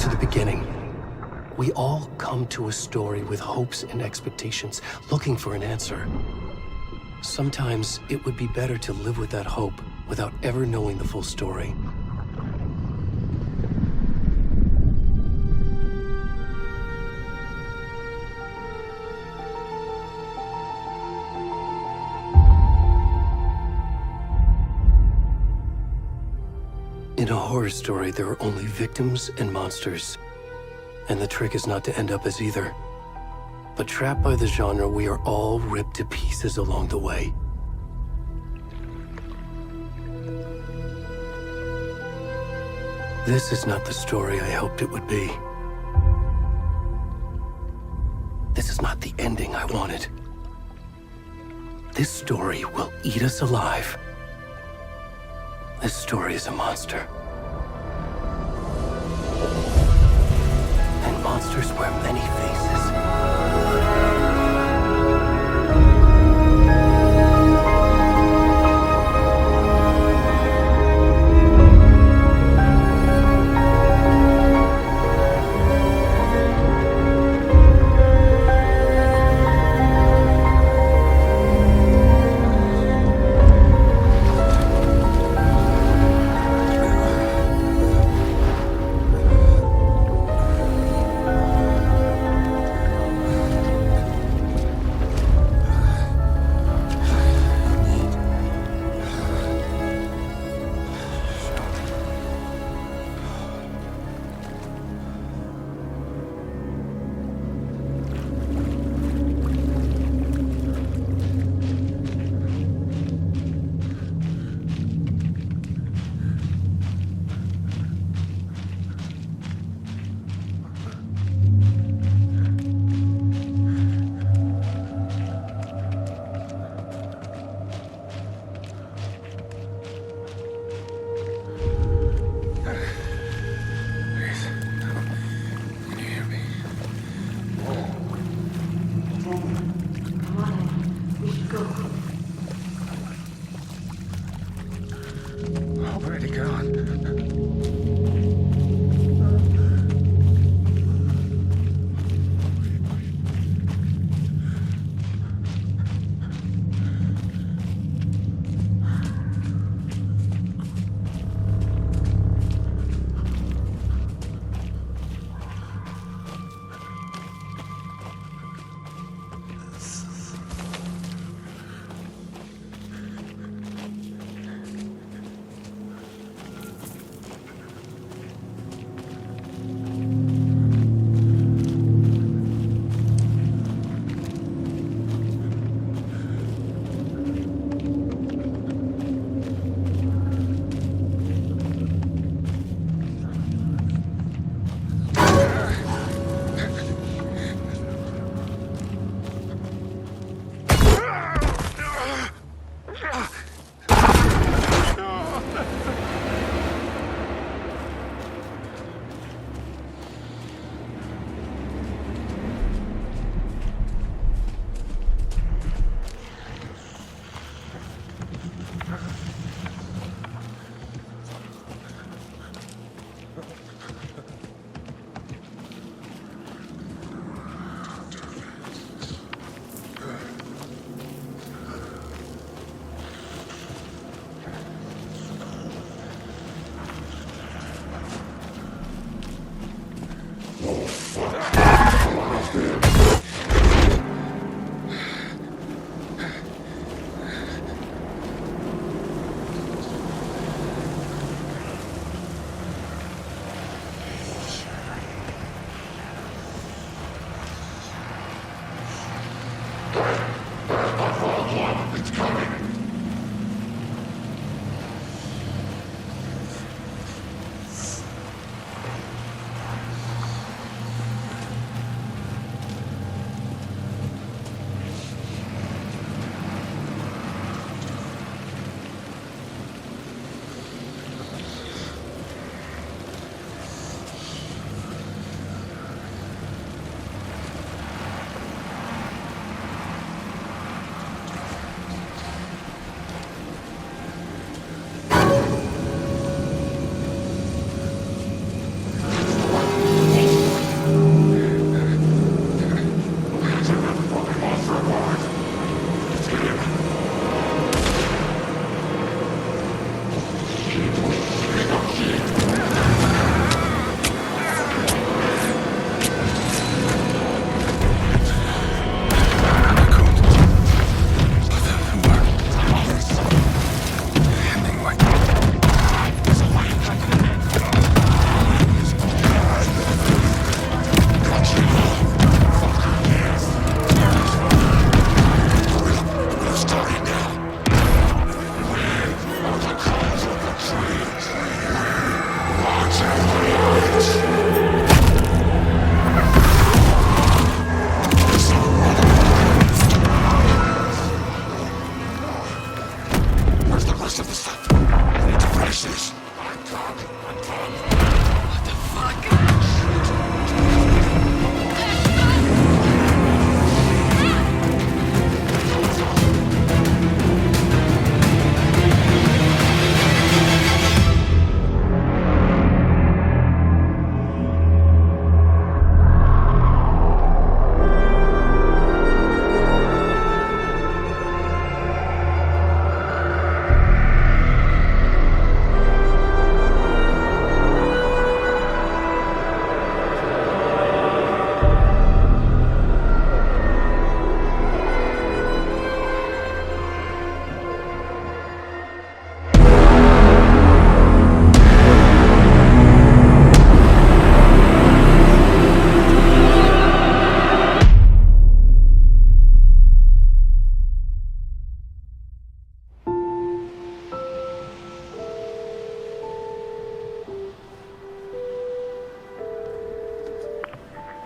to the beginning. We all come to a story with hopes and expectations, looking for an answer. Sometimes it would be better to live with that hope without ever knowing the full story. In a horror story, there are only victims and monsters. And the trick is not to end up as either. But trapped by the genre, we are all ripped to pieces along the way. This is not the story I hoped it would be. This is not the ending I wanted. This story will eat us alive. This story is a monster. And monsters wear many faces.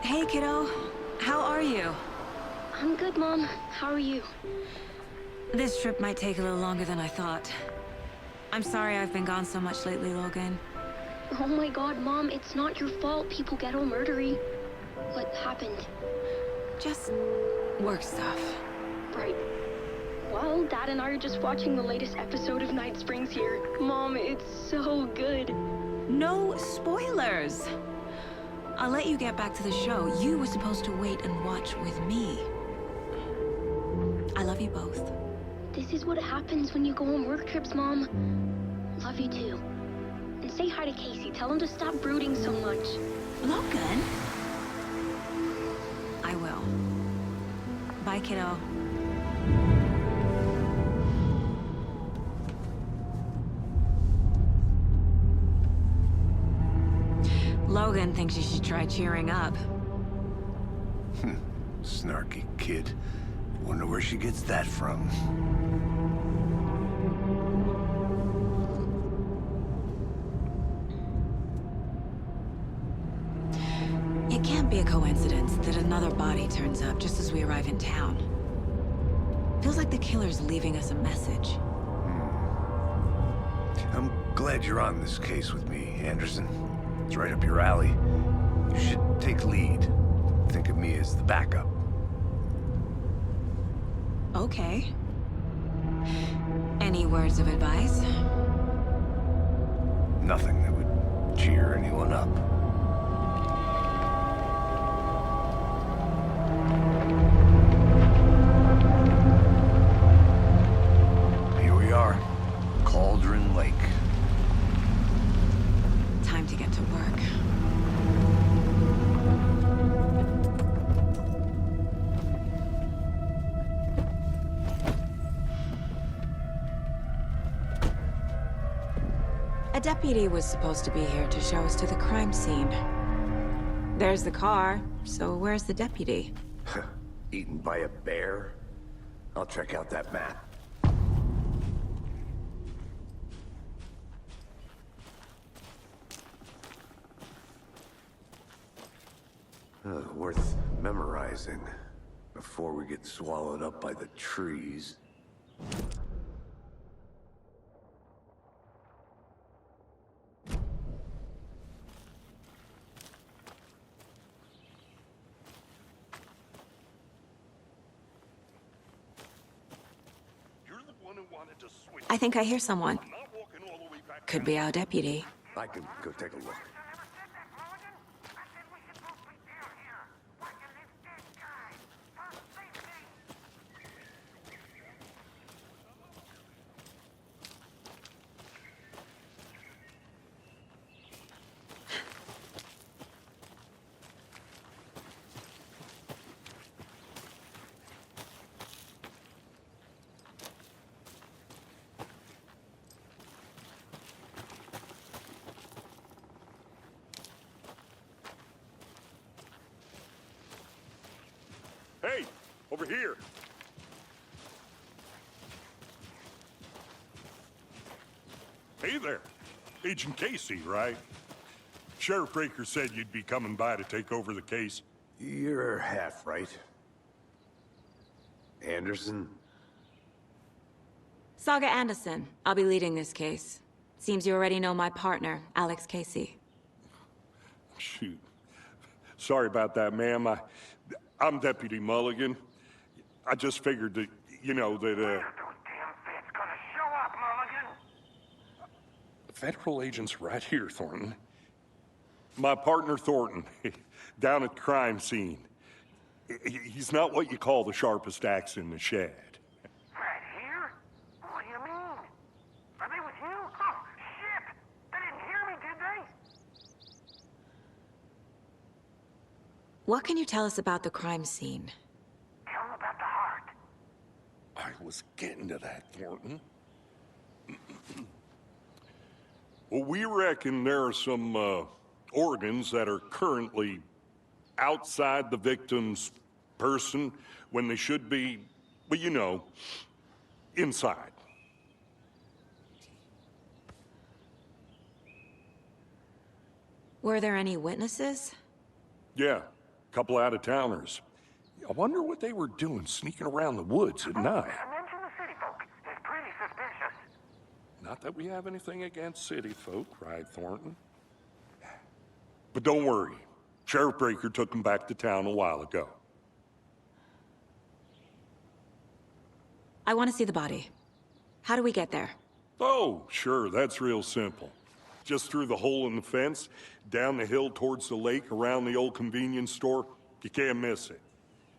Hey, kiddo. How are you? I'm good, Mom. How are you? This trip might take a little longer than I thought. I'm sorry I've been gone so much lately, Logan. Oh my god, Mom, it's not your fault people get all murdery. What happened? Just work stuff. Right. Well, Dad and I are just watching the latest episode of Night Springs here. Mom, it's so good. No spoilers! I'll let you get back to the show. You were supposed to wait and watch with me. I love you both. This is what happens when you go on work trips, Mom. Love you too. And say hi to Casey. Tell him to stop brooding so much. Logan? I will. Bye, kiddo. Logan thinks you should try cheering up. Snarky kid. Wonder where she gets that from. It can't be a coincidence that another body turns up just as we arrive in town. Feels like the killer's leaving us a message. I'm glad you're on this case with me, Anderson. It's right up your alley. You should take lead. Think of me as the backup. Okay. Any words of advice? Nothing that would cheer anyone up. Here we are. Cauldron Lake. Time to get to work. A deputy was supposed to be here to show us to the crime scene. There's the car, so where's the deputy? Eaten by a bear? I'll check out that map. Worth memorizing before we get swallowed up by the trees. I think I hear someone. Could be our deputy. I can go take a look. Hey, over here. Hey there. Agent Casey, right? Sheriff Breaker said you'd be coming by to take over the case. You're half right. Anderson? Saga Anderson. I'll be leading this case. Seems you already know my partner, Alex Casey. Shoot. Sorry about that, ma'am. I'm Deputy Mulligan. I just figured that, you know, that, Those damn feds gonna show up, Mulligan. Federal agent's right here, Thornton. My partner, Thornton, down at the crime scene. He's not what you call the sharpest axe in the shed. Right here? What do you mean? Are they with you? Oh, shit! They didn't hear me, did they? What can you tell us about the crime scene? Tell them about the heart. I was getting to that, Thornton. Well, we reckon there are some, organs that are currently outside the victim's person when they should be, well, you know, inside. Were there any witnesses? Yeah, couple out-of-towners. I wonder what they were doing sneaking around the woods at night. I mentioned the city folk. It's pretty suspicious. Not that we have anything against city folk, cried Thornton. But don't worry. Sheriff Breaker took them back to town a while ago. I want to see the body. How do we get there? Oh, sure, that's real simple. Just through the hole in the fence, down the hill towards the lake, around the old convenience store. You can't miss it.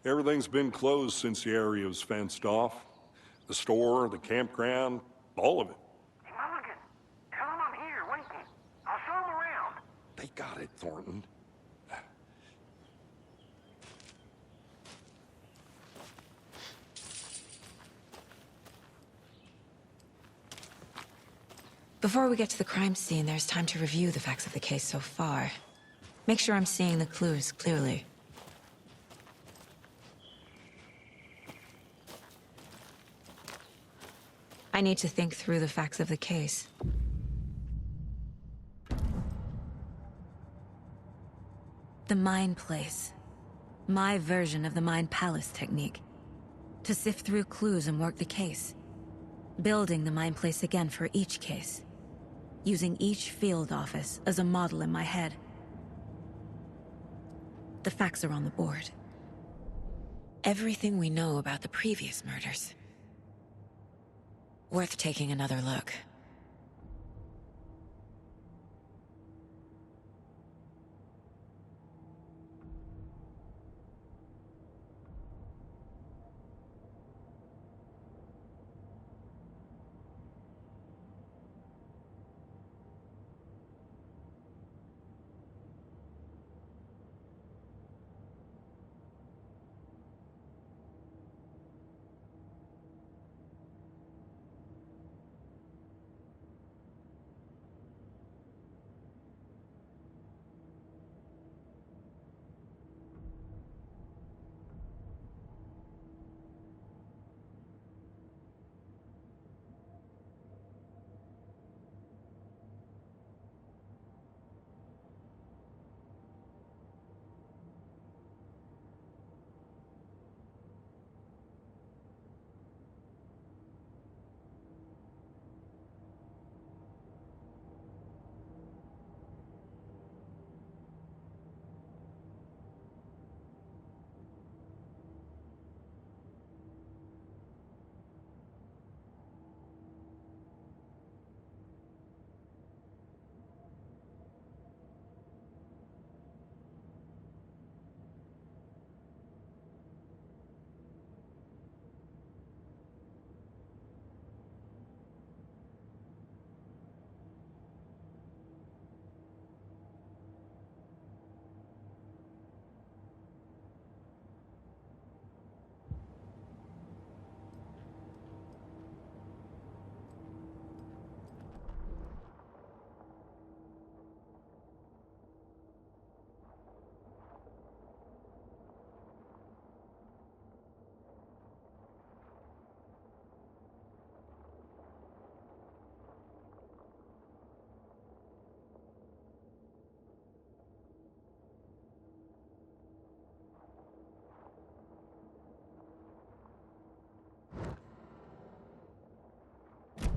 Everything's been closed since the area was fenced off. The store, the campground, all of it. Hey, Mulligan, tell him I'm here waiting. I'll show him around. They got it, Thornton. Before we get to the crime scene, there's time to review the facts of the case so far. Make sure I'm seeing the clues clearly. I need to think through the facts of the case. The Mind Place. My version of the Mind Palace technique. To sift through clues and work the case. Building the Mind Place again for each case. Using each field office as a model in my head. The facts are on the board. Everything we know about the previous murders. Worth taking another look.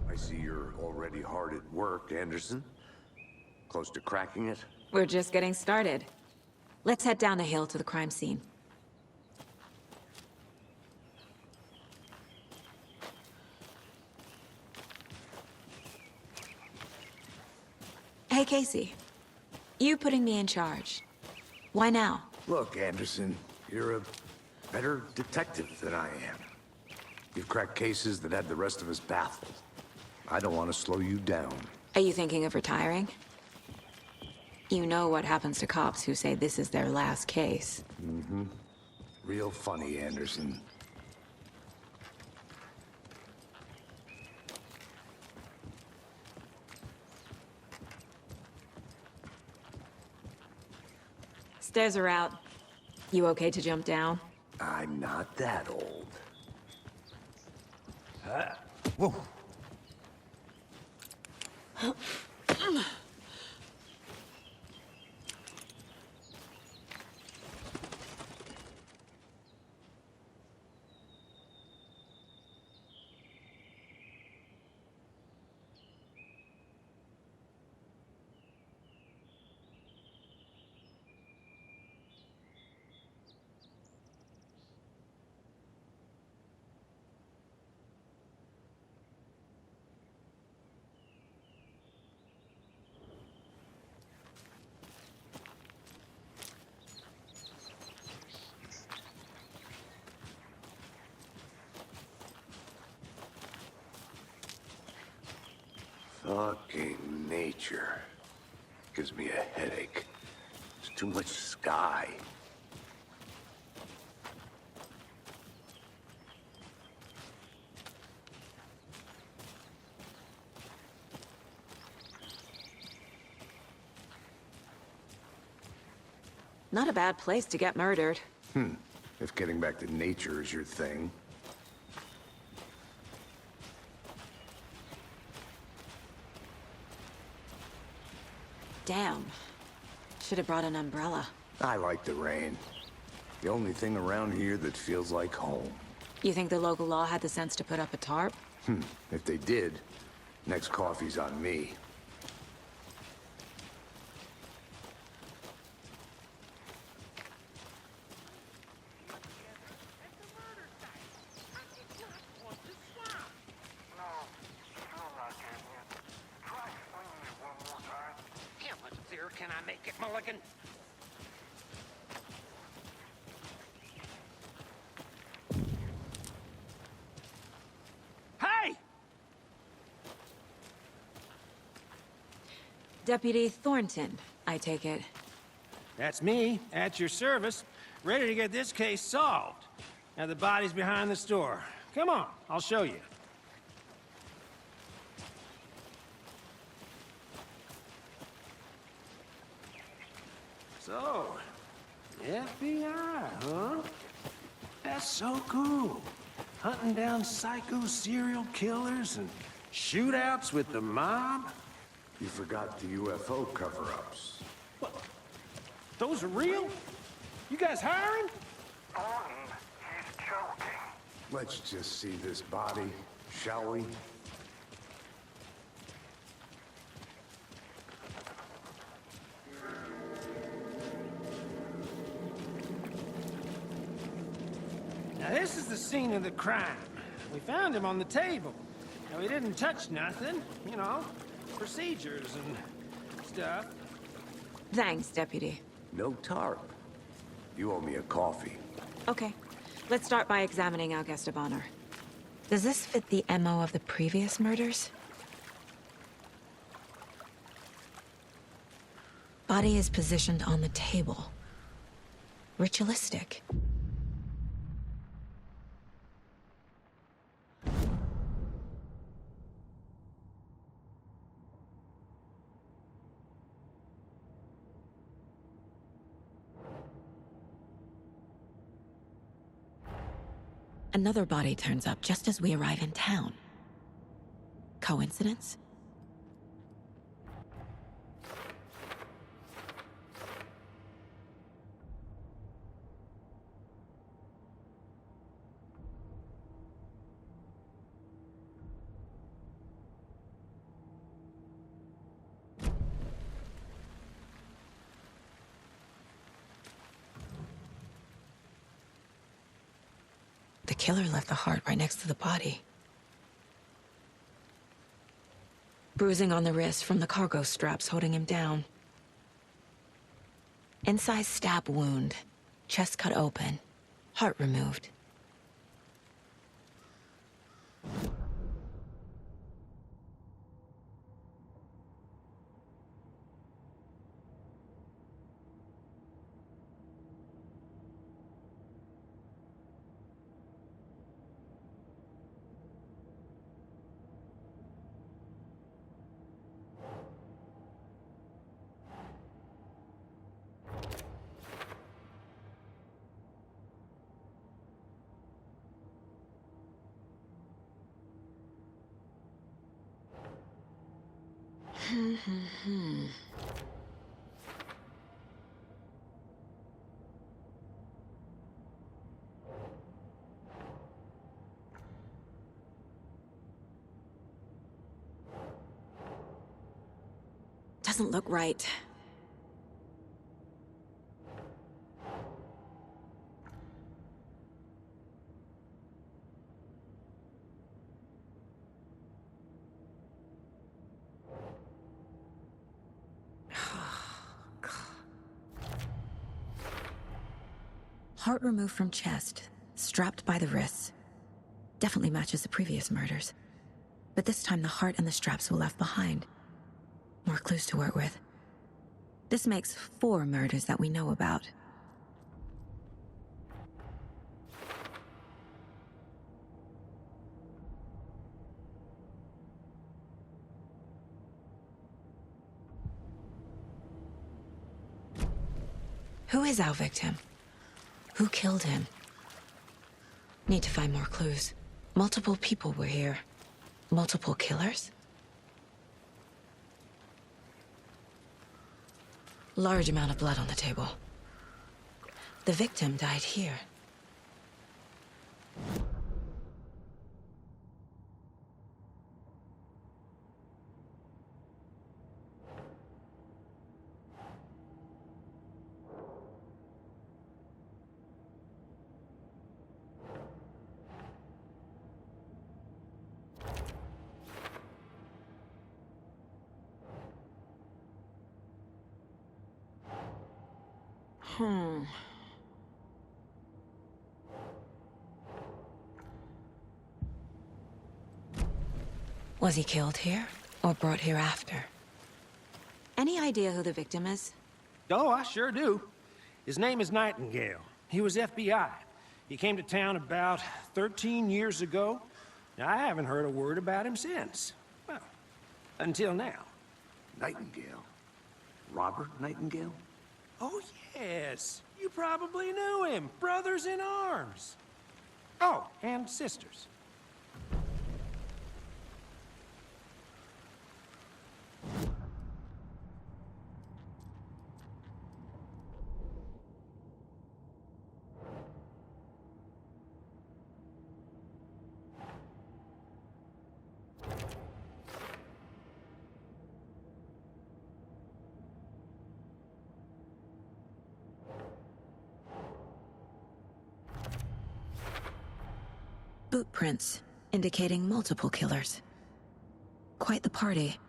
I see you're already hard at work, Anderson. Close to cracking it? We're just getting started. Let's head down the hill to the crime scene. Hey, Casey. You putting me in charge. Why now? Look, Anderson, you're a better detective than I am. You've cracked cases that had the rest of us baffled. I don't want to slow you down. Are you thinking of retiring? You know what happens to cops who say this is their last case. Mm-hmm. Real funny, Anderson. Stairs are out. You okay to jump down? I'm not that old. Whoa. Fucking nature. Gives me a headache. There's too much sky. Not a bad place to get murdered. If getting back to nature is your thing. Damn. Should have brought an umbrella. I like the rain. The only thing around here that feels like home. You think the local law had the sense to put up a tarp? If they did, next coffee's on me. Can I make it, Mulligan? Hey! Deputy Thornton, I take it. That's me, at your service, ready to get this case solved. Now the body's behind the store. Come on, I'll show you. So, FBI, huh? That's so cool. Hunting down psycho serial killers and shootouts with the mob. You forgot the UFO cover-ups. What? Those are real? You guys hiring? Thornton, he's joking. Let's just see this body, shall we? Now this is the scene of the crime. We found him on the table. Now he didn't touch nothing, you know, procedures and stuff. Thanks, Deputy. No tarp. You owe me a coffee. Okay. Let's start by examining our guest of honor. Does this fit the MO of the previous murders? Body is positioned on the table. Ritualistic. Another body turns up just as we arrive in town. Coincidence? The killer left the heart right next to the body. Bruising on the wrist from the cargo straps holding him down. Incised stab wound. Chest cut open. Heart removed. Doesn't look right. Heart removed from chest, strapped by the wrists. Definitely matches the previous murders. But this time the heart and the straps were left behind. More clues to work with. This makes 4 murders that we know about. Who is our victim? Who killed him? Need to find more clues. Multiple people were here. Multiple killers? Large amount of blood on the table. The victim died here. Was he killed here, or brought here after? Any idea who the victim is? Oh, I sure do. His name is Nightingale. He was FBI. He came to town about 13 years ago. I haven't heard a word about him since. Well, until now. Nightingale? Robert Nightingale? Oh, yes. You probably knew him. Brothers in arms. Oh, and sisters. Boot prints, indicating multiple killers. Quite the party.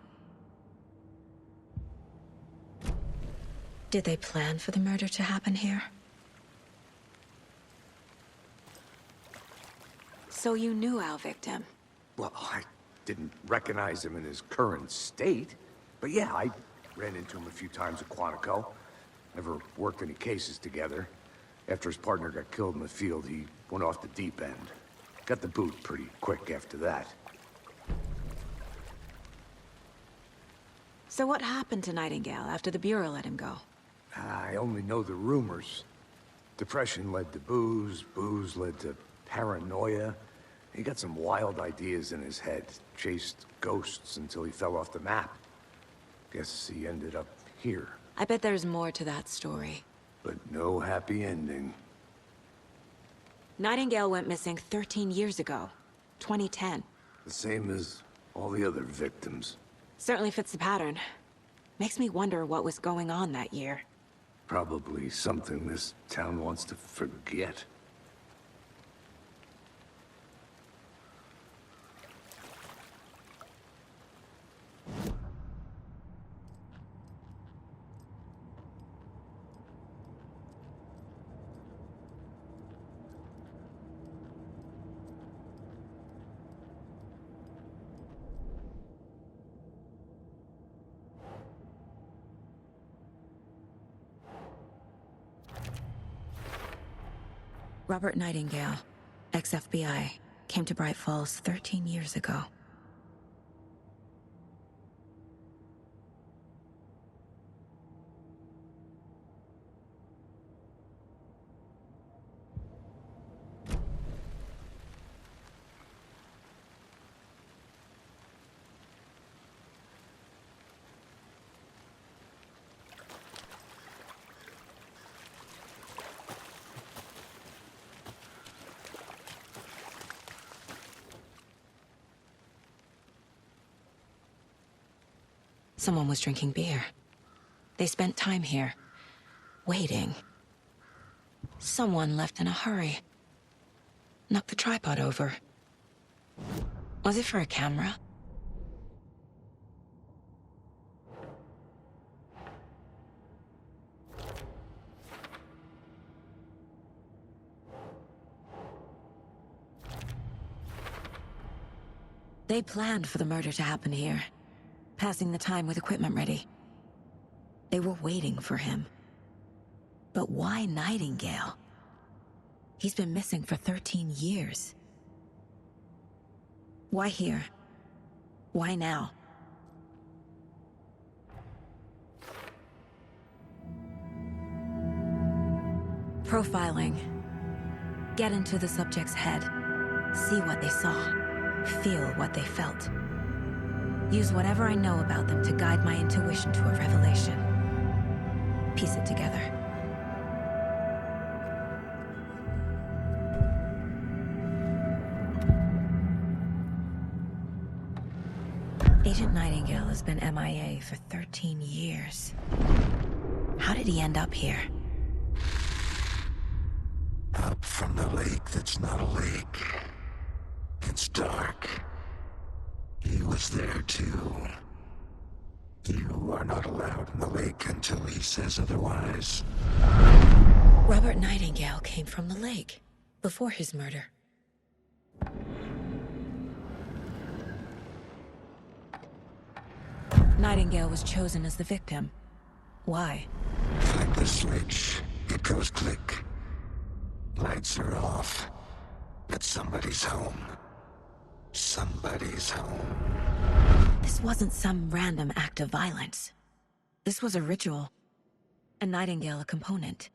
Did they plan for the murder to happen here? So you knew our victim? Well, I didn't recognize him in his current state. But yeah, I ran into him a few times at Quantico. Never worked any cases together. After his partner got killed in the field, he went off the deep end. Got the boot pretty quick after that. So what happened to Nightingale after the Bureau let him go? I only know the rumors. Depression led to booze, booze led to paranoia. He got some wild ideas in his head, chased ghosts until he fell off the map. Guess he ended up here. I bet there's more to that story. But no happy ending. Nightingale went missing 13 years ago, 2010. The same as all the other victims. Certainly fits the pattern. Makes me wonder what was going on that year. Probably something this town wants to forget. Robert Nightingale, ex-FBI, came to Bright Falls 13 years ago. Someone was drinking beer. They spent time here, waiting. Someone left in a hurry. Knocked the tripod over. Was it for a camera? They planned for the murder to happen here, passing the time with equipment ready. They were waiting for him. But why Nightingale? He's been missing for 13 years. Why here? Why now? Profiling. Get into the subject's head. See what they saw. Feel what they felt. Use whatever I know about them to guide my intuition to a revelation. Piece it together. Agent Nightingale has been MIA for 13 years. How did he end up here? Up from the lake that's not a lake. It's dark. He was there too. You are not allowed in the lake until he says otherwise. Robert Nightingale came from the lake, before his murder. Nightingale was chosen as the victim. Why? Flip the switch. It goes click. Lights are off. But somebody's home. Somebody's home. This wasn't some random act of violence. This was a ritual. And Nightingale a component.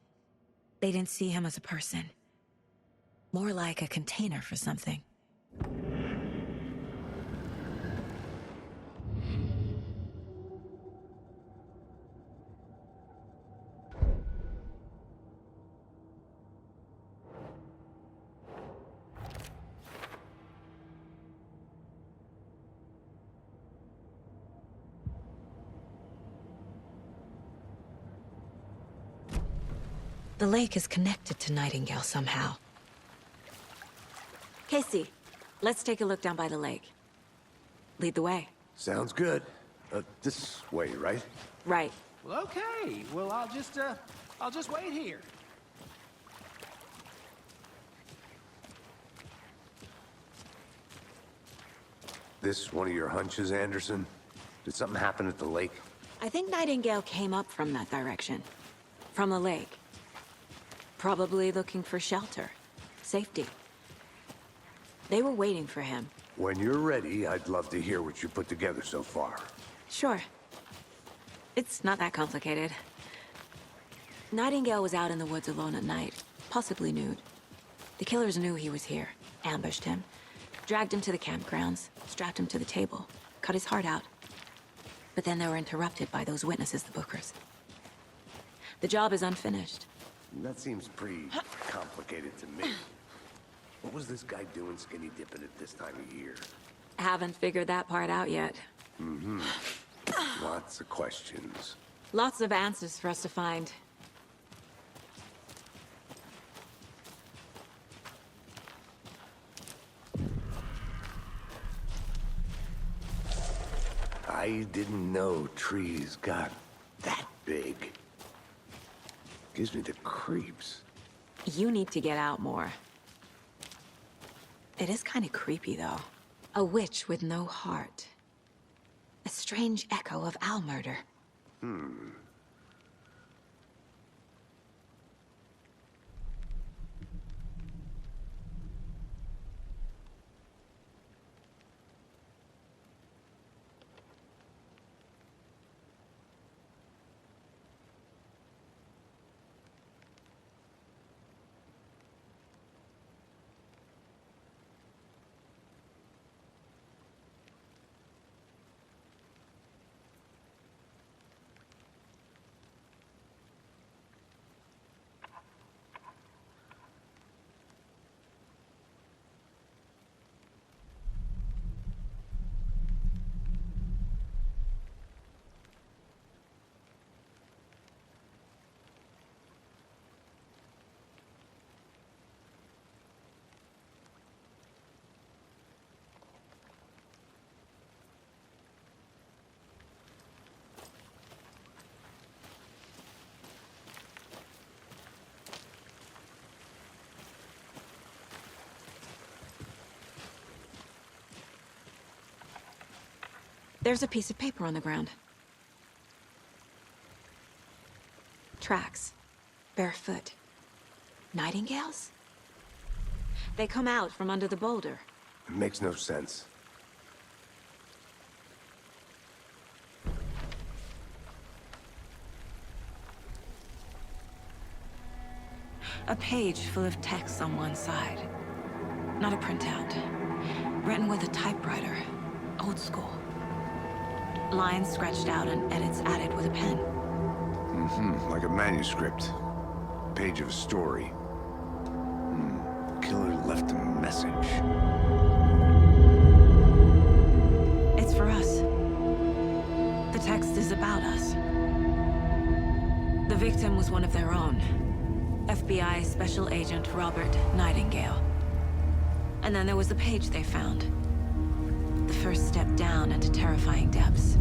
They didn't see him as a person. More like a container for something. The lake is connected to Nightingale somehow. Casey, let's take a look down by the lake. Lead the way. Sounds good. This way, right? Right. Well, okay. Well, I'll just wait here. This one of your hunches, Anderson? Did something happen at the lake? I think Nightingale came up from that direction. From the lake. Probably looking for shelter. Safety. They were waiting for him. When you're ready, I'd love to hear what you put together so far. Sure. It's not that complicated. Nightingale was out in the woods alone at night, possibly nude. The killers knew he was here, ambushed him, dragged him to the campgrounds, strapped him to the table, cut his heart out. But then they were interrupted by those witnesses, the Bookers. The job is unfinished. That seems pretty complicated to me. What was this guy doing skinny dipping at this time of year? Haven't figured that part out yet. Lots of questions. Lots of answers for us to find. I didn't know trees got that big. Gives me the creeps. You need to get out more. It is kind of creepy, though. A witch with no heart. A strange echo of owl murder. There's a piece of paper on the ground. Tracks. Barefoot. Nightingales? They come out from under the boulder. It makes no sense. A page full of text on one side. Not a printout. Written with a typewriter. Old school. Lines scratched out and edits added with a pen. Like a manuscript. Page of a story. Killer left a message. It's for us. The text is about us. The victim was one of their own. FBI Special Agent Robert Nightingale. And then there was the page they found. The first step down into terrifying depths.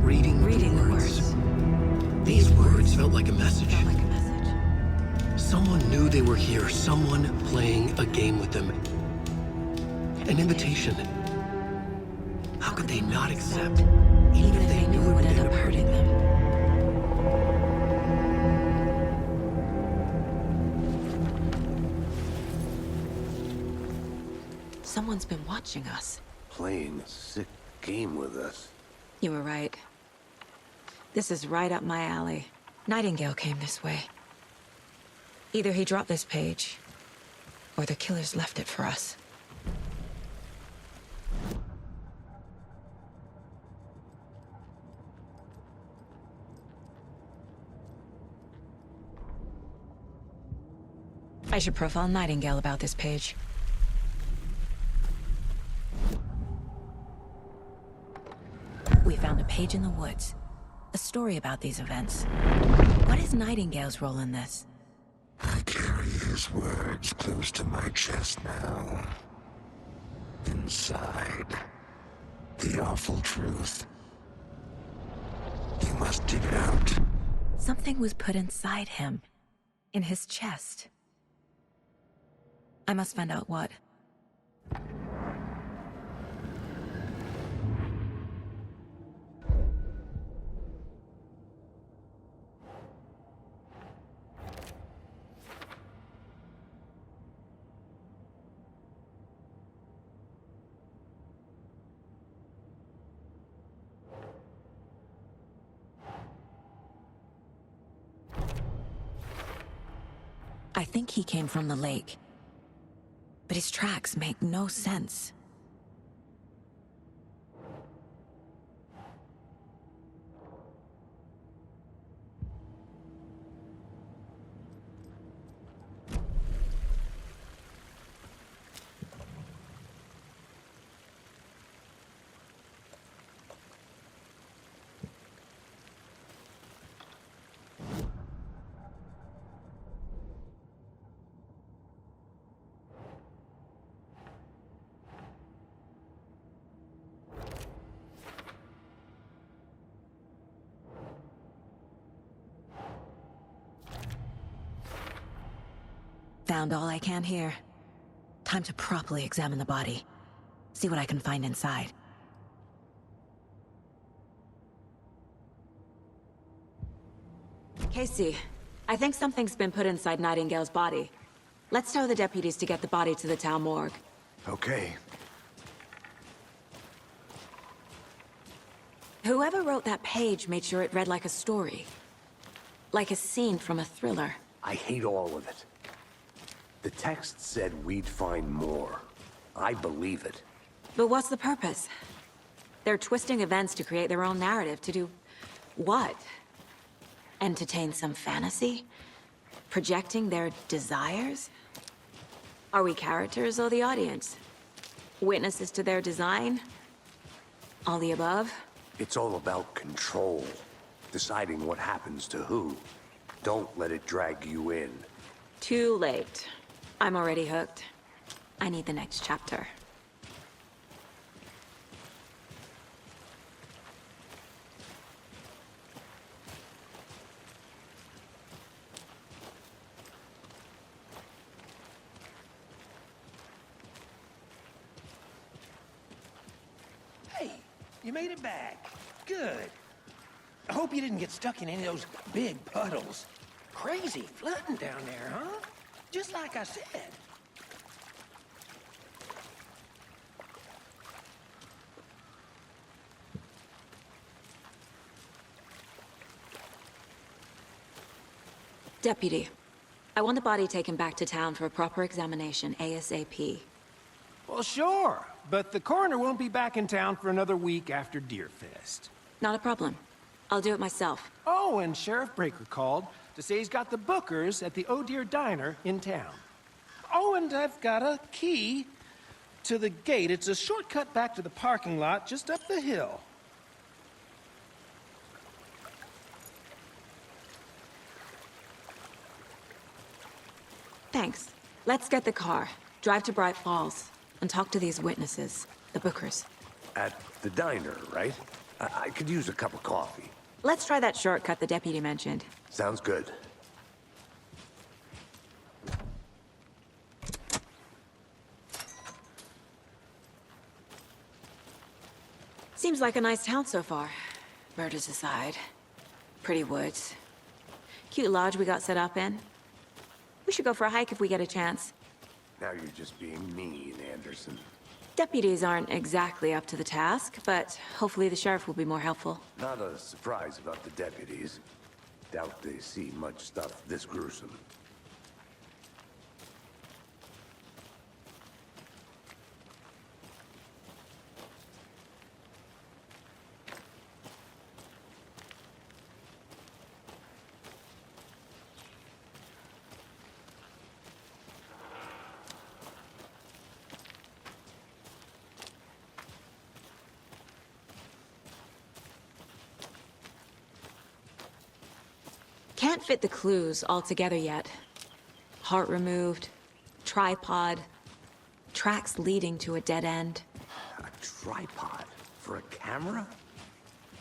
Reading the words. These words felt like a message. Felt like a message. Someone knew they were here. Someone playing a game with them. An invitation. How could they not accept? Even if they knew it would end up hurting them. Someone's been watching us. Playing a sick game with us. You were right. This is right up my alley. Nightingale came this way. Either he dropped this page, or the killers left it for us. I should profile Nightingale about this page. We found a page in the woods. A story about these events. What is Nightingale's role in this? I carry his words close to my chest now. Inside, the awful truth. You must dig it out. Something was put inside him. In his chest. I must find out what. I think he came from the lake. But his tracks make no sense. Found all I can here. Time to properly examine the body. See what I can find inside. Casey, I think something's been put inside Nightingale's body. Let's tell the deputies to get the body to the town morgue. Okay. Whoever wrote that page made sure it read like a story. Like a scene from a thriller. I hate all of it. The text said we'd find more. I believe it. But what's the purpose? They're twisting events to create their own narrative. To do what? Entertain some fantasy? Projecting their desires? Are we characters or the audience? Witnesses to their design? All the above? It's all about control. Deciding what happens to who. Don't let it drag you in. Too late. I'm already hooked. I need the next chapter. Hey, you made it back. Good. I hope you didn't get stuck in any of those big puddles. Crazy flooding down there, huh? Just like I said. Deputy, I want the body taken back to town for a proper examination, ASAP. Well, sure, but the coroner won't be back in town for another week after Deerfest. Not a problem. I'll do it myself. Oh, and Sheriff Breaker called to say he's got the Bookers at the Oh Dear Diner in town. Oh, and I've got a key to the gate. It's a shortcut back to the parking lot just up the hill. Thanks. Let's get the car, drive to Bright Falls, and talk to these witnesses, the Bookers. At the diner, right? I could use a cup of coffee. Let's try that shortcut the deputy mentioned. Sounds good. Seems like a nice town so far. Murders aside. Pretty woods. Cute lodge we got set up in. We should go for a hike if we get a chance. Now you're just being mean, Anderson. Deputies aren't exactly up to the task, but hopefully the sheriff will be more helpful. Not a surprise about the deputies. Doubt they see much stuff this gruesome. Can't fit the clues all together yet. Heart removed, tripod, tracks leading to a dead end. A tripod? For a camera?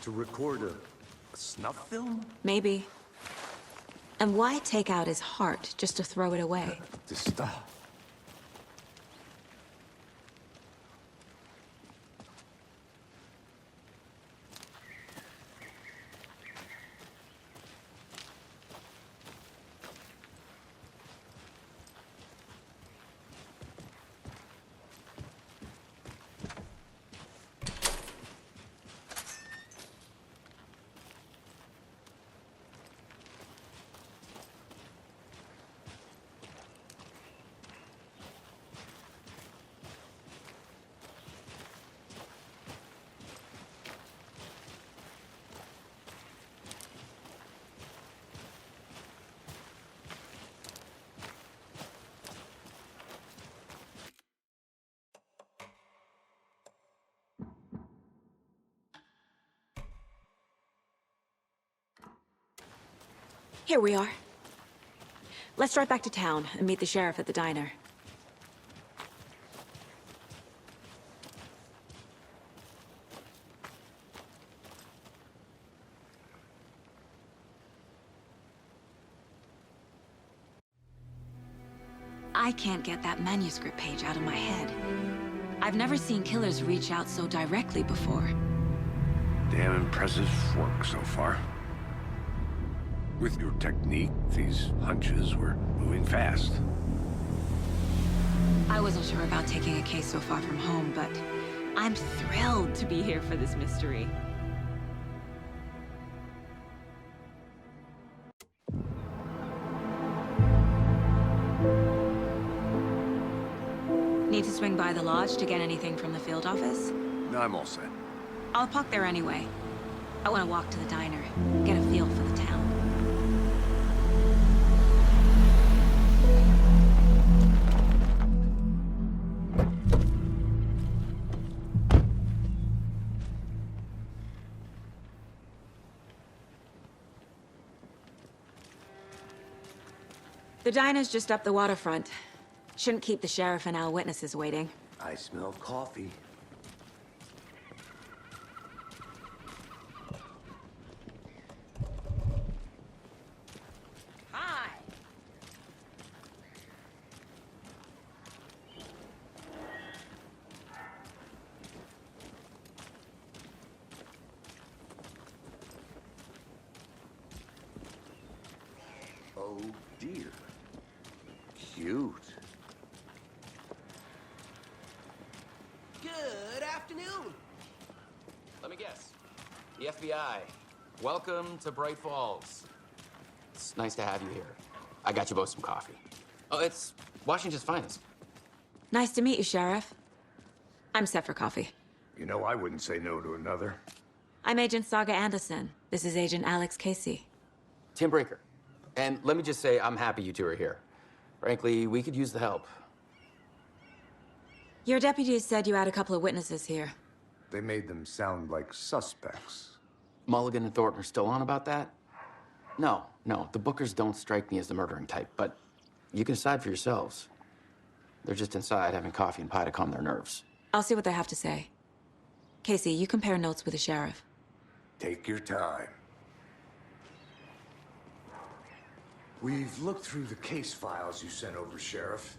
To record a snuff film? Maybe. And why take out his heart just to throw it away? This stuff. Here we are. Let's drive back to town and meet the sheriff at the diner. I can't get that manuscript page out of my head. I've never seen killers reach out so directly before. Damn impressive work so far. With your technique, these hunches were moving fast. I wasn't sure about taking a case so far from home, but I'm thrilled to be here for this mystery. Need to swing by the lodge to get anything from the field office? No, I'm all set. I'll park there anyway. I want to walk to the diner, get a feel for the town. The diner's just up the waterfront. Shouldn't keep the sheriff and our witnesses waiting. I smell coffee. Hi. dear. Cute. Good afternoon. Let me guess. The FBI. Welcome to Bright Falls. It's nice to have you here. I got you both some coffee. Oh, it's Washington's finest. Nice to meet you, Sheriff. I'm set for coffee. You know, I wouldn't say no to another. I'm Agent Saga Anderson. This is Agent Alex Casey. Tim Breaker. And let me just say, I'm happy you two are here. Frankly, we could use the help. Your deputies said you had a couple of witnesses here. They made them sound like suspects. Mulligan and Thornton are still on about that? No, the Bookers don't strike me as the murdering type, but you can decide for yourselves. They're just inside having coffee and pie to calm their nerves. I'll see what they have to say. Casey, you compare notes with the sheriff. Take your time. We've looked through the case files you sent over, Sheriff.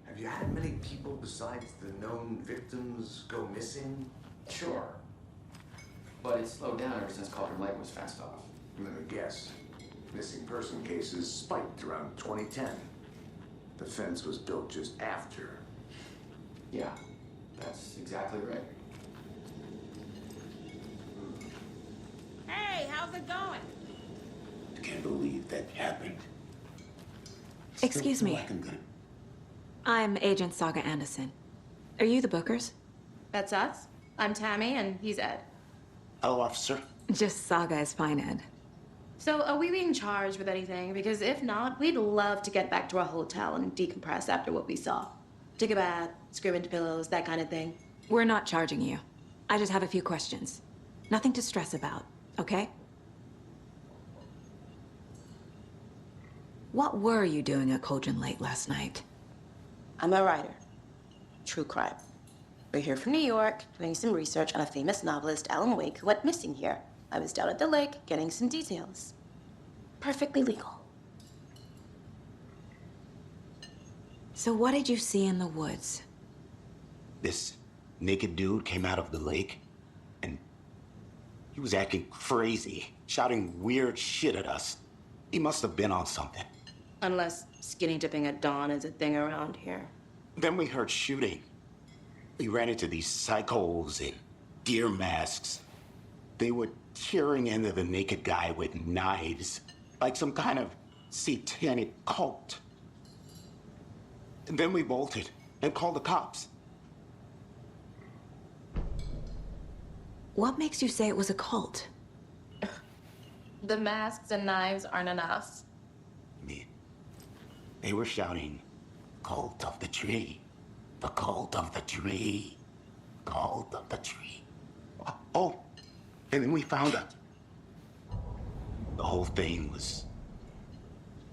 Have you had many people besides the known victims go missing? Sure. But it's slowed down ever since Cauldron Lake was fenced off. Let me guess. Missing person cases spiked around 2010. The fence was built just after. Yeah, that's exactly right. Hey, how's it going? I can't believe that happened. Excuse Still me. feel like I'm gonna- I'm Agent Saga Anderson. Are you the Bookers? That's us. I'm Tammy, and he's Ed. Hello, officer. Just Saga is fine, Ed. So, are we being charged with anything? Because if not, we'd love to get back to our hotel and decompress after what we saw. Take a bath, scream into pillows, that kind of thing. We're not charging you. I just have a few questions. Nothing to stress about, okay? What were you doing at Cauldron Lake last night? I'm a writer. True crime. We're here from New York, doing some research on a famous novelist, Alan Wake, who went missing here. I was down at the lake, getting some details. Perfectly legal. So what did you see in the woods? This naked dude came out of the lake, and he was acting crazy, shouting weird shit at us. He must have been on something. Unless skinny dipping at dawn is a thing around here. Then we heard shooting. We ran into these psychos in deer masks. They were tearing into the naked guy with knives, like some kind of satanic cult. And then we bolted and called the cops. What makes you say it was a cult? The masks and knives aren't enough. They were shouting, "Cult of the tree, the cult of the tree, cult of the tree." Oh, and then we found out. The whole thing was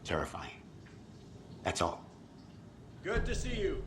terrifying. That's all. Good to see you.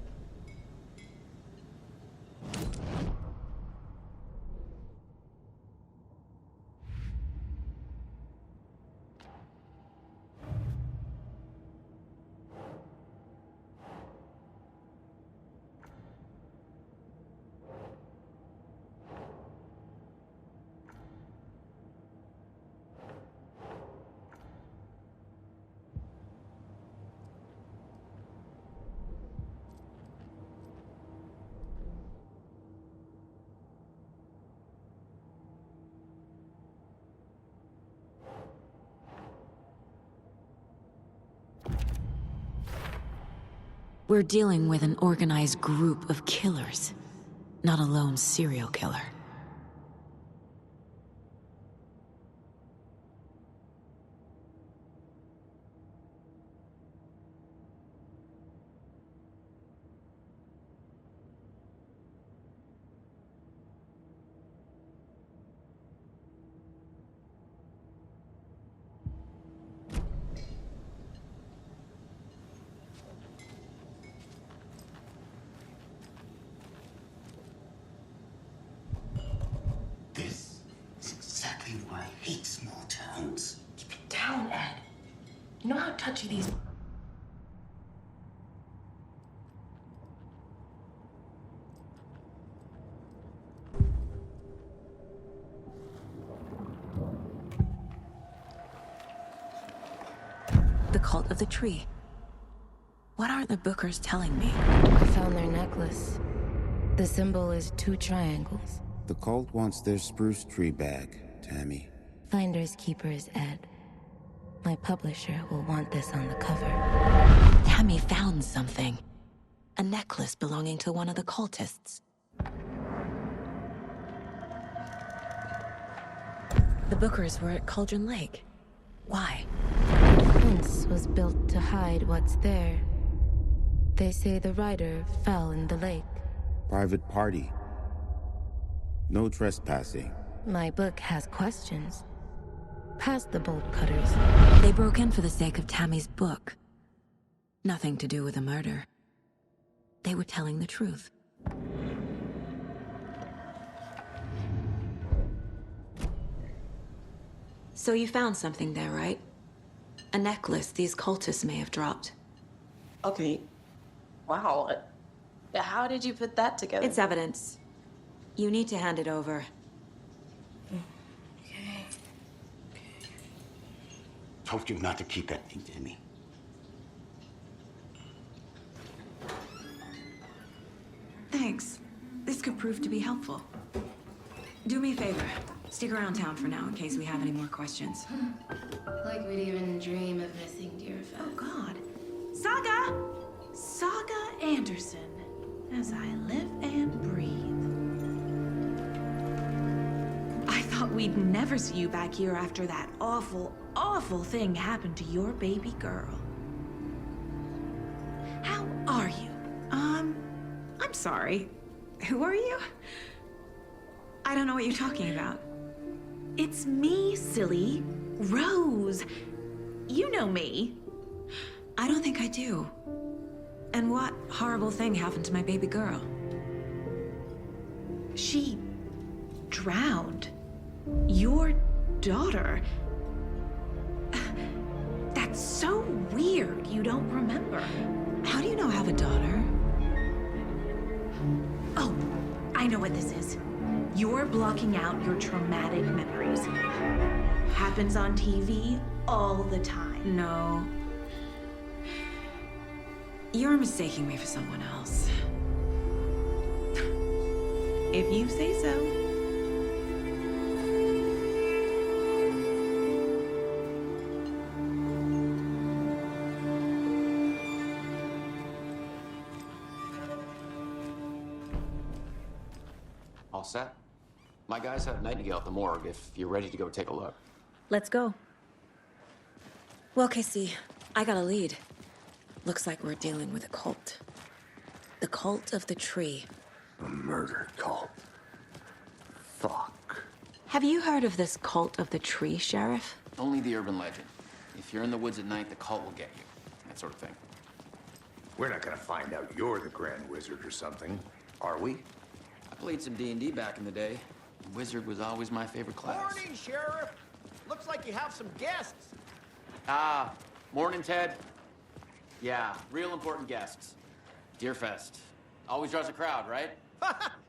We're dealing with an organized group of killers, not a lone serial killer. This is exactly why I hate small towns. Keep it down, Ed. You know how touchy these... The cult of the tree. What aren't the Bookers telling me? I found their necklace. The symbol is 2 triangles. The cult wants their spruce tree back, Tammy. Finders keepers, Ed. My publisher will want this on the cover. Tammy found something. A necklace belonging to one of the cultists. The Bookers were at Cauldron Lake. Why? The fence was built to hide what's there. They say the rider fell in the lake. Private party. No trespassing. My book has questions. Past the bolt cutters. They broke in for the sake of Tammy's book. Nothing to do with a murder. They were telling the truth. So you found something there, right? A necklace these cultists may have dropped. Okay. Wow. How did you put that together? It's evidence. You need to hand it over. Okay. Told you not to keep that thing, Tammy. Thanks. This could prove to be helpful. Do me a favor. Stick around town for now in case we have any more questions. Like we'd even dream of missing Deerfest. Oh, God. Saga! Saga Anderson. As I live and breathe. I thought we'd never see you back here after that awful, awful thing happened to your baby girl. How are you? I'm sorry. Who are you? I don't know what you're talking about. It's me, silly. Rose. You know me. I don't think I do. And what horrible thing happened to my baby girl? She drowned. Your daughter. That's so weird you don't remember. How do you know I have a daughter? Oh, I know what this is. You're blocking out your traumatic memories. Happens on TV all the time. No. You're mistaking me for someone else. If you say so. All set? My guys have Nightingale at the morgue if you're ready to go take a look. Let's go. Well, Casey, I got a lead. Looks like we're dealing with a cult. The cult of the tree. A murder cult. Fuck. Have you heard of this cult of the tree, Sheriff? Only the urban legend. If you're in the woods at night, the cult will get you. That sort of thing. We're not gonna find out you're the Grand Wizard or something, are we? I played some D&D back in the day. Wizard was always my favorite class. Morning, Sheriff. Looks like you have some guests. Morning, Ted. Yeah, real important guests. Deerfest. Always draws a crowd, right?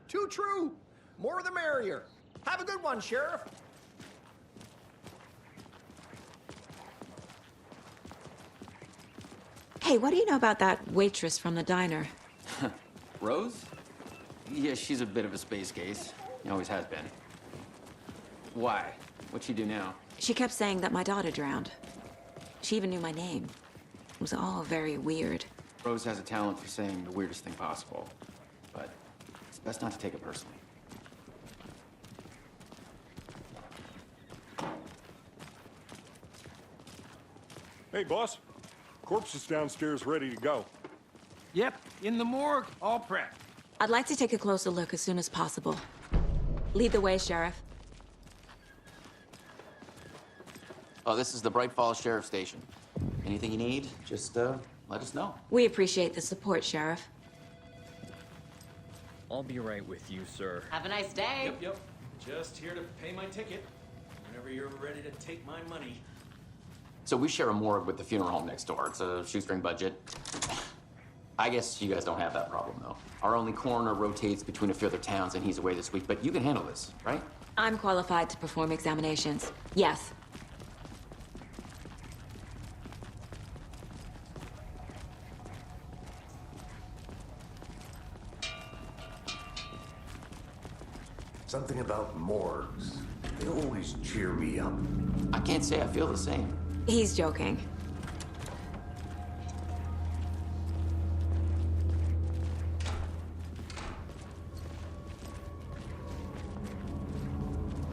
Too true. More the merrier. Have a good one, Sheriff. Hey, what do you know about that waitress from the diner? Rose? Yeah, she's a bit of a space case. Always has been. Why? What'd she do now? She kept saying that my daughter drowned. She even knew my name. It was all very weird. Rose has a talent for saying the weirdest thing possible. But it's best not to take it personally. Hey, boss. Corpse is downstairs ready to go. Yep, in the morgue, all prepped. I'd like to take a closer look as soon as possible. Lead the way, Sheriff. Oh, this is the Bright Falls Sheriff Station. Anything you need, just let us know. We appreciate the support, Sheriff. I'll be right with you, sir. Have a nice day. Yep. Just here to pay my ticket. Whenever you're ready to take my money. So we share a morgue with the funeral home next door. It's a shoestring budget. I guess you guys don't have that problem, though. Our only coroner rotates between a few other towns, and he's away this week, but you can handle this, right? I'm qualified to perform examinations. Yes. Something about morgues. They always cheer me up. I can't say I feel the same. He's joking.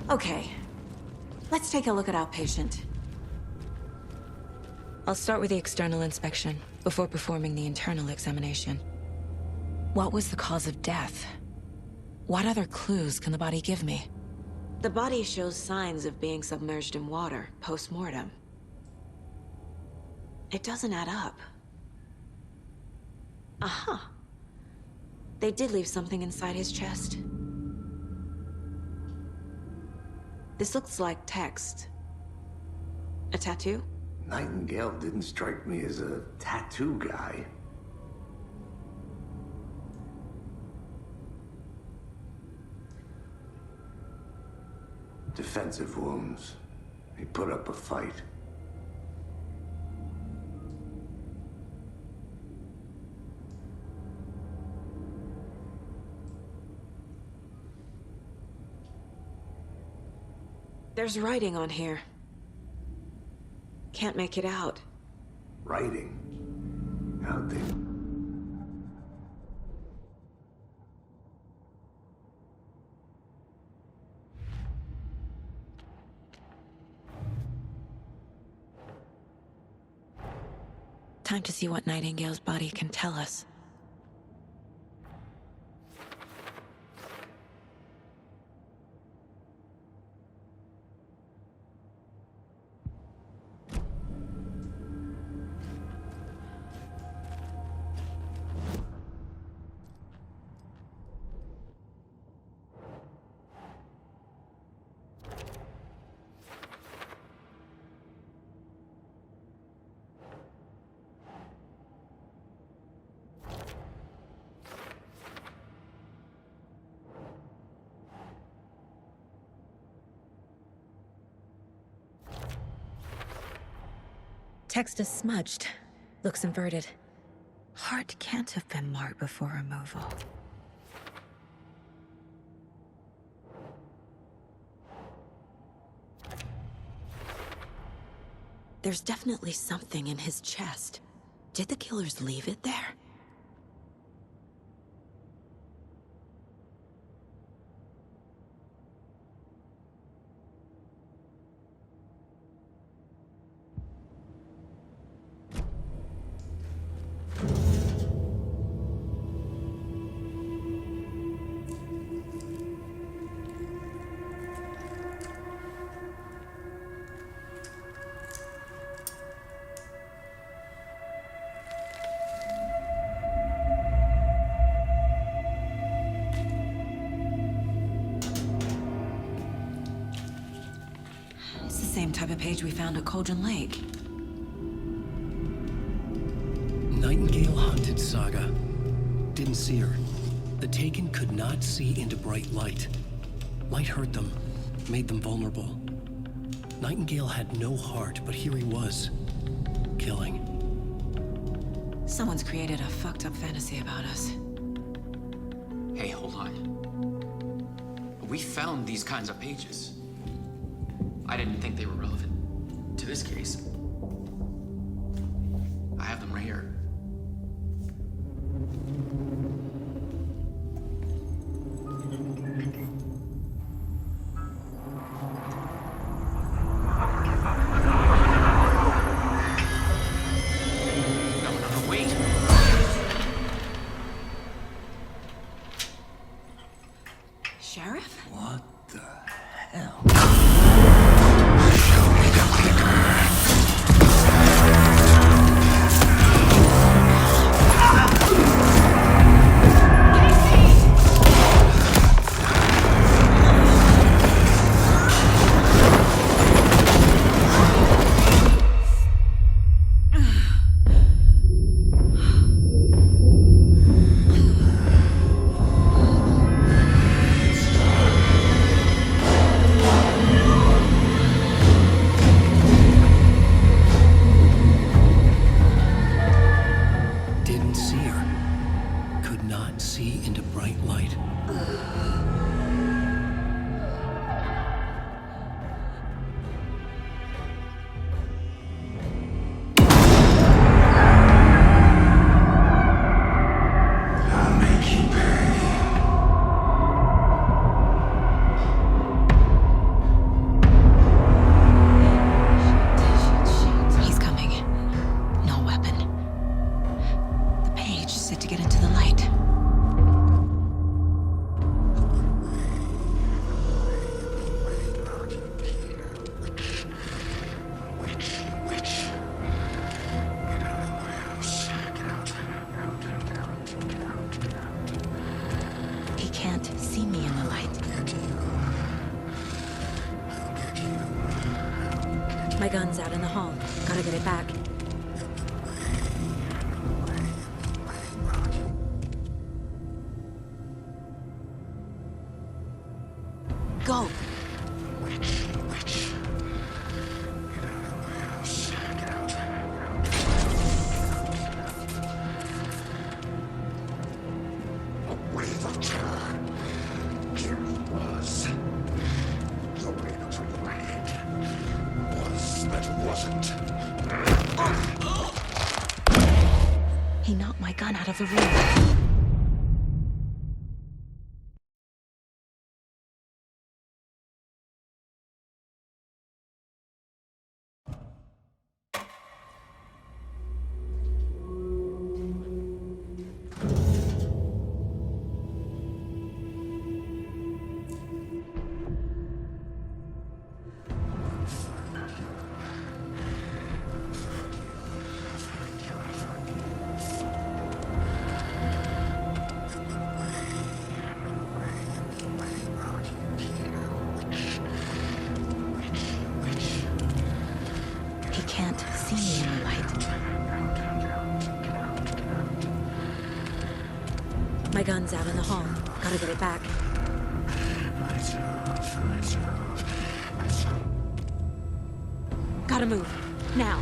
Okay. Let's take a look at our patient. I'll start with the external inspection before performing the internal examination. What was the cause of death? What other clues can the body give me? The body shows signs of being submerged in water post-mortem. It doesn't add up. Aha. They did leave something inside his chest. This looks like text. A tattoo? Nightingale didn't strike me as a tattoo guy. Defensive wounds. He put up a fight. There's writing on here. Can't make it out. Writing? How'd they... Time to see what Nightingale's body can tell us. Text is smudged. Looks inverted. Heart can't have been marked before removal. There's definitely something in his chest. Did the killers leave it there? Same type of page we found at Cauldron Lake. Nightingale hunted Saga. Didn't see her. The Taken could not see into bright light. Light hurt them, made them vulnerable. Nightingale had no heart, but here he was, killing. Someone's created a fucked up fantasy about us. Hey, hold on. We found these kinds of pages. I didn't think they were relevant to this case. I have them right here. No, wait. Sheriff? What the hell? gun's out in the hall. Gotta get it back. Go! He knocked my gun out of the room. My gun's out in the hall. Gotta get it back. Gotta move. Now.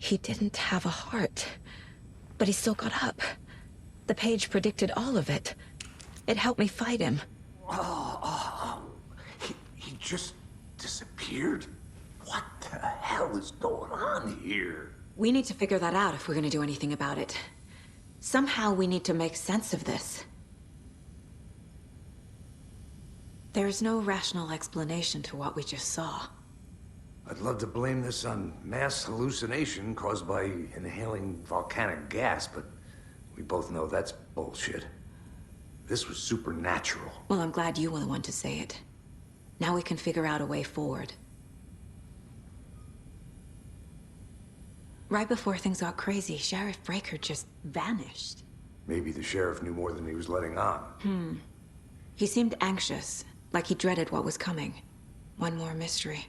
He didn't have a heart, but he still got up. The page predicted all of it. It helped me fight him. He just disappeared? What the hell is going on here? We need to figure that out if we're gonna do anything about it. Somehow we need to make sense of this. There's no rational explanation to what we just saw. I'd love to blame this on mass hallucination caused by inhaling volcanic gas, but we both know that's bullshit. This was supernatural. Well, I'm glad you were the one to say it. Now we can figure out a way forward. Right before things got crazy, Sheriff Breaker just vanished. Maybe the sheriff knew more than he was letting on. He seemed anxious, like he dreaded what was coming. One more mystery.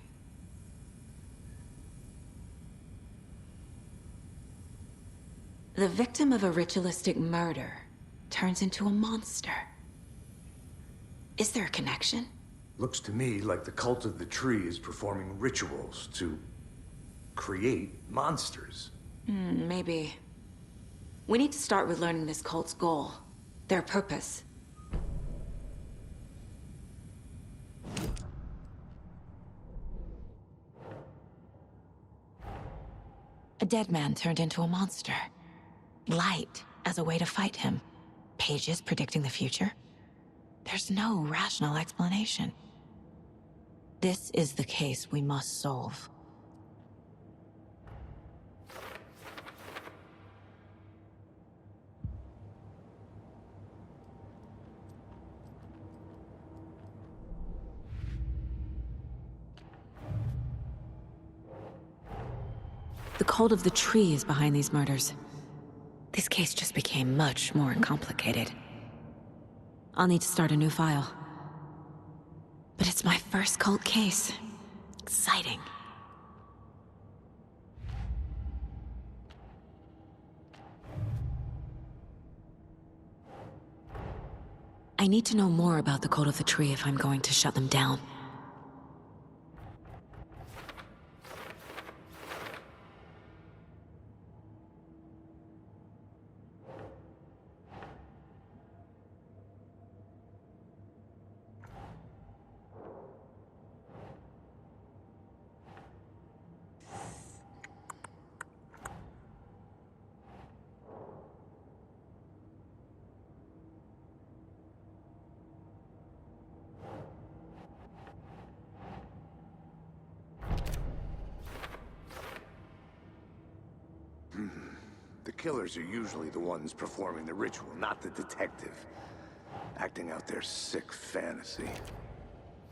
The victim of a ritualistic murder turns into a monster. Is there a connection? Looks to me like the cult of the tree is performing rituals to create monsters. Maybe. We need to start with learning this cult's goal, their purpose. A dead man turned into a monster. Light as a way to fight him. Pages predicting the future. There's no rational explanation. This is the case we must solve. The cult of the tree is behind these murders. This case just became much more complicated. I'll need to start a new file. But it's my first cult case. Exciting. I need to know more about the cult of the tree if I'm going to shut them down. The killers are usually the ones performing the ritual, not the detective. Acting out their sick fantasy.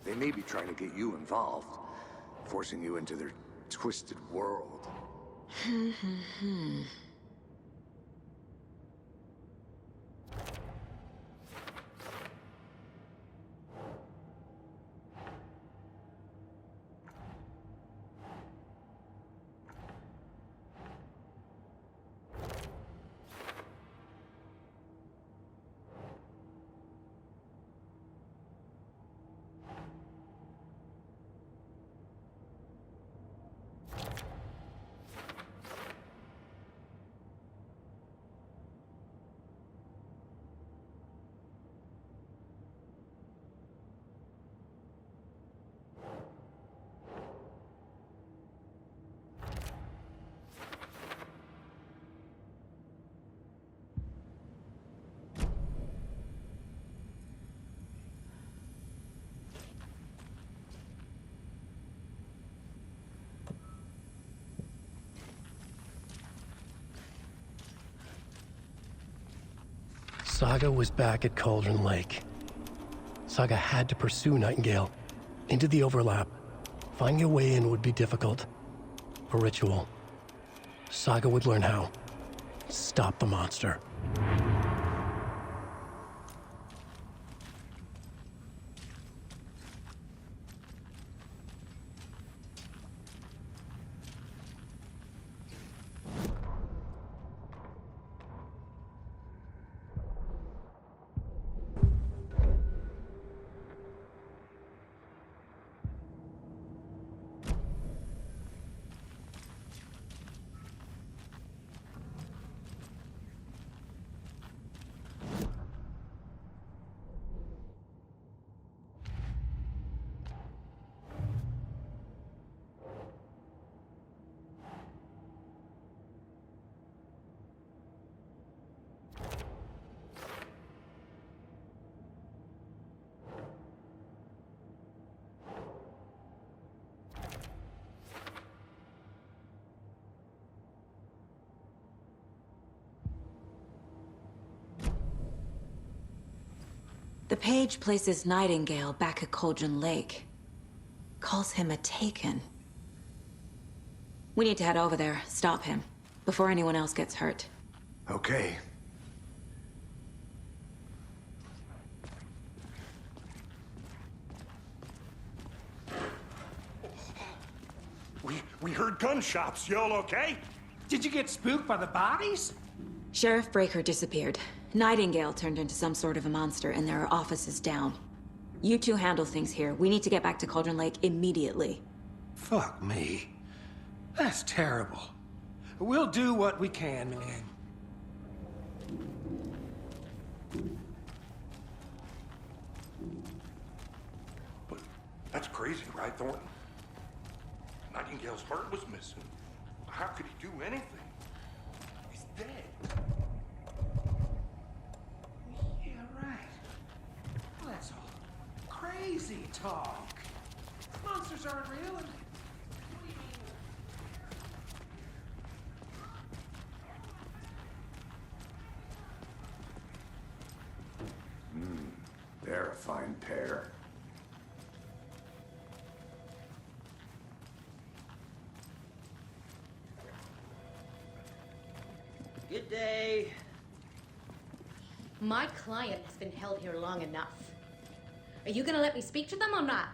They may be trying to get you involved, forcing you into their twisted world. Saga was back at Cauldron Lake. Saga had to pursue Nightingale into the overlap. Finding a way in would be difficult. A ritual. Saga would learn how. Stop the monster. The page places Nightingale back at Cauldron Lake. Calls him a Taken. We need to head over there, stop him, before anyone else gets hurt. Okay. We heard gunshots. Y'all okay? Did you get spooked by the bodies? Sheriff Breaker disappeared. Nightingale turned into some sort of a monster, and there are offices down. You two handle things here. We need to get back to Cauldron Lake immediately. Fuck me. That's terrible. We'll do what we can, man. But that's crazy, right, Thornton? Nightingale's heart was missing. How could he do anything? He's dead. Yeah, right. Well, that's all crazy talk. Monsters aren't real. What do you mean? They're a fine pair. Good day. My client has been held here long enough. Are you gonna let me speak to them or not?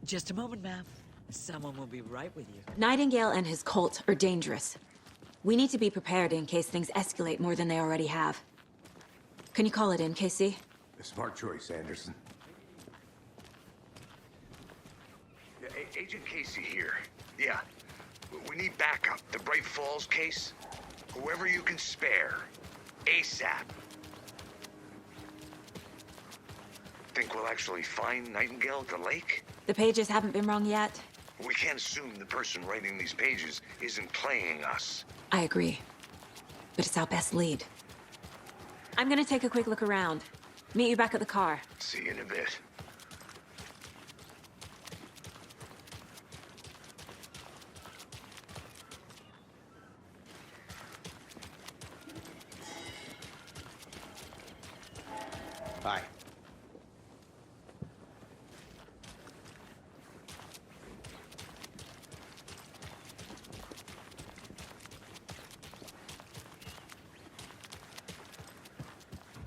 Just a moment, ma'am. Someone will be right with you. Nightingale and his cult are dangerous. We need to be prepared in case things escalate more than they already have. Can you call it in, Casey? A smart choice, Anderson. Yeah, Agent Casey here. Yeah. We need backup. The Bright Falls case. Whoever you can spare. ASAP. Think we'll actually find Nightingale at the lake? The pages haven't been wrong yet. We can't assume the person writing these pages isn't playing us. I agree. But it's our best lead. I'm gonna take a quick look around. Meet you back at the car. See you in a bit. Bye.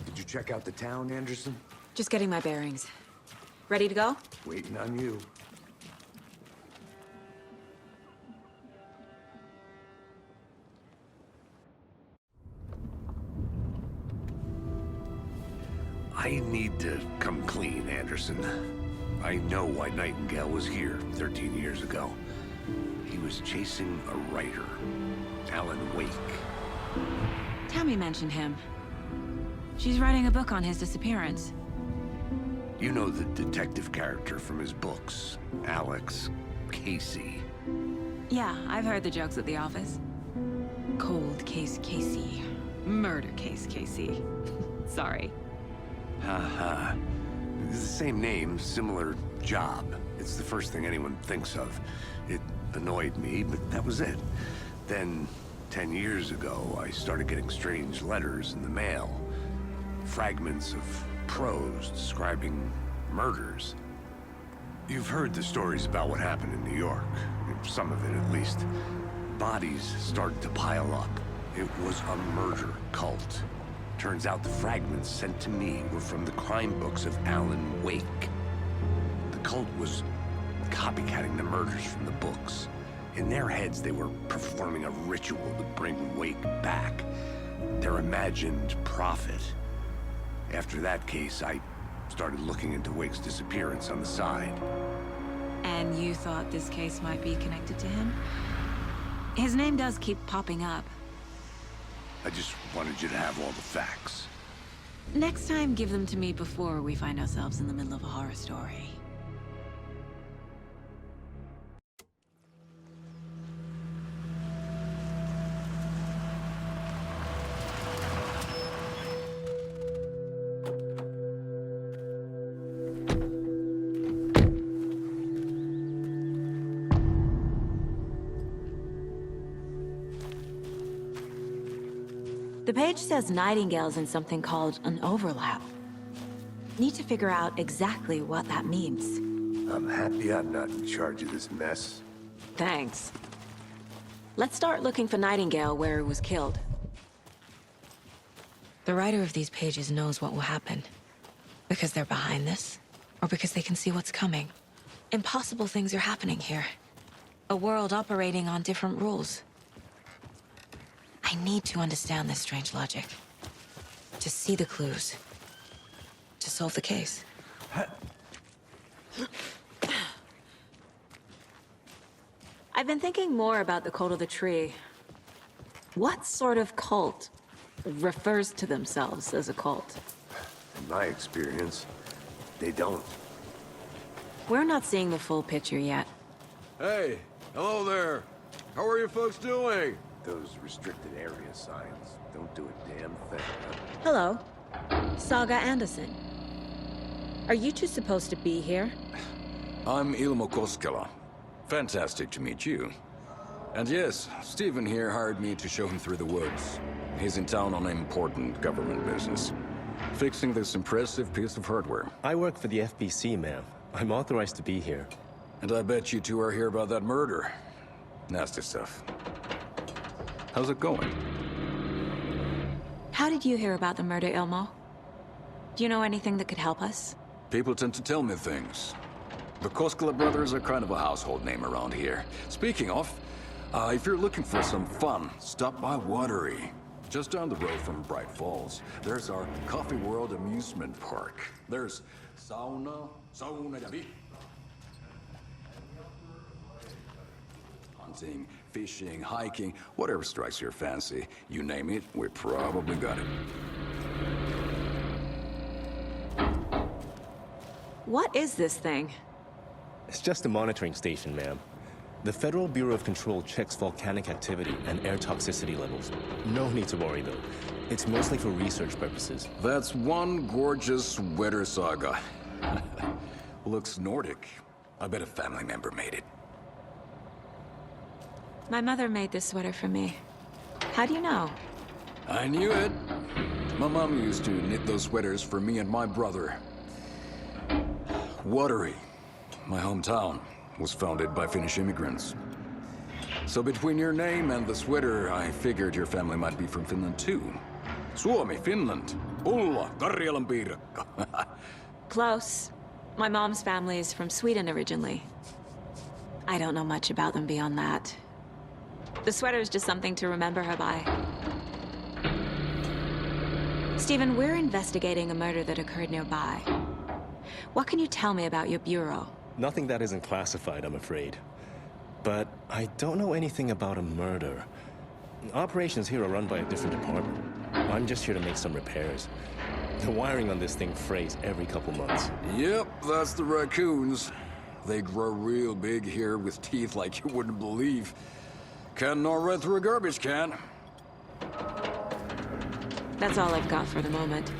Did you check out the town, Anderson? Just getting my bearings. Ready to go? Waiting on you. I need to come clean, Anderson. I know why Nightingale was here 13 years ago. He was chasing a writer, Alan Wake. Tammy mentioned him. She's writing a book on his disappearance. You know the detective character from his books, Alex Casey. Yeah, I've heard the jokes at the office. Cold case Casey. Murder case Casey. Sorry. Haha. It's the same name, similar job. It's the first thing anyone thinks of. It annoyed me, but that was it. Then, 10 years ago, I started getting strange letters in the mail. Fragments of prose describing murders. You've heard the stories about what happened in New York. Some of it, at least. Bodies started to pile up. It was a murder cult. Turns out the fragments sent to me were from the crime books of Alan Wake. The cult was copycatting the murders from the books. In their heads, they were performing a ritual to bring Wake back. Their imagined prophet. After that case, I started looking into Wake's disappearance on the side. And you thought this case might be connected to him? His name does keep popping up. I just wanted you to have all the facts. Next time, give them to me before we find ourselves in the middle of a horror story. The page says Nightingale's in something called an overlap. Need to figure out exactly what that means. I'm happy I'm not in charge of this mess. Thanks. Let's start looking for Nightingale where he was killed. The writer of these pages knows what will happen. Because they're behind this, or because they can see what's coming. Impossible things are happening here. A world operating on different rules. I need to understand this strange logic. To see the clues. To solve the case. I've been thinking more about the cult of the tree. What sort of cult refers to themselves as a cult? In my experience, they don't. We're not seeing the full picture yet. Hey, hello there. How are you folks doing? Those restricted area signs don't do a damn thing. Hello. Saga Anderson. Are you two supposed to be here? I'm Ilmo Koskela. Fantastic to meet you. And yes, Stephen here hired me to show him through the woods. He's in town on important government business. Fixing this impressive piece of hardware. I work for the FBC, ma'am. I'm authorized to be here. And I bet you two are here about that murder. Nasty stuff. How's it going? How did you hear about the murder, Ilmo? Do you know anything that could help us? People tend to tell me things. The Koskela brothers are kind of a household name around here. Speaking of, if you're looking for some fun, stop by Watery. Just down the road from Bright Falls, there's our Coffee World amusement park. There's sauna de vida. Hunting, fishing, hiking, whatever strikes your fancy. You name it, we probably got it. What is this thing? It's just a monitoring station, ma'am. The Federal Bureau of Control checks volcanic activity and air toxicity levels. No need to worry, though. It's mostly for research purposes. That's one gorgeous sweater, Saga. Looks Nordic. I bet a family member made it. My mother made this sweater for me. How do you know? I knew it. My mom used to knit those sweaters for me and my brother. Watery, my hometown, was founded by Finnish immigrants. So between your name and the sweater, I figured your family might be from Finland too. Suomi, Finland. Pulla, Karjalan piirakka. Close. My mom's family is from Sweden originally. I don't know much about them beyond that. The sweater is just something to remember her by. Stephen, we're investigating a murder that occurred nearby. What can you tell me about your bureau? Nothing that isn't classified, I'm afraid. But I don't know anything about a murder. Operations here are run by a different department. I'm just here to make some repairs. The wiring on this thing frays every couple months. Yep, that's the raccoons. They grow real big here with teeth like you wouldn't believe. Can't gnaw right through a garbage can. That's all I've got for the moment.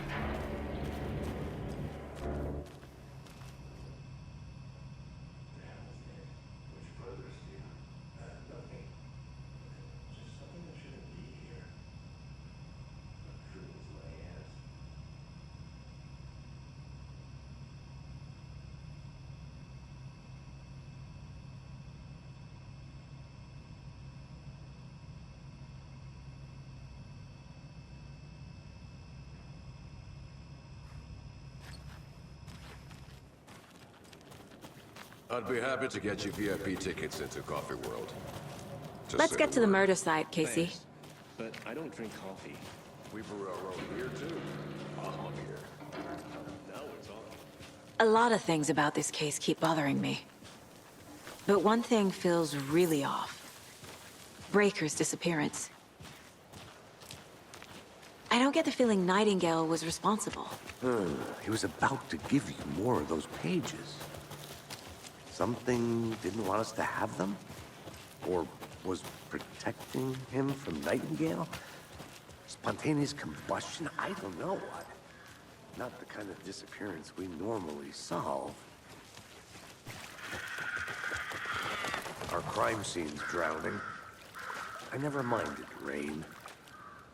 I'd be happy to get you VIP tickets into Coffee World. Let's get to the murder site, Casey. Thanks. But I don't drink coffee. We brew our own beer too. Baja beer. Now it's on. A lot of things about this case keep bothering me. But one thing feels really off. Breaker's disappearance. I don't get the feeling Nightingale was responsible. He was about to give you more of those pages. Something didn't want us to have them? Or was protecting him from Nightingale? Spontaneous combustion? I don't know what. Not the kind of disappearance we normally solve. Our crime scene's drowning. I never minded rain.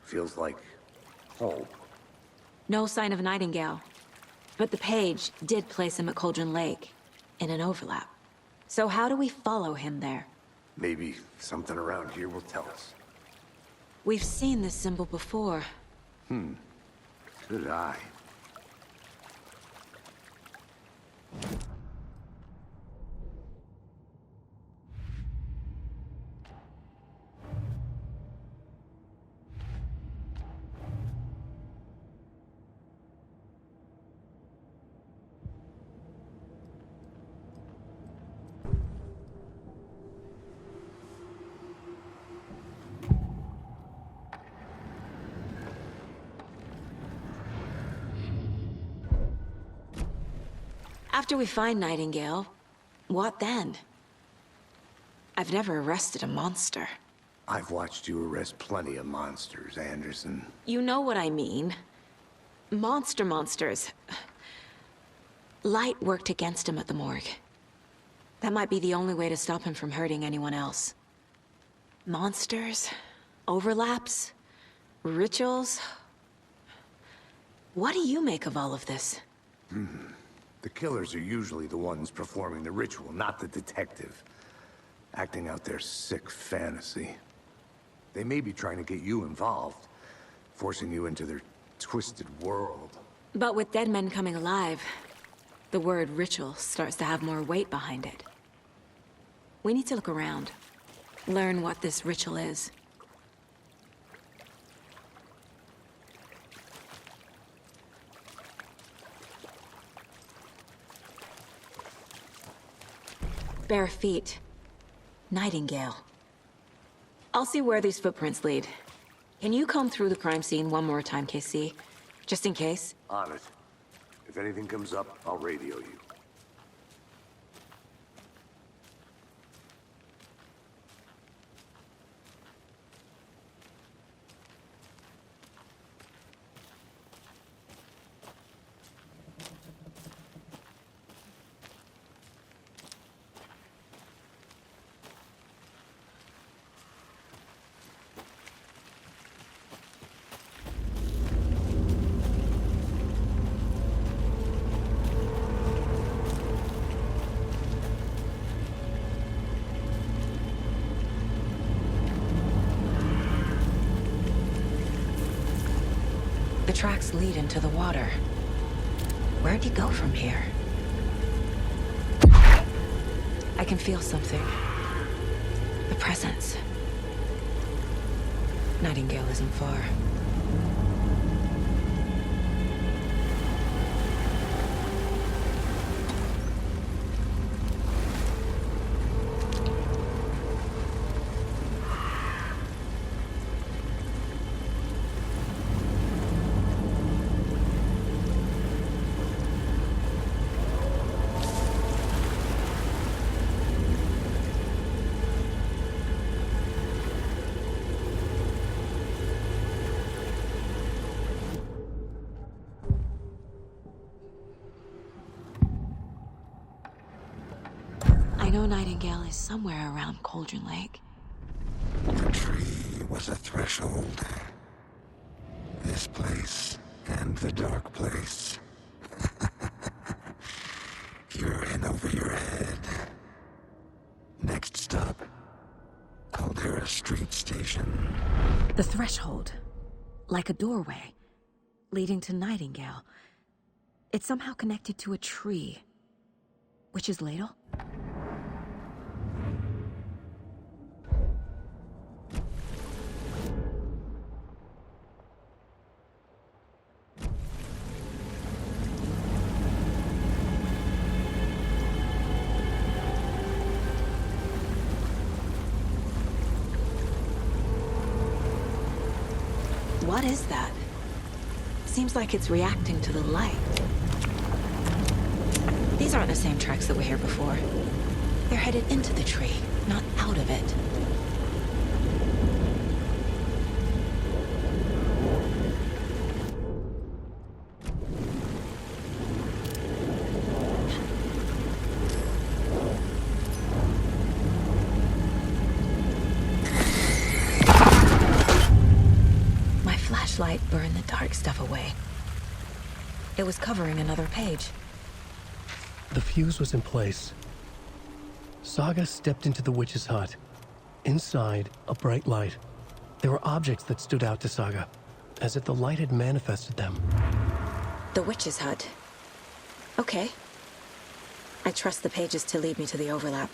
Feels like home. No sign of Nightingale. But the page did place him at Cauldron Lake, in an overlap. So how do we follow him there? Maybe something around here will tell us. We've seen this symbol before. Good eye. After we find Nightingale, what then? I've never arrested a monster. I've watched you arrest plenty of monsters, Anderson. You know what I mean. Monsters. Light worked against him at the morgue. That might be the only way to stop him from hurting anyone else. Monsters? Overlaps? Rituals? What do you make of all of this? The killers are usually the ones performing the ritual, not the detective. Acting out their sick fantasy. They may be trying to get you involved, forcing you into their twisted world. But with dead men coming alive, the word ritual starts to have more weight behind it. We need to look around, learn what this ritual is. Bare feet. Nightingale. I'll see where these footprints lead. Can you comb through the crime scene one more time, KC? Just in case? On it. If anything comes up, I'll radio you. The tracks lead into the water. Where'd he go from here? I can feel something. The presence. Nightingale isn't far. I know Nightingale is somewhere around Cauldron Lake. The tree was a threshold. This place and the dark place. You're in over your head. Next stop, Caldera Street Station. The threshold. Like a doorway. Leading to Nightingale. It's somehow connected to a tree. Witch's Ladle? What is that? Seems like it's reacting to the light. These aren't the same tracks that were here before. They're headed into the tree, not out of it. Flashlight burned the dark stuff away. It was covering another page. The fuse was in place. Saga stepped into the witch's hut. Inside, a bright light. There were objects that stood out to Saga, as if the light had manifested them. The witch's hut. Okay. I trust the pages to lead me to the overlap.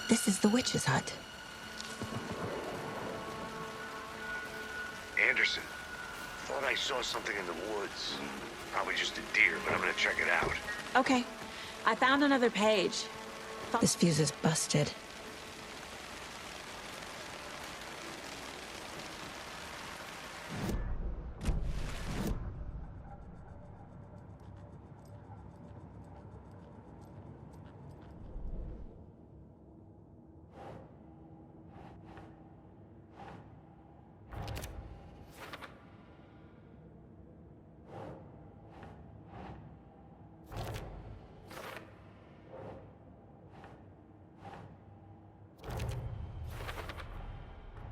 This is the witch's hut. Anderson, thought I saw something in the woods. Probably just a deer, but I'm gonna check it out. Okay. I found another page. This fuse is busted.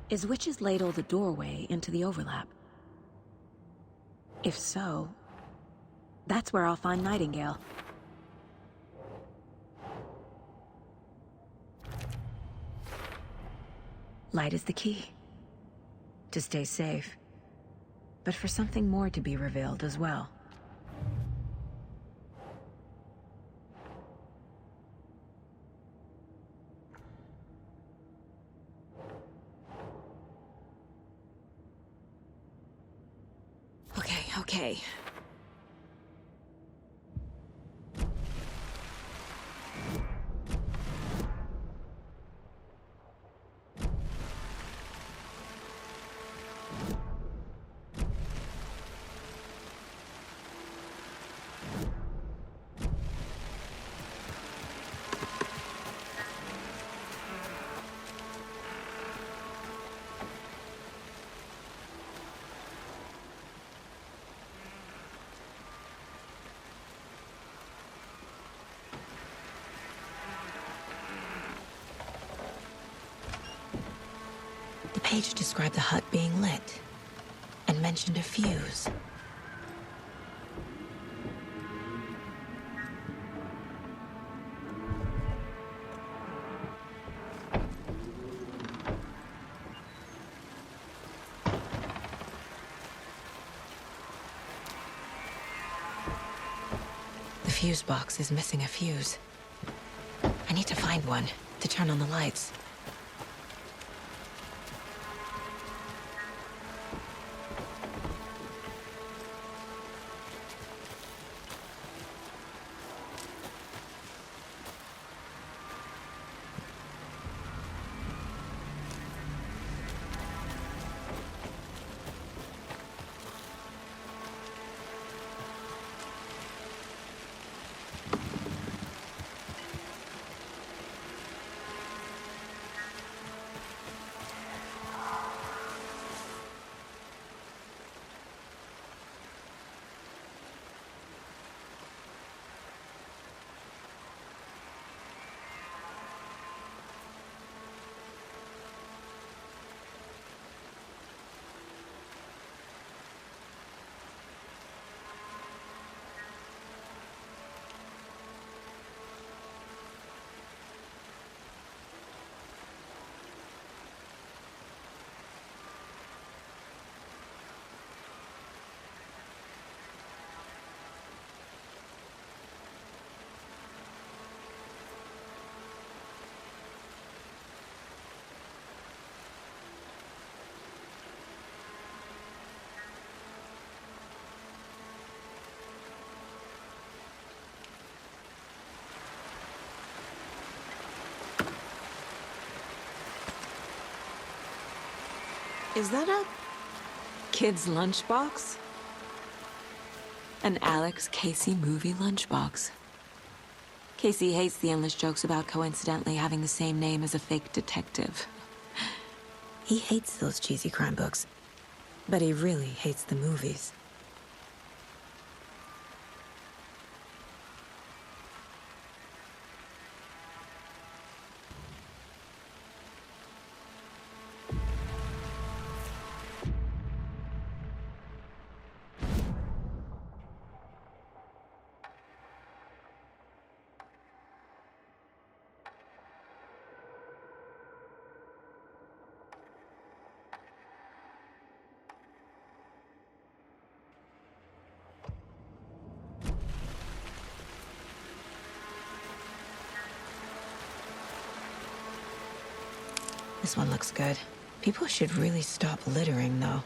Is Witch's Ladle the doorway into the overlap? If so, that's where I'll find Nightingale. Light is the key. To stay safe. But for something more to be revealed as well. Okay. page described the hut being lit and mentioned a fuse. The fuse box is missing a fuse. I need to find one to turn on the lights. Is that a kid's lunchbox? An Alex Casey movie lunchbox. Casey hates the endless jokes about coincidentally having the same name as a fake detective. He hates those cheesy crime books, but he really hates the movies. This one looks good. People should really stop littering, though.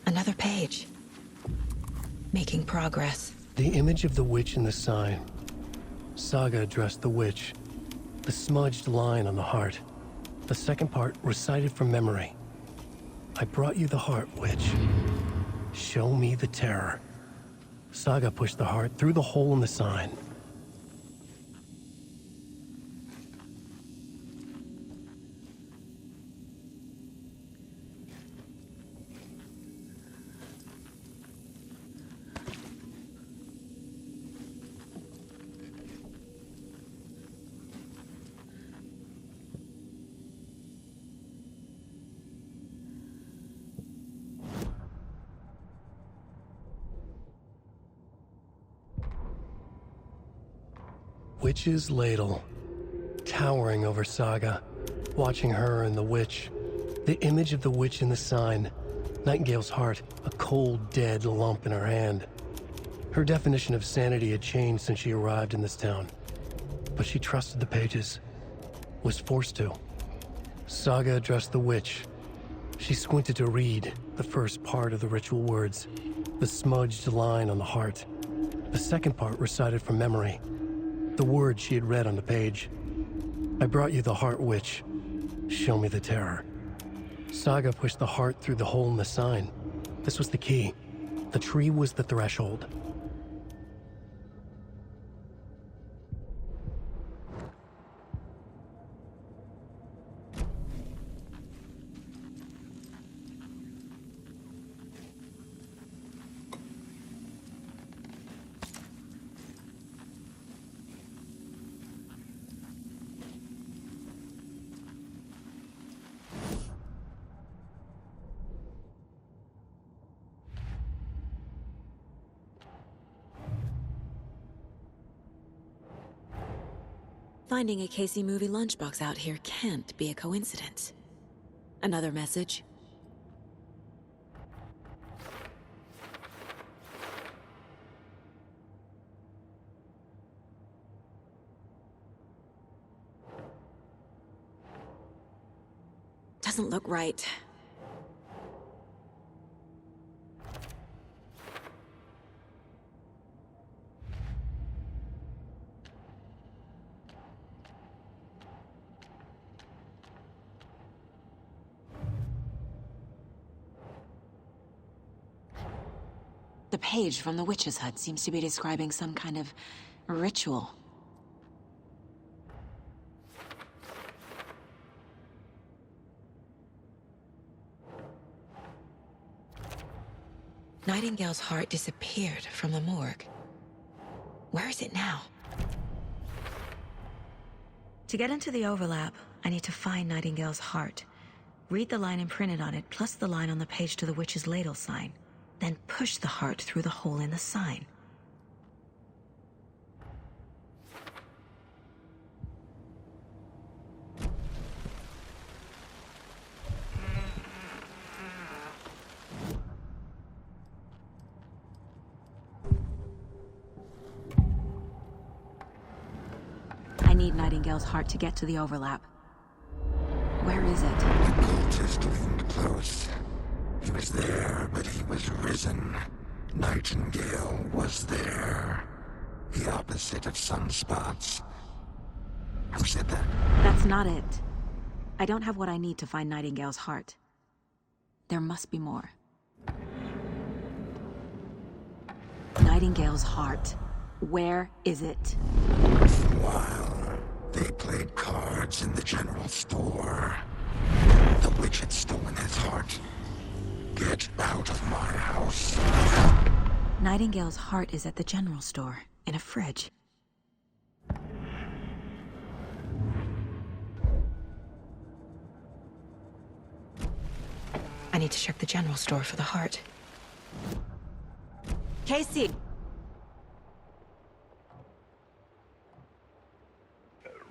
Another page. Making progress. The image of the witch in the sign. Saga addressed the witch. The smudged line on the heart. The second part recited from memory. I brought you the heart, witch. Show me the terror. Saga pushed the heart through the hole in the sign. witch's ladle, towering over Saga, watching her and the witch. The image of the witch in the sign, Nightingale's heart, a cold, dead lump in her hand. Her definition of sanity had changed since she arrived in this town, but she trusted the pages, was forced to. Saga addressed the witch. She squinted to read the first part of the ritual words, the smudged line on the heart. The second part recited from memory, the words she had read on the page. I brought you the heart, witch. Show me the terror. Saga pushed the heart through the hole in the sign. This was the key. The tree was the threshold. Finding a Casey movie lunchbox out here can't be a coincidence. Another message? Doesn't look right. The page from the witch's hut seems to be describing some kind of ritual. Nightingale's heart disappeared from the morgue. Where is it now? To get into the overlap, I need to find Nightingale's heart. Read the line imprinted on it, plus the line on the page to the witch's ladle sign. Then push the heart through the hole in the sign. I need Nightingale's heart to get to the overlap. Where is it? The cultist leaned close. He was there, but he was risen. Nightingale was there. The opposite of sunspots. Who said that? That's not it. I don't have what I need to find Nightingale's heart. There must be more. Nightingale's heart. Where is it? For a while, they played cards in the general store. The witch had stolen his heart. Get out of my house. Nightingale's heart is at the general store, in a fridge. I need to check the general store for the heart. Casey!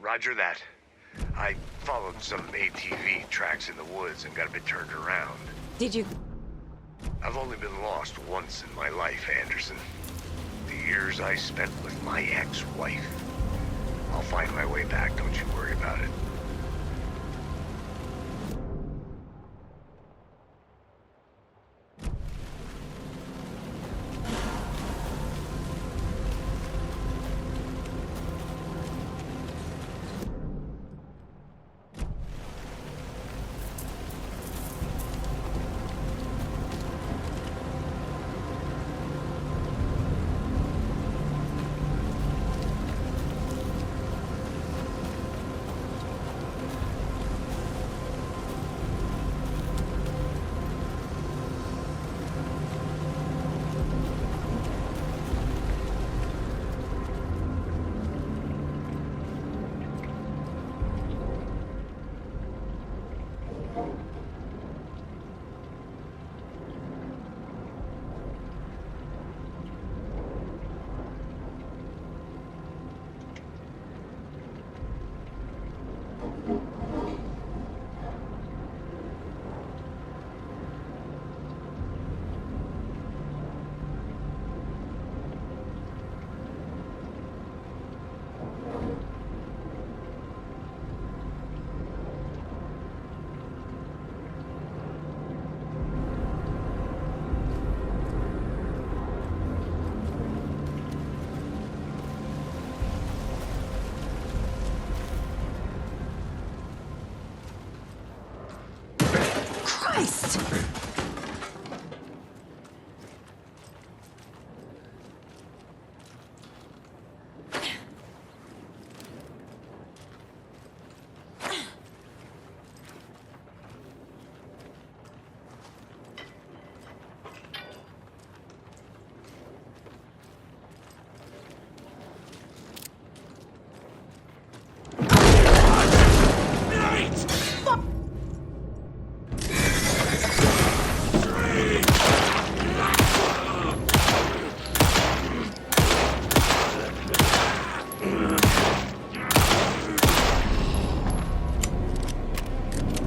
Roger that. I followed some ATV tracks in the woods and got a bit turned around. Did you... I've only been lost once in my life, Anderson. The years I spent with my ex-wife. I'll find my way back, don't you worry about it. Christ!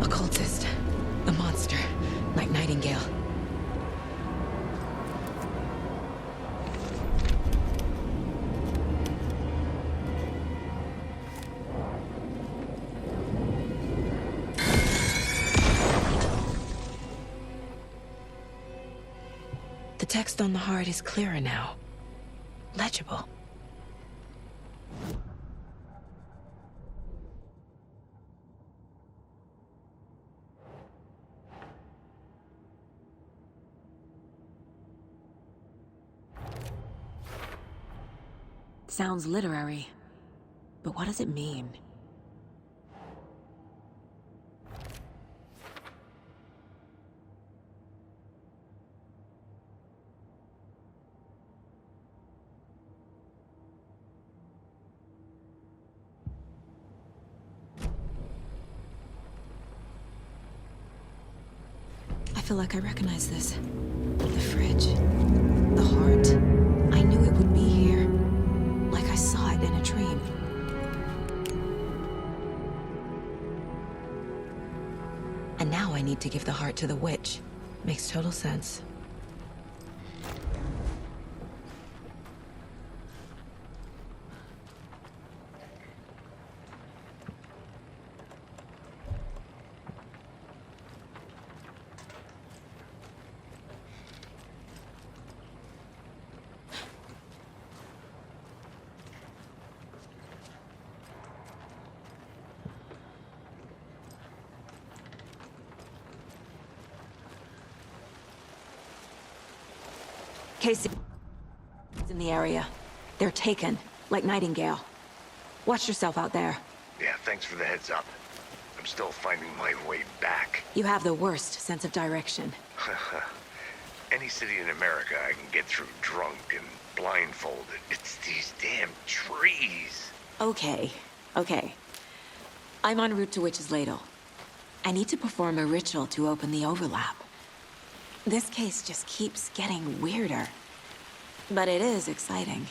Occultist. A monster. Like Nightingale. The text on the heart is clearer now. Legible. Sounds literary, but what does it mean? I feel like I recognize this. The fridge. The heart. I knew it would be here. Like I saw it in a dream. And now I need to give the heart to the witch. Makes total sense. Casey in the area. They're taken, like Nightingale. Watch yourself out there. Yeah, thanks for the heads up. I'm still finding my way back. You have the worst sense of direction. Any city in America I can get through drunk and blindfolded. It's these damn trees. Okay. I'm en route to Witch's Ladle. I need to perform a ritual to open the overlap. This case just keeps getting weirder. But it is exciting.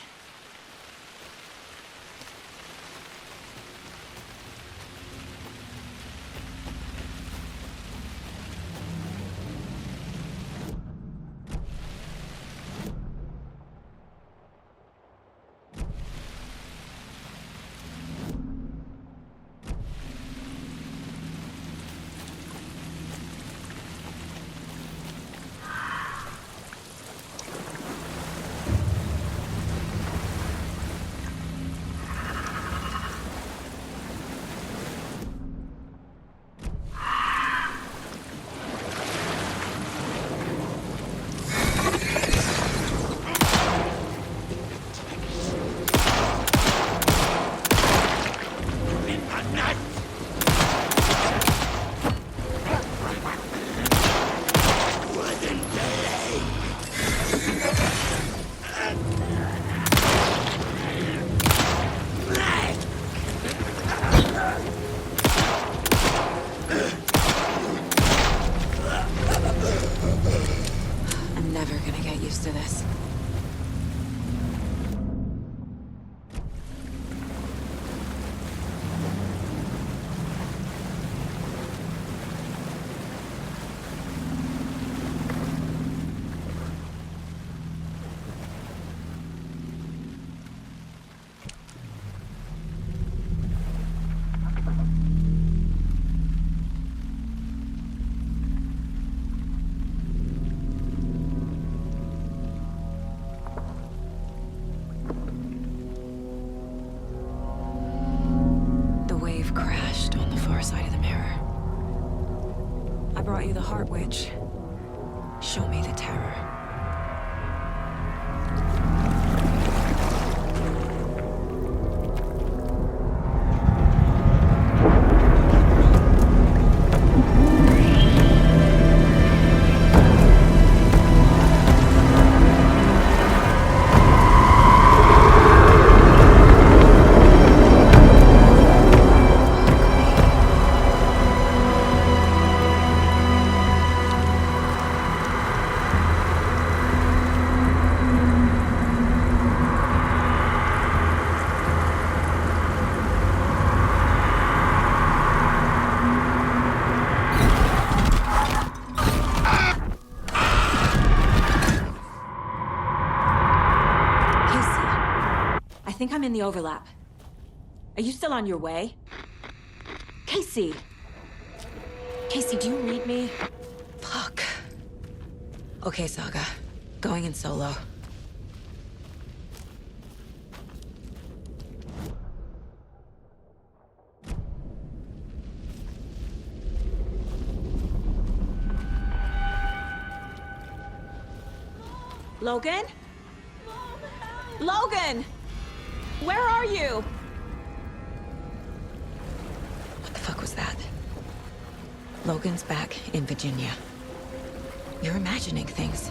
brought you the Heart Witch. Show me the terror. I think I'm in the overlap. Are you still on your way? Casey! Casey, do you read me? Fuck. Okay, Saga. Going in solo. Logan? Logan! Where are you? What the fuck was that? Logan's back in Virginia. You're imagining things.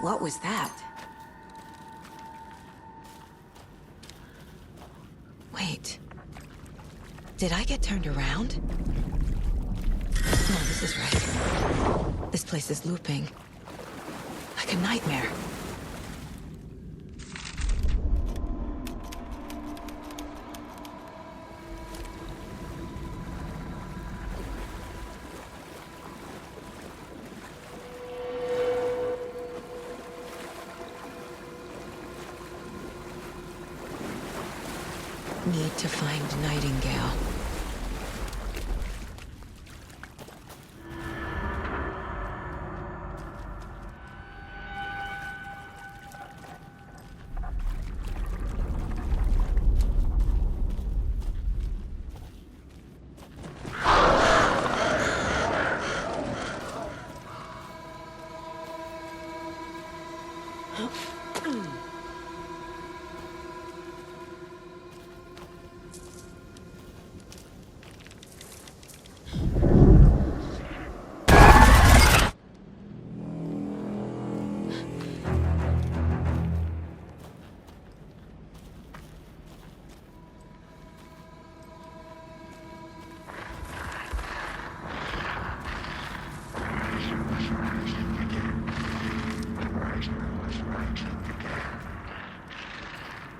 What was that? Wait. Did I get turned around? No, this is right. This place is looping. Like a nightmare. Need to find Nightingale.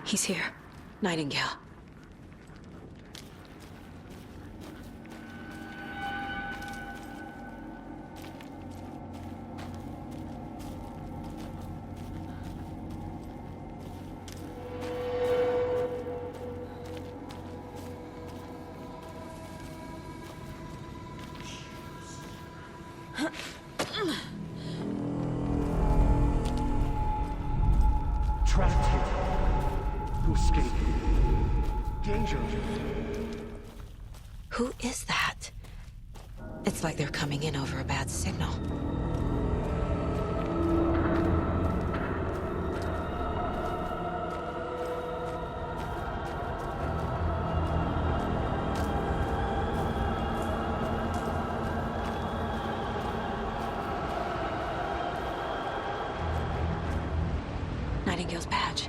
He's here. Nightingale. Trapped here. To escape. Danger. Who is that? It's like they're coming in over a bad signal. Nightingale's badge.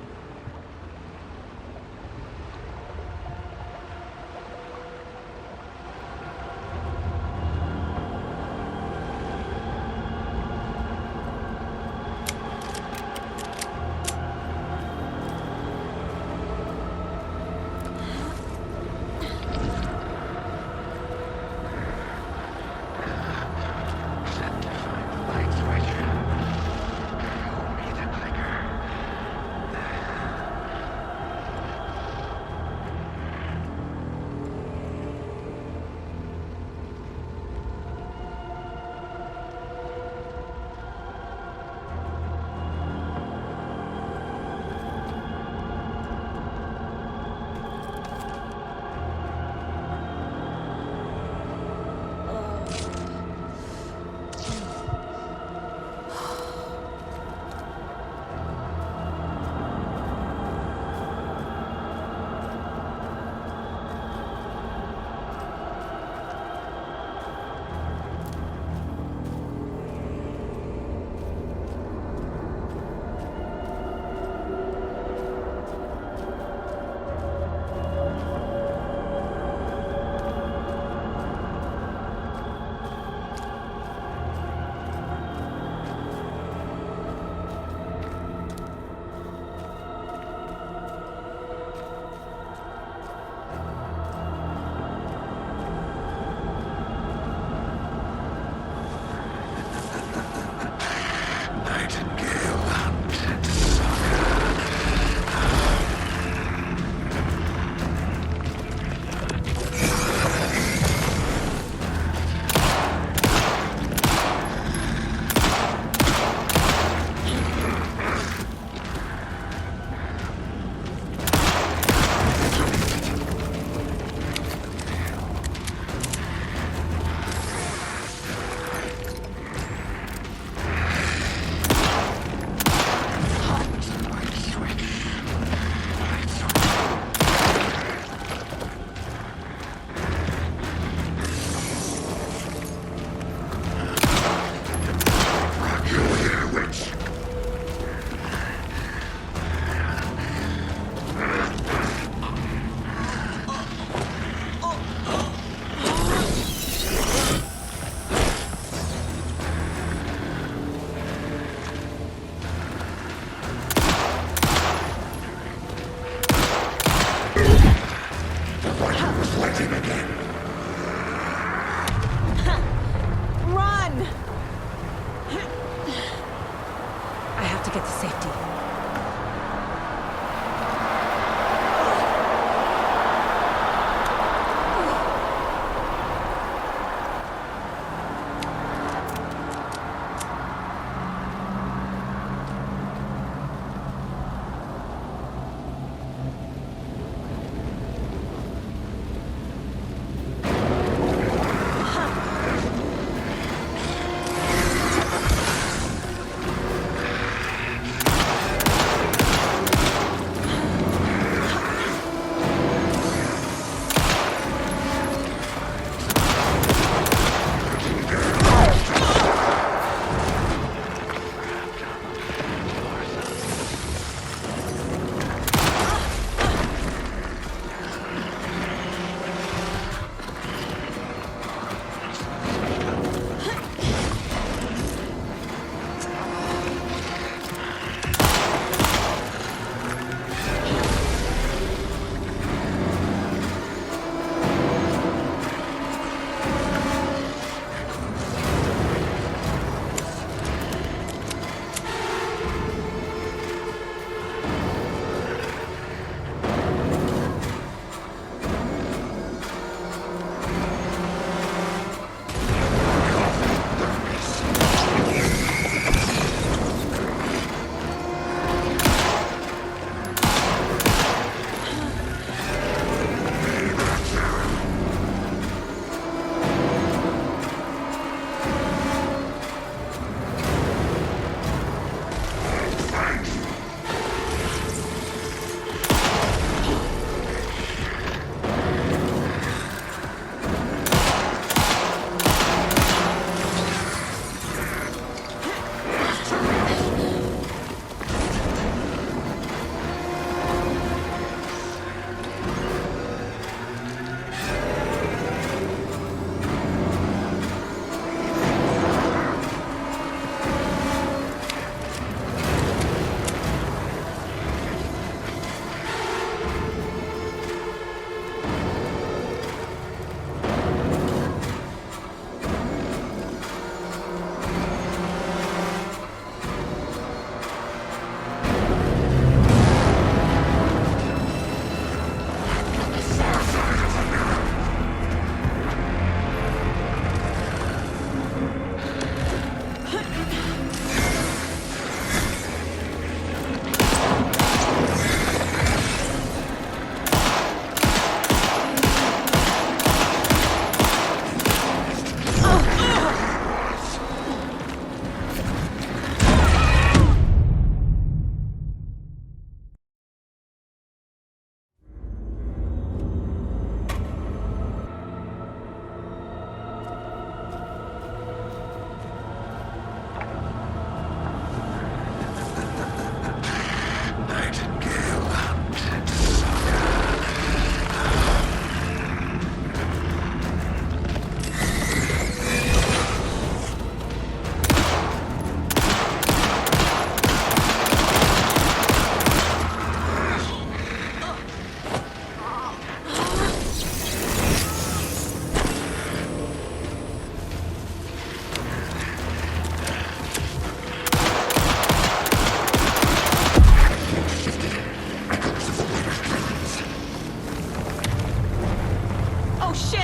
Oh, shit!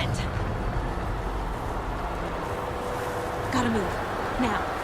Gotta move. Now.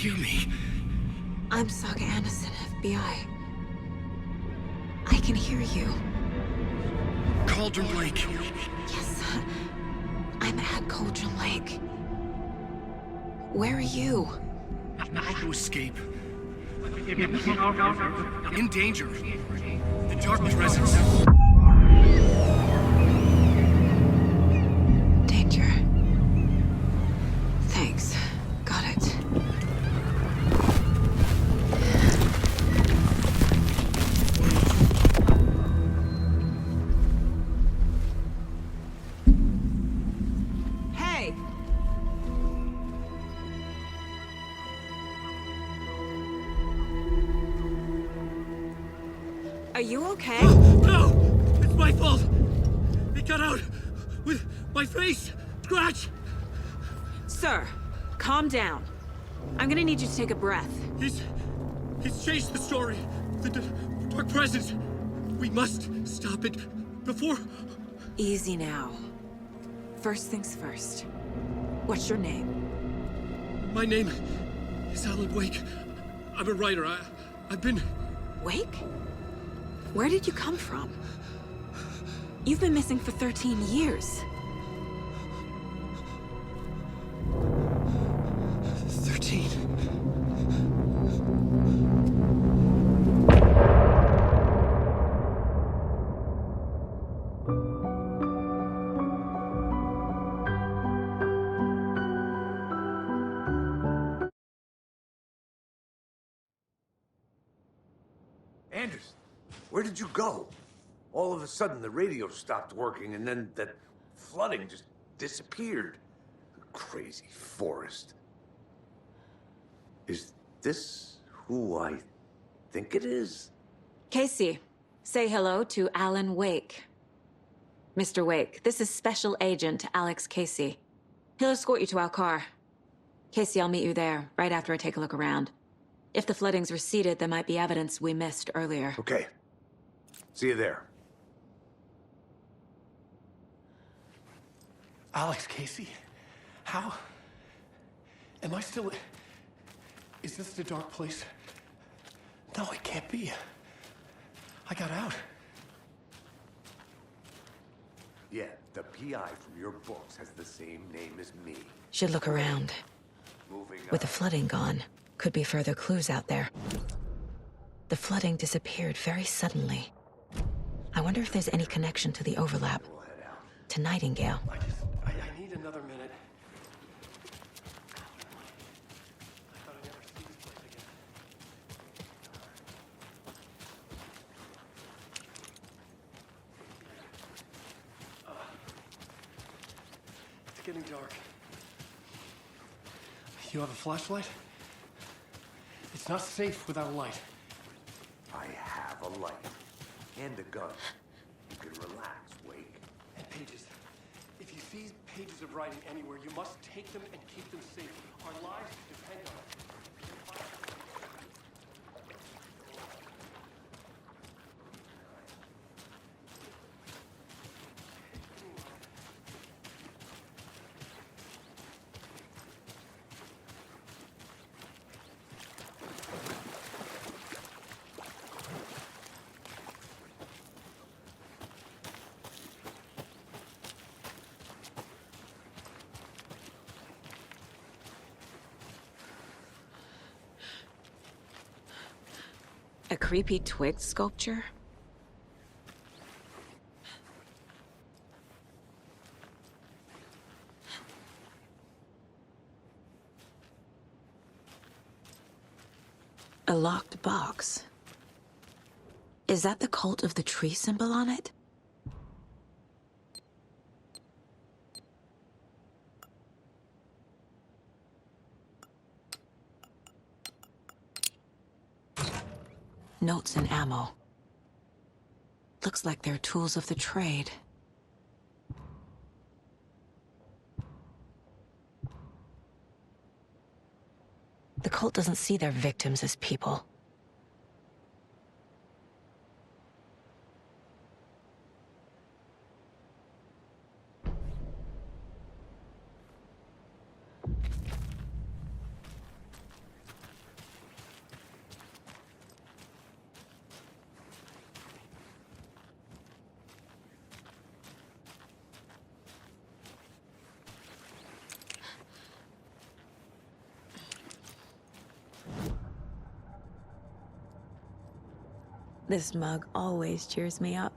hear me? I'm Saga Anderson, FBI. I can hear you. Cauldron Lake. Yes, I'm at Cauldron Lake. Where are you? To escape. In danger. The dark presence. Danger. Thanks. Got it. Hey! Are you okay? No! It's my fault! It got out with my face! Scratch! Sir, calm down. I'm gonna need you to take a breath. He's changed the story. The dark presence. We must stop it before... Easy now. First things first. What's your name? My name is Alan Wake. I'm a writer. I've been... Wake? Where did you come from? You've been missing for 13 years. 13. Anderson, where did you go? All of a sudden, the radio stopped working, and then that flooding just disappeared. Crazy forest. Is this who I think it is? Casey, say hello to Alan Wake. Mr. Wake, this is Special Agent Alex Casey. He'll escort you to our car. Casey, I'll meet you there, right after I take a look around. If the flooding's receded, there might be evidence we missed earlier. Okay. See you there. Alex Casey? How? Am I still... Is this the dark place? No, it can't be. I got out. Yeah, the PI from your books has the same name as me. Should look around. Moving With the flooding gone, could be further clues out there. The flooding disappeared very suddenly. I wonder if there's any connection to the overlap. To Nightingale. I need another minute. I thought I'd never see this place again. It's getting dark. You have a flashlight? It's not safe without a light. I have a light. And a gun. You can relax, Wake. And pages. If you see pages of writing anywhere, you must take them and keep them safe. Our lives depend on it. A creepy twig sculpture? A locked box. Is that the cult of the tree symbol on it? Notes and ammo. Looks like they're tools of the trade. The cult doesn't see their victims as people. This mug always cheers me up.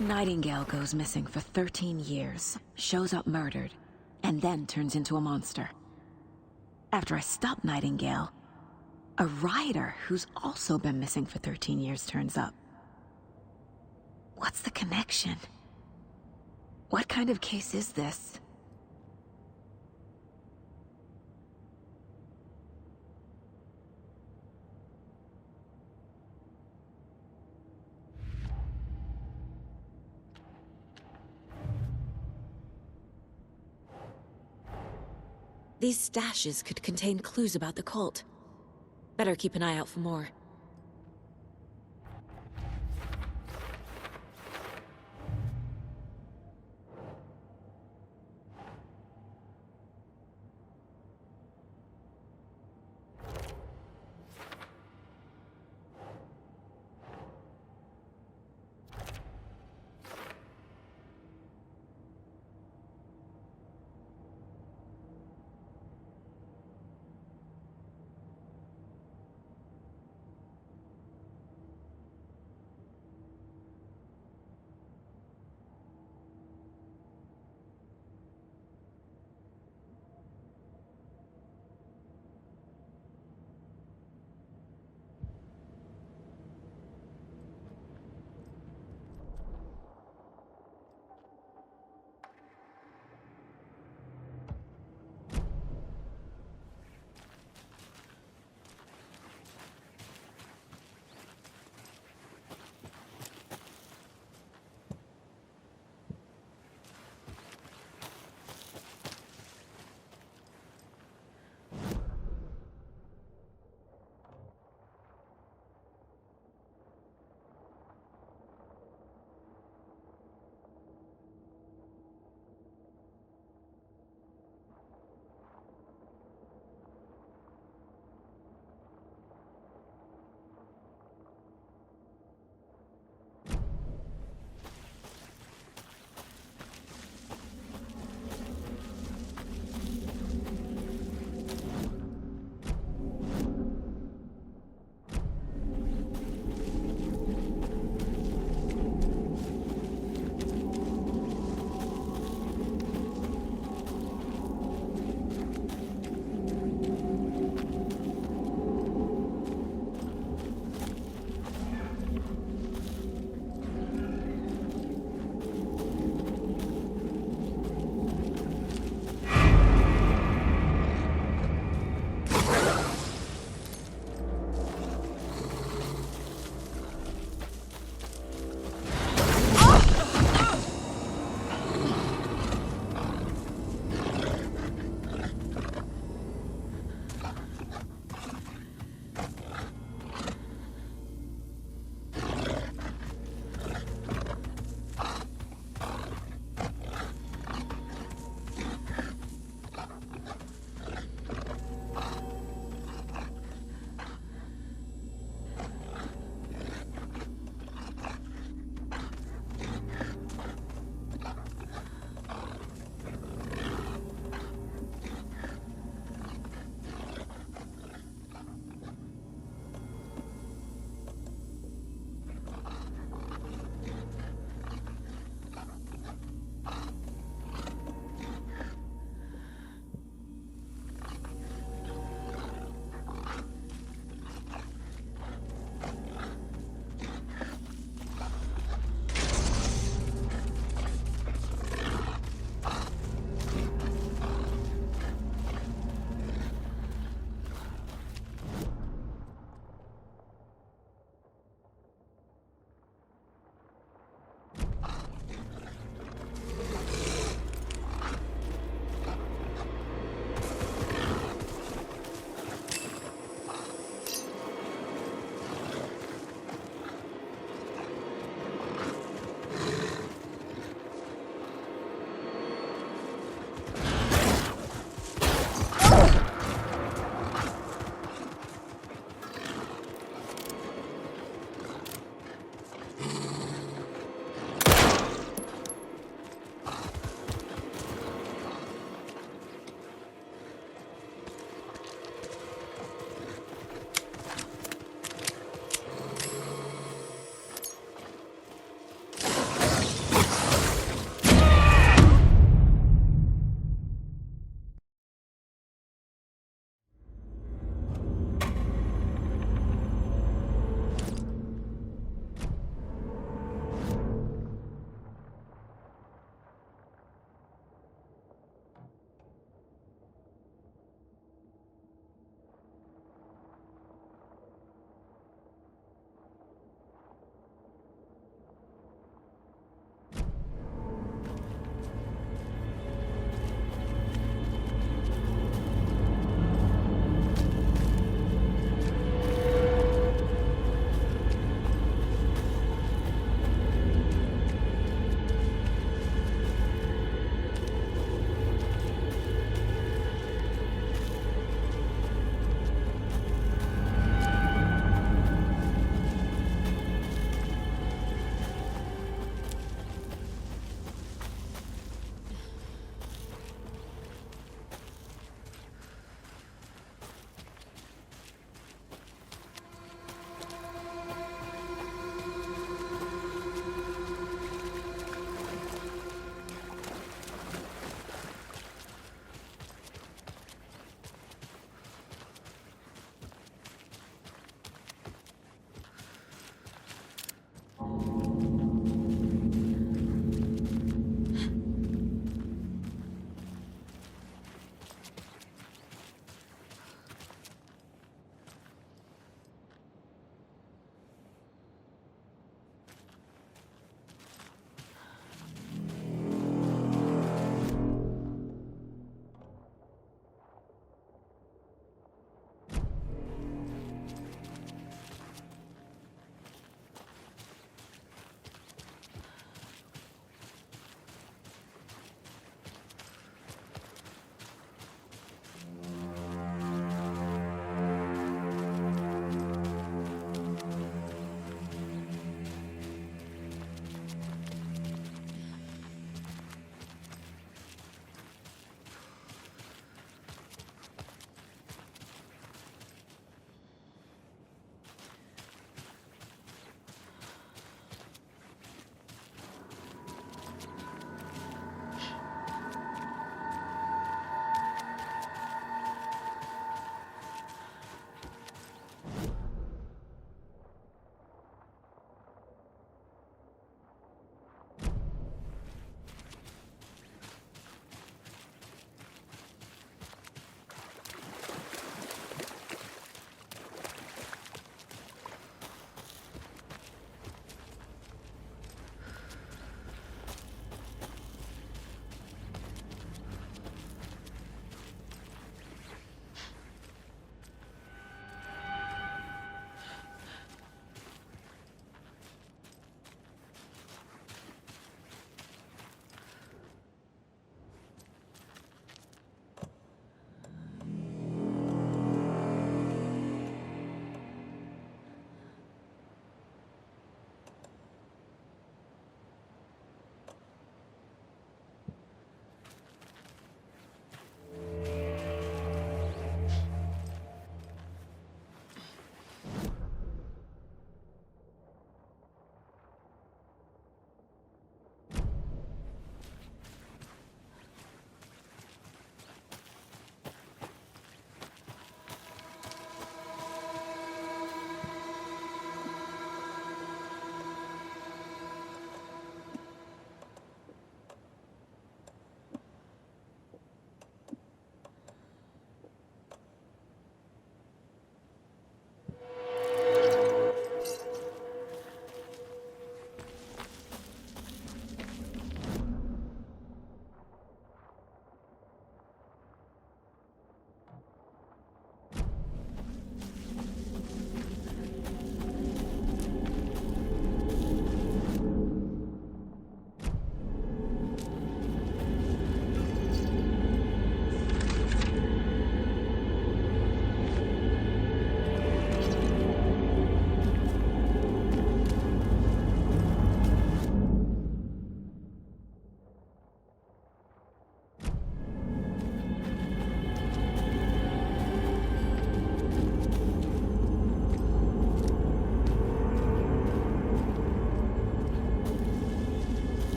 Nightingale goes missing for 13 years, shows up murdered, and then turns into a monster. After I stop Nightingale, a rider who's also been missing for 13 years turns up. What's the connection? What kind of case is this? These stashes could contain clues about the cult. Better keep an eye out for more.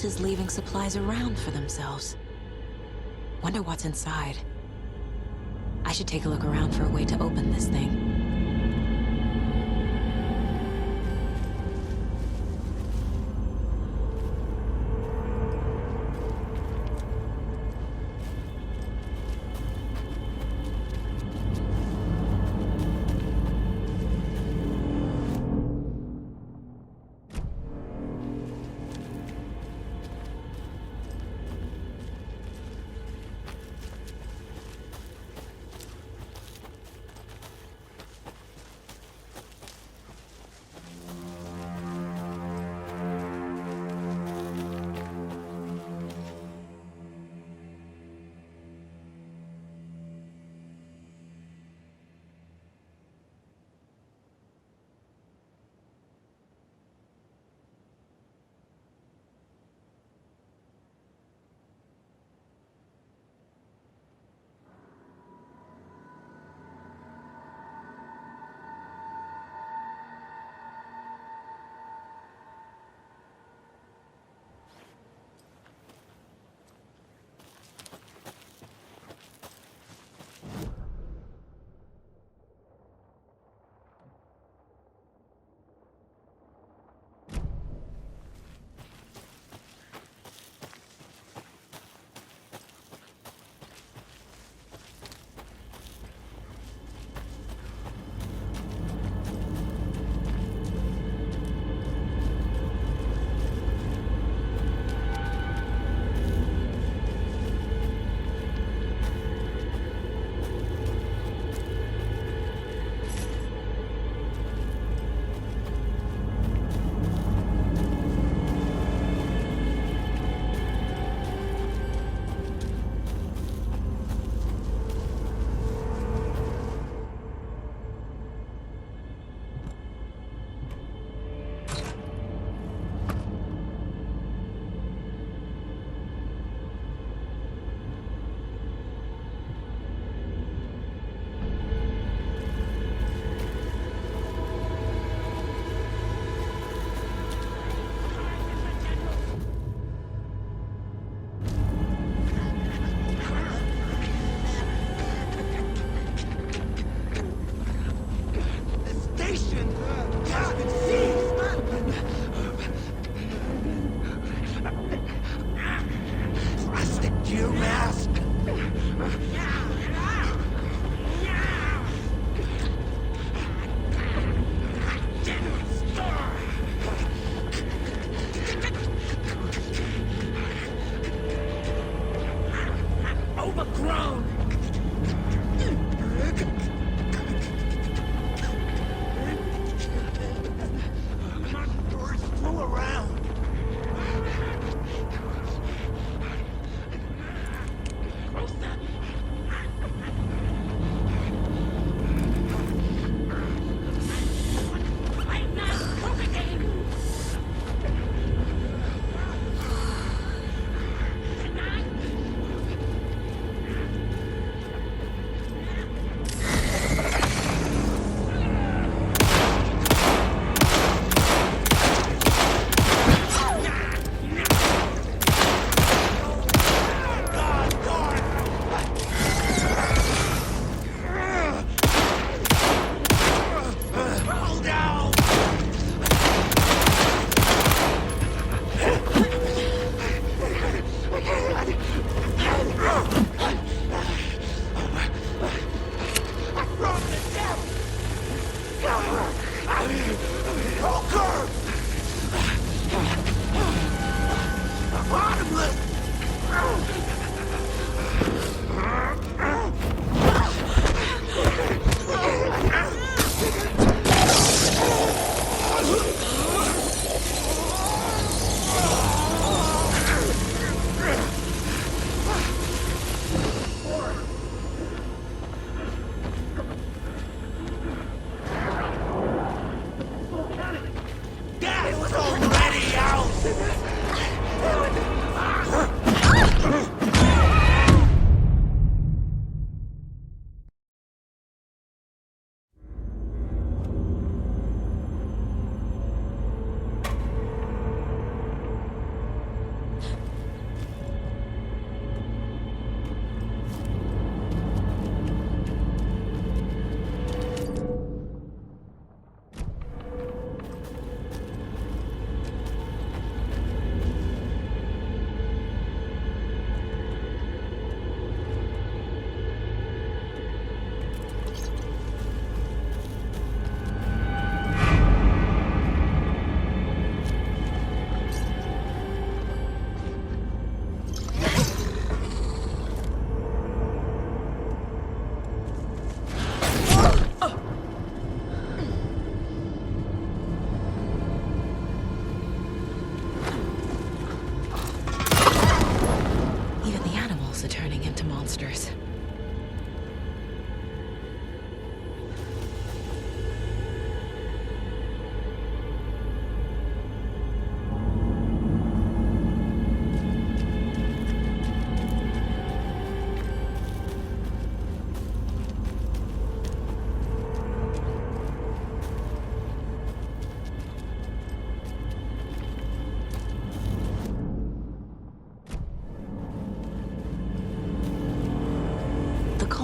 cult is leaving supplies around for themselves. Wonder what's inside. I should take a look around for a way to open this thing.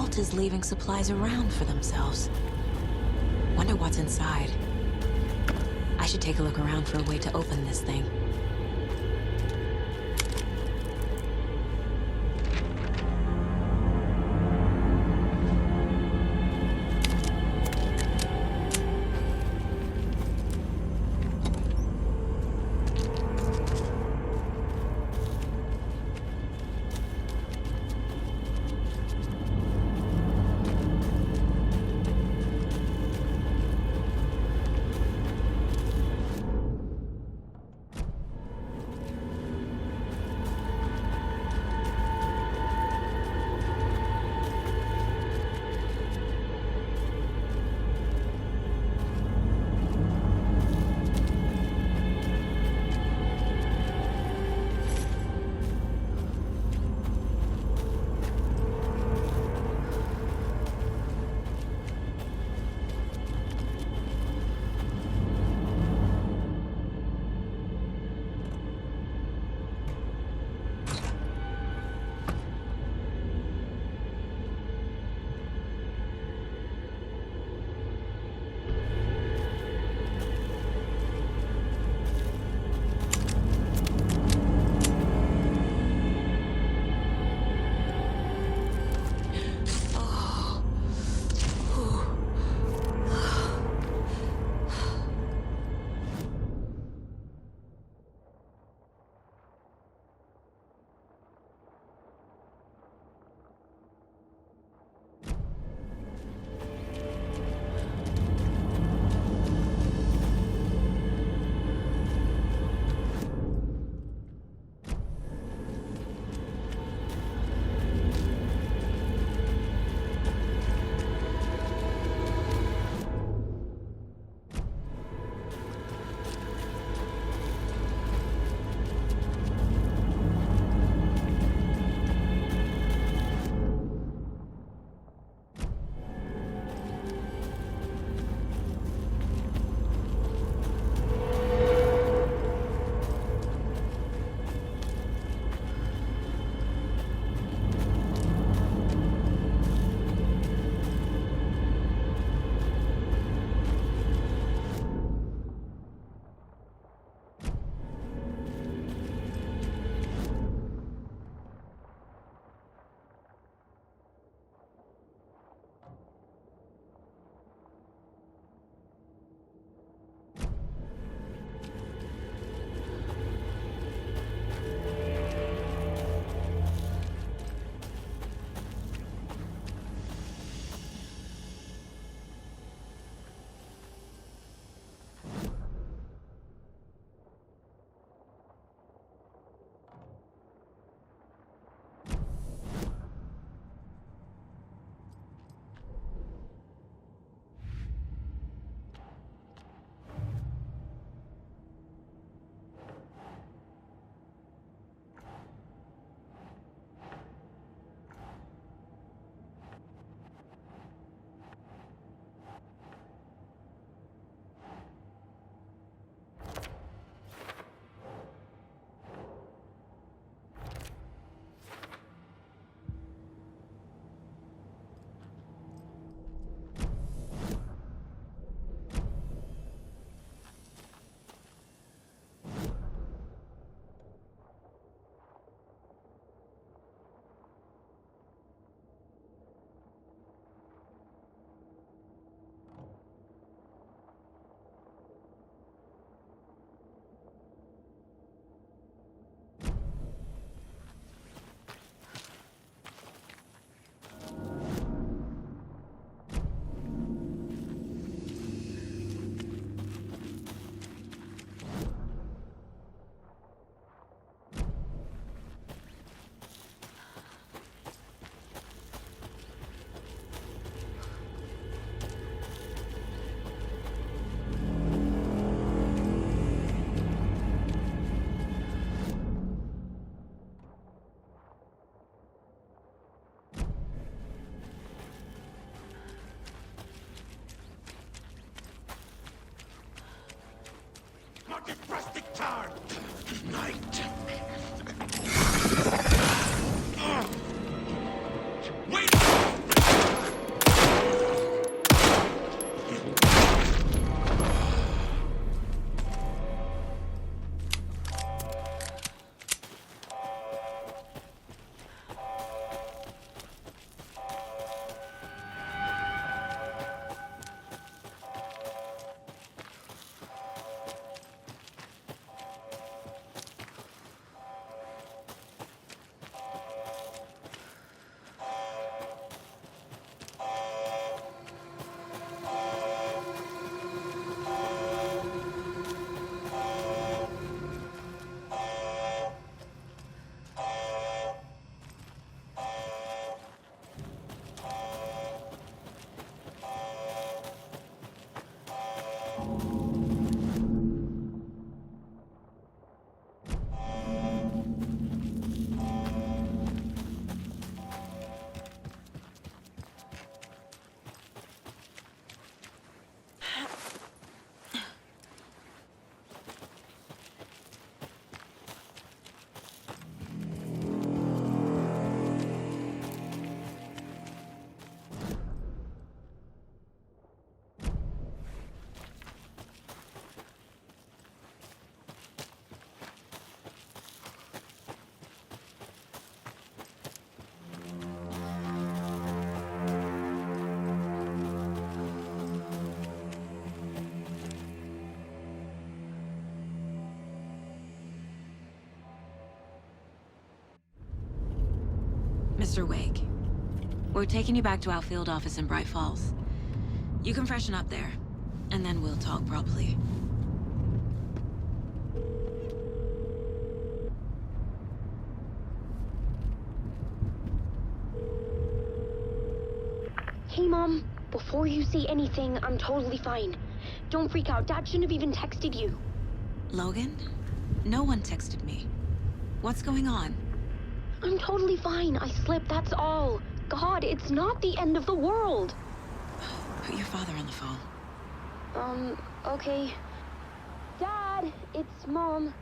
vault is leaving supplies around for themselves. Wonder what's inside. I should take a look around for a way to open this thing. Rustic tar! Night! Wait! Mr. Wake, we're taking you back to our field office in Bright Falls. You can freshen up there, and then we'll talk properly. Hey, Mom. Before you say anything, I'm totally fine. Don't freak out. Dad shouldn't have even texted you. Logan? No one texted me. What's going on? I'm totally fine. I slipped, that's all. God, it's not the end of the world. Put your father on the phone. Okay. Dad, it's Mom.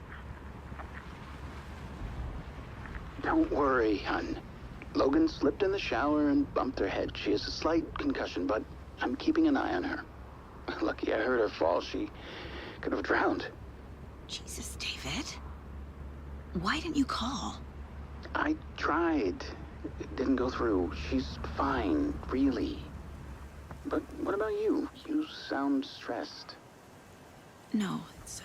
Don't worry, hon. Logan slipped in the shower and bumped her head. She has a slight concussion, but I'm keeping an eye on her. Lucky I heard her fall. She could have drowned. Jesus, David. Why didn't you call? I tried. It didn't go through. She's fine, really. But what about you? You sound stressed. No, it's,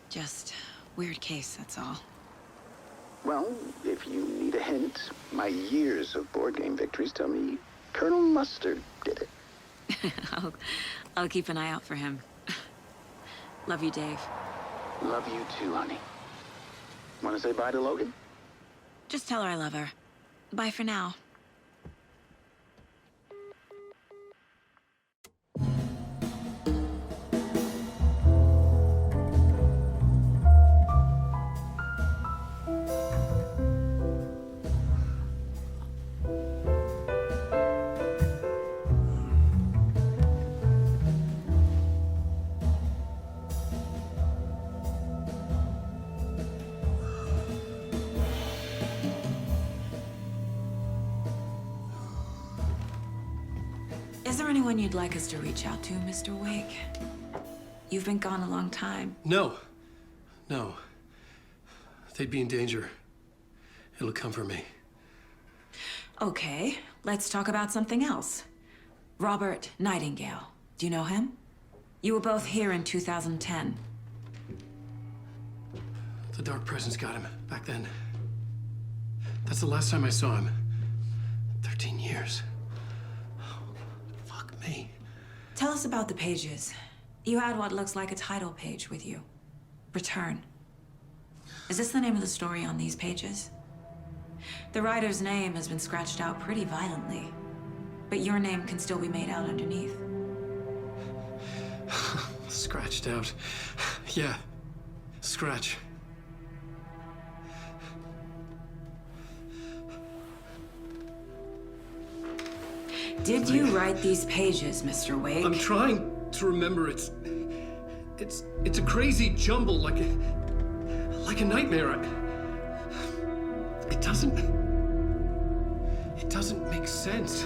just weird case, that's all. Well, if you need a hint, my years of board game victories tell me Colonel Mustard did it. I'll keep an eye out for him. Love you, Dave. Love you too, honey. Want to say bye to Logan? Just tell her I love her. Bye for now. Is there anyone you'd like us to reach out to, Mr. Wake? You've been gone a long time. No. No. They'd be in danger. It'll come for me. Okay, let's talk about something else. Robert Nightingale. Do you know him? You were both here in 2010. The Dark Presence got him back then. That's the last time I saw him. 13 years. Fuck me. Tell us about the pages. You had what looks like a title page with you. Return. Is this the name of the story on these pages? The writer's name has been scratched out pretty violently, but your name can still be made out underneath. Scratched out. Yeah. Scratch. Did you write these pages, Mr. Wake? I'm trying to remember. It's a crazy jumble, like a nightmare. It doesn't make sense.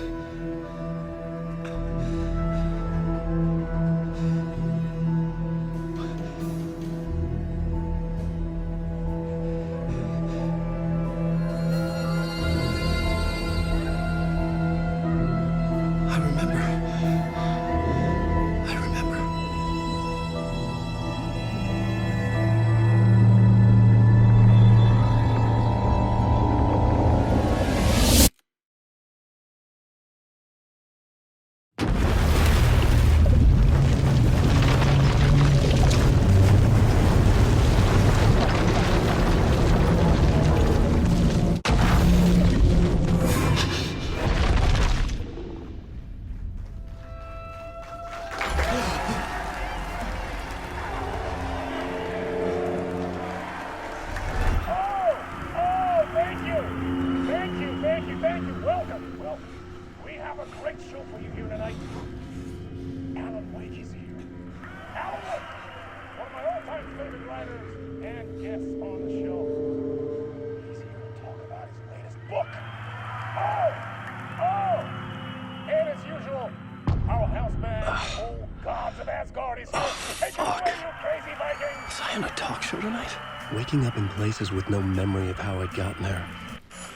Waking up in places with no memory of how I'd gotten there.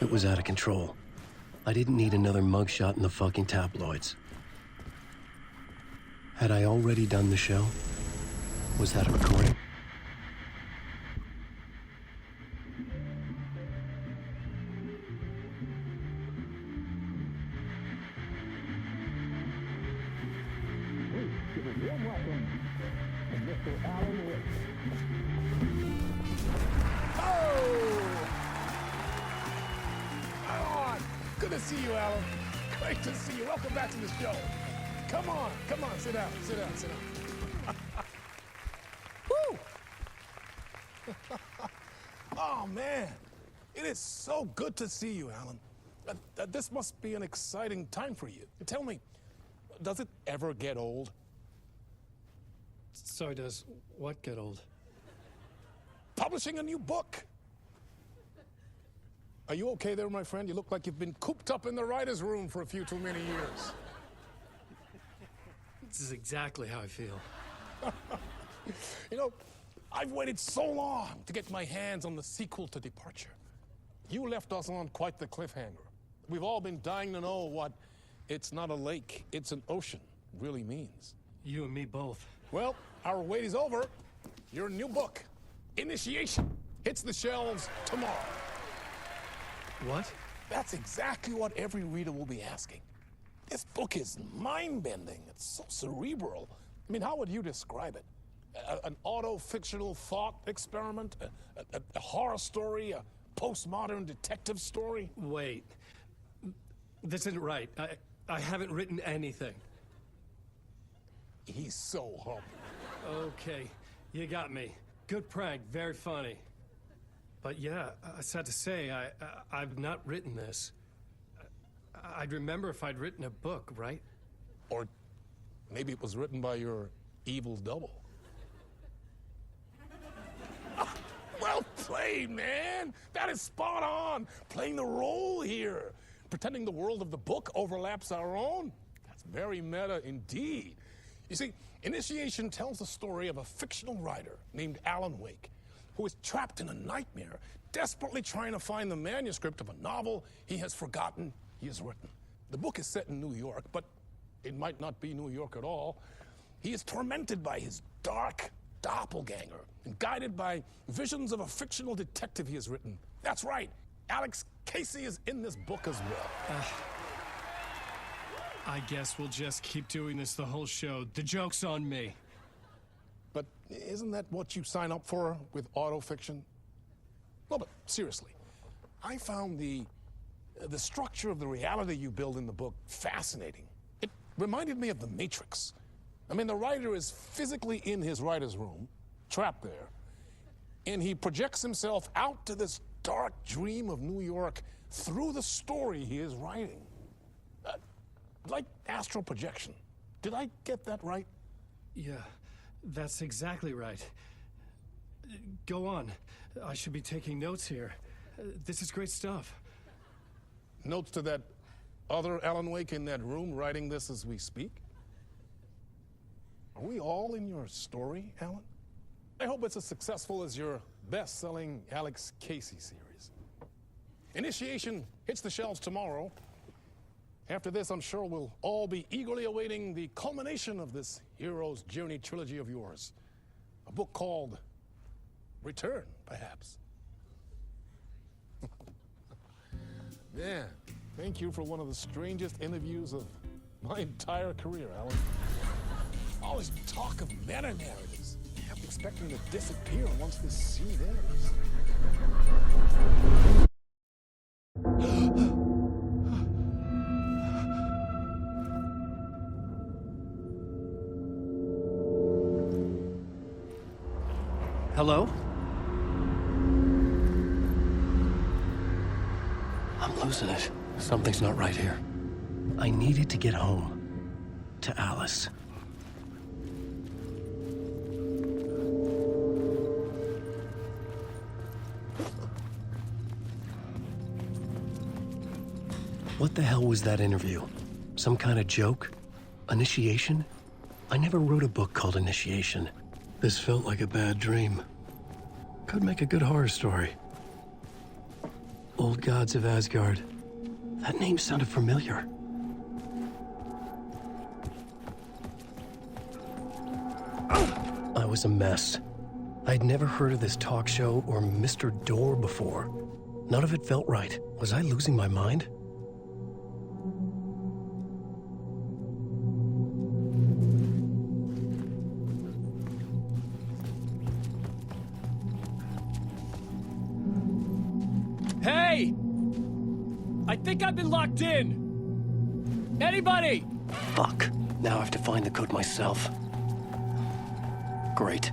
It was out of control. I didn't need another mugshot in the fucking tabloids. Had I already done the show? Was that a recording? warm welcome to Mr. Alan Wake. Oh! Alan! Good to see you, Alan. Great to see you. Welcome back to the show. Come on, sit down, sit down, sit down. Woo! Oh, man. It is so good to see you, Alan. This must be an exciting time for you. Tell me, does it ever get old? Sorry, does what get old? Publishing a new book. Are you okay there, my friend? You look like you've been cooped up in the writer's room for a few too many years. This is exactly how I feel. You know, I've waited so long to get my hands on the sequel to Departure. You left us on quite the cliffhanger. We've all been dying to know what "it's not a lake, it's an ocean" really means. You and me both. Well, our wait is over. Your new book, Initiation, hits the shelves tomorrow. What? That's exactly what every reader will be asking. This book is mind-bending. It's so cerebral. I mean, how would you describe it? An auto-fictional thought experiment? A horror story? A postmodern detective story? Wait. This isn't right. I haven't written anything. He's so humble. Okay, you got me. Good prank, very funny. But yeah, sad to say, I've not written this. I'd remember if I'd written a book, right? Or maybe it was written by your evil double. Well played, man! That is spot on! Playing the role here. Pretending the world of the book overlaps our own. That's very meta indeed. You see, Initiation tells the story of a fictional writer named Alan Wake, who is trapped in a nightmare, desperately trying to find the manuscript of a novel he has forgotten he has written. The book is set in New York, but it might not be New York at all. He is tormented by his dark doppelganger and guided by visions of a fictional detective he has written. That's right, Alex Casey is in this book as well. I guess we'll just keep doing this the whole show. The joke's on me. But isn't that what you sign up for with autofiction? No, but seriously, I found the structure of the reality you build in the book fascinating. It reminded me of The Matrix. I mean, the writer is physically in his writer's room, trapped there, and he projects himself out to this dark dream of New York through the story he is writing. Like astral projection. Did I get that right? Yeah, that's exactly right. Go on. I should be taking notes here. This is great stuff. Notes to that other Alan Wake in that room writing this as we speak? Are we all in your story, Alan? I hope it's as successful as your best-selling Alex Casey series. Initiation hits the shelves tomorrow. After this, I'm sure we'll all be eagerly awaiting the culmination of this hero's journey trilogy of yours. A book called Return, perhaps. Yeah, thank you for one of the strangest interviews of my entire career, Alan. All this talk of meta-narratives. I'm expecting to disappear once this scene ends. Hello? I'm losing it. Something's not right here. I needed to get home. To Alice. What the hell was that interview? Some kind of joke? Initiation? I never wrote a book called Initiation. This felt like a bad dream. Could make a good horror story. Old Gods of Asgard. That name sounded familiar. I was a mess. I'd never heard of this talk show or Mr. Door before. None of it felt right. Was I losing my mind? think I've been locked in. Anybody? Fuck. Now I have to find the code myself. Great.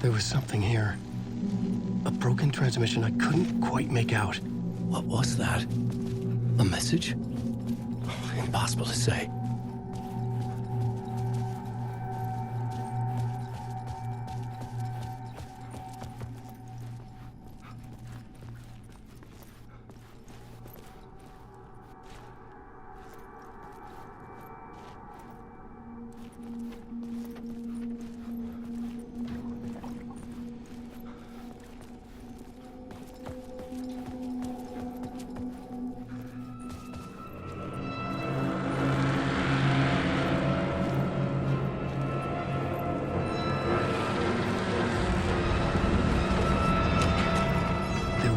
There was something here. A broken transmission I couldn't quite make out. What was that? A message? Impossible to say.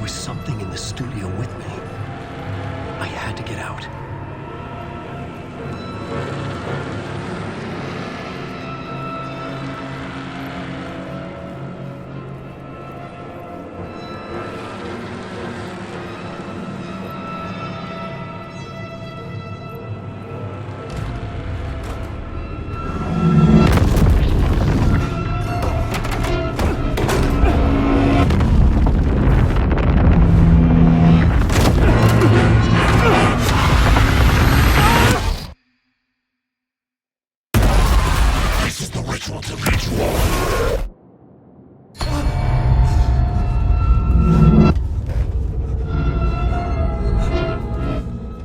Something in the studio with me. I had to get out.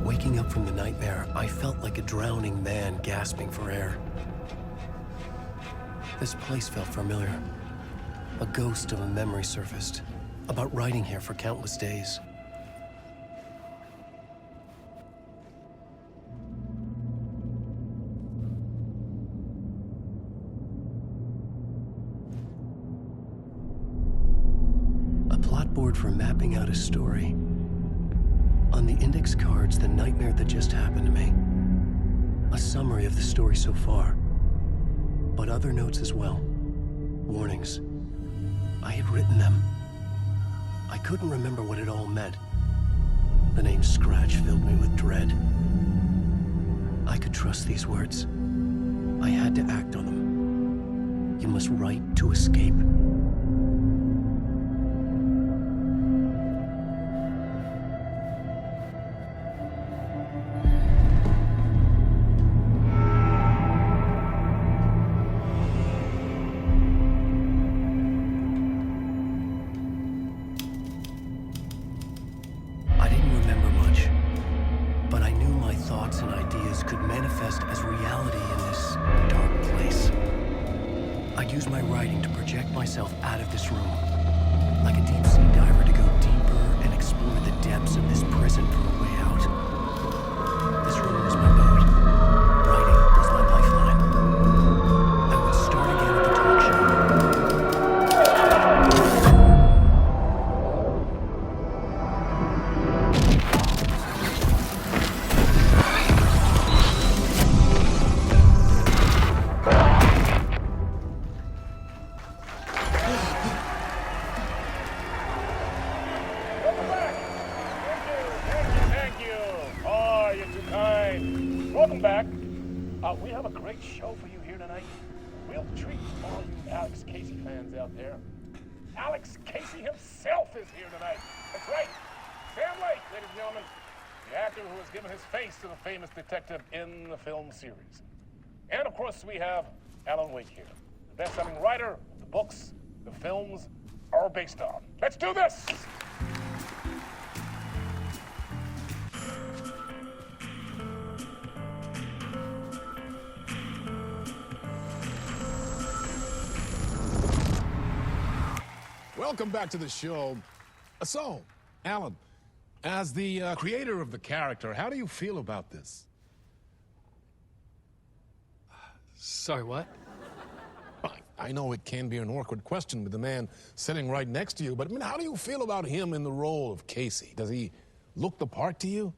Waking up from the nightmare, I felt like a drowning man gasping for air. This place felt familiar. A ghost of a memory surfaced, about writing here for countless days. A plot board for mapping out a story. On the index cards, the nightmare that just happened to me. A summary of the story so far. But other notes as well. Warnings. I had written them. I couldn't remember what it all meant. The name Scratch filled me with dread. I could trust these words. I had to act on them. You must write to escape. Use my writing to project myself out of this room. Like a deep sea diver to go deeper and explore the depths of this prison for a way out. This room was my boat. Writing was my lifeline. I would start again at the talk show. Welcome back. We have a great show for you here tonight. Real treat for all you Alex Casey fans out there. Alex Casey himself is here tonight. That's right. Sam Lake, ladies and gentlemen. the actor who has given his face to the famous detective in the film series. And of course, we have Alan Wake here, the best-selling writer of the books the films are based on. Let's do this! Welcome back to the show. So, Alan, as the creator of the character, how do you feel about this? Sorry, what? I know it can be an awkward question with the man sitting right next to you, but I mean, how do you feel about him in the role of Casey? Does he look the part to you?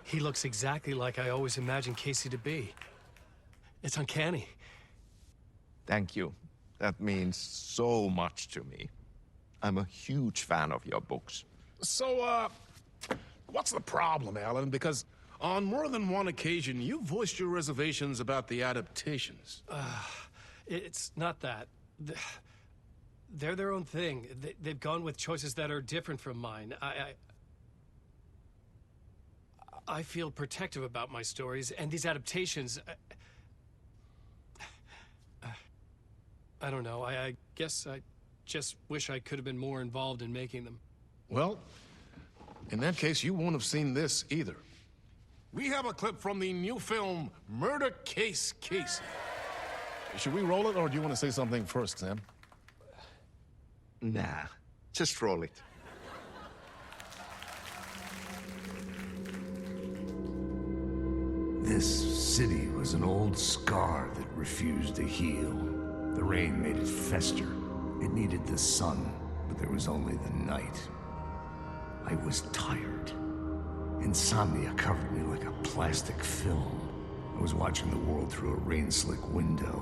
He looks exactly like I always imagined Casey to be. It's uncanny. Thank you. That means so much to me. I'm a huge fan of your books. So, what's the problem, Alan? Because on more than one occasion, you voiced your reservations about the adaptations. It's not that. They're their own thing. They've gone with choices that are different from mine. I feel protective about my stories, and these adaptations... I don't know. I guess I just wish I could have been more involved in making them. Well, in that case, you won't have seen this either. We have a clip from the new film, Murder Case Casey. Should we roll it, or do you want to say something first, Sam? Nah, just roll it. This city was an old scar that refused to heal. The rain made it fester. It needed the sun, but there was only the night. I was tired. Insomnia covered me like a plastic film. I was watching the world through a rain-slick window,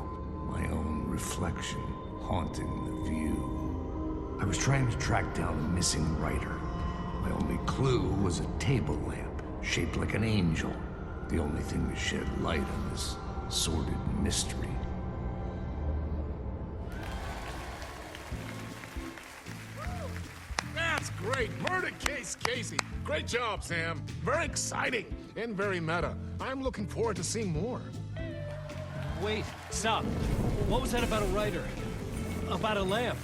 my own reflection haunting the view. I was trying to track down a missing writer. My only clue was a table lamp, shaped like an angel. The only thing to shed light on this sordid mystery. That's great! Murder Case Casey! Great job, Sam. Very exciting and very meta. I'm looking forward to seeing more. Wait, stop. What was that about a writer? About a lamp?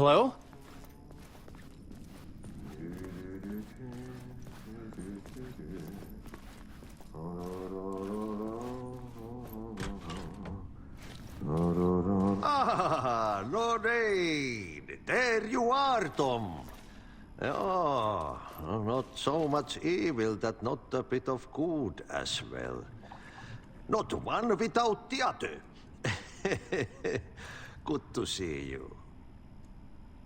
Hello? Ah, Lord Aid. There you are, Tom. Oh, not so much evil that not a bit of good as well. Not one without the other. Good to see you.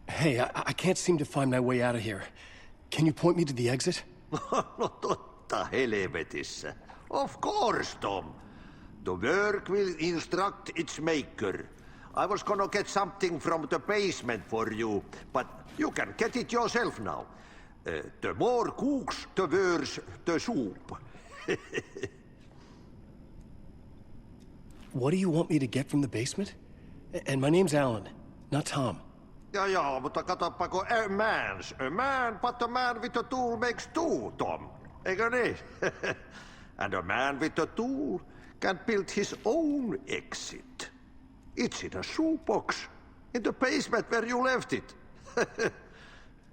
Hey, I can't seem to find my way out of here. Can you point me to the exit? No totta helvetissä. Of course, Tom. The work will instruct its maker. I was gonna get something from the basement for you, but you can get it yourself now. The more cooks, the worse the soup. What do you want me to get from the basement? And my name's Alan, not Tom. Ja, mutta katoppa, a man, but a man with a tool makes two, Tom. Eikö niin? And a man with a tool can build his own exit. It's in a shoebox, in the basement where you left it.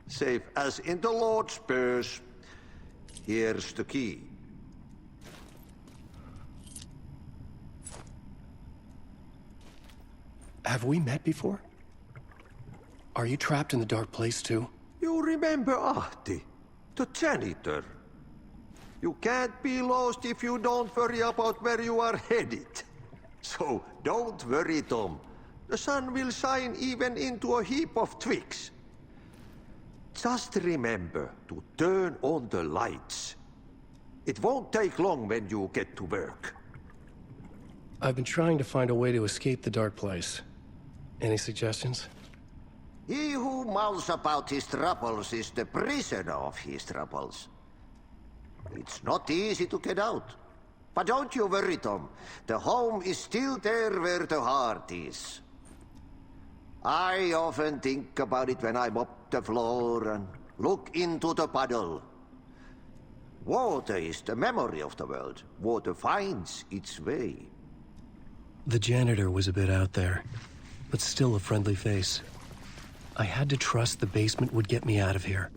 Safe as in the Lord's purse. Here's the key. Have we met before? Are you trapped in the dark place too? You remember Ahti, the janitor. You can't be lost if you don't worry about where you are headed. So don't worry, Tom. The sun will shine even into a heap of twigs. Just remember to turn on the lights. It won't take long when you get to work. I've been trying to find a way to escape the dark place. Any suggestions? He who mouths about his troubles is the prisoner of his troubles. It's not easy to get out. But don't you worry, Tom. The home is still there where the heart is. I often think about it when I mop the floor and look into the puddle. Water is the memory of the world. Water finds its way. The janitor was a bit out there, but still a friendly face. I had to trust the basement would get me out of here.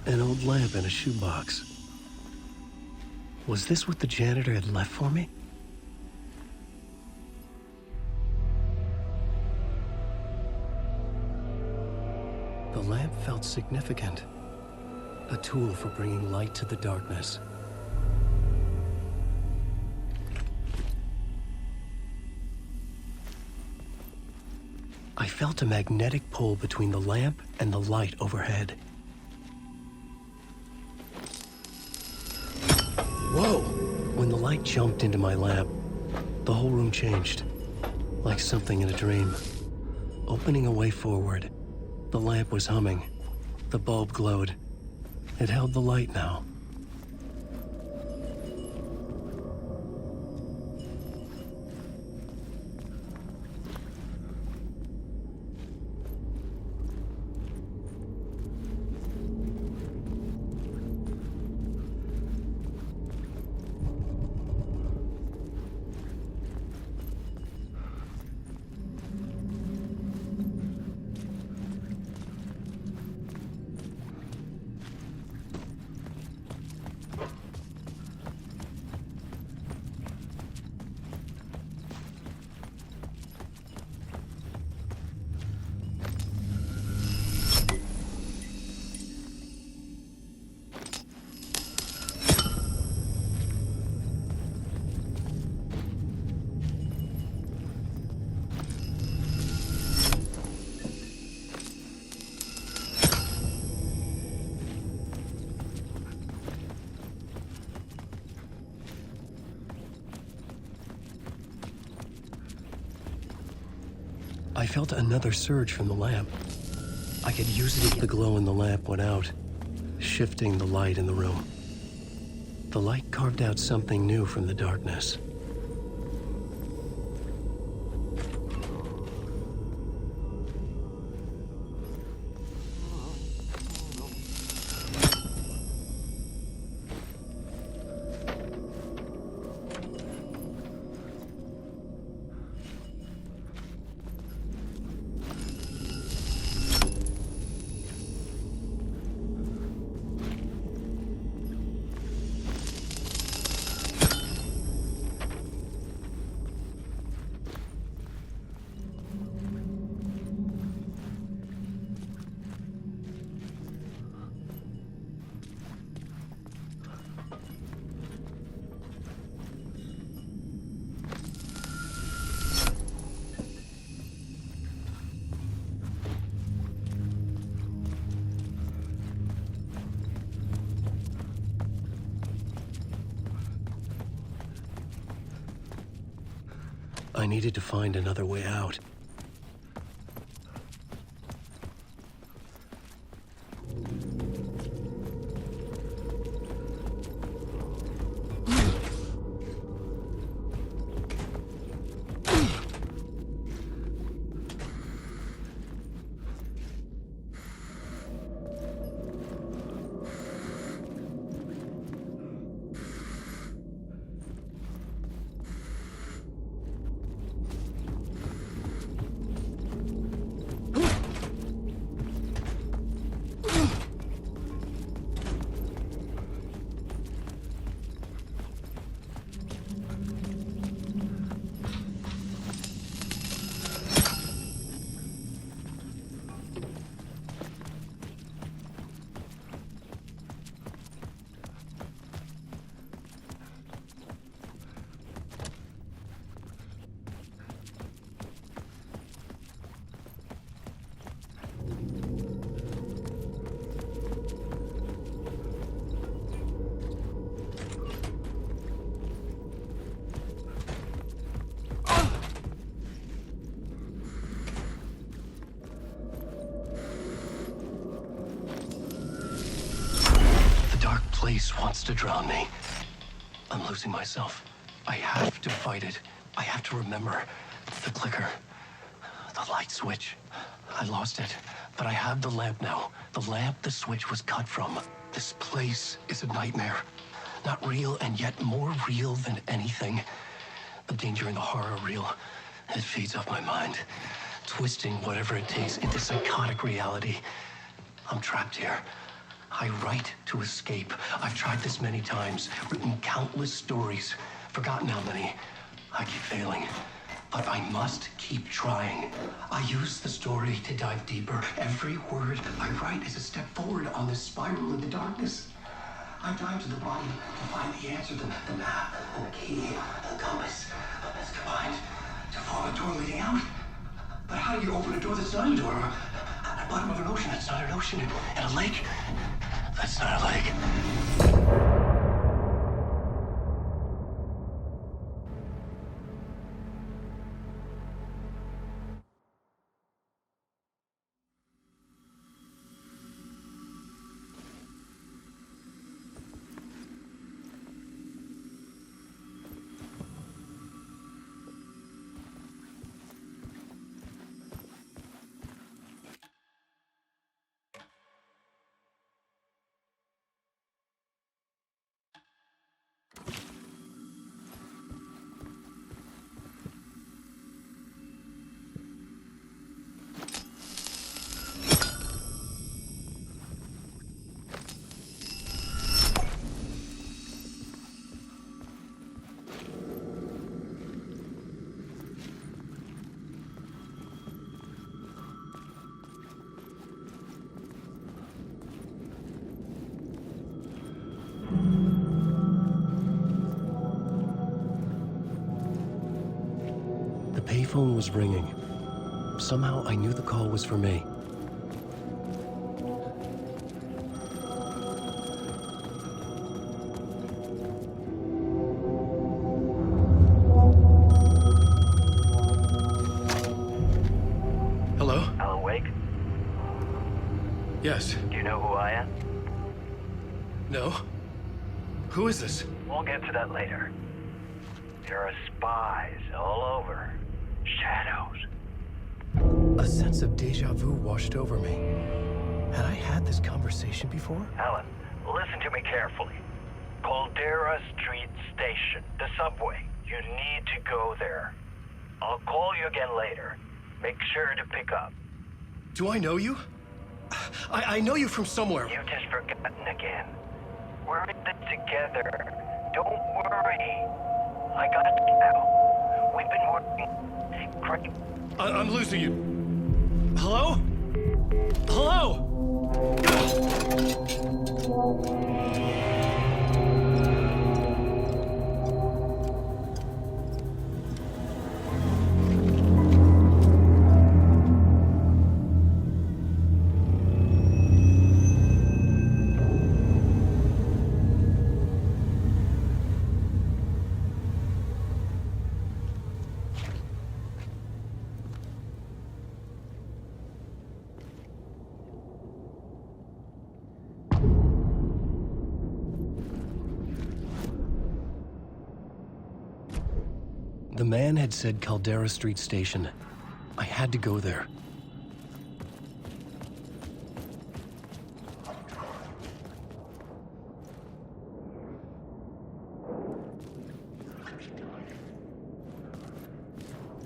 An old lamp in a shoebox. Was this what the janitor had left for me? The lamp felt significant. A tool for bringing light to the darkness. I felt a magnetic pull between the lamp and the light overhead. Whoa! When the light jumped into my lamp, the whole room changed. Like something in a dream. Opening a way forward, the lamp was humming. The bulb glowed. It held the light now. I felt another surge from the lamp. I could use it if the glow in the lamp went out, shifting the light in the room. The light carved out something new from the darkness. I needed to find another way out. Place wants to drown me. I'm losing myself. I have to fight it. I have to remember the clicker, the light switch. I lost it, but I have the lamp now. The lamp the switch was cut from. This place is a nightmare. Not real, and yet more real than anything. The danger and the horror are real. It feeds off my mind, twisting whatever it takes into psychotic reality. I'm trapped here. I write to escape. I've tried this many times, written countless stories, forgotten how many. I keep failing, but I must keep trying. I use the story to dive deeper. Every word I write is a step forward on this spiral in the darkness. I dive to the bottom to find the answer, the map, the key, the compass. It's combined to form a door leading out. But how do you open a door that's not a door? At the bottom of an ocean, that's not an ocean. And a lake, that's not a lake. The payphone was ringing. Somehow I knew the call was for me. Yes. Do you know who I am? No. Who is this? We'll get to that later. There are spies all over. Shadows. A sense of deja vu washed over me. Had I had this conversation before? Alan, listen to me carefully. Caldera Street Station, the subway. You need to go there. I'll call you again later. Make sure to pick up. Do I know you? I know you from somewhere. You've just forgotten again. We're in this together. Don't worry. I got you now. We've been working great. I'm losing you. Hello? Hello? The man had said Caldera Street Station. I had to go there.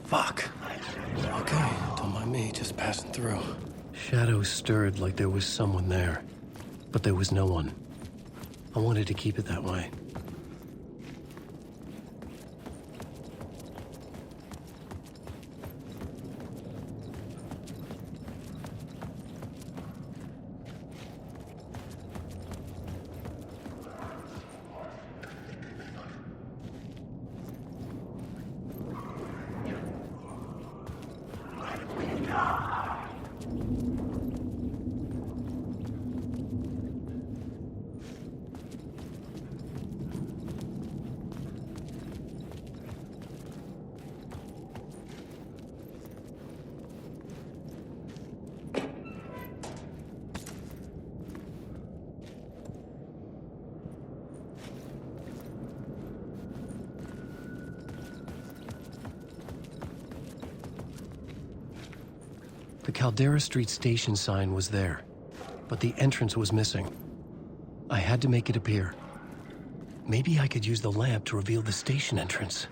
Fuck. Okay, don't mind me, just passing through. Shadows stirred like there was someone there, but there was no one. I wanted to keep it that way. The Caldera Street Station sign was there, but the entrance was missing. I had to make it appear. Maybe I could use the lamp to reveal the station entrance.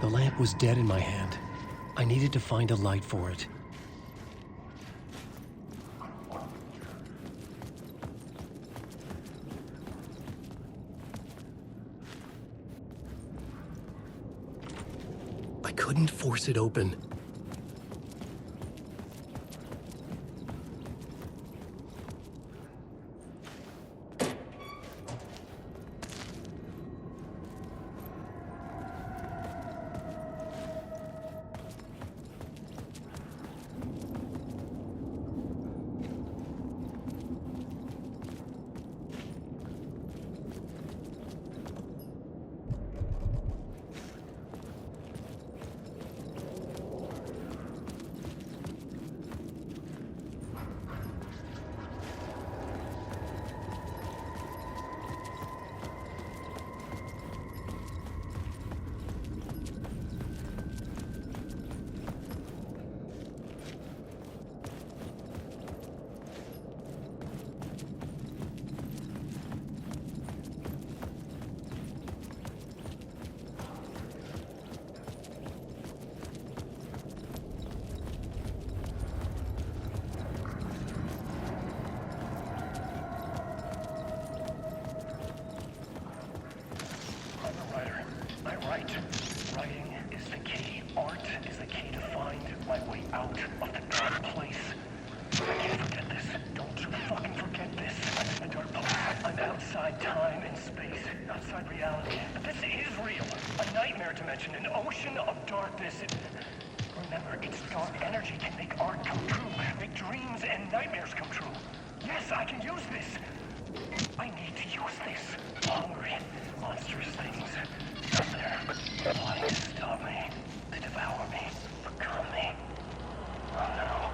lamp was dead in my hand. I needed to find a light for it. I couldn't force it open. Writing is the key. Art is the key to find my way out of the dark place. I can't forget this. Don't you fucking forget this. I'm in the dark place. I'm outside time and space, outside reality. But this is real. A nightmare dimension, an ocean of darkness. Remember, its dark energy can make art come true, make dreams and nightmares come true. Yes, I can use this. I need to use this. Hungry, monstrous things. Out there, wanting to stop me, to devour me, become me. Oh no.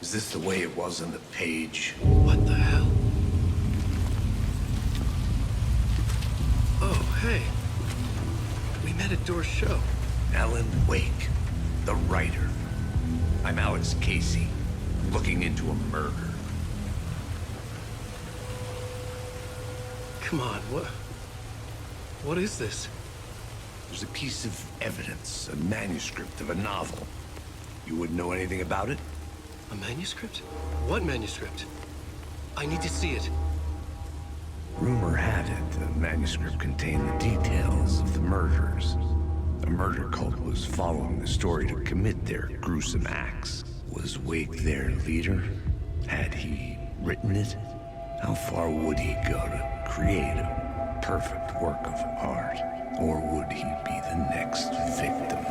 Is this the way it was on the page? What the hell? Oh, hey. We met at Door's show. Alan Wake, the writer. I'm Alex Casey, looking into a murder. Come on, what is this? There's a piece of evidence, a manuscript of a novel. You wouldn't know anything about it? A manuscript? What manuscript? I need to see it. Rumor had it the manuscript contained the details of the murders. A murder cult was following the story to commit their gruesome acts. Was Wake their leader? Had he written it? How far would he go to create a perfect work of art? Or would he be the next victim?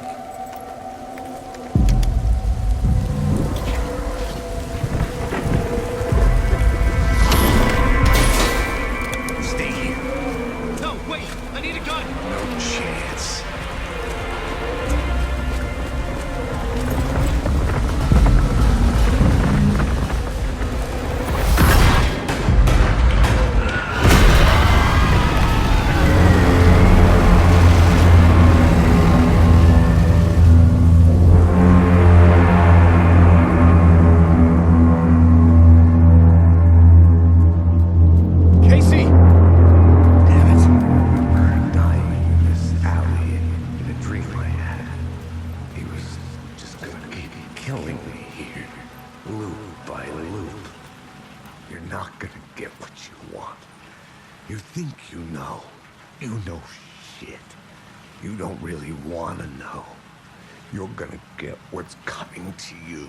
You're gonna get what's coming to you.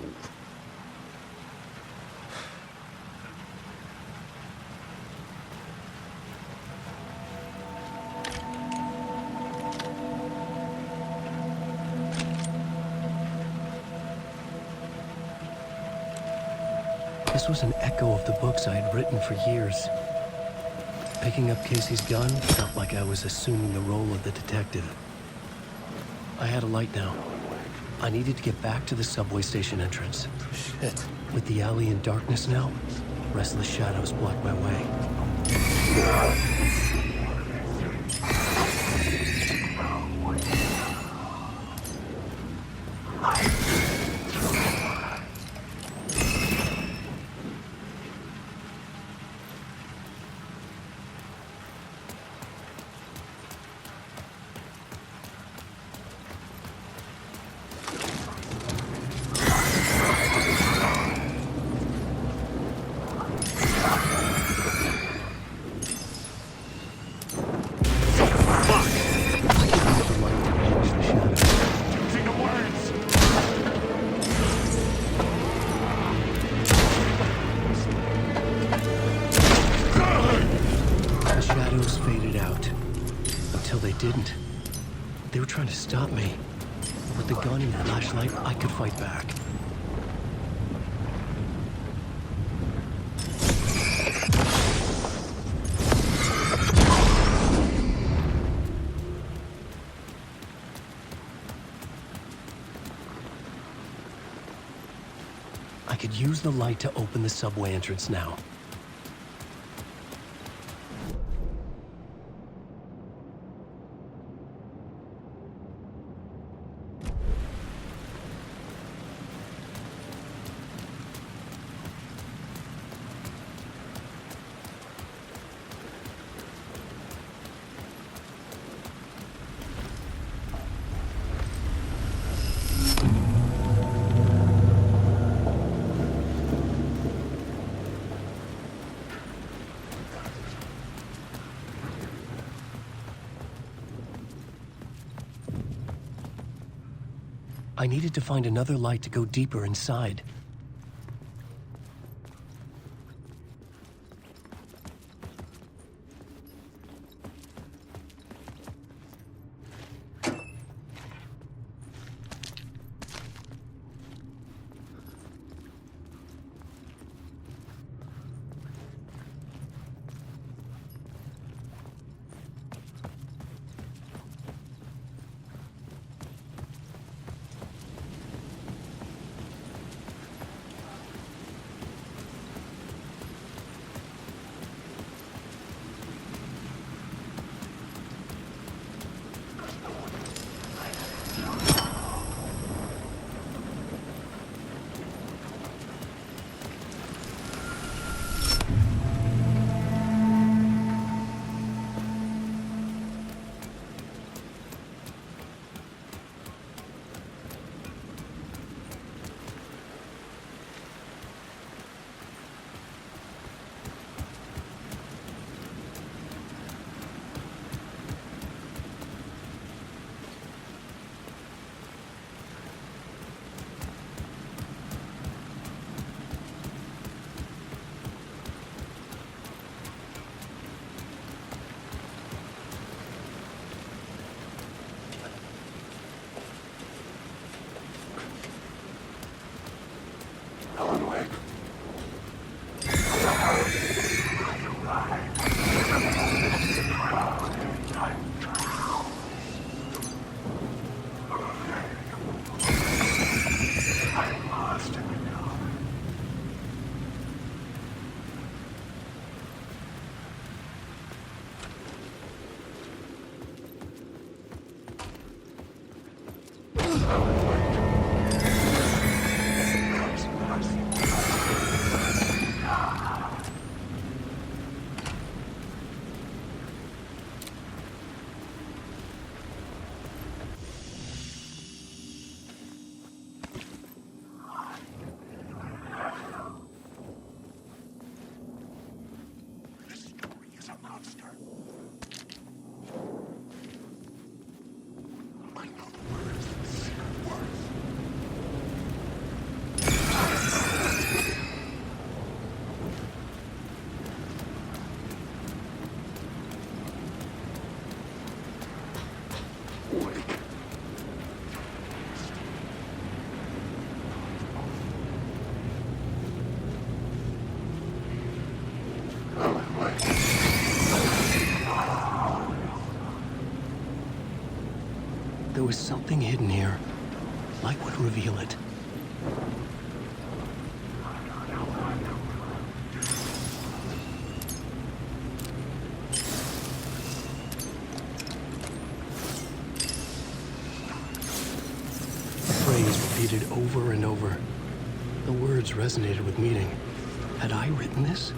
This was an echo of the books I had written for years. Picking up Casey's gun felt like I was assuming the role of the detective. I had a light now. I needed to get back to the subway station entrance. Shit. With the alley in darkness now, restless shadows block my way. Didn't. They were trying to stop me. With the gun and flashlight, I could fight back. I could use the light to open the subway entrance now. I needed to find another light to go deeper inside. There was something hidden here. Light would reveal it. A phrase repeated over and over. The words resonated with meaning. Had I written this?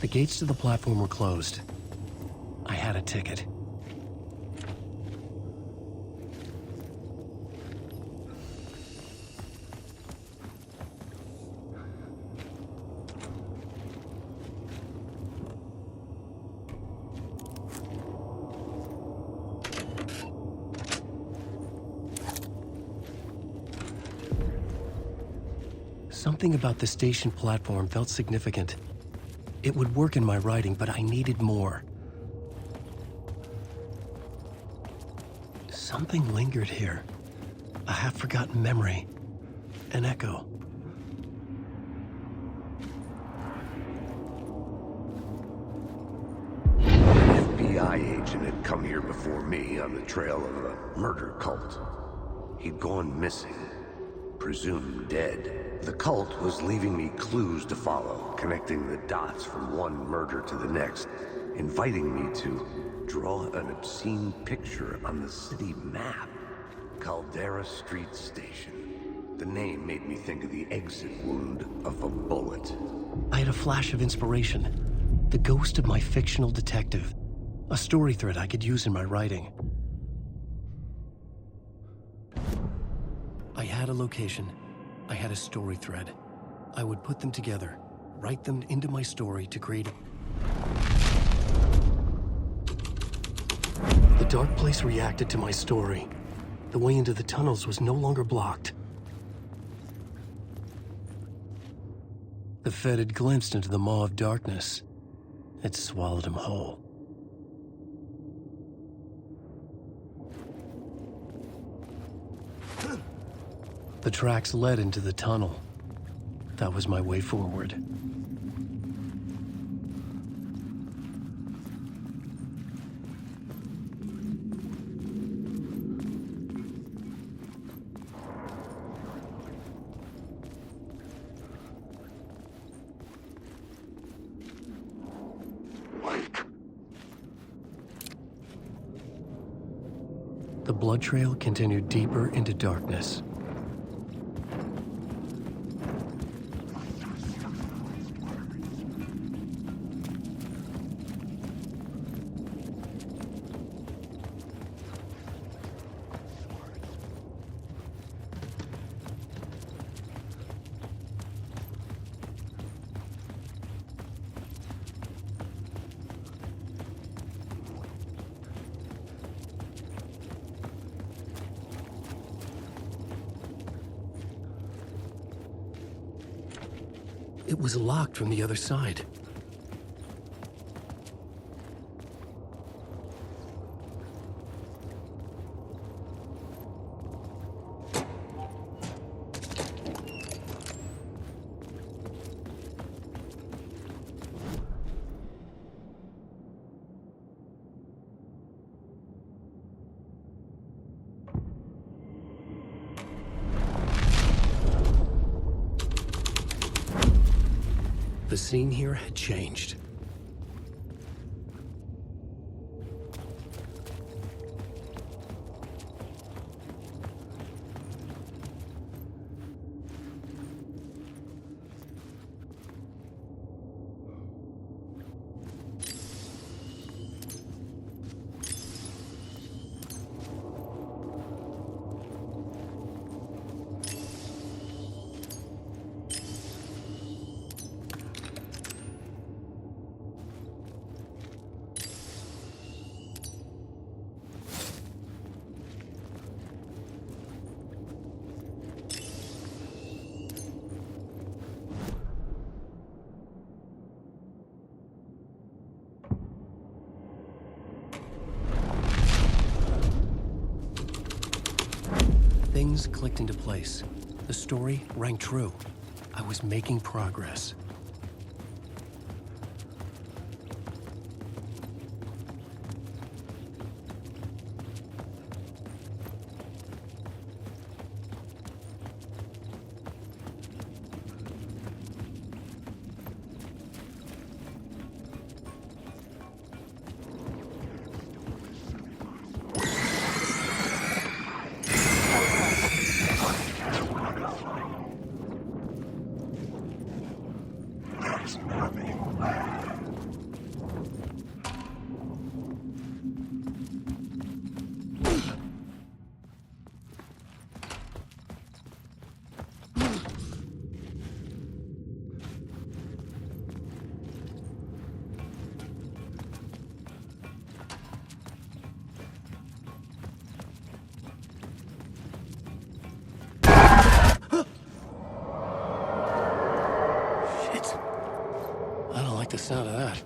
The gates to the platform were closed. I had a ticket. Something about the station platform felt significant. It would work in my writing, but I needed more. Something lingered here. A half-forgotten memory. An echo. An FBI agent had come here before me on the trail of a murder cult. He'd gone missing, presumed dead. The cult was leaving me clues to follow, connecting the dots from one murder to the next, inviting me to draw an obscene picture on the city map. Caldera Street Station. The name made me think of the exit wound of a bullet. I had a flash of inspiration. The ghost of my fictional detective. A story thread I could use in my writing. I had a location. I had a story thread. I would put them together, write them into my story to create The dark place reacted to my story. The way into the tunnels was no longer blocked. The Fed had glimpsed into the maw of darkness. It swallowed him whole. The tracks led into the tunnel. That was my way forward. The blood trail continued deeper into darkness. It was locked from the other side. The scene here had changed. Things clicked into place. The story rang true. I was making progress. like the sound of that.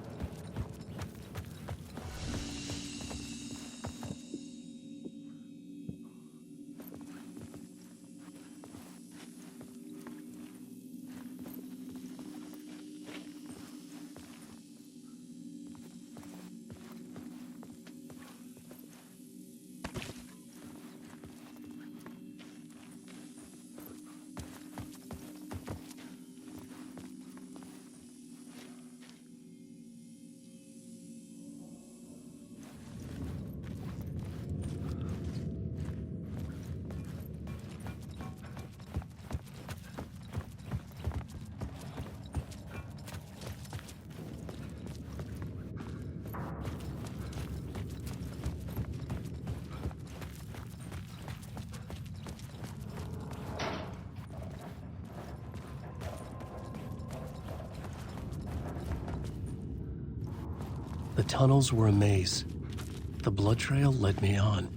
The tunnels were a maze. The blood trail led me on.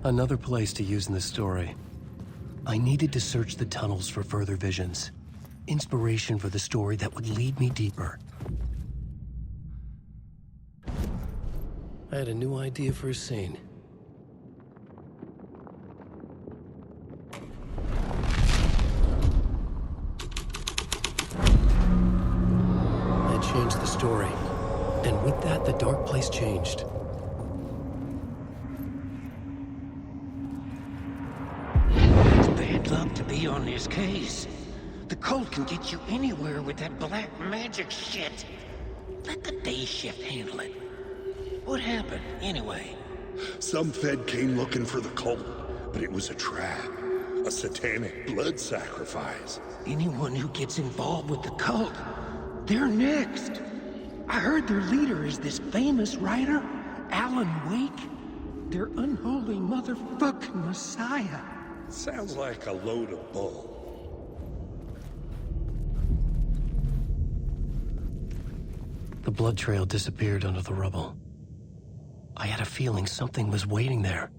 Another place to use in the story. I needed to search the tunnels for further visions. Inspiration for the story that would lead me deeper. I had a new idea for a scene. I changed the story. And with that, the dark place changed. Luck to be on this case. The cult can get you anywhere with that black magic shit. Let the day shift handle it. What happened, anyway? Some Fed came looking for the cult, but it was a trap. A satanic blood sacrifice. Anyone who gets involved with the cult, they're next. I heard their leader is this famous writer, Alan Wake. Their unholy motherfucking messiah. Sounds like a load of bull. The blood trail disappeared under the rubble. I had a feeling something was waiting there.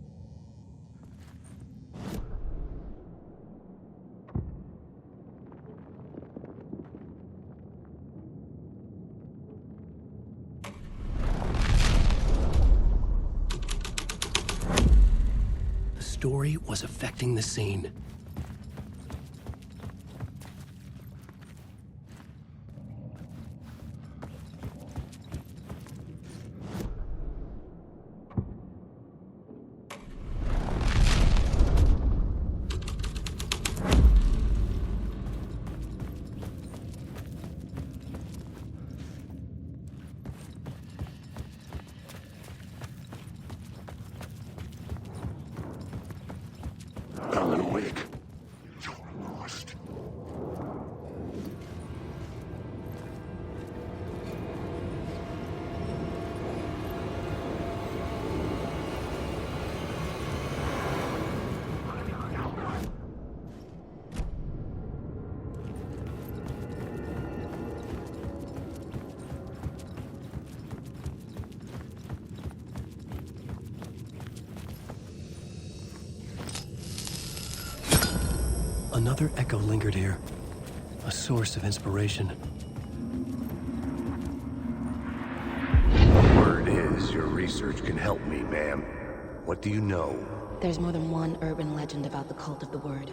The story was affecting the scene. Alan Wake, you're lost. Another echo lingered here, a source of inspiration. Word is your research can help me, ma'am. What do you know? There's more than one urban legend about the Cult of the Word.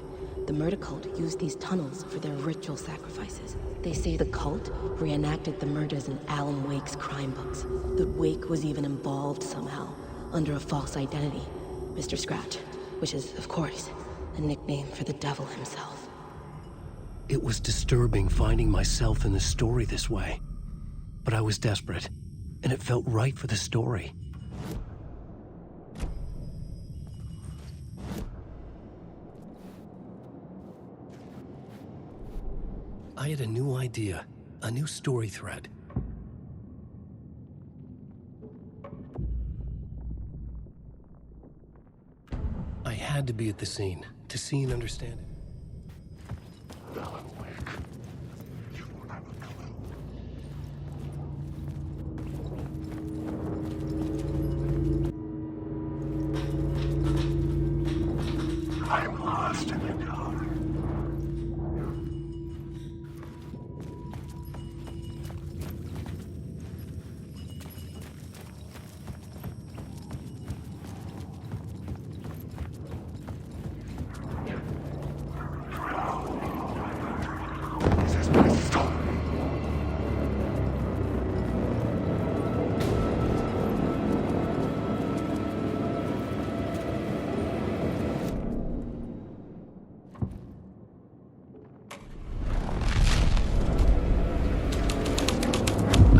The murder cult used these tunnels for their ritual sacrifices. They say the cult reenacted the murders in Alan Wake's crime books. That Wake was even involved somehow, under a false identity, Mr. Scratch, which is, of course, a nickname for the devil himself. It was disturbing finding myself in the story this way. But I was desperate, and it felt right for the story. I had a new idea, a new story thread. had to be at the scene to see and understand it. Alan Wake, you don't have a clue. I'm lost in the dark.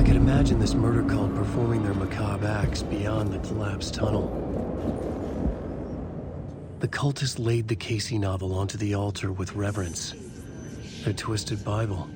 Imagine this murder cult performing their macabre acts beyond the collapsed tunnel. The cultists laid the Casey novel onto the altar with reverence. Their twisted Bible.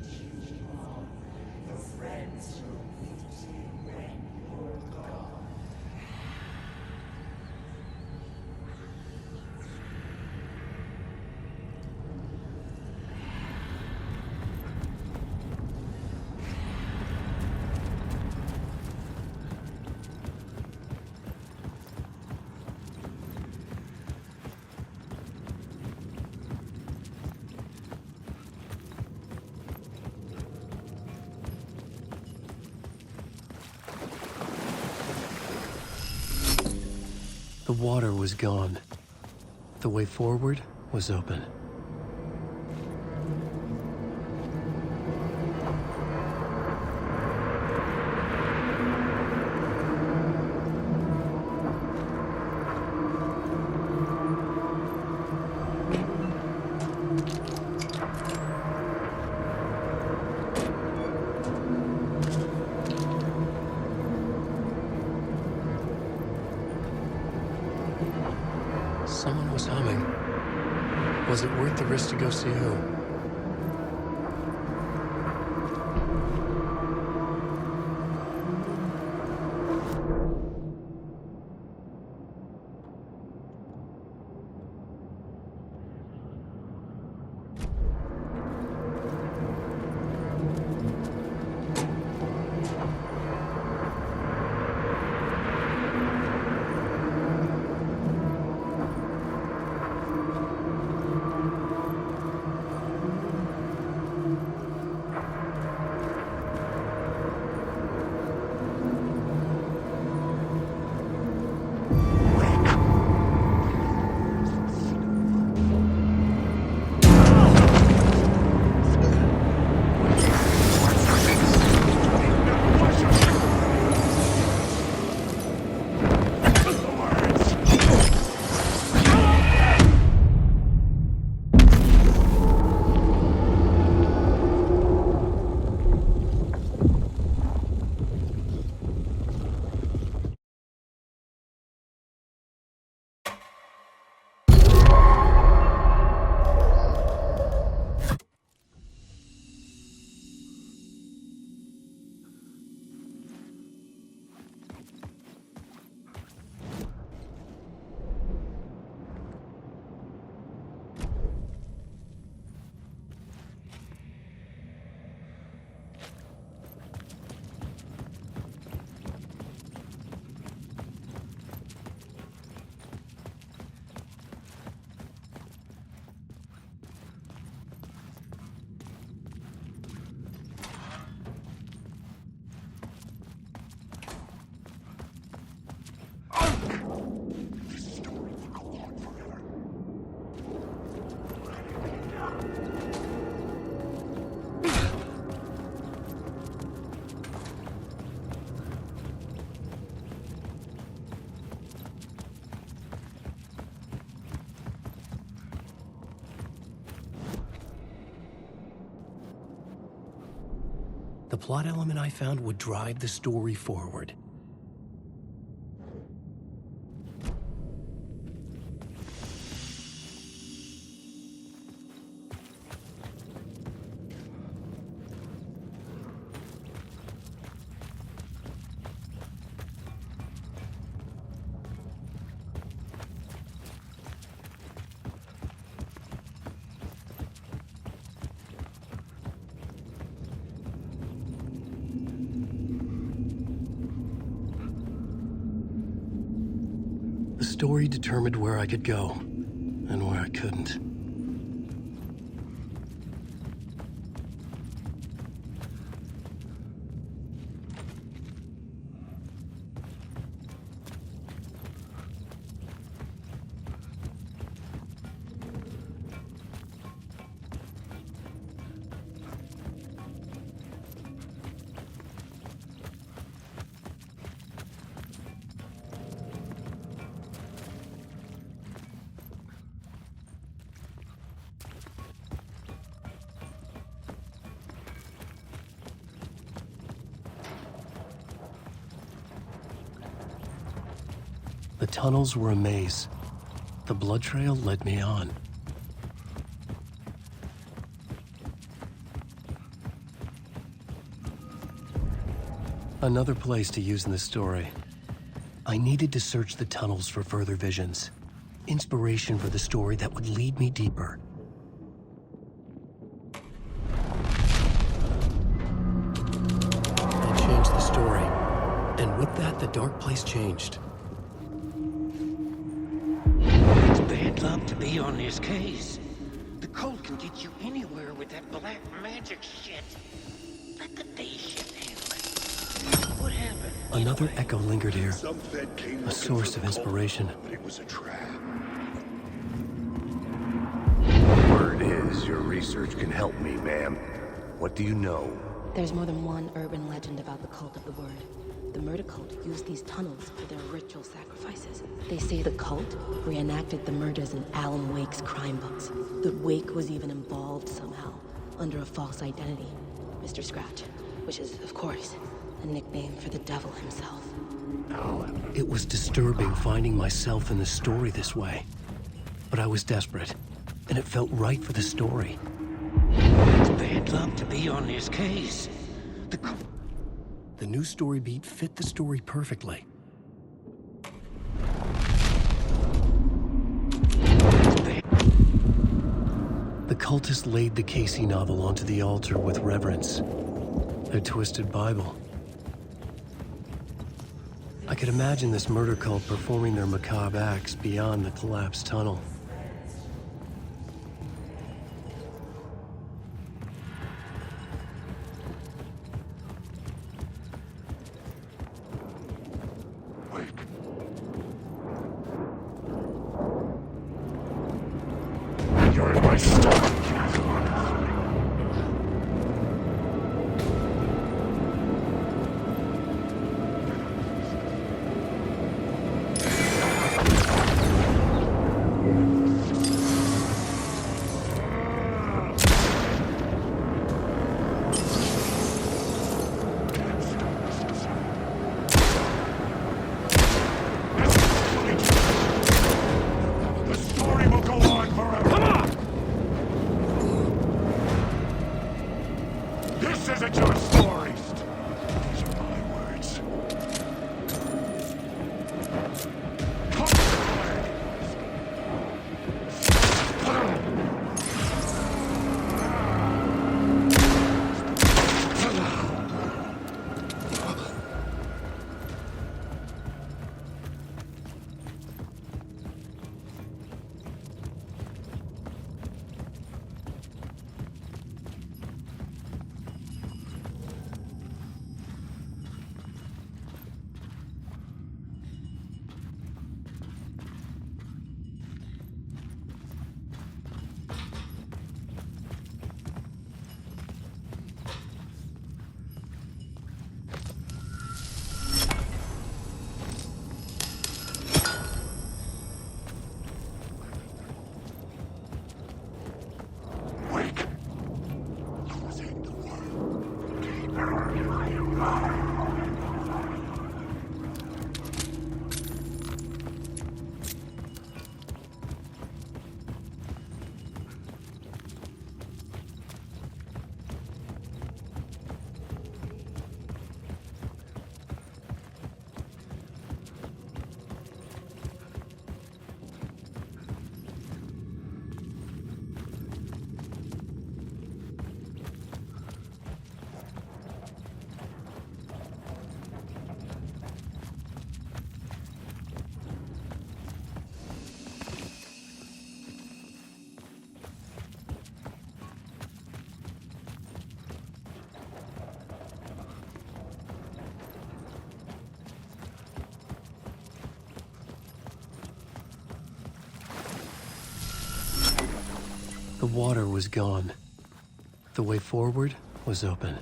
The water was gone. The way forward was open. Someone was humming. Was it worth the risk to go see who? The plot element I found would drive the story forward. story determined where I could go, and where I couldn't. The tunnels were a maze. The blood trail led me on. Another place to use in the story. I needed to search the tunnels for further visions. Inspiration for the story that would lead me deeper. I changed the story. And with that, the dark place changed. It's bad luck to be on this case. The cult can get you anywhere with that black magic shit. Let the day shit handle it. What happened? Another echo lingered here. A source of inspiration. But it was a trap. Word is, your research can help me, ma'am. What do you know? There's more than one urban legend about the cult of the word. The murder cult used these tunnels for their ritual sacrifices. They say the cult reenacted the murders in Alan Wake's crime books. That Wake was even involved somehow, under a false identity. Mr. Scratch, which is, of course, a nickname for the devil himself. It was disturbing finding myself in the story this way. But I was desperate, and it felt right for the story. It's bad luck to be on this case. The new story beat fit the story perfectly. The cultists laid the Casey novel onto the altar with reverence. Their twisted Bible. I could imagine this murder cult performing their macabre acts beyond the collapsed tunnel. You're in my stuff. The story will go on forever. Come on! This isn't your story. These are my words. water was gone. The way forward was open.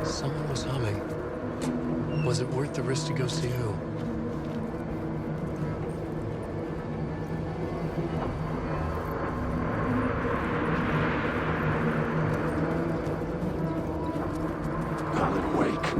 Someone was humming. Was it worth the risk to go see who? Alan Wake.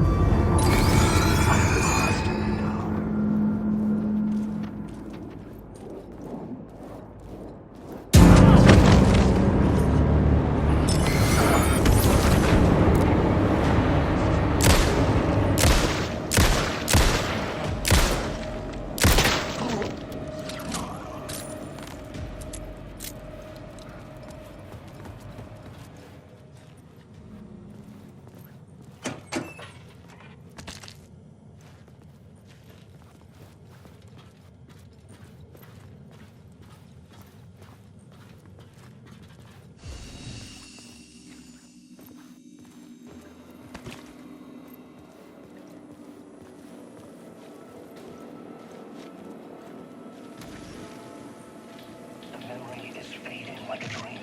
The memory is fading like a dream.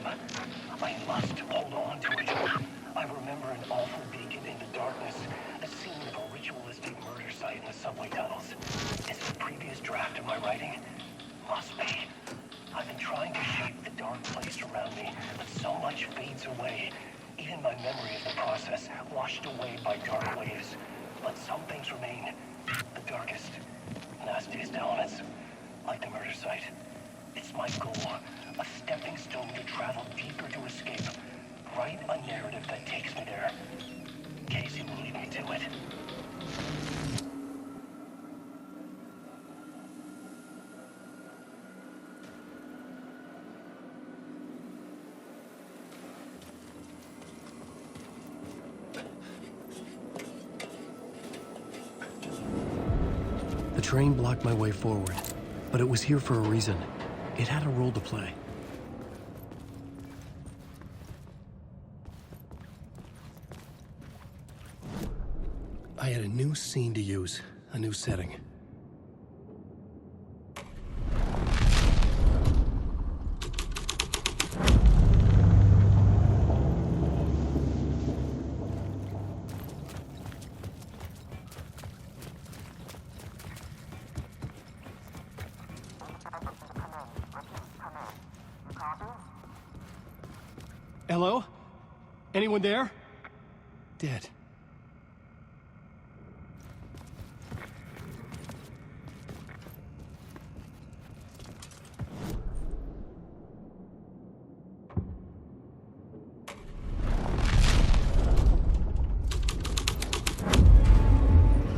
I must hold on to it. I remember an awful beacon in the darkness, a scene of a ritualistic murder site in the subway tunnels. Is it a previous draft of my writing? Must be. I've been trying to shape the dark place around me, but so much fades away. Even my memory of the process, washed away by dark waves. But some things remain. The darkest, nastiest elements, like the murder site. It's my goal, a stepping stone to travel deeper to escape. Write a narrative that takes me there. Casey will lead me to it. The train blocked my way forward, but it was here for a reason. It had a role to play. I had a new scene to use, a new setting. Hello? Anyone there? Dead.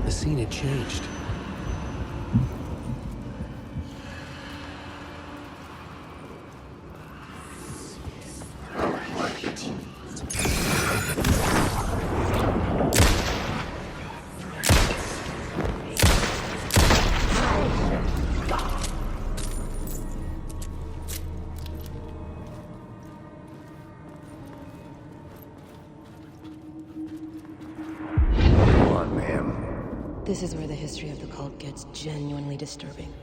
The scene had changed. This is where the history of the cult gets genuinely disturbing.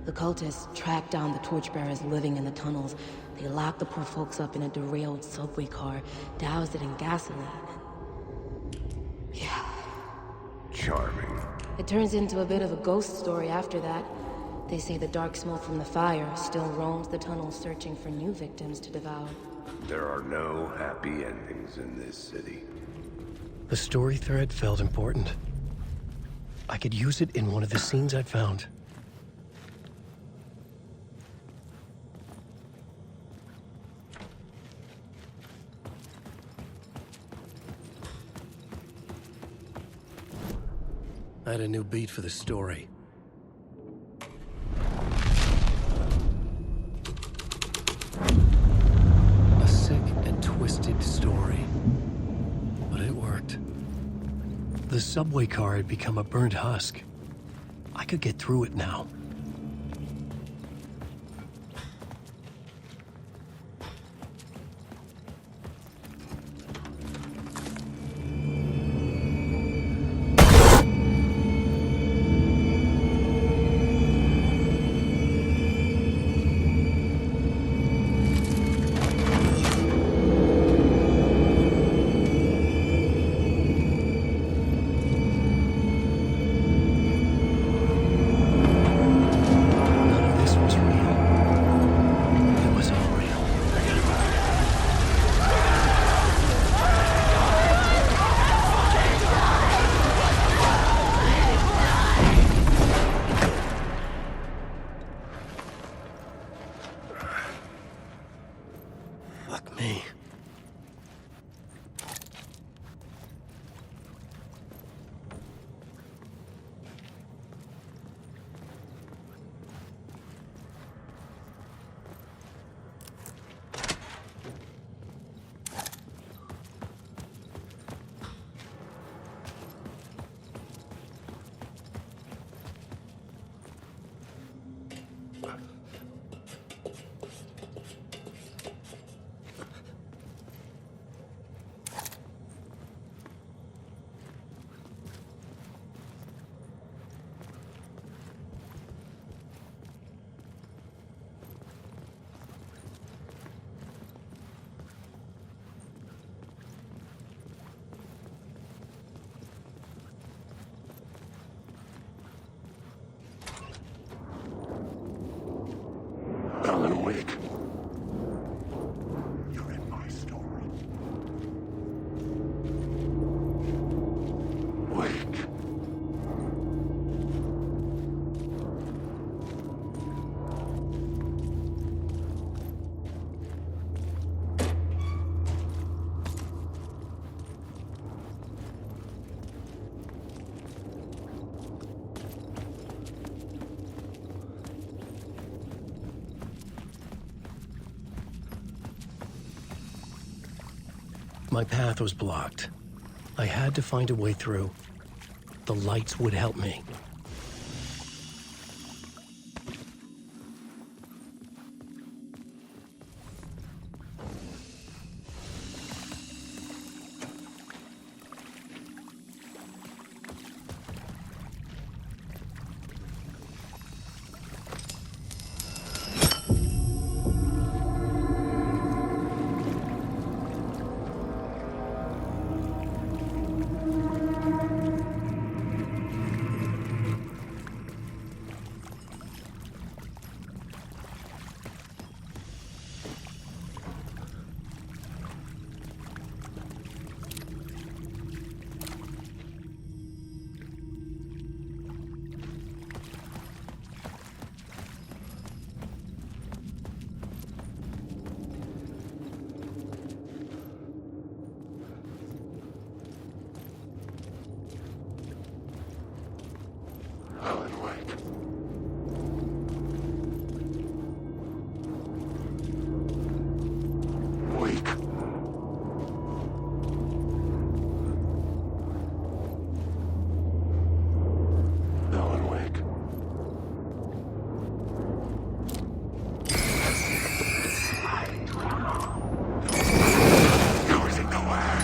The cultists tracked down the torchbearers living in the tunnels. They locked the poor folks up in a derailed subway car, doused it in gasoline. Yeah. Charming. It turns into a bit of a ghost story after that. They say the dark smoke from the fire still roams the tunnels searching for new victims to devour. There are no happy endings in this city. The story thread felt important. I could use it in one of the scenes I found. I had a new beat for the story. A sick and twisted story. But it worked. The subway car had become a burnt husk. I could get through it now. Fuck me. Alan Wake. You're in my story. Wake. My path was blocked. I had to find a way through. The lights would help me. Alan Wake. Wake. Alan Wake. How is it nowhere?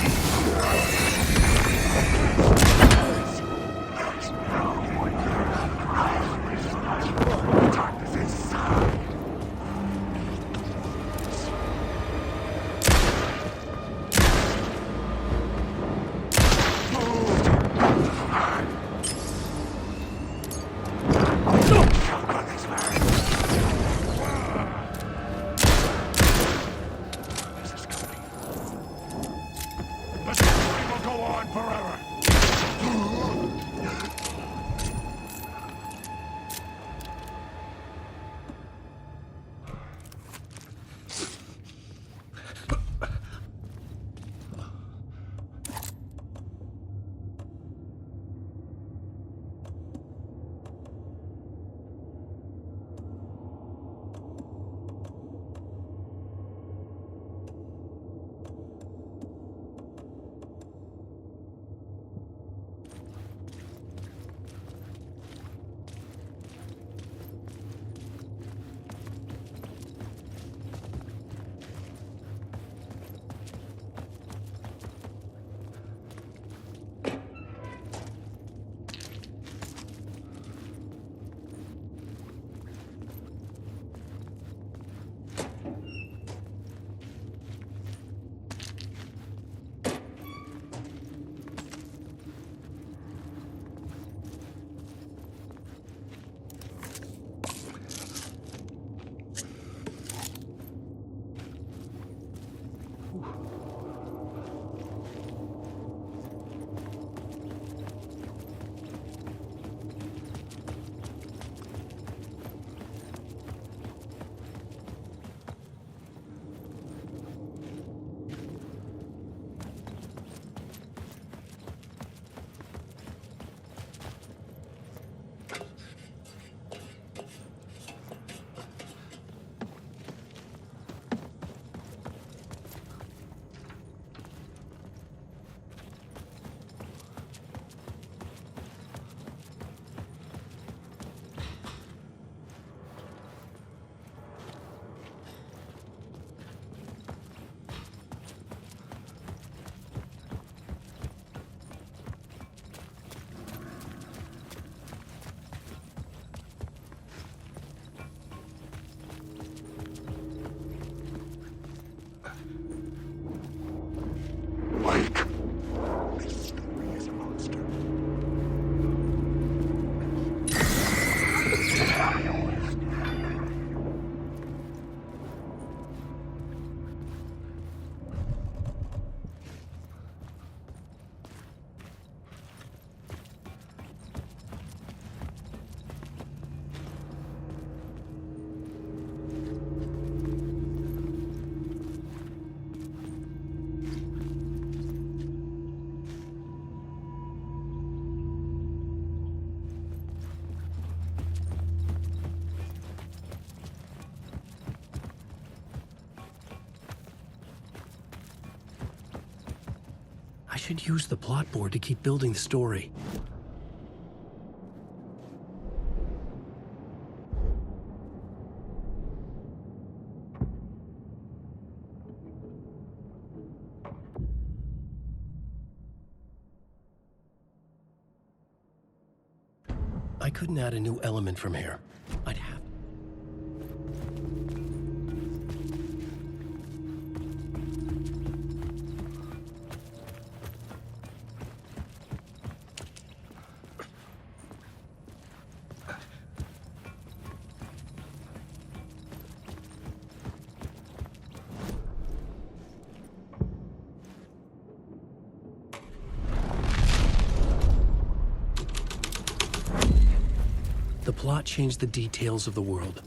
I should use the plot board to keep building the story. I couldn't add a new element from here. I'd have... The plot changed the details of the world.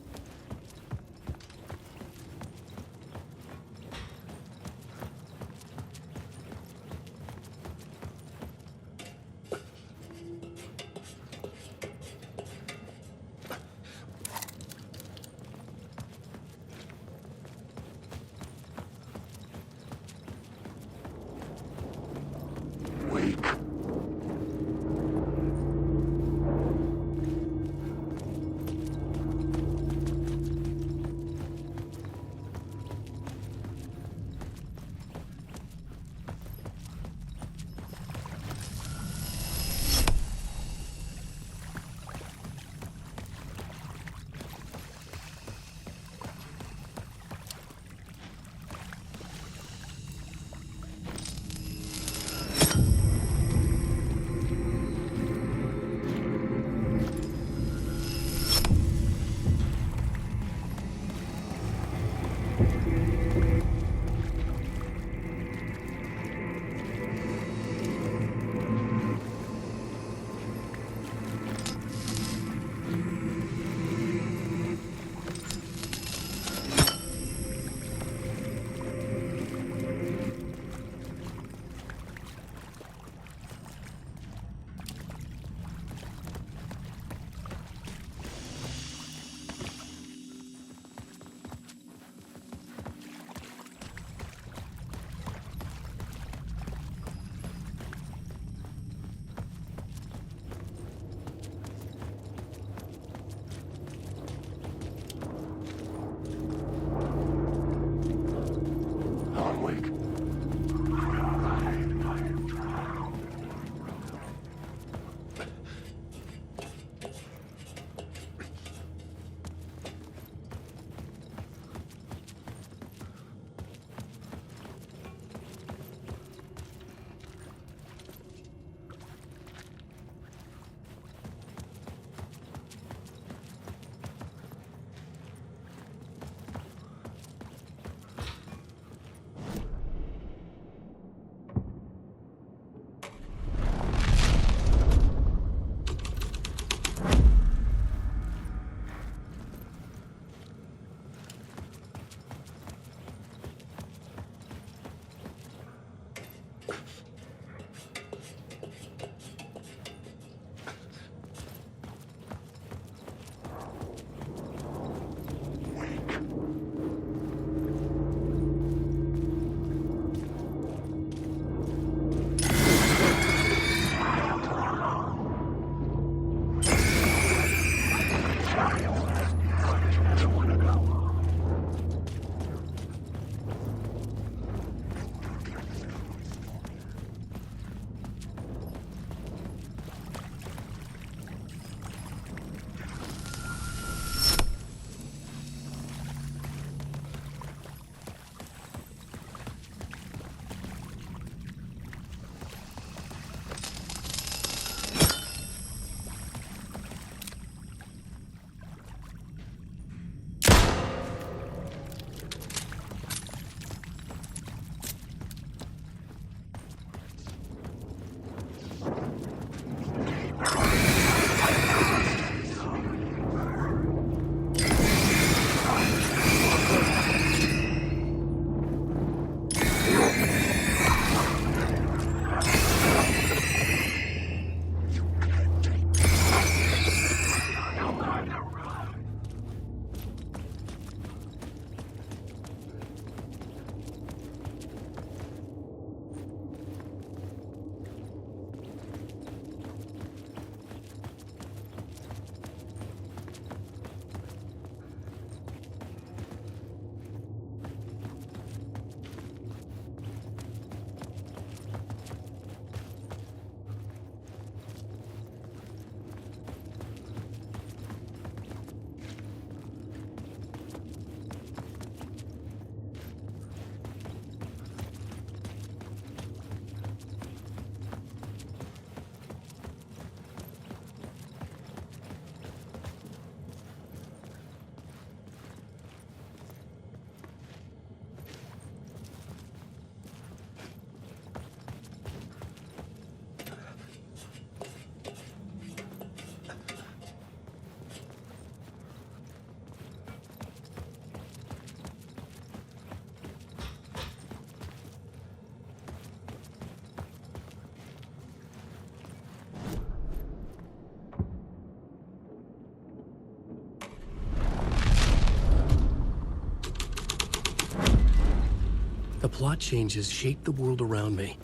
The plot changes shape the world around me.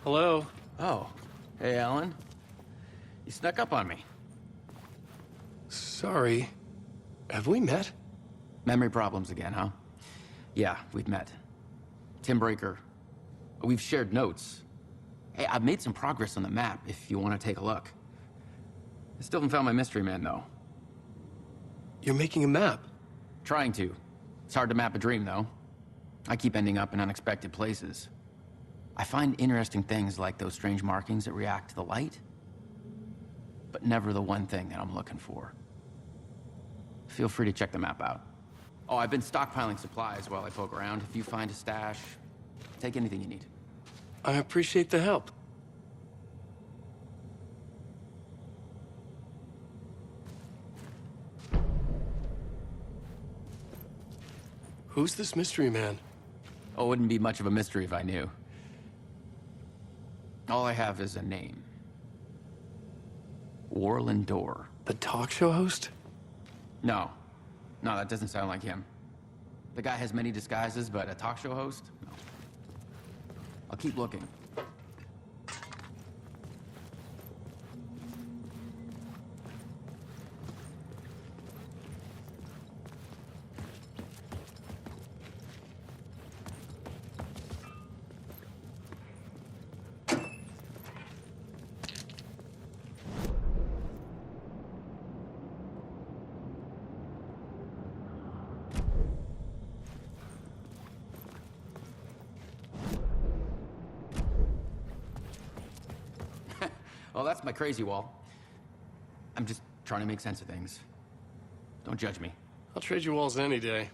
Hello? Oh. Hey, Alan. You snuck up on me. Sorry. Have we met? Memory problems again, huh? Yeah, we've met. Tim Breaker. We've shared notes. Hey, I've made some progress on the map if you want to take a look. I still haven't found my mystery man, though. You're making a map? Trying to. It's hard to map a dream, though. I keep ending up in unexpected places. I find interesting things like those strange markings that react to the light, but never the one thing that I'm looking for. Feel free to check the map out. Oh, I've been stockpiling supplies while I poke around. If you find a stash, take anything you need. I appreciate the help. Who's this mystery man? Oh, it wouldn't be much of a mystery if I knew. All I have is a name. Warland Dorr. The talk show host? No. No, that doesn't sound like him. The guy has many disguises, but a talk show host? No. I'll keep looking. Well, that's my crazy wall. I'm just trying to make sense of things. Don't judge me. I'll trade you walls any day.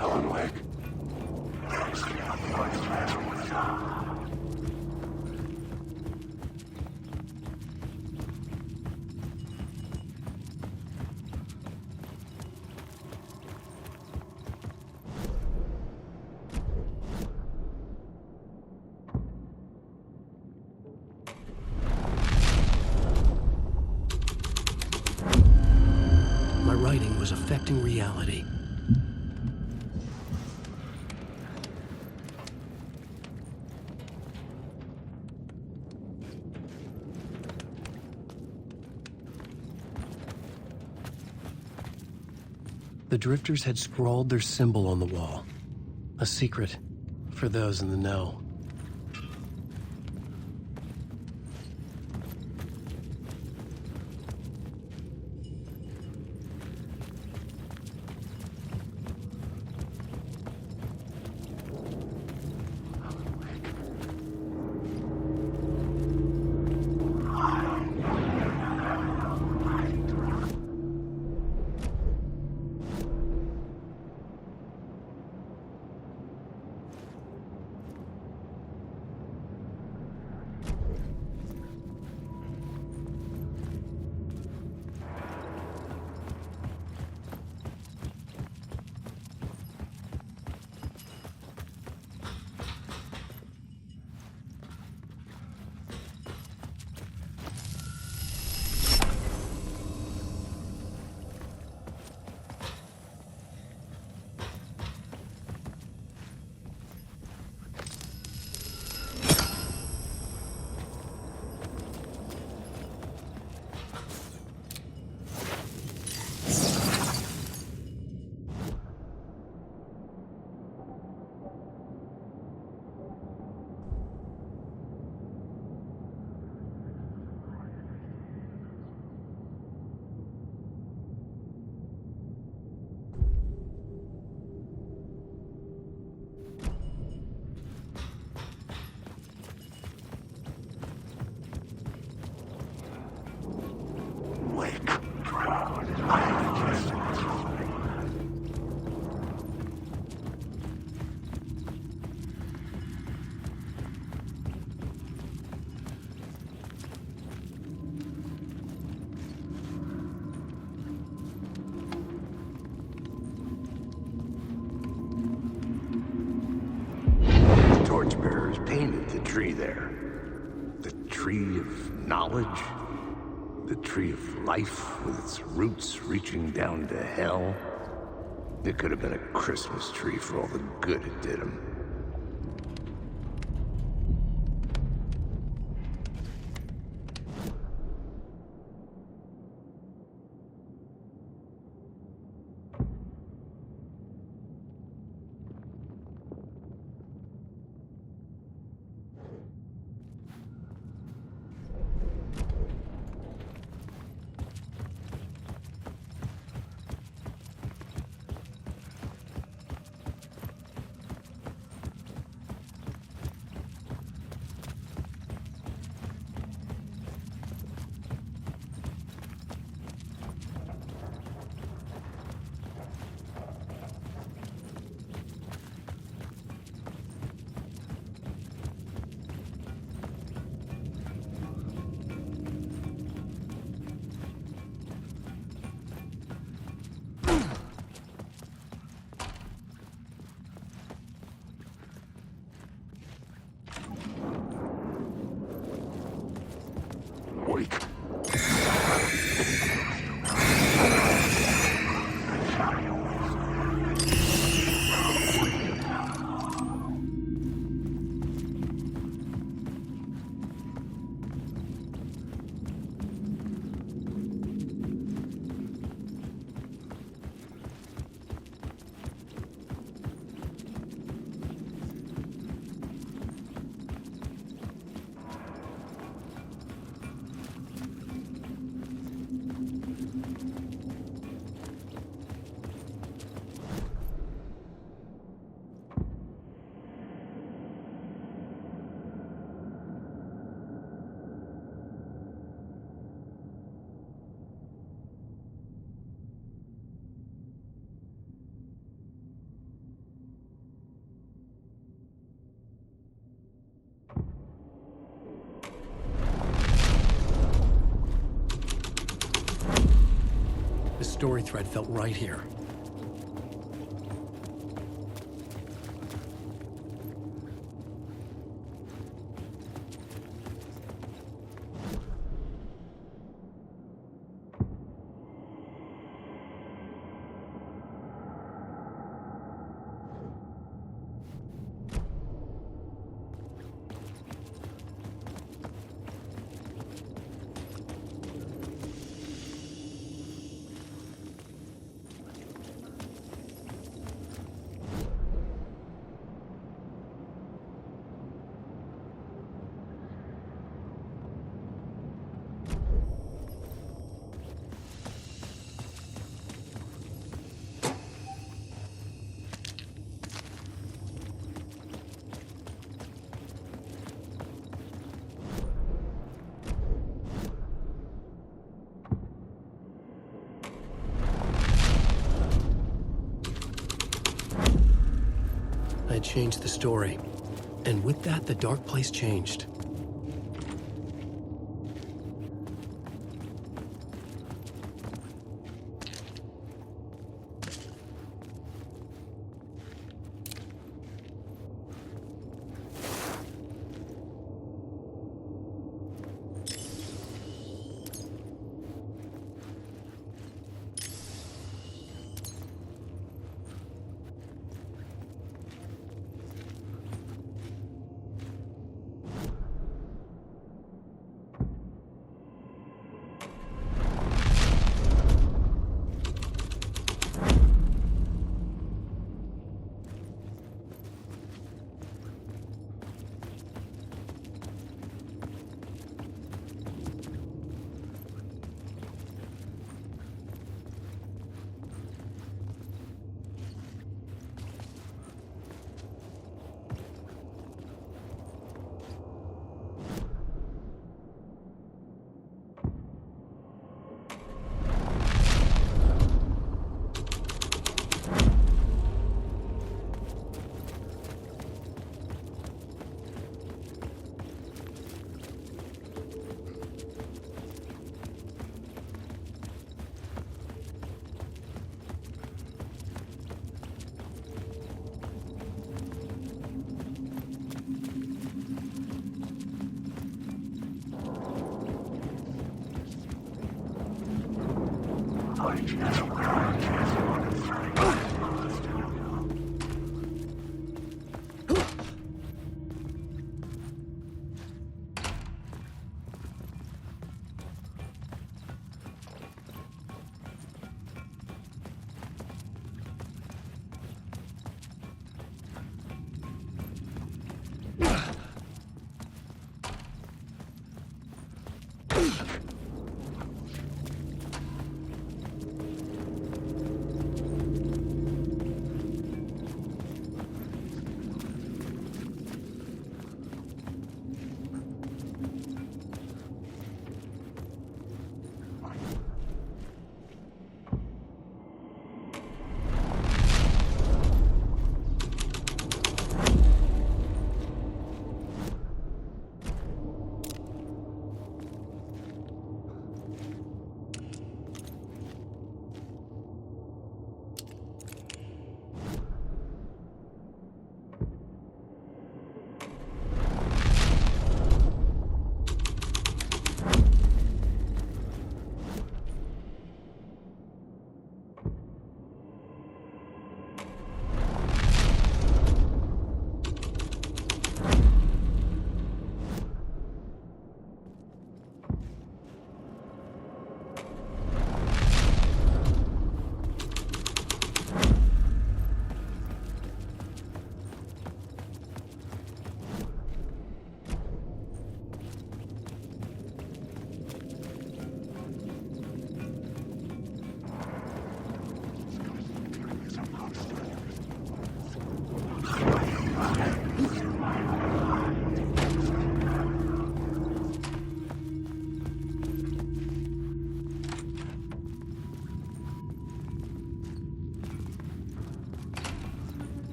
Alan Wake. My writing was affecting reality. The drifters had scrawled their symbol on the wall. A secret for those in the know. Torchbearers painted the tree there. The tree of knowledge. The tree of life with its roots reaching down to hell. It could have been a Christmas tree for all the good it did him. story thread felt right here. I changed the story. And with that, the dark place changed.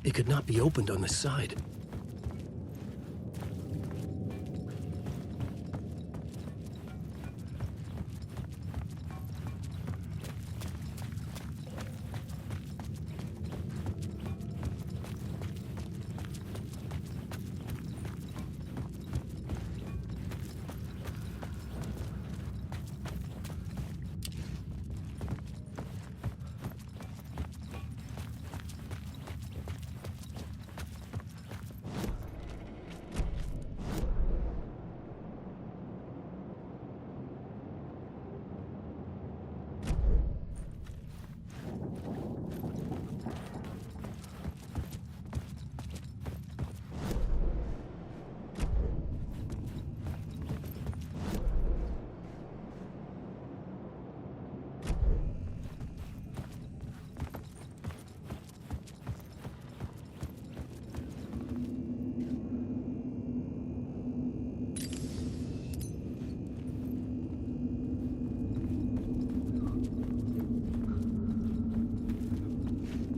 It could not be opened on the side.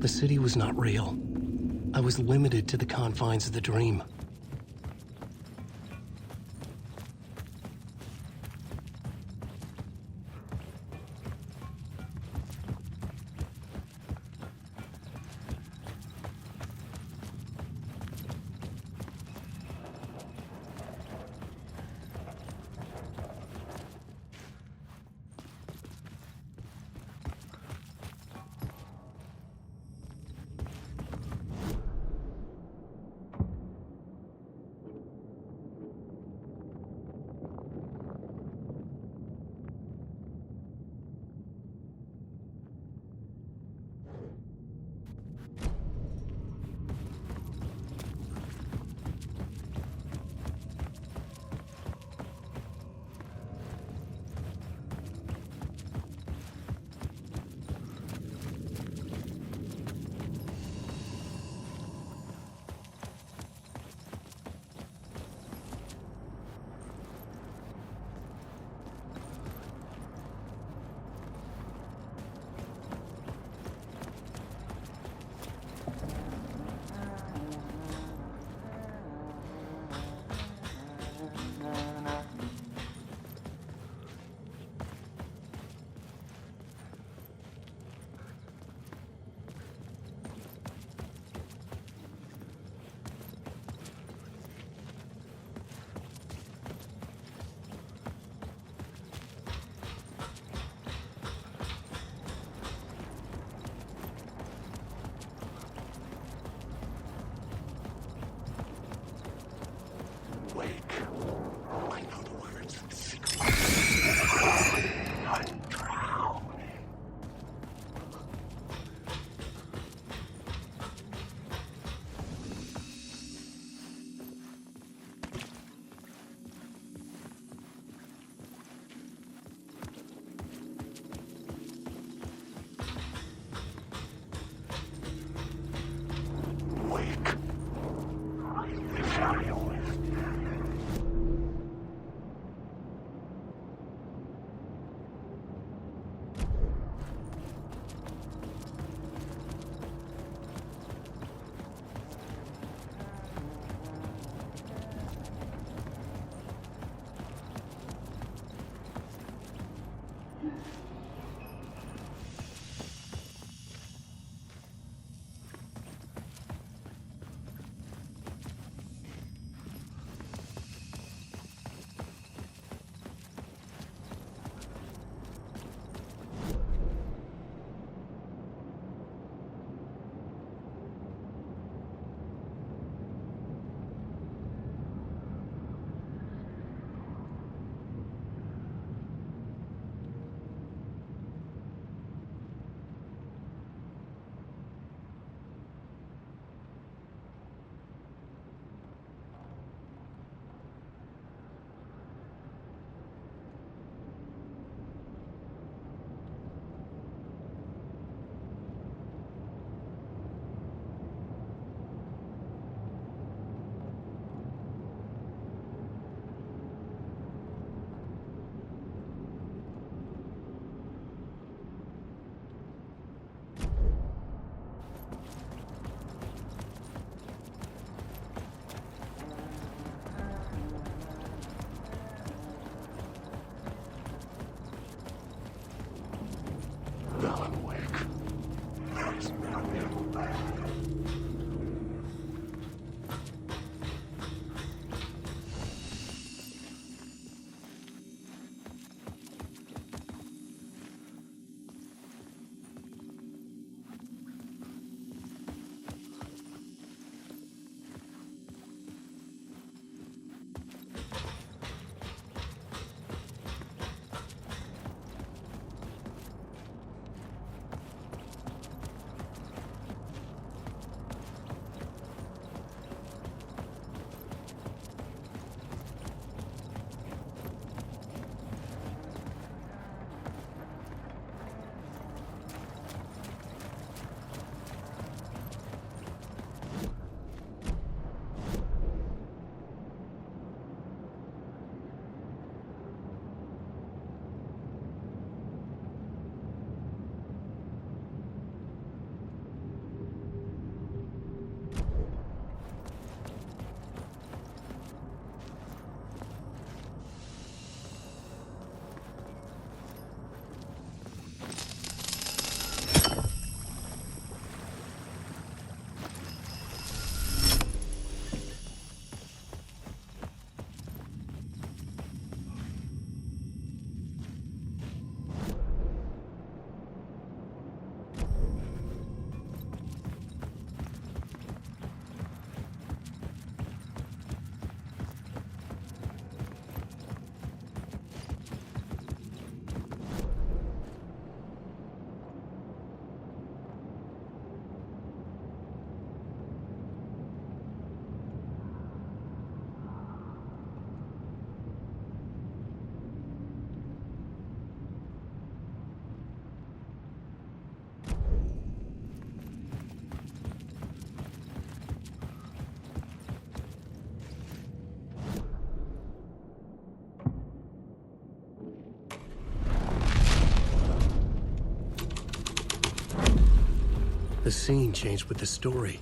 The city was not real. I was limited to the confines of the dream. The scene changed with the story.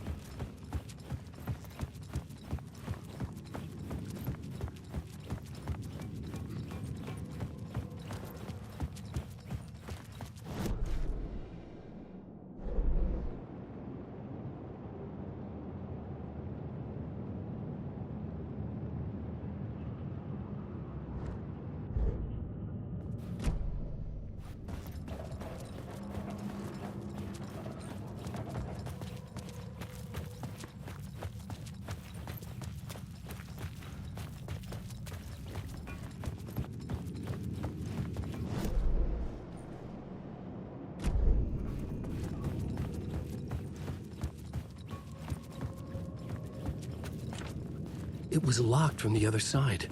It was locked from the other side.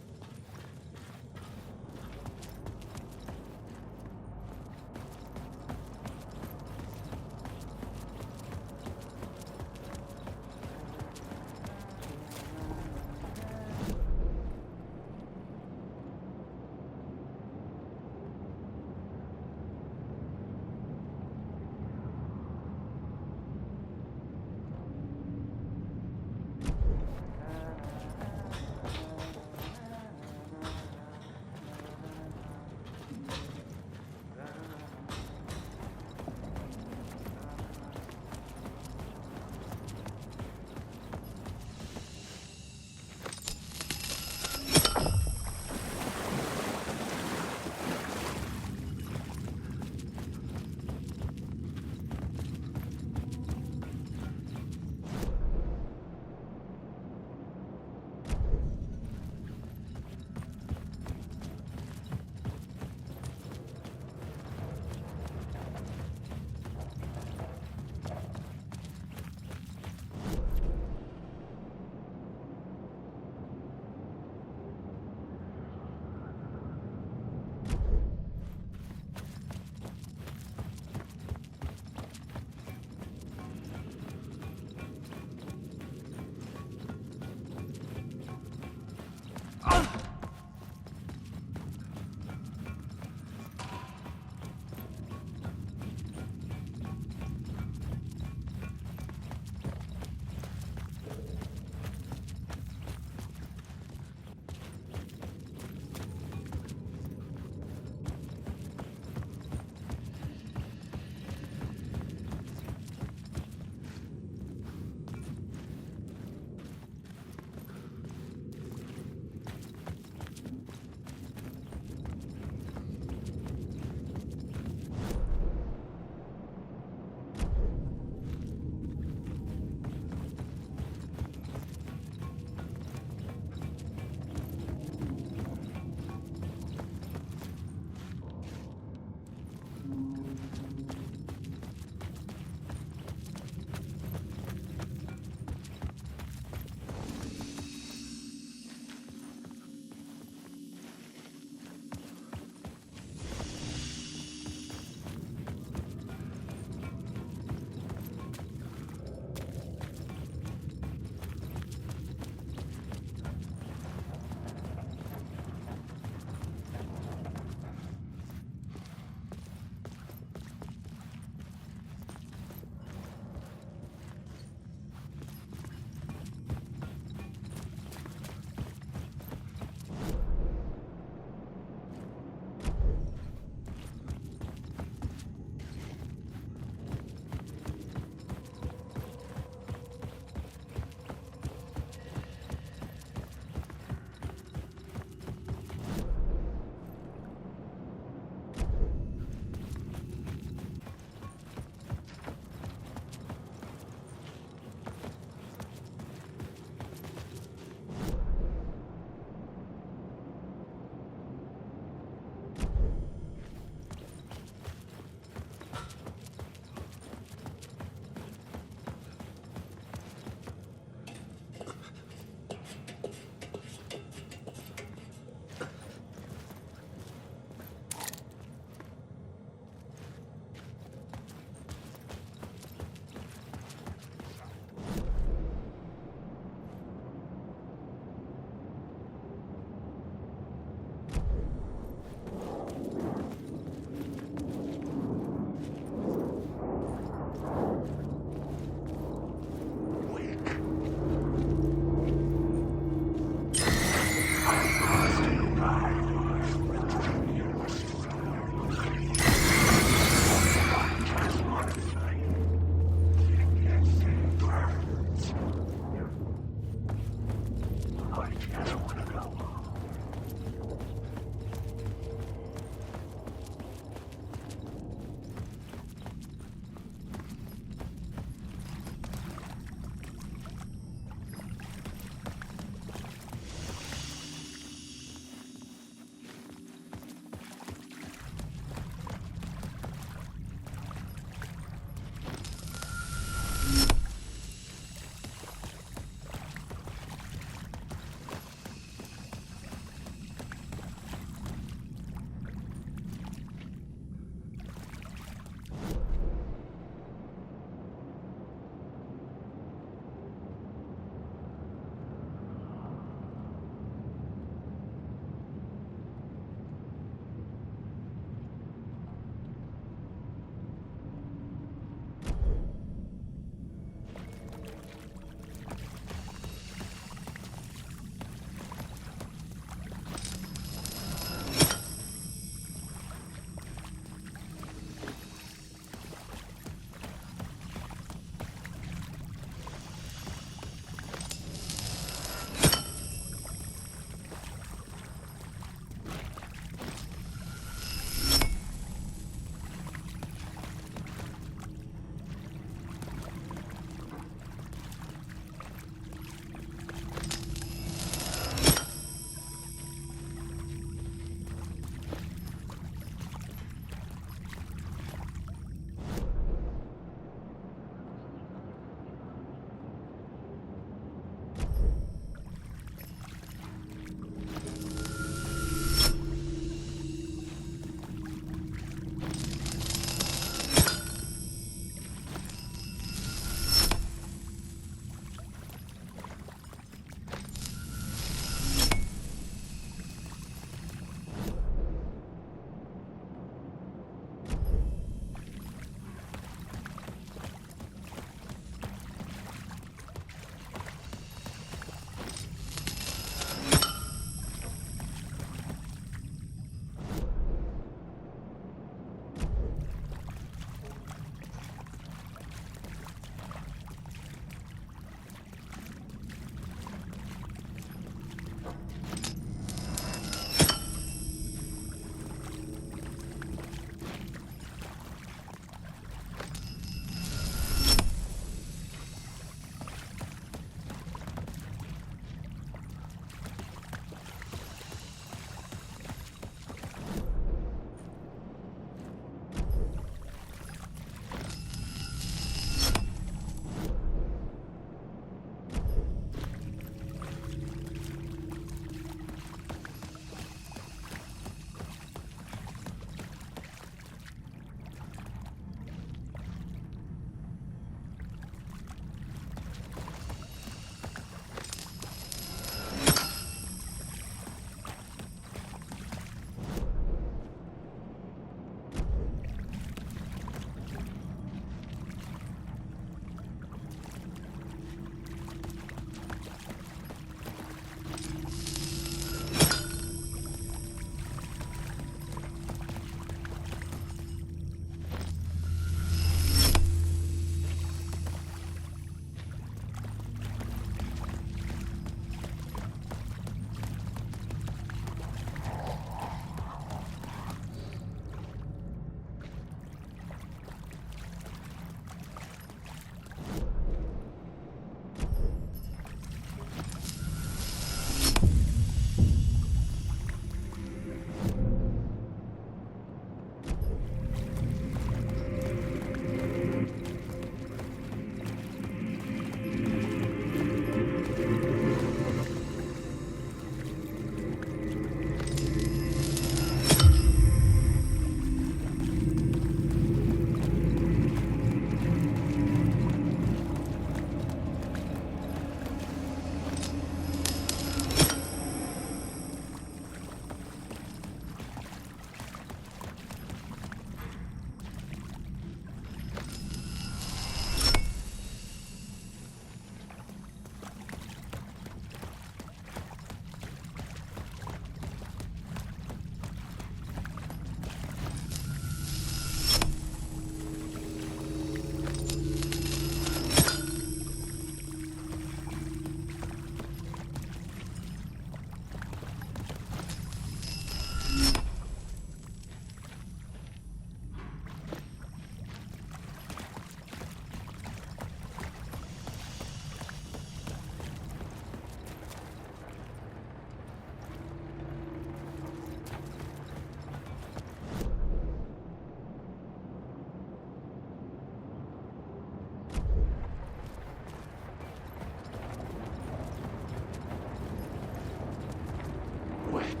Wake.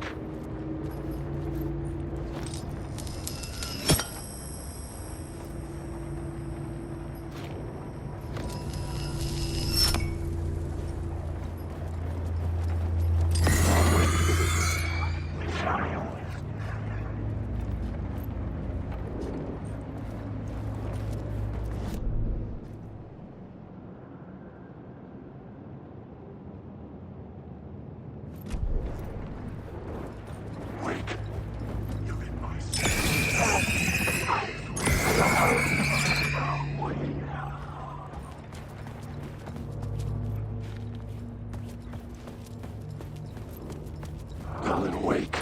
Alan Wake.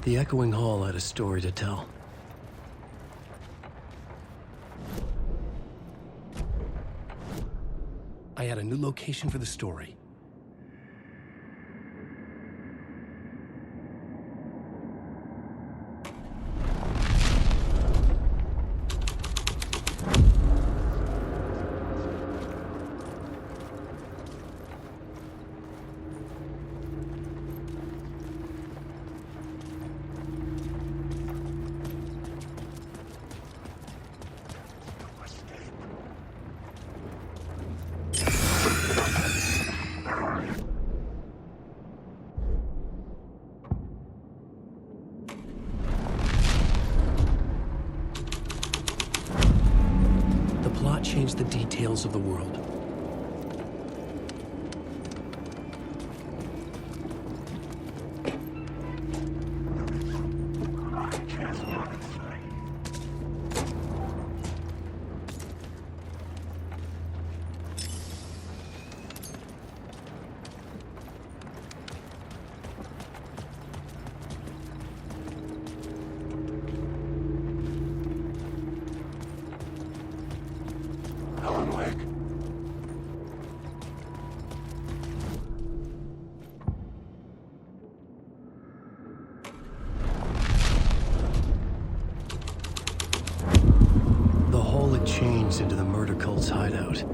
The echoing hall had a story to tell. I had a new location for the story. The plot changed the details of the world. Alan Wake. The hall had changed into the murder cult's hideout.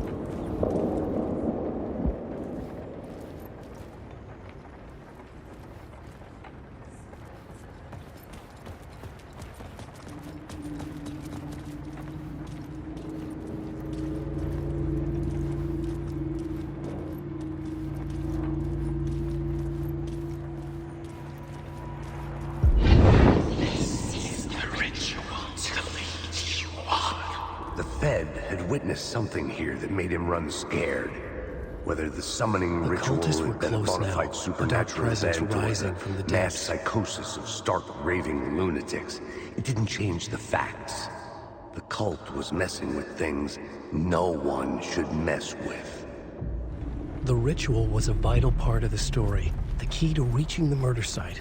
The Fed had witnessed something here that made him run scared. Whether the summoning The ritual cultists were had been a close bona now, fide a dark supernatural presence event or rising the from the mass depths. psychosis of stark raving lunatics, it didn't change the facts. The cult was messing with things no one should mess with. The ritual was a vital part of the story, the key to reaching the murder site.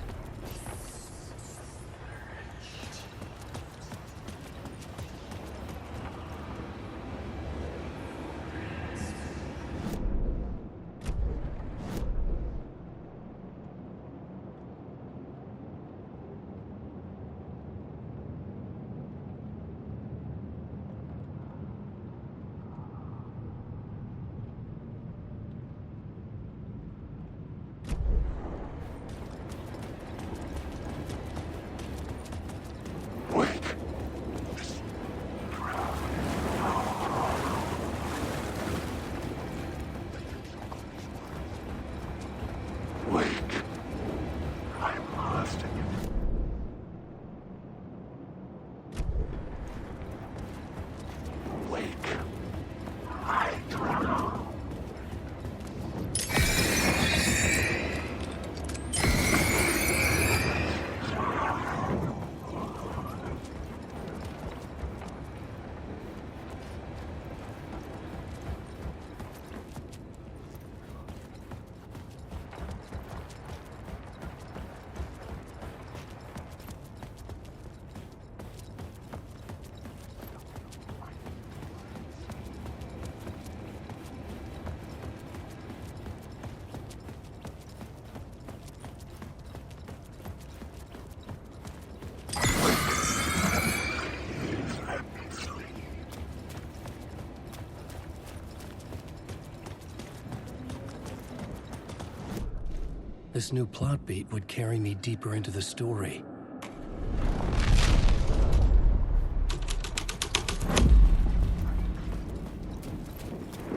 This new plot beat would carry me deeper into the story.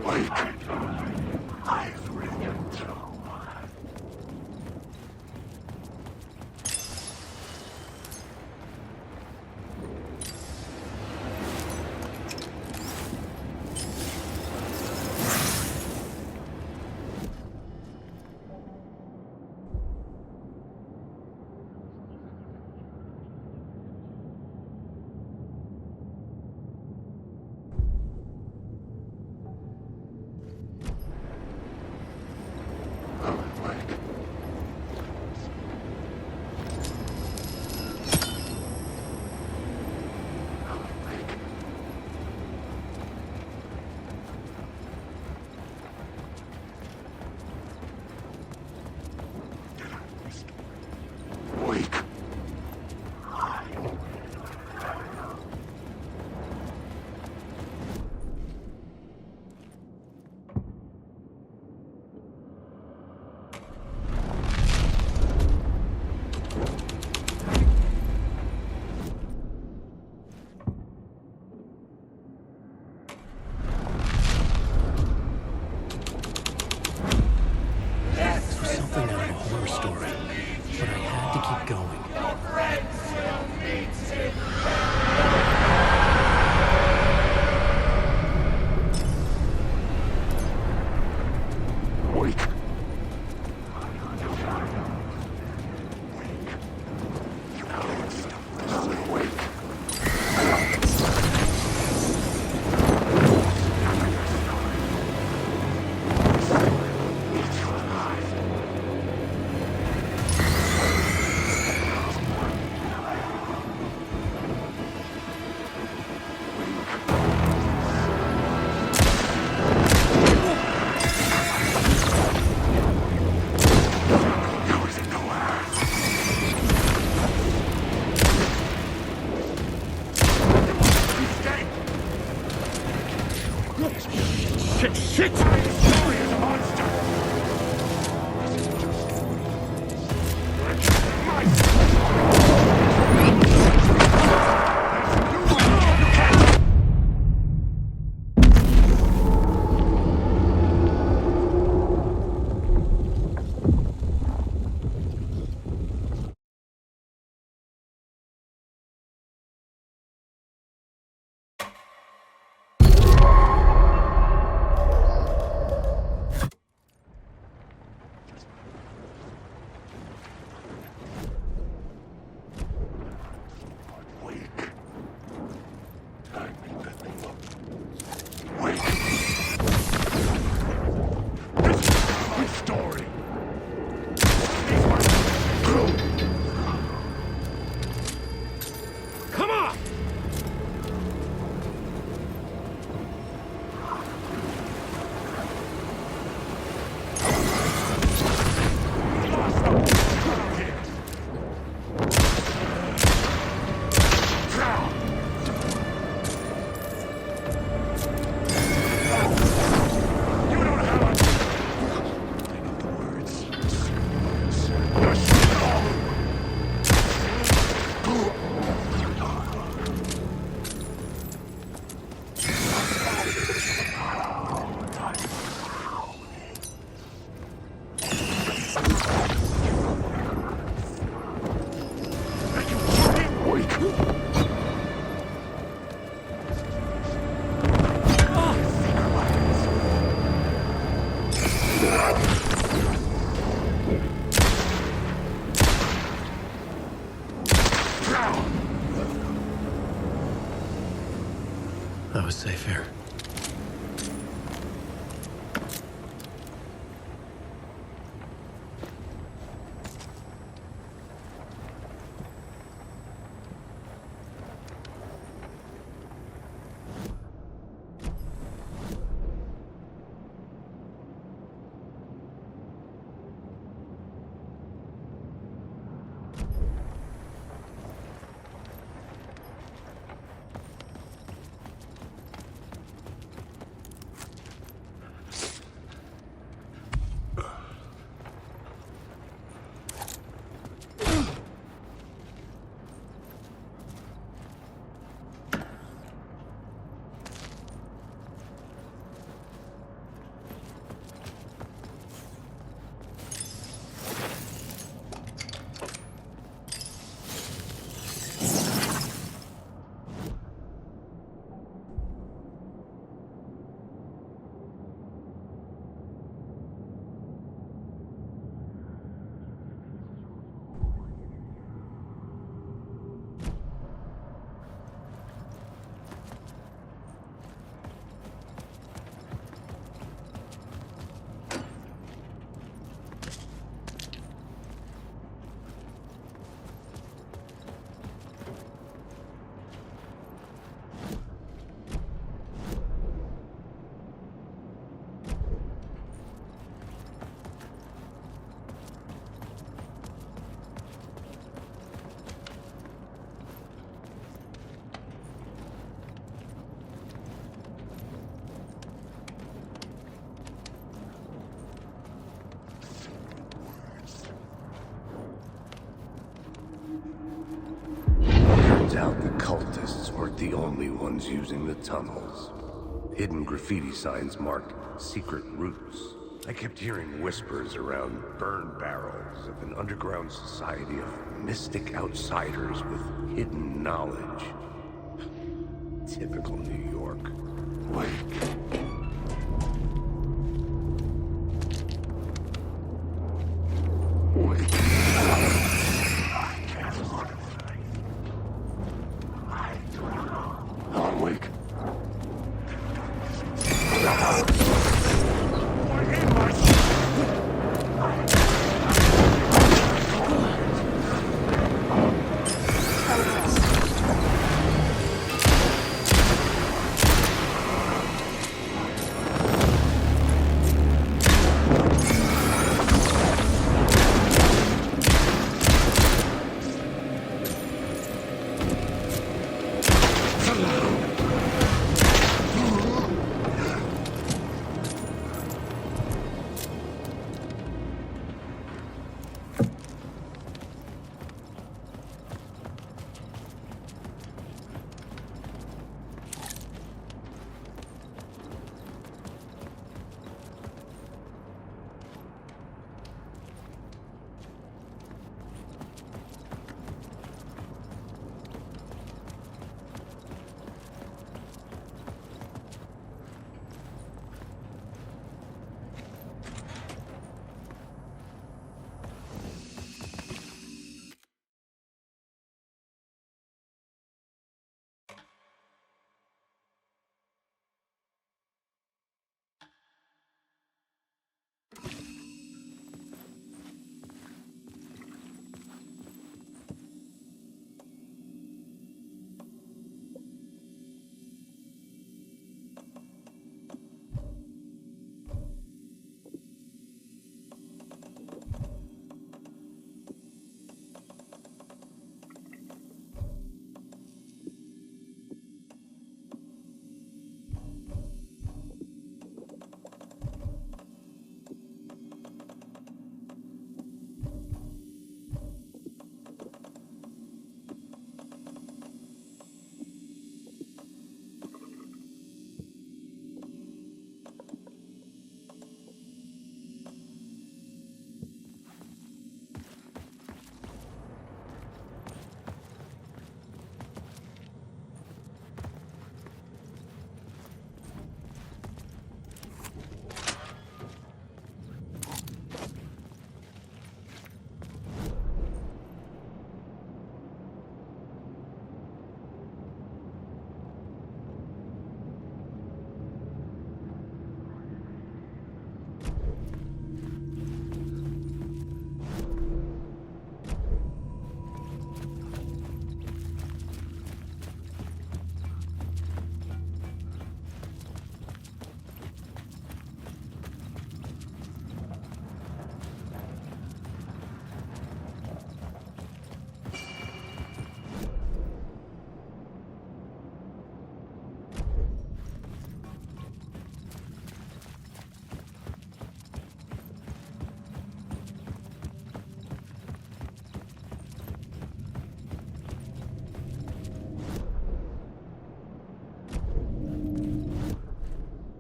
Wait. I've ridden through. I was safe here. the only ones using the tunnels. Hidden graffiti signs marked secret routes. I kept hearing whispers around burn barrels of an underground society of mystic outsiders with hidden knowledge. Typical New York. Alan Wake.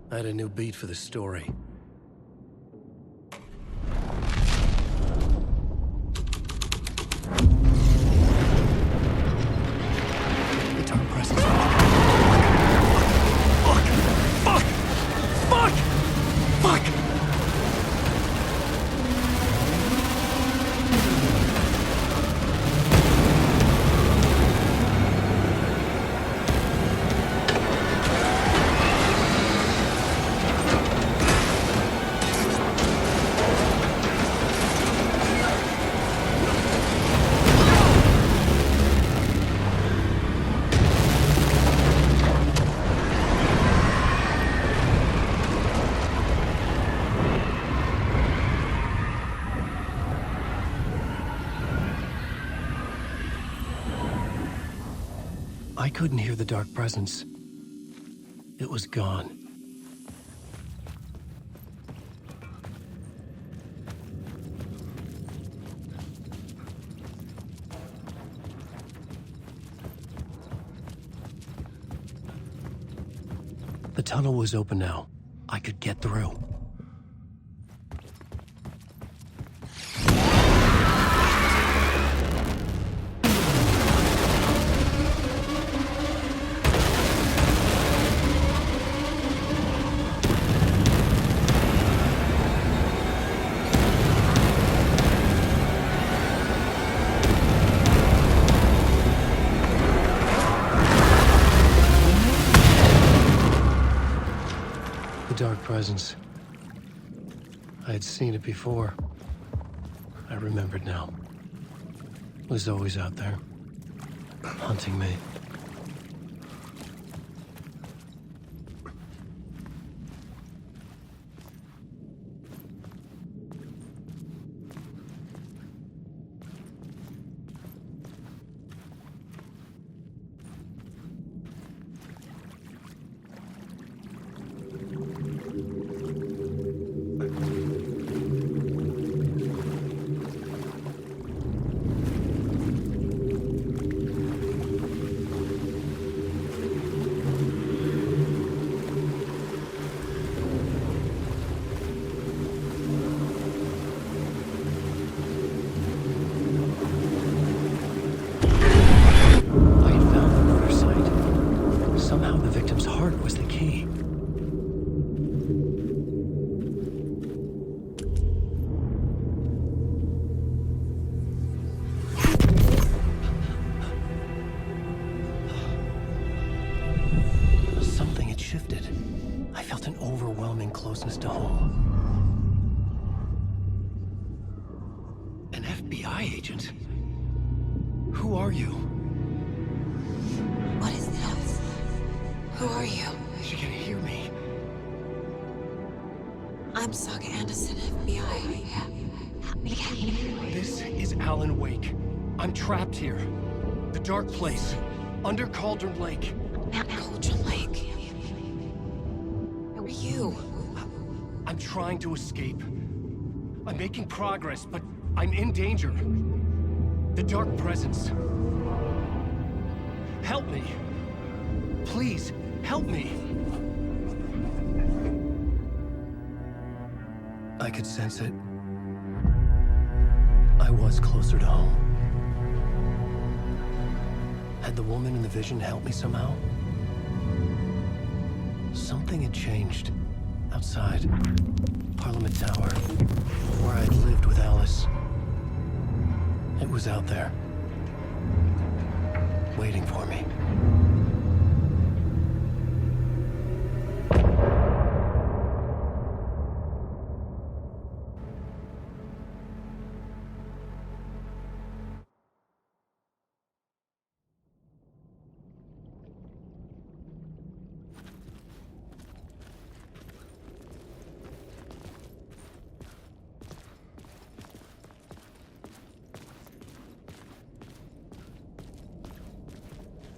I had a new beat for the story. The dark presence. Fuck! I couldn't hear the dark presence. It was gone. tunnel was open now. I could get through. Dark presence. I had seen it before. I remembered now. It was always out there, hunting me. Closeness to home. An FBI agent? Who are you? What is this? Who are you? She can hear me. I'm Saga Anderson, FBI. Help me get you. This is Alan Wake. I'm trapped here. The dark place. Under Cauldron Lake. At Cauldron Lake. Who are you? I'm trying to escape. I'm making progress, but I'm in danger. The dark presence. Help me. Please, help me. I could sense it. I was closer to home. Had the woman in the vision helped me somehow? Something had changed. Outside, Parliament Tower, where I'd lived with Alice. It was out there, waiting for me.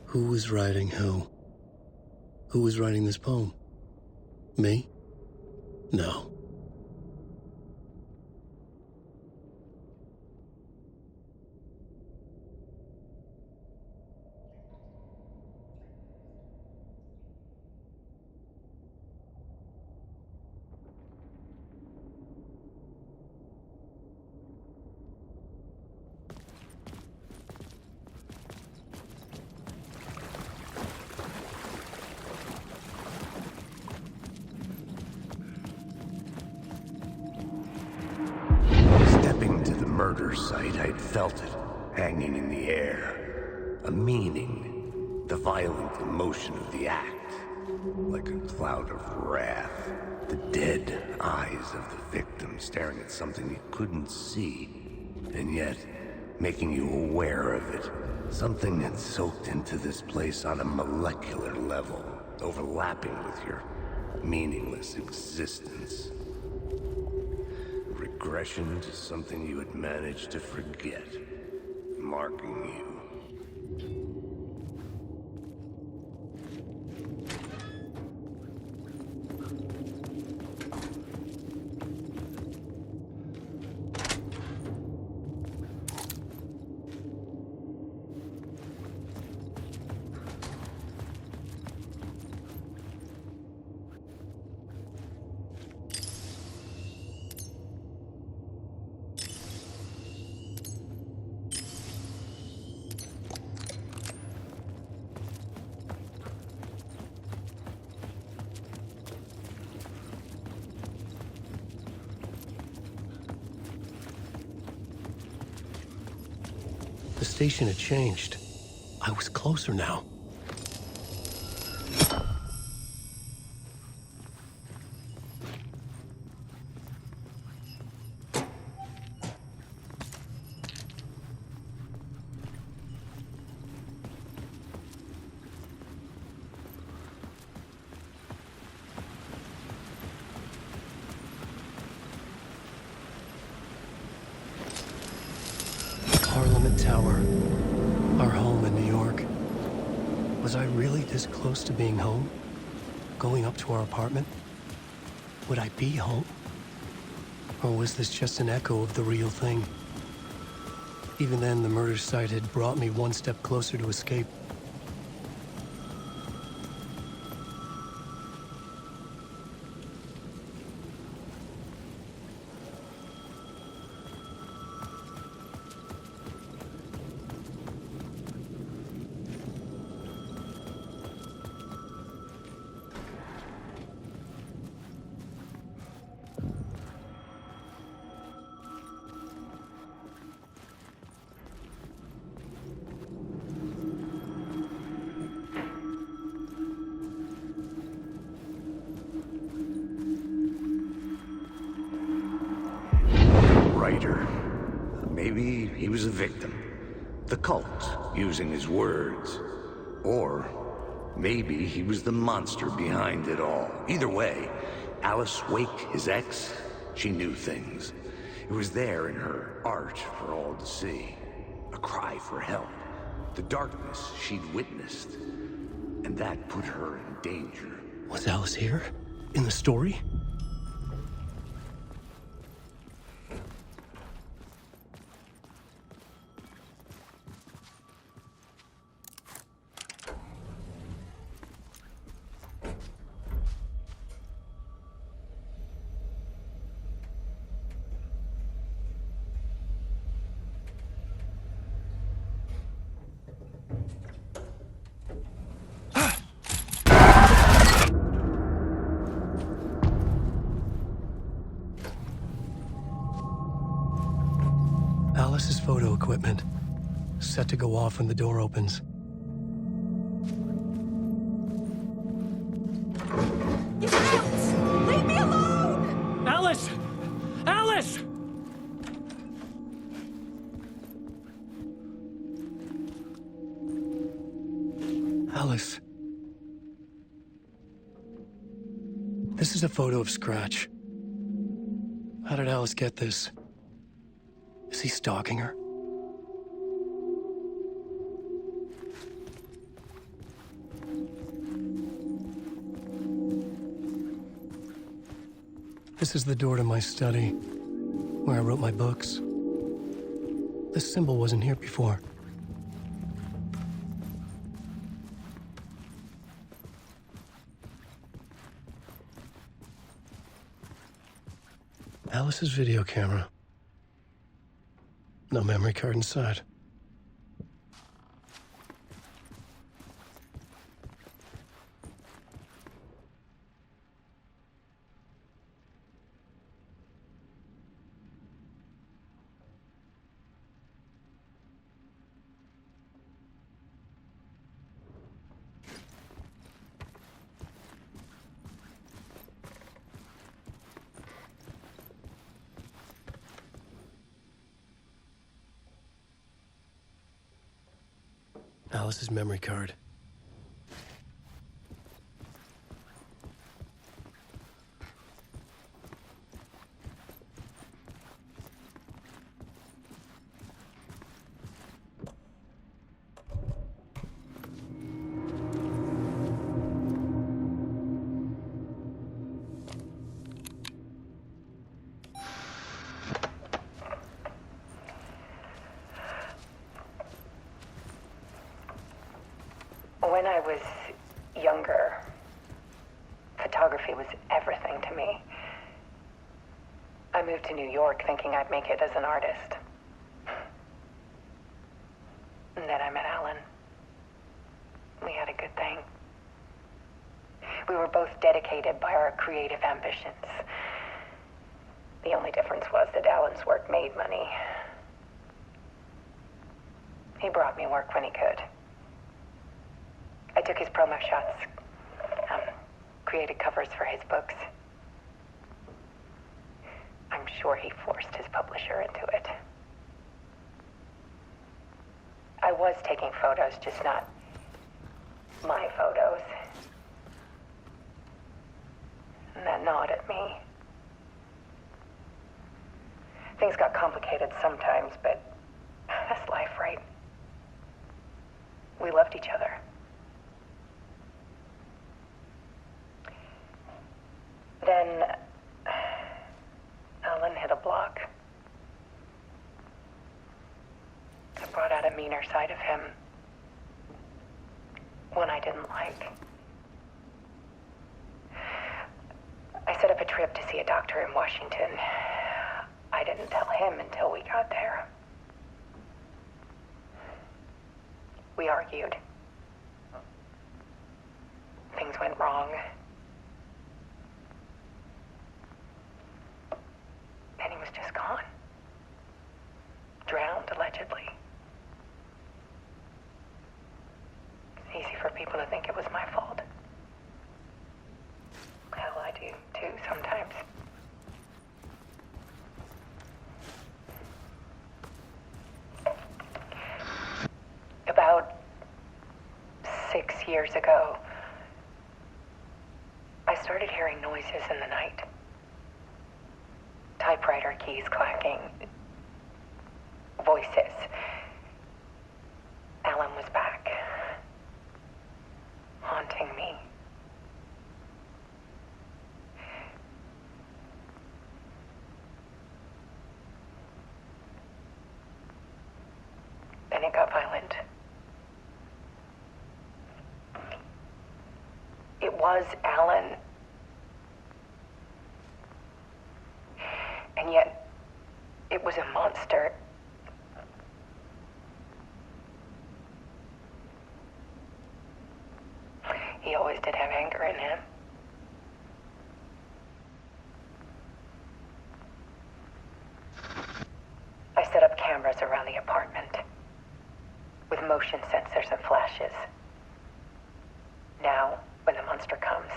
Who was writing who? Who was writing this poem? Me? No. Murder site, I'd felt it, hanging in the air. A meaning, the violent emotion of the act. Like a cloud of wrath. The dead eyes of the victim staring at something you couldn't see, and yet making you aware of it. Something had soaked into this place on a molecular level, overlapping with your meaningless existence. Regression to something you had managed to forget, marking you. station had changed. I was closer now. Parliament Tower, our home in New York. Was I really this close to being home? Going up to our apartment? Would I be home? Or was this just an echo of the real thing? Even then, the murder site had brought me one step closer to escape. Maybe he was a victim. The cult, using his words. Or maybe he was the monster behind it all. Either way, Alice Wake, his ex, she knew things. It was there in her art for all to see. A cry for help. The darkness she'd witnessed. And that put her in danger. Was Alice here? In the story? Alice's photo equipment, set to go off when the door opens. Get out! Leave me alone! Alice! Alice! Alice. This is a photo of Scratch. How did Alice get this? Is he stalking her? This is the door to my study, where I wrote my books. This symbol wasn't here before. Alice's video camera. No memory card inside. Alice's memory card. When I was younger, photography was everything to me. I moved to New York thinking I'd make it as an artist. And then I met Alan. We had a good thing. We were both dedicated by our creative ambitions. The only difference was that Alan's work made money. He brought me work when he could. I took his promo shots, created covers for his books. I'm sure he forced his publisher into it. I was taking photos, just not my photos. And that gnawed at me. Things got complicated sometimes, but that's life, right? We loved each other. Then Alan hit a block. It brought out a meaner side of him. One I didn't like. I set up a trip to see a doctor in Washington. I didn't tell him until we got there. We argued. Things went wrong. And he was just gone. Drowned, allegedly. It's easy for people to think it was my fault. Hell, I do too sometimes. About 6 years ago, I started hearing noises in the night. Typewriter keys clacking. Voices. Alan was back. Haunting me. Then it got violent. It was Alan. And yet, it was a monster. He always did have anger in him. I set up cameras around the apartment with motion sensors and flashes. Now, when the monster comes,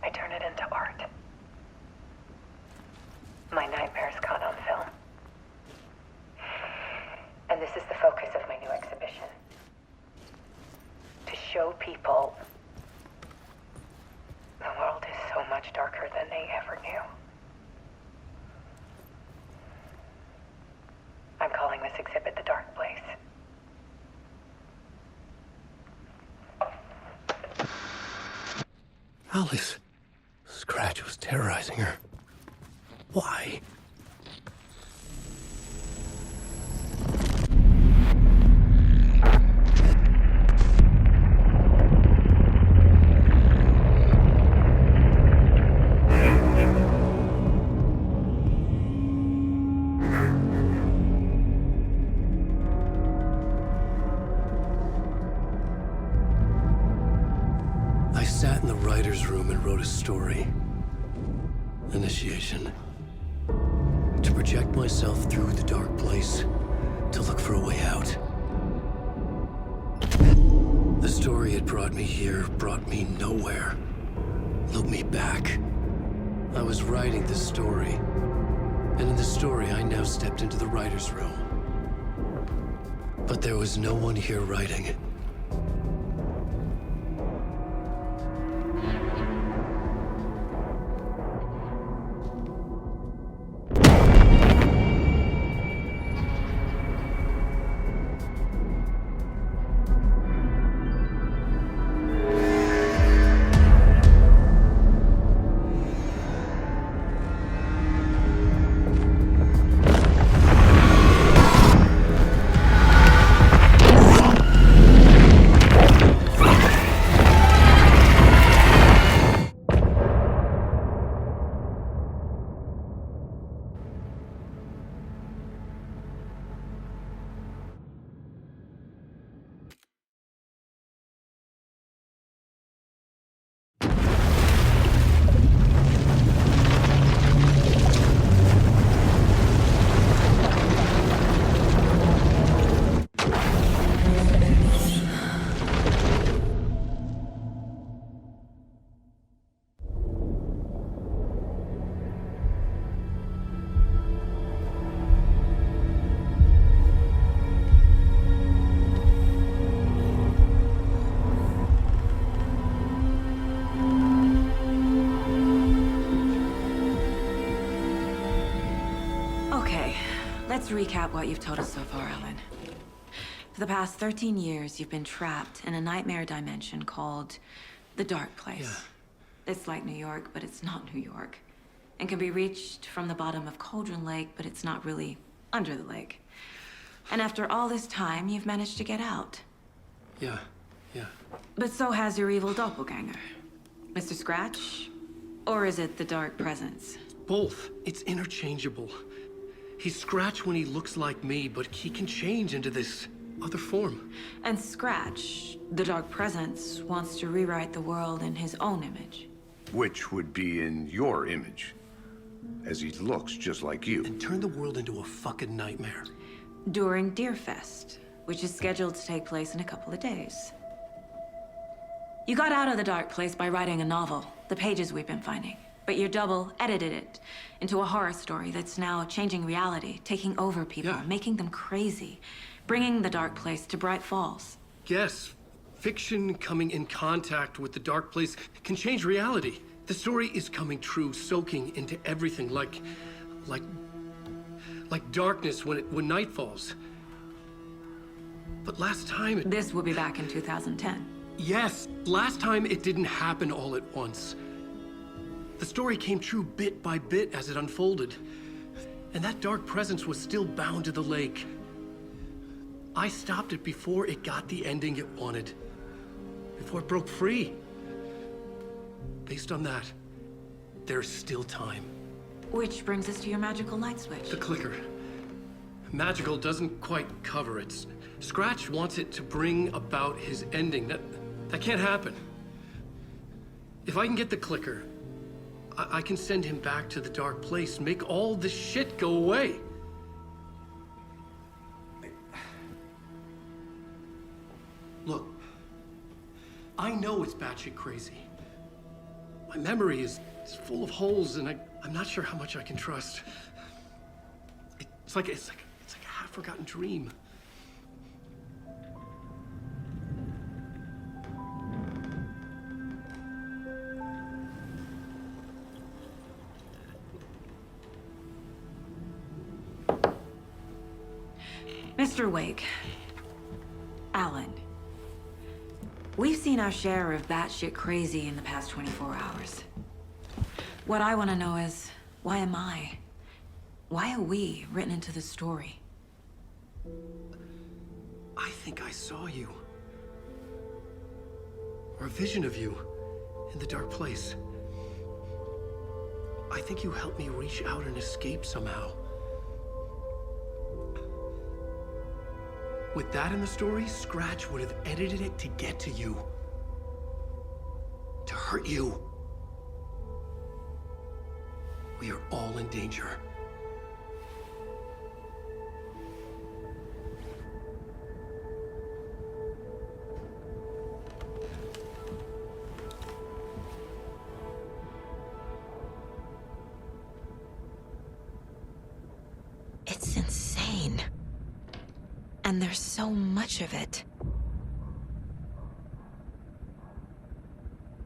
I turn it into art. My nightmares caught on film. And this is the focus of my new exhibition. To show people the world is so much darker than they ever knew. I'm calling this exhibit The Dark Place. Alice. Scratch was terrorizing her. Why? I sat in the writer's room and wrote a story. Initiation. To project myself through the dark place, to look for a way out. The story had brought me here, brought me nowhere. Looked me back. I was writing the story. And in the story, I now stepped into the writer's room. But there was no one here writing. Okay, let's recap what you've told us so far, Alan. For the past 13 years, you've been trapped in a nightmare dimension called the Dark Place. Yeah. It's like New York, but it's not New York. And can be reached from the bottom of Cauldron Lake, but it's not really under the lake. And after all this time, you've managed to get out. Yeah. But so has your evil doppelganger. Mr. Scratch? Or is it the Dark Presence? Both. It's interchangeable. He's Scratch when he looks like me, but he can change into this other form. And Scratch, the Dark Presence, wants to rewrite the world in his own image. Which would be in your image, as he looks just like you. And turn the world into a fucking nightmare. During Deerfest, which is scheduled to take place in a couple of days. You got out of the Dark Place by writing a novel, the pages we've been finding. But your double edited it into a horror story that's now changing reality, taking over people, making them crazy, bringing the Dark Place to Bright Falls. Yes, fiction coming in contact with the Dark Place can change reality. The story is coming true, soaking into everything like darkness when night falls. But last time This will be back in 2010. Yes, last time it didn't happen all at once. The story came true bit by bit as it unfolded. And that dark presence was still bound to the lake. I stopped it before it got the ending it wanted. Before it broke free. Based on that, there's still time. Which brings us to your magical light switch. The clicker. Magical doesn't quite cover it. Scratch wants it to bring about his ending. That can't happen. If I can get the clicker, I can send him back to the Dark Place, make all this shit go away. Look, I know it's batshit crazy. My memory is full of holes, and I'm not sure how much I can trust. It's like a half-forgotten dream. Mr. Wake. Alan. We've seen our share of batshit crazy in the past 24 hours. What I want to know is, why am I? Why are we written into the story? I think I saw you. Or a vision of you in the Dark Place. I think you helped me reach out and escape somehow. With that in the story, Scratch would have edited it to get to you. To hurt you. We are all in danger. It's insane. And there's so much of it.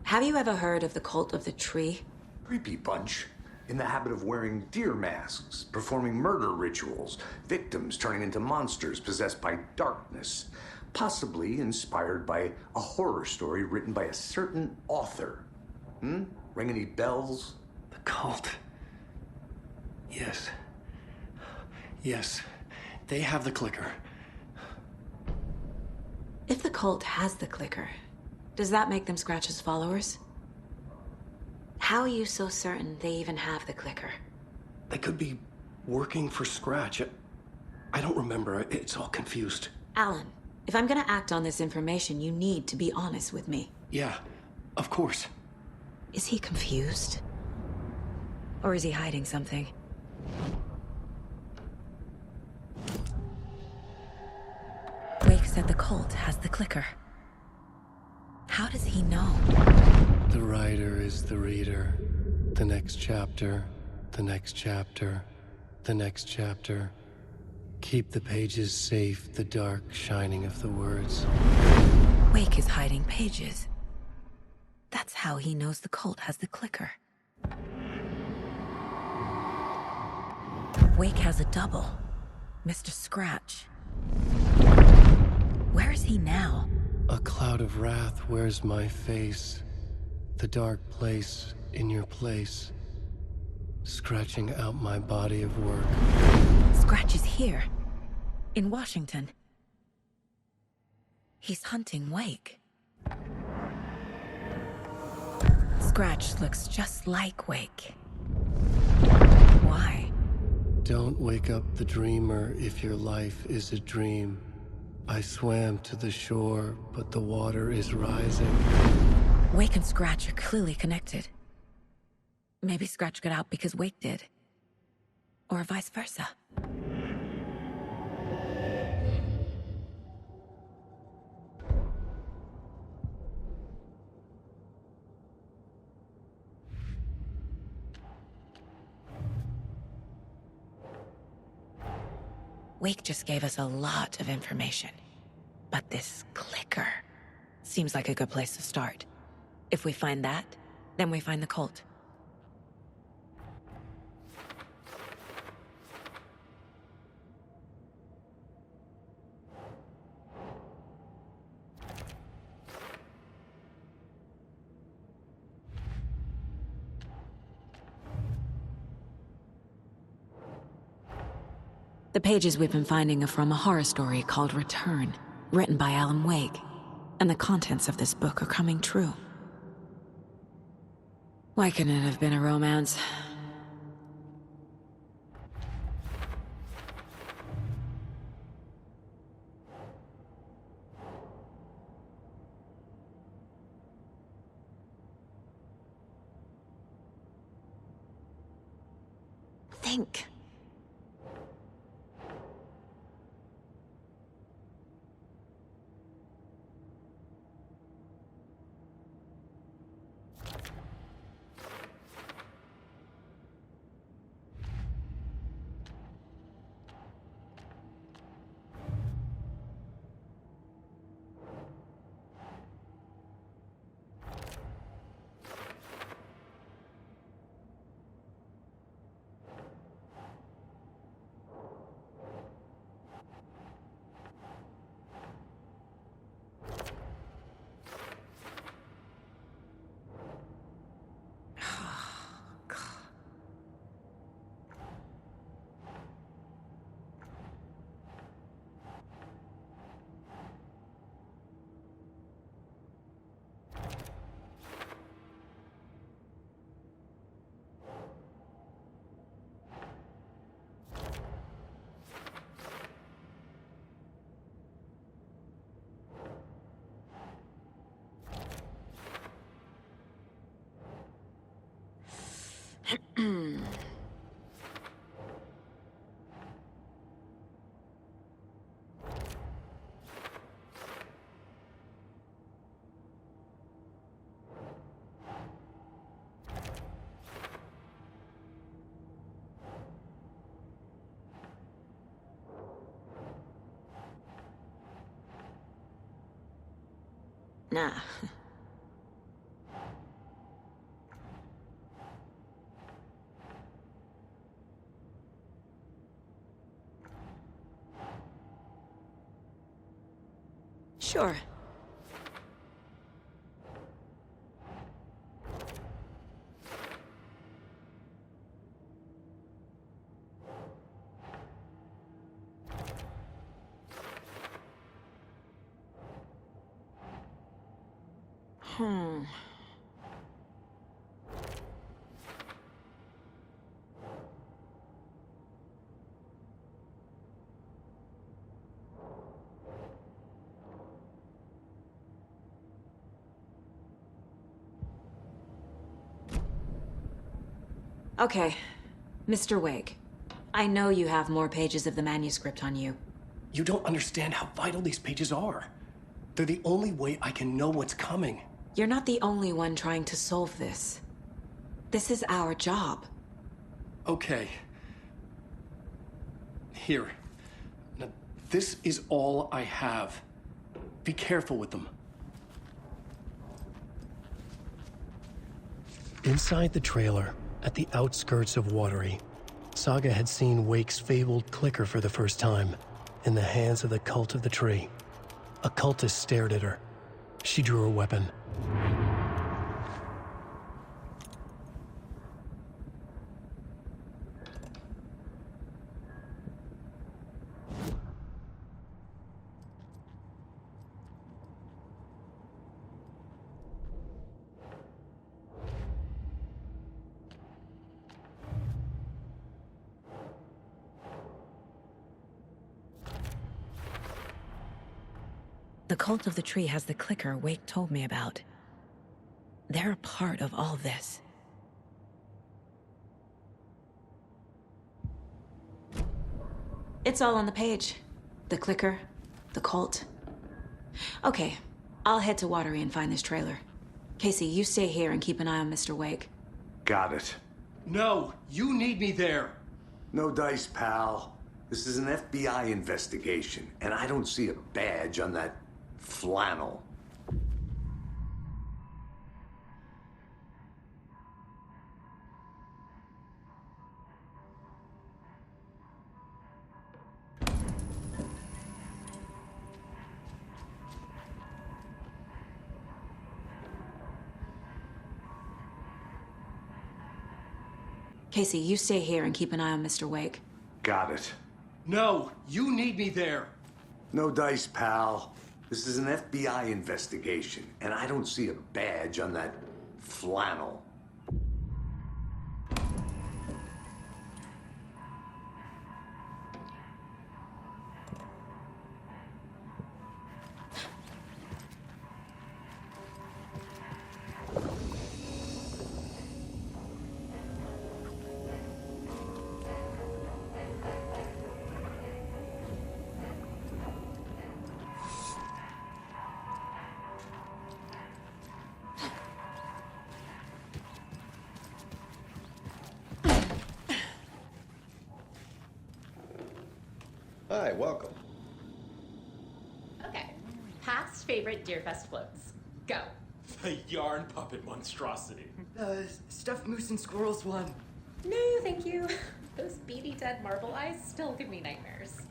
Have you ever heard of the Cult of the Tree? Creepy bunch. In the habit of wearing deer masks, performing murder rituals, victims turning into monsters possessed by darkness, possibly inspired by a horror story written by a certain author. Ring any bells? The cult. Yes. Yes. They have the clicker. If the cult has the clicker, does that make them Scratch's followers? How are you so certain they even have the clicker? They could be working for Scratch. I don't remember. It's all confused. Alan, if I'm gonna act on this information, you need to be honest with me. Yeah, of course. Is he confused? Or is he hiding something? Wake said the cult has the clicker. How does he know? The writer is the reader. The next chapter, the next chapter, the next chapter. Keep the pages safe, the dark shining of the words. Wake is hiding pages. That's how he knows the cult has the clicker. Wake has a double. Mr. Scratch. Where is he now? A cloud of wrath wears my face. The dark place in your place. Scratching out my body of work. Scratch is here. In Washington. He's hunting Wake. Scratch looks just like Wake. Why? Don't wake up the dreamer if your life is a dream. I swam to the shore, but the water is rising. Wake and Scratch are clearly connected. Maybe Scratch got out because Wake did. Or vice versa. Wake just gave us a lot of information. But this clicker seems like a good place to start. If we find that, then we find the cult. The pages we've been finding are from a horror story called Return, written by Alan Wake, and the contents of this book are coming true. Why couldn't it have been a romance? Think. Nah. Sure. Okay, Mr. Wake. I know you have more pages of the manuscript on you. You don't understand how vital these pages are. They're the only way I can know what's coming. You're not the only one trying to solve this. This is our job. Okay. Here. Now, this is all I have. Be careful with them. Inside the trailer, at the outskirts of Watery, Saga had seen Wake's fabled clicker for the first time, in the hands of the Cult of the Tree. A cultist stared at her. She drew her weapon. The Cult of the Tree has the clicker Wake told me about. They're a part of all this. It's all on the page. The clicker, the cult. Okay, I'll head to Watery and find this trailer. Casey, you stay here and keep an eye on Mr. Wake. Got it. No, you need me there. No dice, pal. This is an FBI investigation, and I don't see a badge on that flannel. Casey, you stay here and keep an eye on Mr. Wake. Got it. No, you need me there. No dice, pal. This is an FBI investigation, and I don't see a badge on that flannel. Hi, welcome. Okay. Past favorite Deerfest floats. Go. The yarn puppet monstrosity. Stuffed moose and squirrels one. No, thank you. Those beady dead marble eyes still give me nightmares.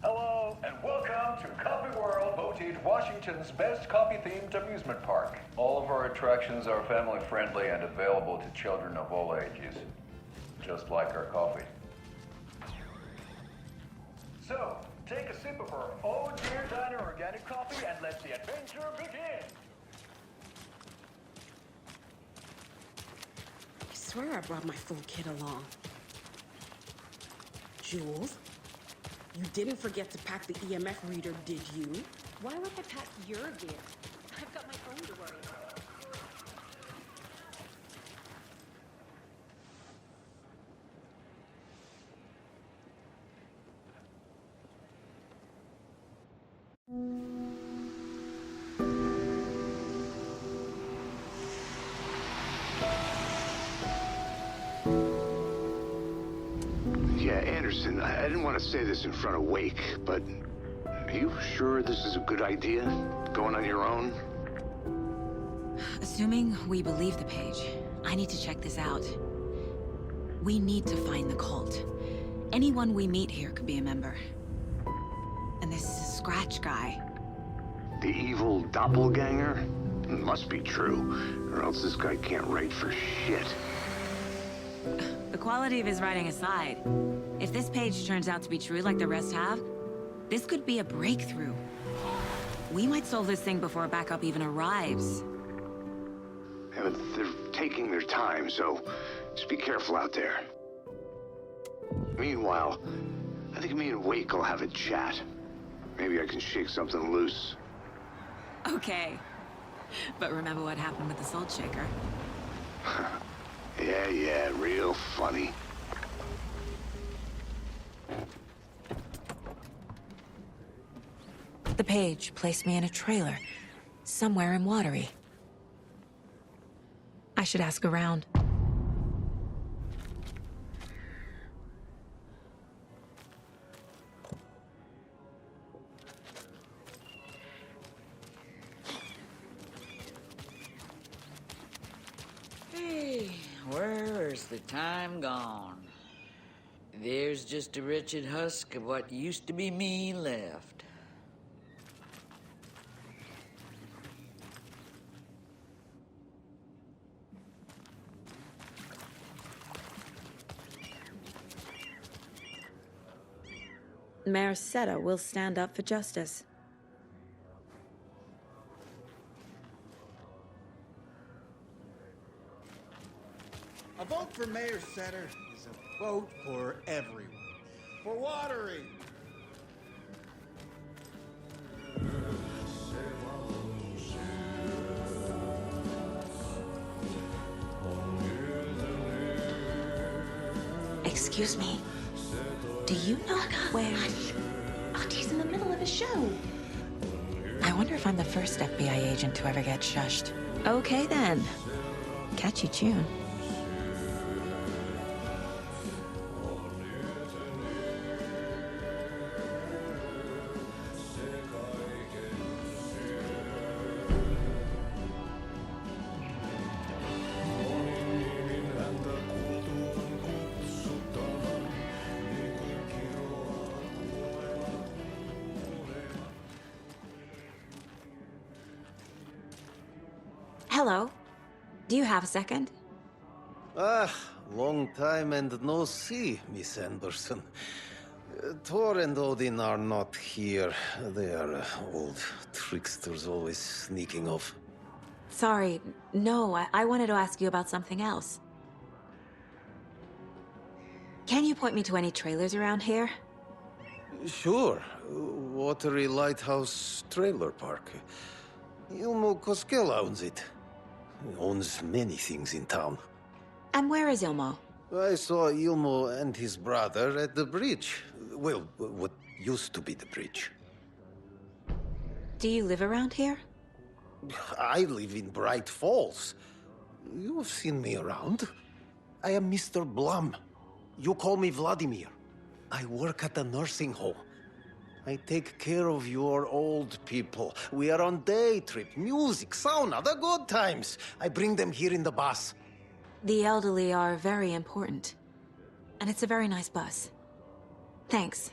Hello, and welcome to Coffee World, voted Washington's best coffee-themed amusement park. All of our attractions are family-friendly and available to children of all ages, just like our coffee. So, take a sip of our own Deer Diner organic coffee and let the adventure begin. I swear I brought my full kit along. Jules, you didn't forget to pack the EMF reader, did you? Why would I pack your gear? I've got my own to worry about. Yeah, Anderson, I didn't want to say this in front of Wake, but are you sure this is a good idea? Going on your own? Assuming we believe the page, I need to check this out. We need to find the cult. Anyone we meet here could be a member. And this Scratch guy. The evil doppelganger? It must be true, or else this guy can't write for shit. The quality of his writing aside, if this page turns out to be true like the rest have, this could be a breakthrough. We might solve this thing before backup even arrives. Yeah, but they're taking their time, so just be careful out there. Meanwhile, I think me and Wake will have a chat. Maybe I can shake something loose. Okay. But remember what happened with the Salt Shaker? Yeah, real funny. The page placed me in a trailer, somewhere in Watery. I should ask around. Hey, where's the time gone. There's just a wretched husk of what used to be me left. Mayor Seta will stand up for justice. A vote for Mayor Setter is a vote for everyone. For Watery. Excuse me. Do you know where... Auntie, in the middle of a show. I wonder if I'm the first FBI agent to ever get shushed. Okay, then. Catchy tune. Hello. Do you have a second? Ah, long time and no see, Miss Anderson. Thor and Odin are not here. They are old tricksters always sneaking off. Sorry. No, I wanted to ask you about something else. Can you point me to any trailers around here? Sure. Watery Lighthouse Trailer Park. Ilmo Koskela owns it. He owns many things in town. And where is Ilmo? I saw Ilmo and his brother at the bridge. Well, what used to be the bridge. Do you live around here? I live in Bright Falls. You've seen me around. I am Mr. Blum. You call me Vladimir. I work at a nursing home. I take care of your old people. We are on day trip, music, sauna, the good times. I bring them here in the bus. The elderly are very important. And it's a very nice bus. Thanks.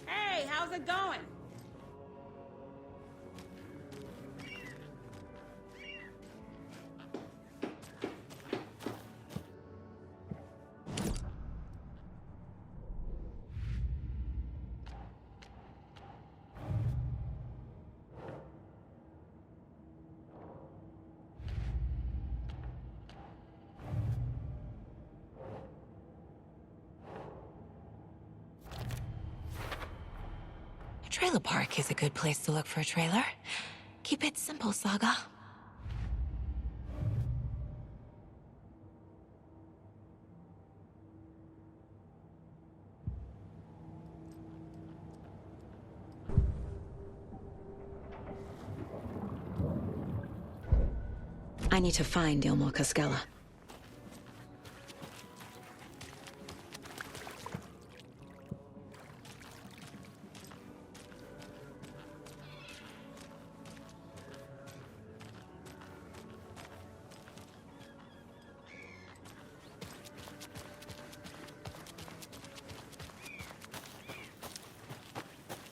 Hey, how's it going? Trailer park is a good place to look for a trailer. Keep it simple, Saga. I need to find Ilmo Koskela.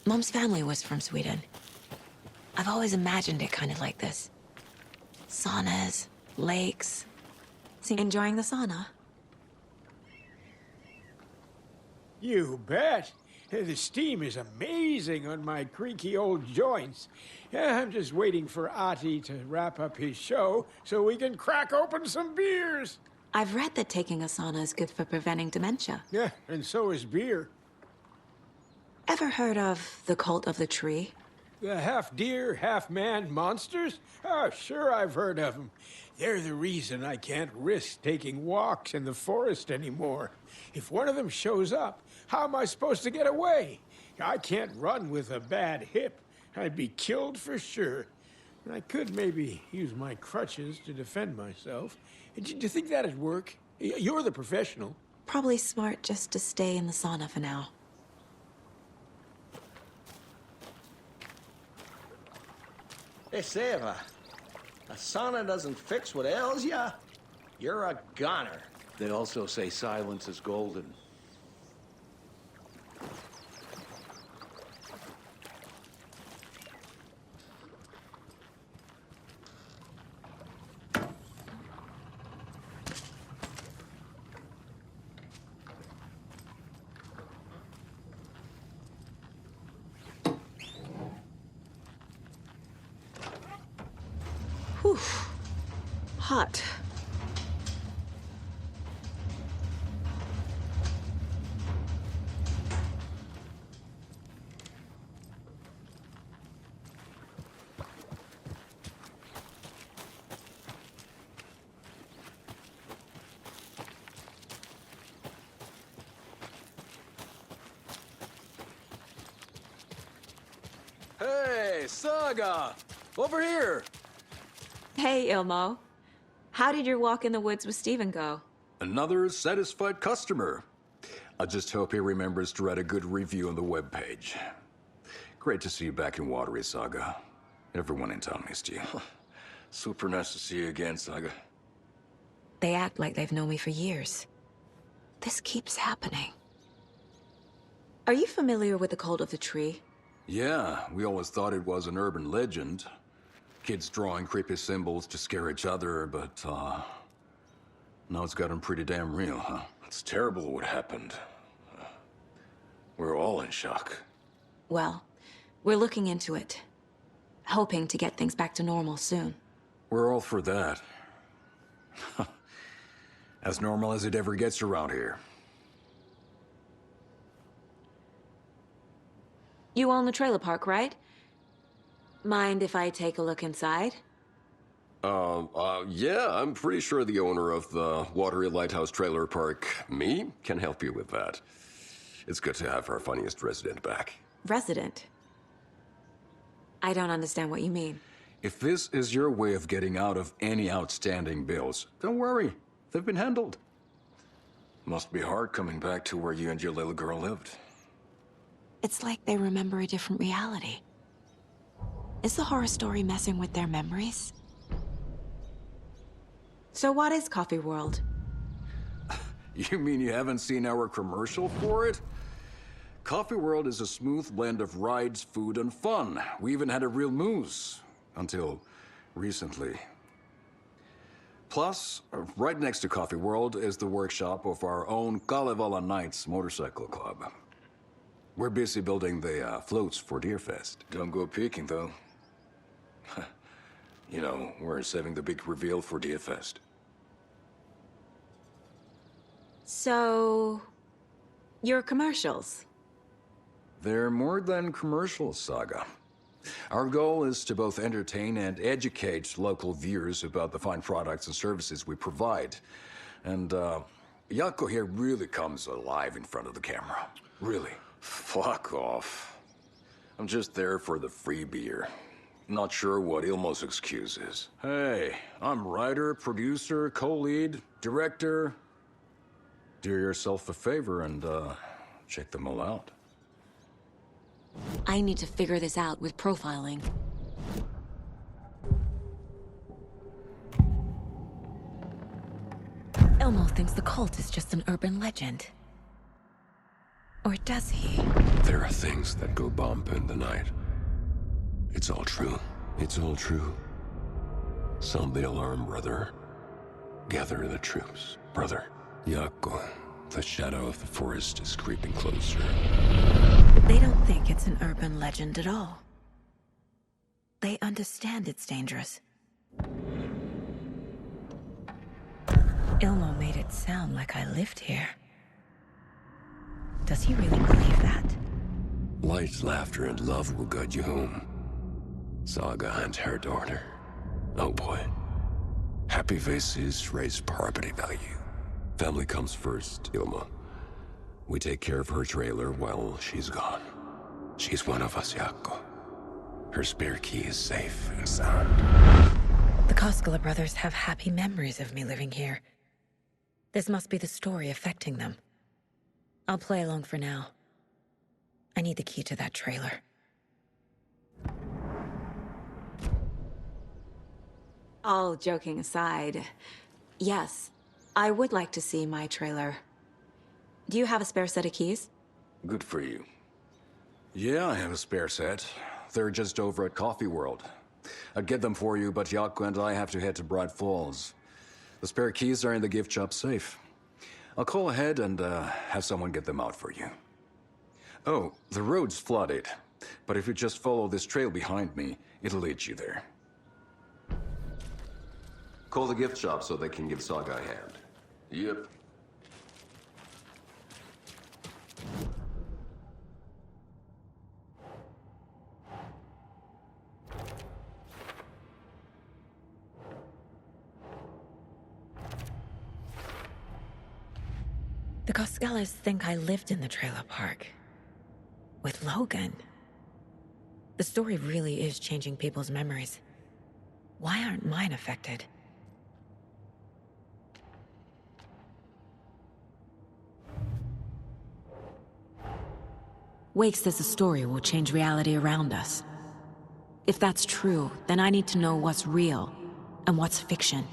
Mom's family was from Sweden. I've always imagined it kind of like this. Saunas, lakes. Enjoying the sauna? You bet. The steam is amazing on my creaky old joints. I'm just waiting for Ati to wrap up his show so we can crack open some beers. I've read that taking a sauna is good for preventing dementia. Yeah, and so is beer. Ever heard of the Cult of the Tree? The half-deer, half-man monsters? Oh, sure I've heard of them. They're the reason I can't risk taking walks in the forest anymore. If one of them shows up, how am I supposed to get away? I can't run with a bad hip. I'd be killed for sure. I could maybe use my crutches to defend myself. Do you think that'd work? You're the professional. Probably smart just to stay in the sauna for now. Hey, Sarah. A sauna doesn't fix what ails ya. You're a goner. They also say silence is golden. Whew. Hot. Hey, Saga! Over here! Hey, Ilmo. How did your walk in the woods with Steven go? Another satisfied customer. I just hope he remembers to write a good review on the webpage. Great to see you back in Watery, Saga. Everyone in town missed you. Super nice to see you again, Saga. They act like they've known me for years. This keeps happening. Are you familiar with the Cult of the Tree? Yeah, we always thought it was an urban legend. Kids drawing creepy symbols to scare each other, but, now it's gotten pretty damn real, huh? It's terrible what happened. We're all in shock. Well, we're looking into it. Hoping to get things back to normal soon. We're all for that. As normal as it ever gets around here. You own the trailer park, right? Mind if I take a look inside? Yeah, I'm pretty sure the owner of the Watery Lighthouse Trailer Park, me, can help you with that. It's good to have our funniest resident back. Resident? I don't understand what you mean. If this is your way of getting out of any outstanding bills, don't worry. They've been handled. Must be hard coming back to where you and your little girl lived. It's like they remember a different reality. Is the horror story messing with their memories? So what is Coffee World? You mean you haven't seen our commercial for it? Coffee World is a smooth blend of rides, food, and fun. We even had a real moose. Until recently. Plus, right next to Coffee World is the workshop of our own Kalevala Knights Motorcycle Club. We're busy building the floats for Deerfest. Don't go peeking, though. You know, we're saving the big reveal for Deerfest. So... your commercials? They're more than commercials, Saga. Our goal is to both entertain and educate local viewers about the fine products and services we provide. And, Yako here really comes alive in front of the camera. Really. Fuck off. I'm just there for the free beer. Not sure what Ilmo's excuse is. Hey, I'm writer, producer, co-lead, director. Do yourself a favor and, check them all out. I need to figure this out with profiling. Elmo thinks the cult is just an urban legend. Or does he? There are things that go bump in the night. It's all true. It's all true. Sound the alarm, brother. Gather the troops, brother. Yako, the shadow of the forest is creeping closer. They don't think it's an urban legend at all. They understand it's dangerous. Ilmo made it sound like I lived here. Does he really believe that? Light, laughter, and love will guide you home. Saga and her daughter. Oh boy. Happy faces raise property value. Family comes first, Ilma. We take care of her trailer while she's gone. She's one of us, Yako. Her spare key is safe and sound. The Koskela brothers have happy memories of me living here. This must be the story affecting them. I'll play along for now. I need the key to that trailer. All joking aside, Yes. I would like to see my trailer. Do you have a spare set of keys? Good for you. Yeah, I have a spare set. They're just over at Coffee World. I'd get them for you, but Yaku and I have to head to Bright Falls. The spare keys are in the gift shop safe. I'll call ahead and have someone get them out for you. Oh, the road's flooded, but if you just follow this trail behind me, it'll lead you there. Call the gift shop so they can give Saga a hand. Yep. The Coskellas think I lived in the trailer park. With Logan. The story really is changing people's memories. Why aren't mine affected? Wake says the story will change reality around us. If that's true, then I need to know what's real and what's fiction.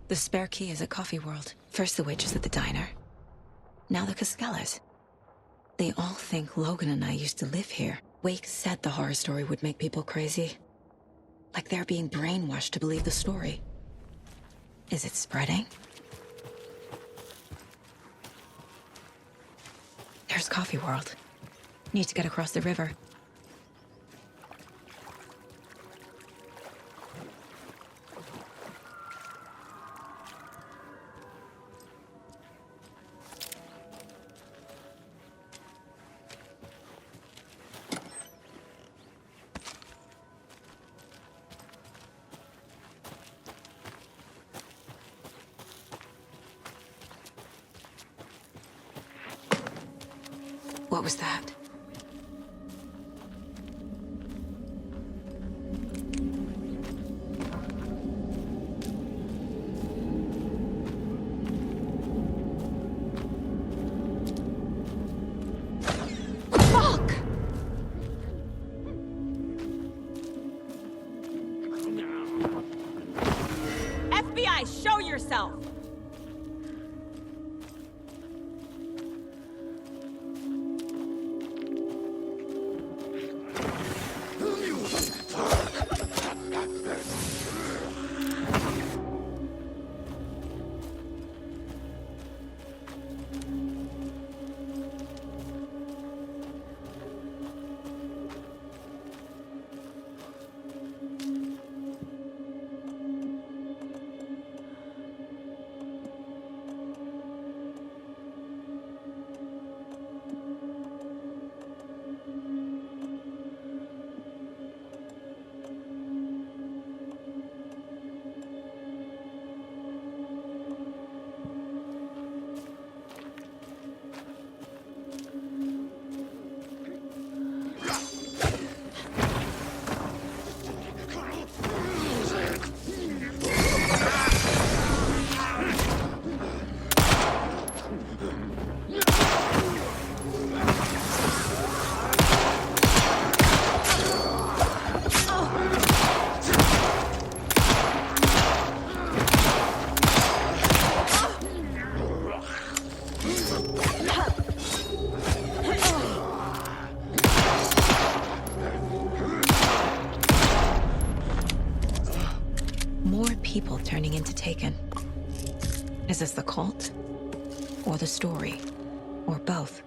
The spare key is at Coffee World. First the waitress at the diner. Now the Coskellas. They all think Logan and I used to live here. Wake said the horror story would make people crazy. Like they're being brainwashed to believe the story. Is it spreading? There's Coffee World. Need to get across the river. What was that? Fuck! FBI, show yourself! People turning into Taken. Is this the cult? Or the story? Or both?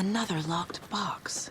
Another locked box.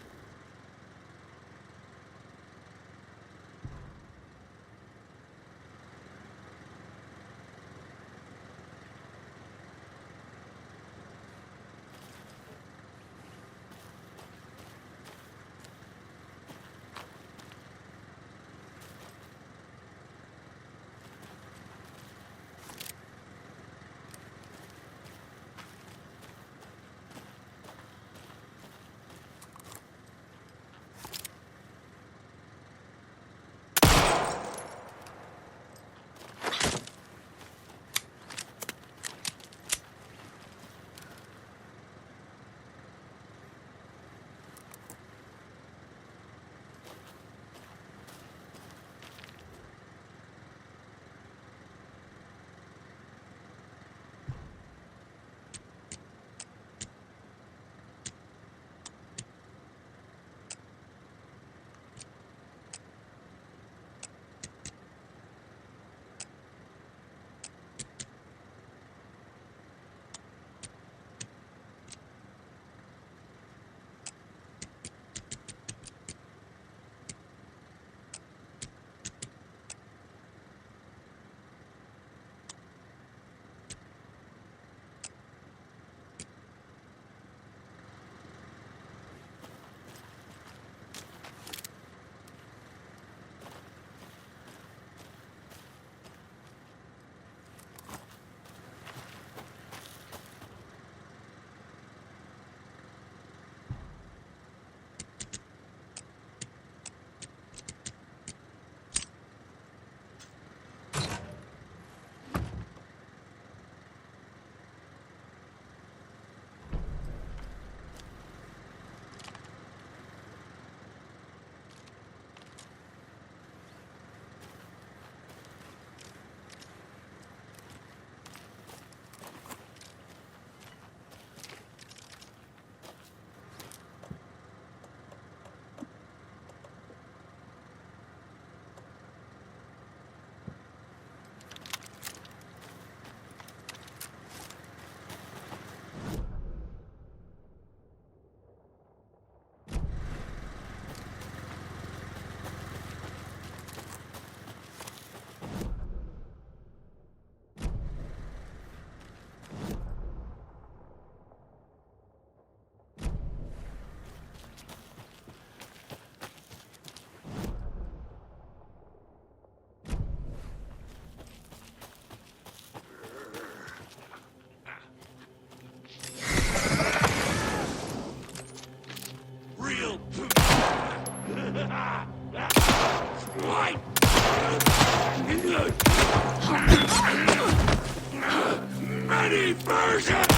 Many versions!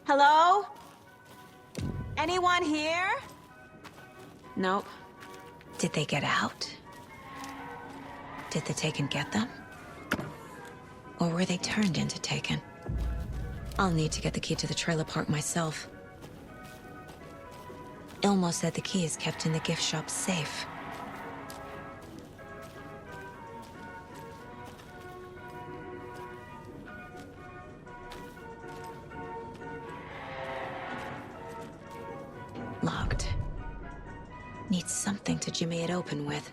Hello? Anyone here? Nope. Did they get out? Did the Taken get them? Or were they turned into Taken? I'll need to get the key to the trailer park myself. Ilmo said the key is kept in the gift shop safe. Locked. Need something to jimmy it open with.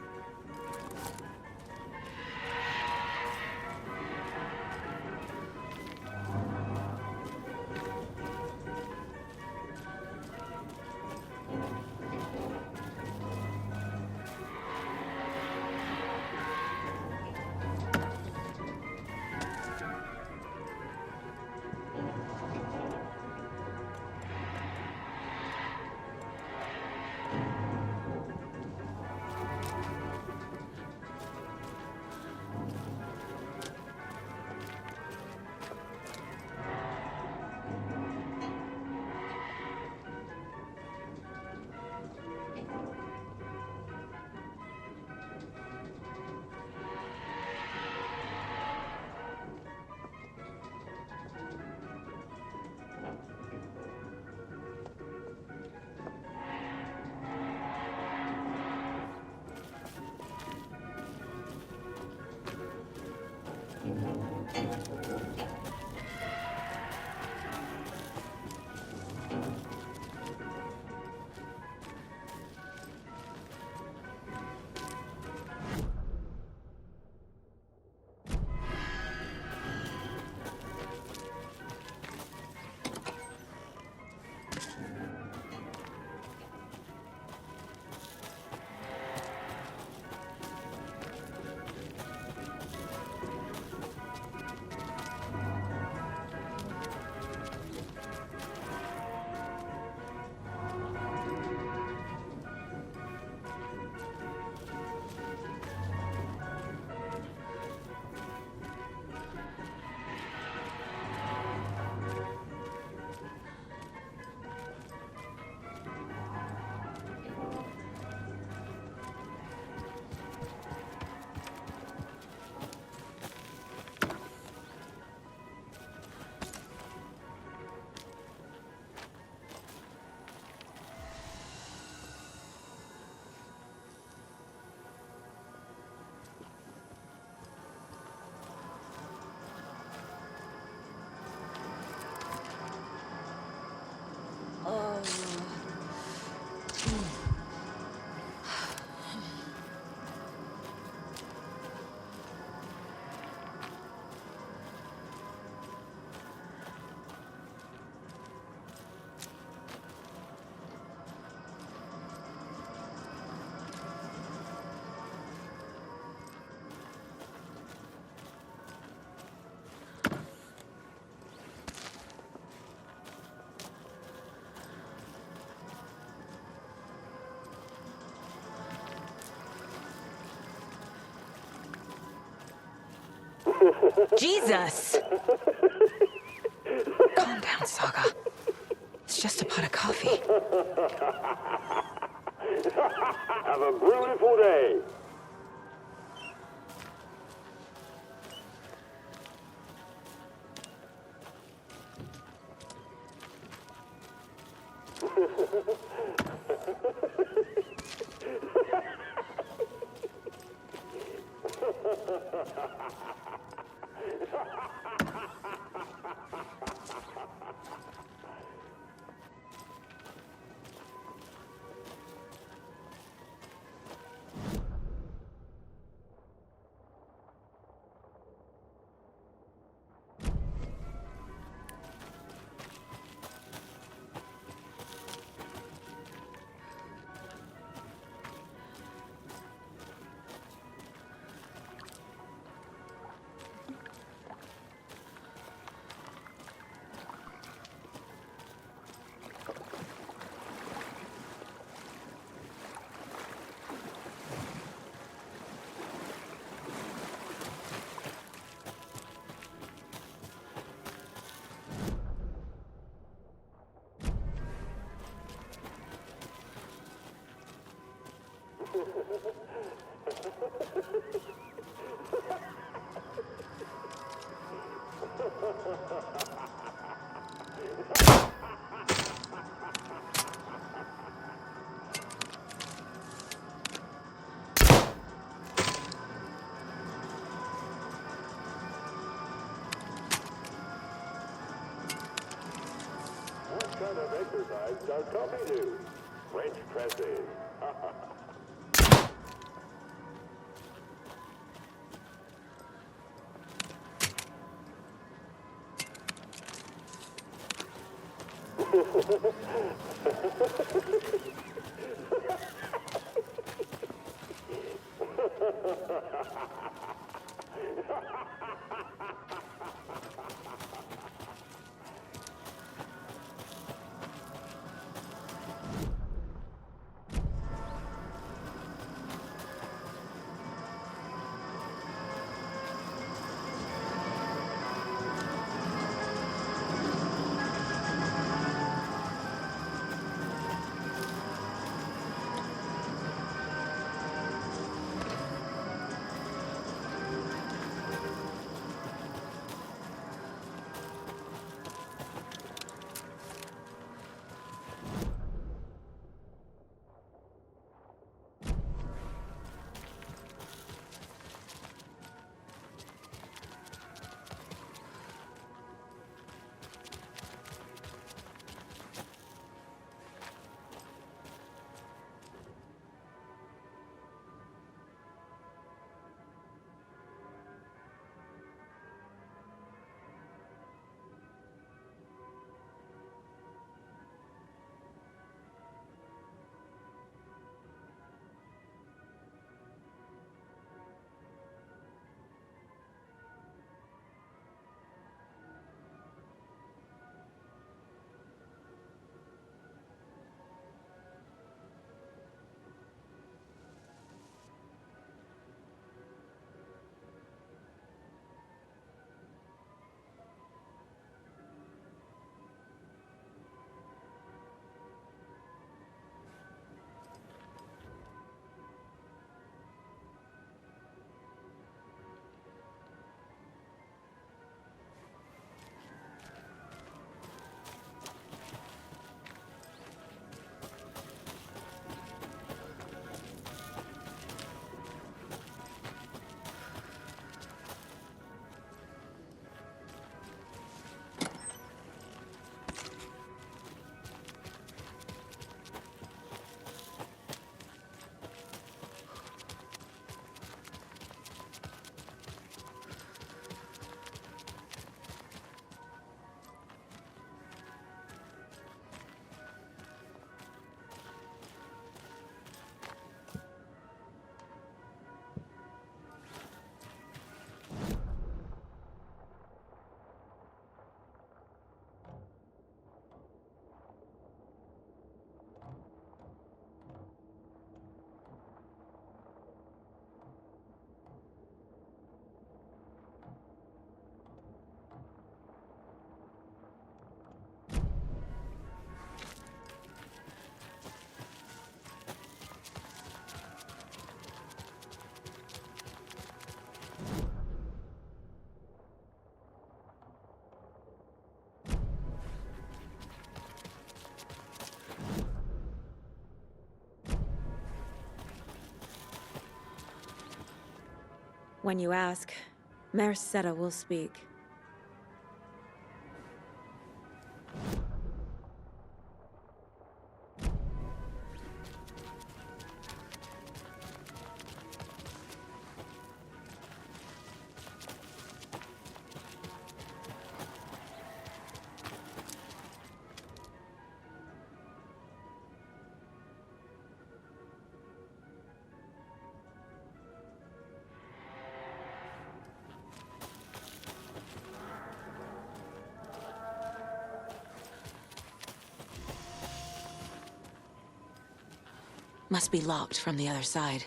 Jesus! Calm down, Saga. It's just a pot of coffee. Have a beautiful day. What kind of exercise does Tommy do? French pressing. When you ask, Mayor Seta will speak. Must be locked from the other side.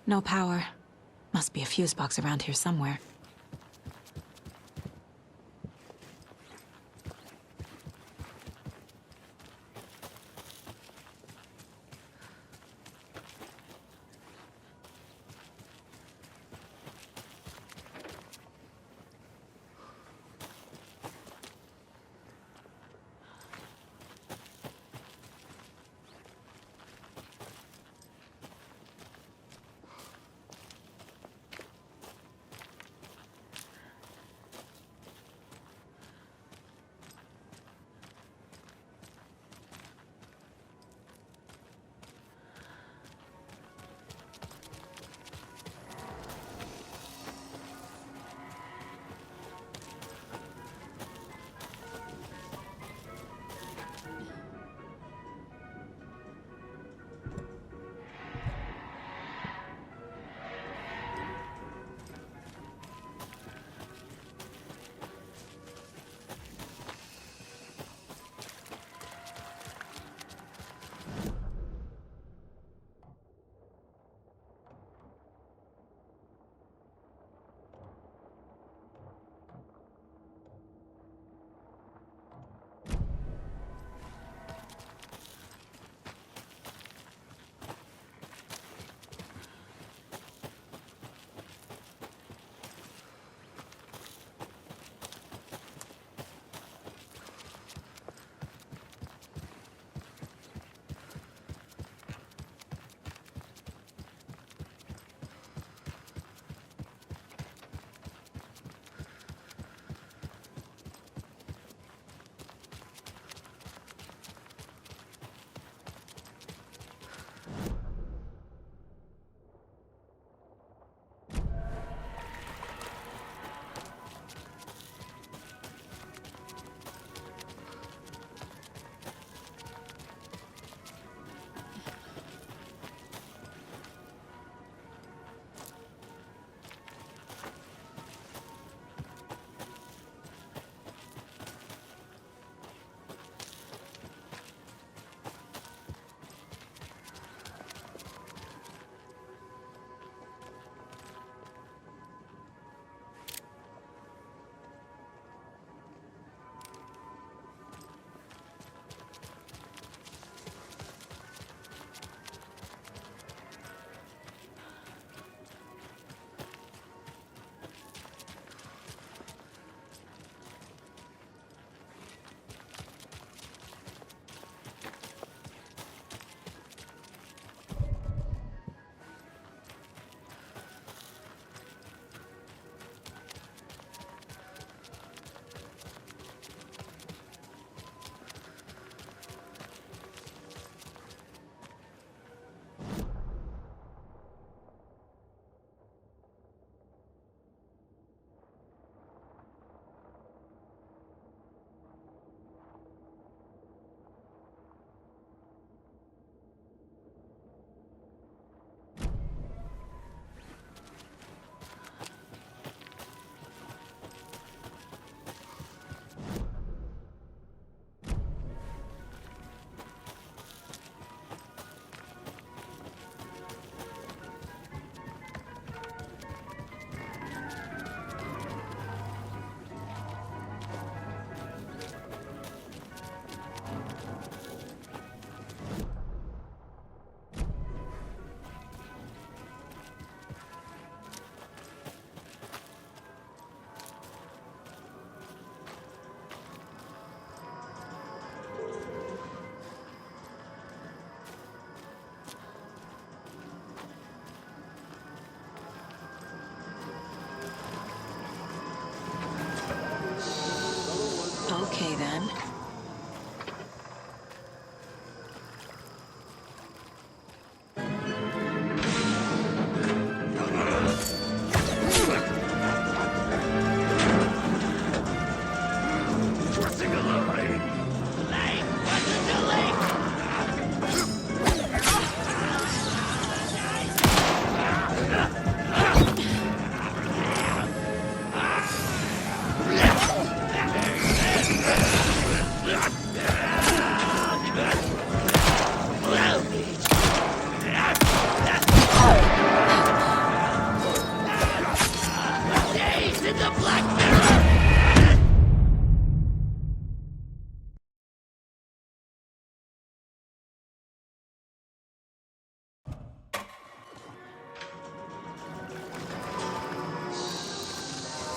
No power. Must be a fuse box around here somewhere.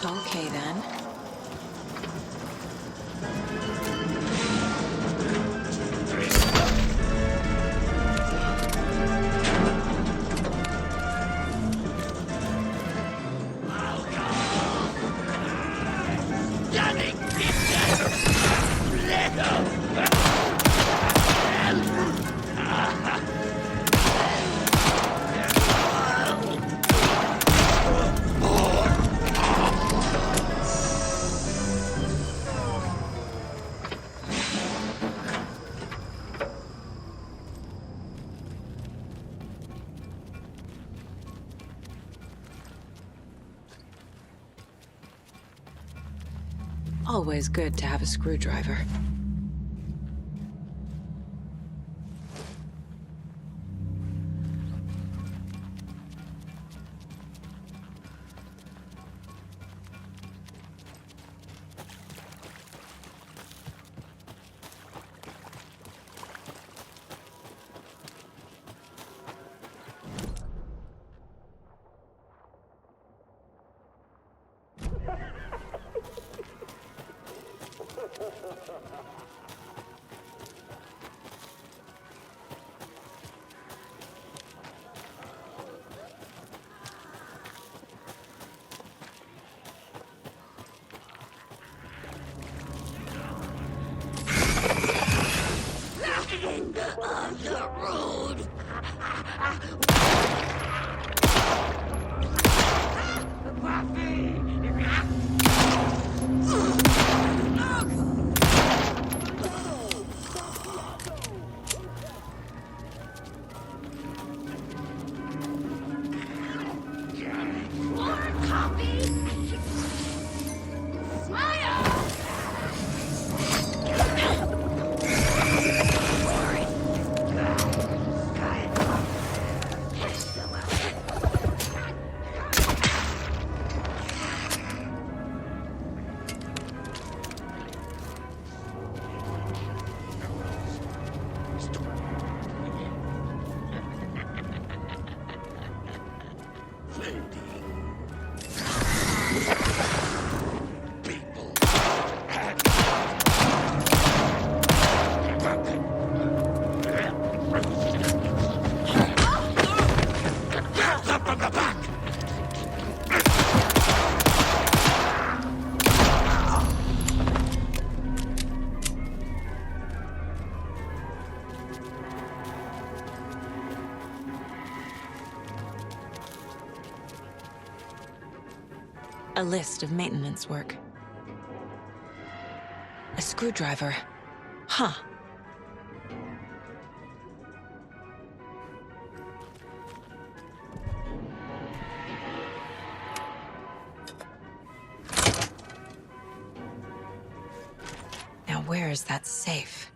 Okay, then. Always good to have a screwdriver. On the road. A list of maintenance work. A screwdriver. Huh. Now where is that safe?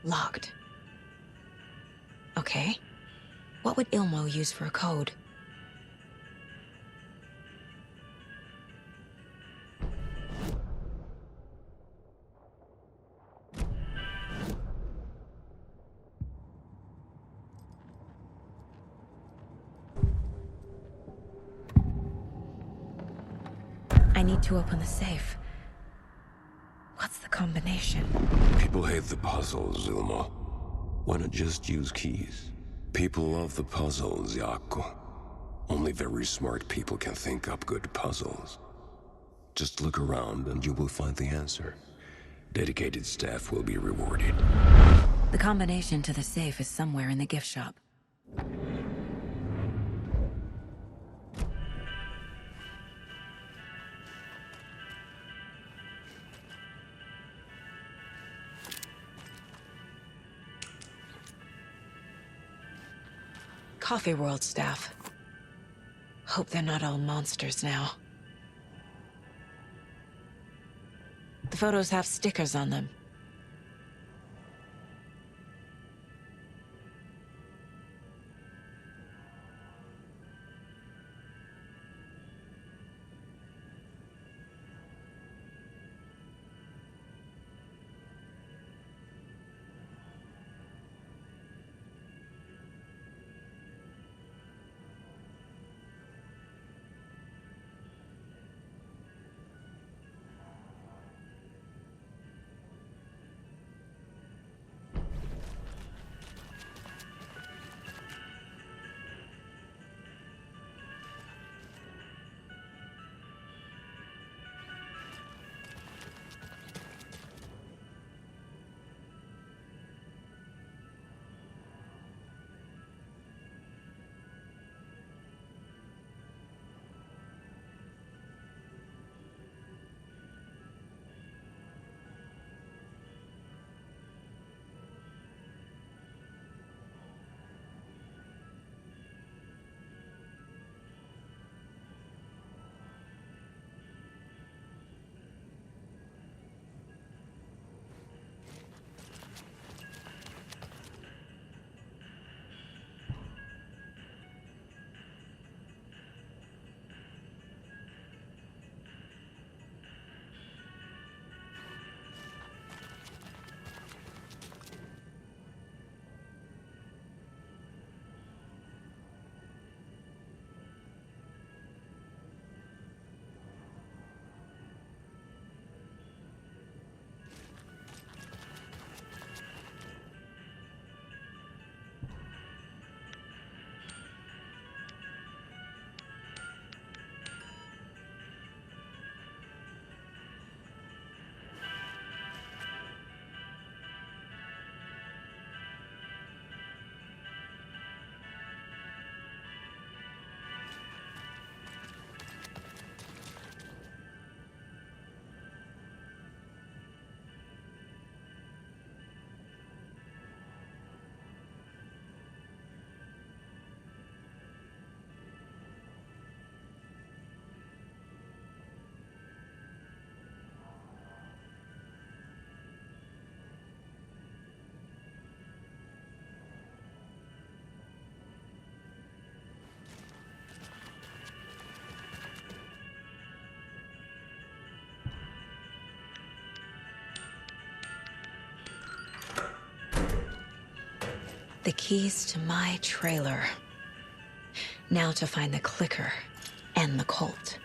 Locked. Okay. What would Ilmo use for a code? I need to open the safe. What's the combination? People hate the puzzles, Ilmo. Why not just use keys? People love the puzzles, Jaakko. Only very smart people can think up good puzzles. Just look around and you will find the answer. Dedicated staff will be rewarded. The combination to the safe is somewhere in the gift shop. Coffee World staff. Hope they're not all monsters now. The photos have stickers on them. The keys to my trailer. Now to find the clicker and the Colt.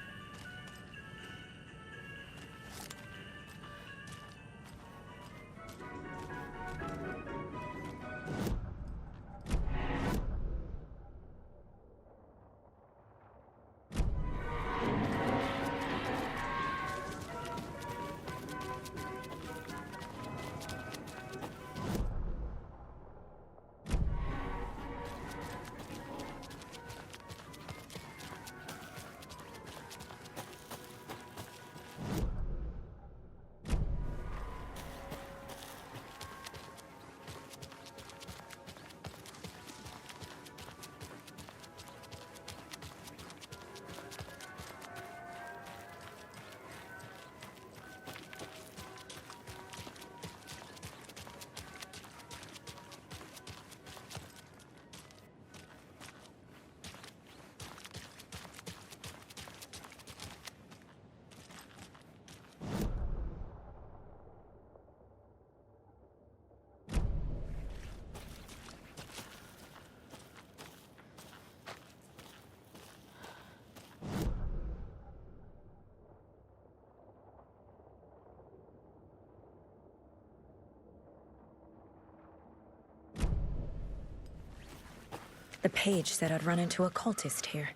The page said I'd run into a cultist here.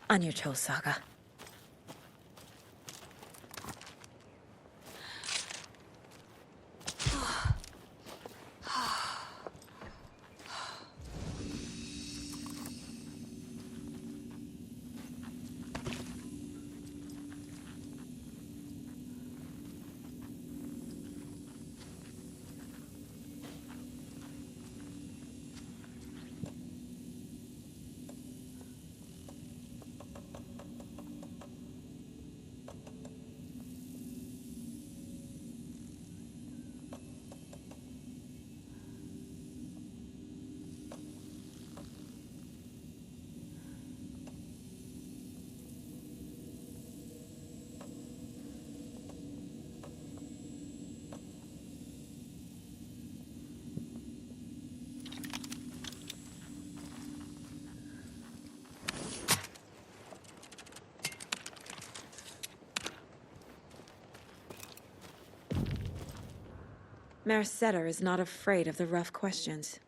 On your toes, Saga. Merceder is not afraid of the rough questions.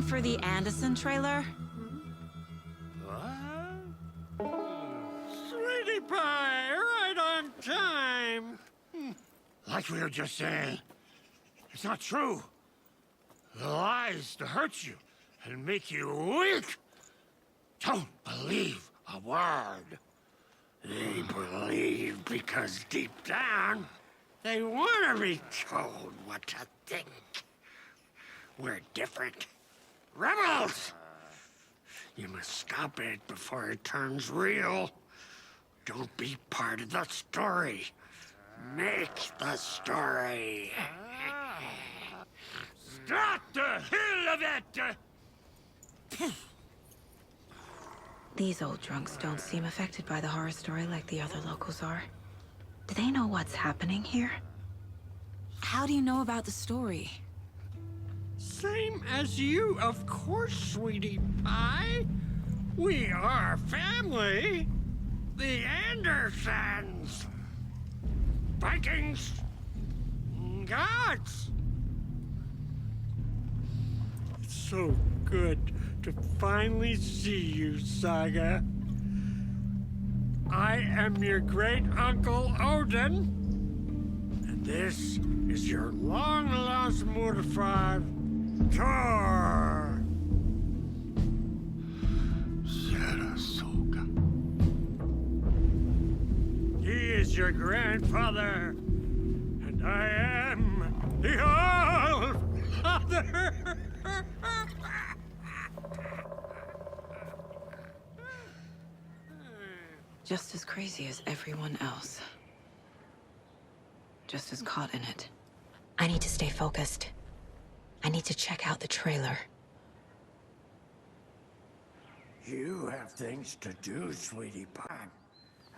For the Anderson trailer? What? Sweetie pie, right on time. Like we were just saying, it's not true. The lies to hurt you and make you weak. Don't believe a word. They believe because deep down, they want to be told what to think. We're different. Rebels! You must stop it before it turns real. Don't be part of the story. Make the story. Stop the hell of it! These old drunks don't seem affected by the horror story like the other locals are. Do they know what's happening here? How do you know about the story? Same as you, of course, sweetie pie. We are family. The Andersons. Vikings. Gods. It's so good to finally see you, Saga. I am your great-uncle Odin. And this is your long-lost mortified Thor! Saratoga. He is your grandfather, and I am the All-Father! Just as crazy as everyone else. Just as caught in it. I need to stay focused. I need to check out the trailer. You have things to do, sweetie pie.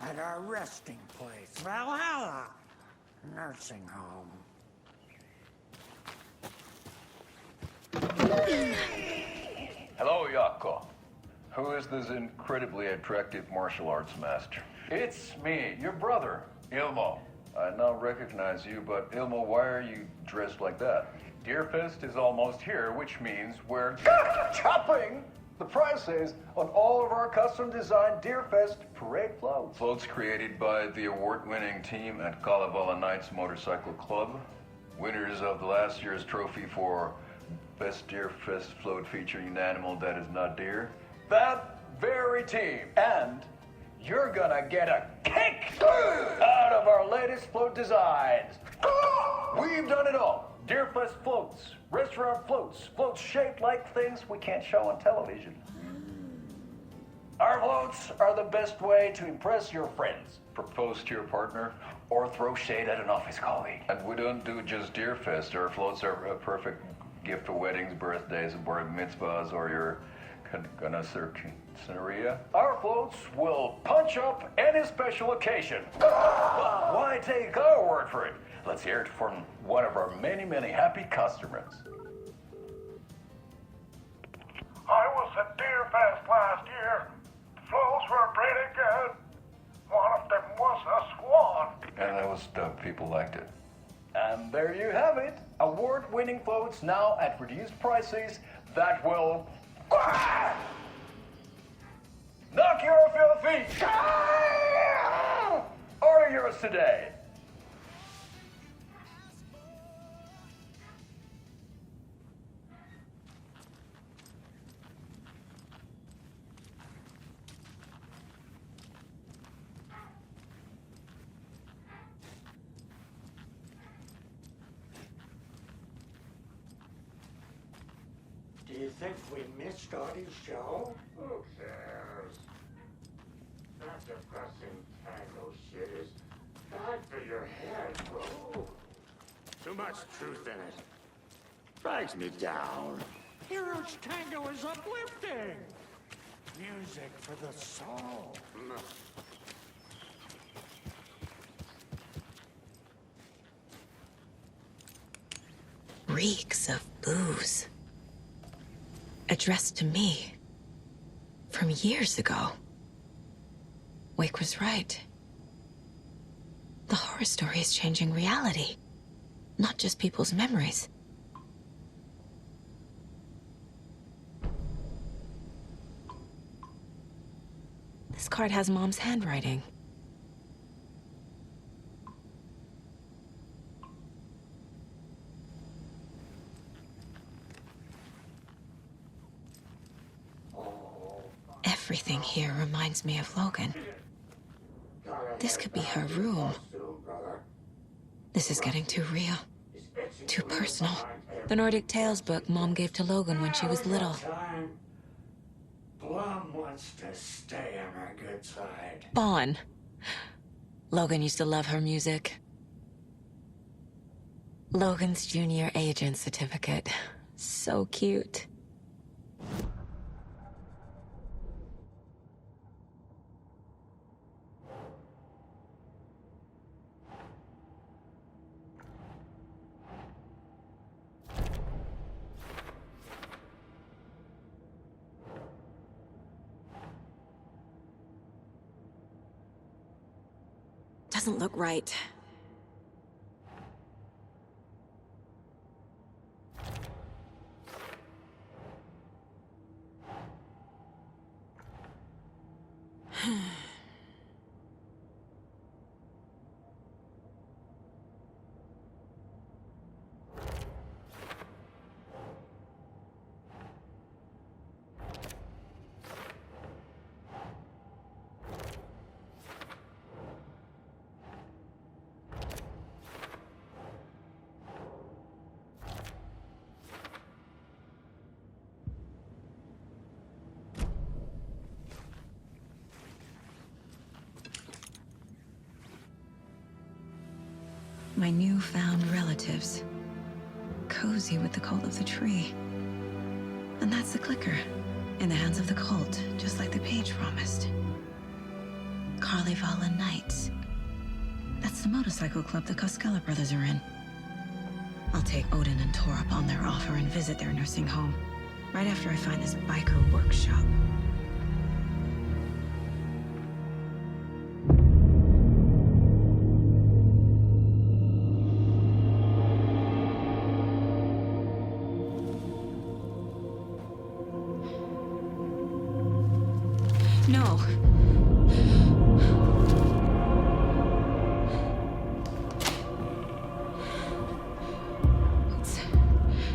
At our resting place, Valhalla Nursing Home. Hello, Yako. Who is this incredibly attractive martial arts master? It's me, your brother, Ilmo. I now recognize you, but Ilmo, why are you dressed like that? Deerfest is almost here, which means we're chopping The prices on all of our custom-designed Deerfest parade floats. Floats created by the award-winning team at Kalevala Knights Motorcycle Club. Winners of the last year's trophy for Best Deerfest float featuring an animal that is not deer. That very team. And you're gonna get a kick out of our latest float designs. We've done it all. Deerfest floats, restaurant floats, floats shaped like things we can't show on television. Our floats are the best way to impress your friends, Propose to your partner. or throw shade at an office colleague. And we don't do just Deerfest. Our floats are a perfect gift for weddings, birthdays, bar mitzvahs, or your quinceañera. Our floats will punch up any special occasion. Why take our word for it? Let's hear it from one of our many, many happy customers. I was at Deerfest last year. Floats were pretty good. One of them was a swan. And that was people liked it. And there you have it. Award-winning floats now at reduced prices that will knock you off your feet. Order yours today. Do you think we missed Audie's show? Who cares? That depressing tango shit is bad for your head, bro. Too much truth in it. Drags me down. Hero's Tango is uplifting. Music for the soul. Reeks of booze. Addressed to me. From years ago. Wake was right. The horror story is changing reality. Not just people's memories. This card has Mom's handwriting. Everything here reminds me of Logan. This could be her room. This is getting too real. Too personal. The Nordic Tales book Mom gave to Logan when she was little. Blum wants to stay on our good side. Bon. Logan used to love her music. Logan's junior agent certificate. So cute. Doesn't look right. My newfound relatives. Cozy with the cult of the tree. And that's the clicker. In the hands of the cult, just like the page promised. Kalevala Knights. That's the motorcycle club the Koskela brothers are in. I'll take Odin and Tor up on their offer and visit their nursing home. Right after I find this biker workshop. No.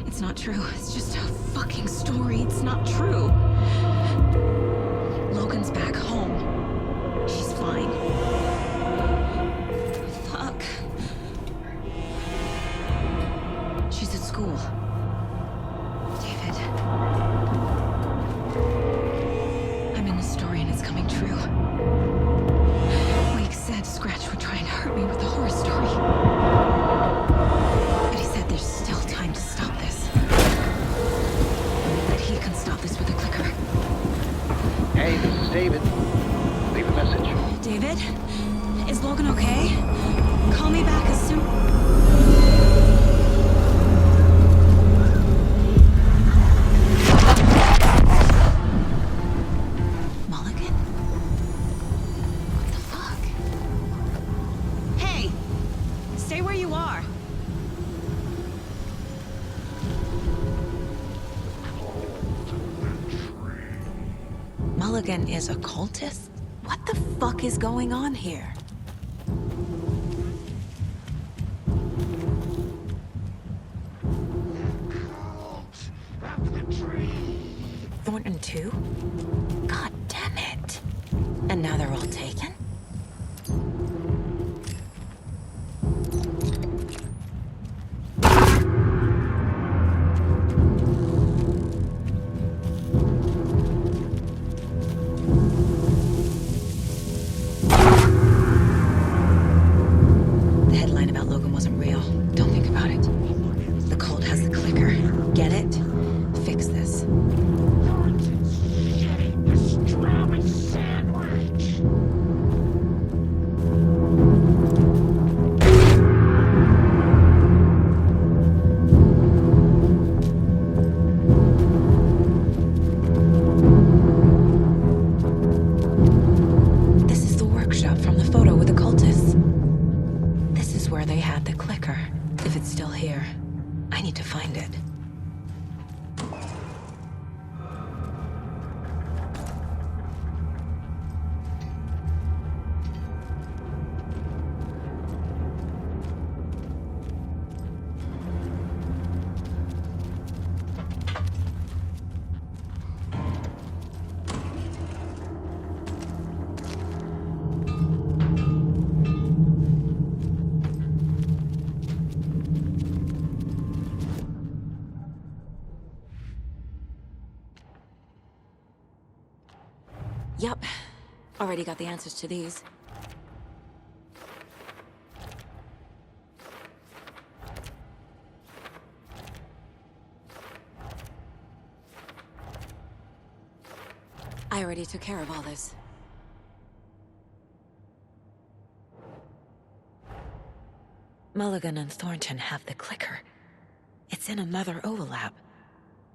It's not true. It's just a fucking story. It's not true. Logan's back home. She's fine. Fuck. She's at school. David. I'm in the story and it's coming true. Wake said Scratch would try and hurt me with the horror story. But he said there's still time to stop this. That he can stop this with a clicker. Hey, this is David. Leave a message. David? Is Logan okay? Call me back as soon... Mulligan? What the fuck? Hey! Stay where you are. Mulligan is a cultist? What the fuck is going on here? Thornton too? God damn it. And now they're all taken? The headline about Logan wasn't real. Don't think about it. The cult has the clicker. Get it? Fix this. This is the workshop from the photo with the cultists. This is where they had the clicker. If it's still here, I need to find it. Yup. Already got the answers to these. I already took care of all this. Mulligan and Thornton have the clicker. It's in another overlap.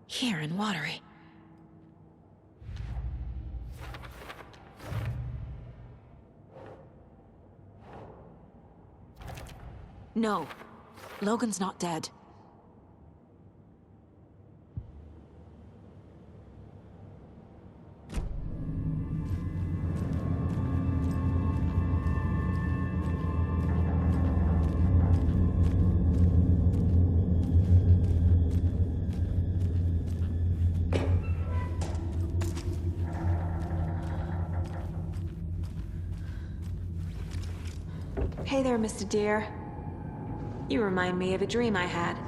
Here in Watery. No. Logan's not dead. Hey there, Mr. Deer. You remind me of a dream I had.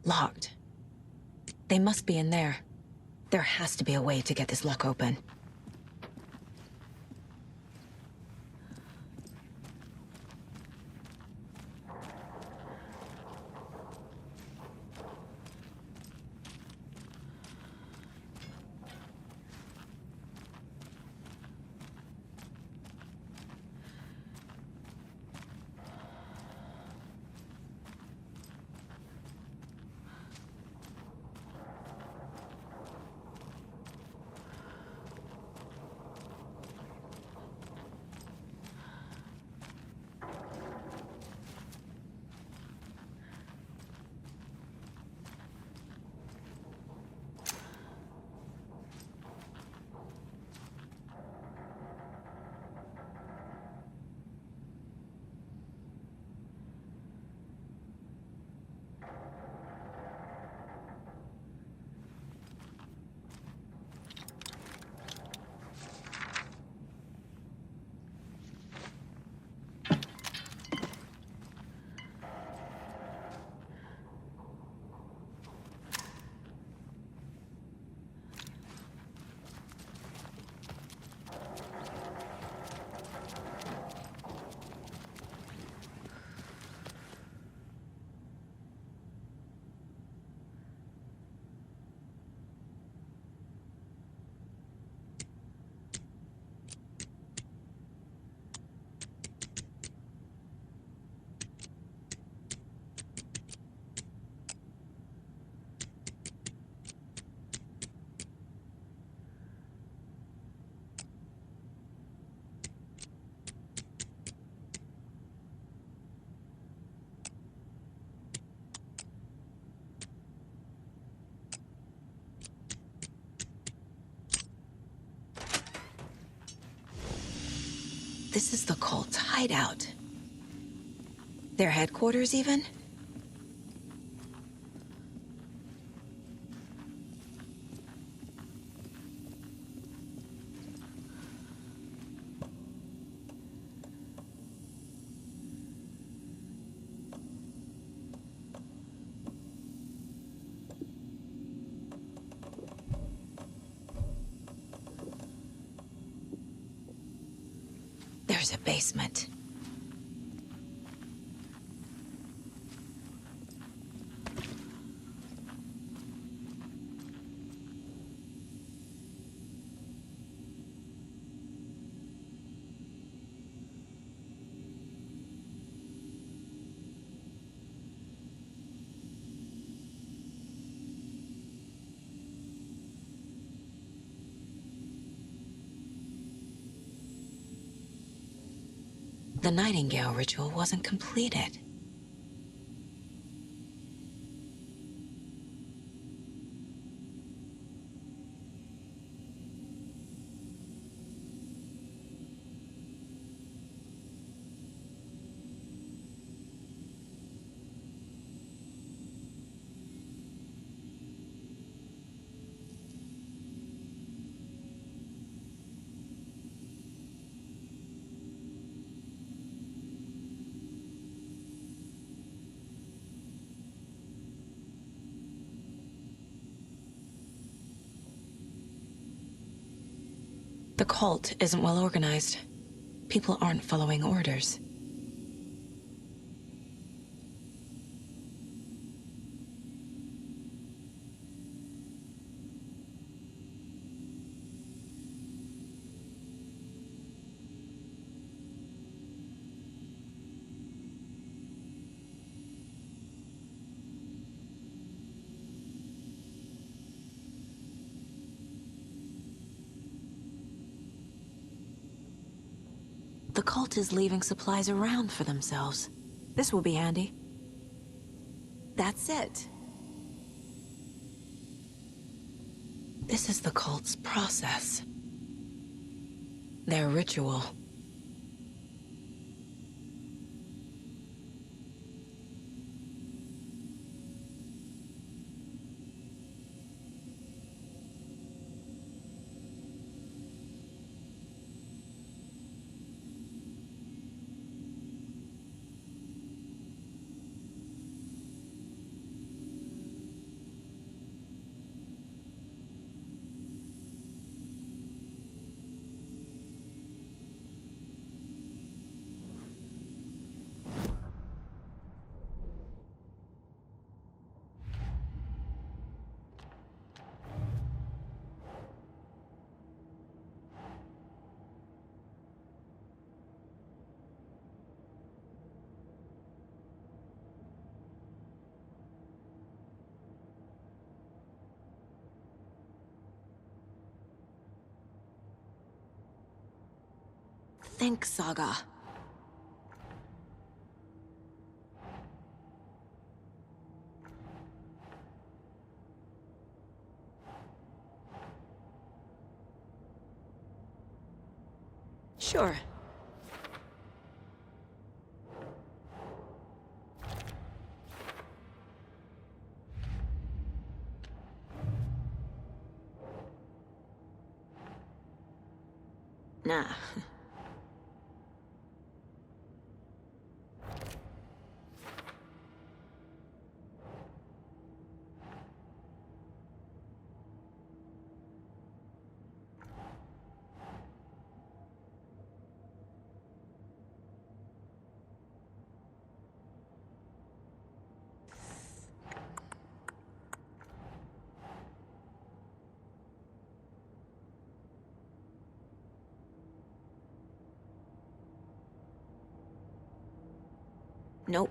Locked. They must be in there. There has to be a way to get this lock open. This is the cult's hideout. Their headquarters, even? There's a basement. The Nightingale ritual wasn't completed. The cult isn't well organized. People aren't following orders. The cult is leaving supplies around for themselves. This will be handy. That's it. This is the cult's process. Their ritual. think, Saga. Sure. Nah. Nope.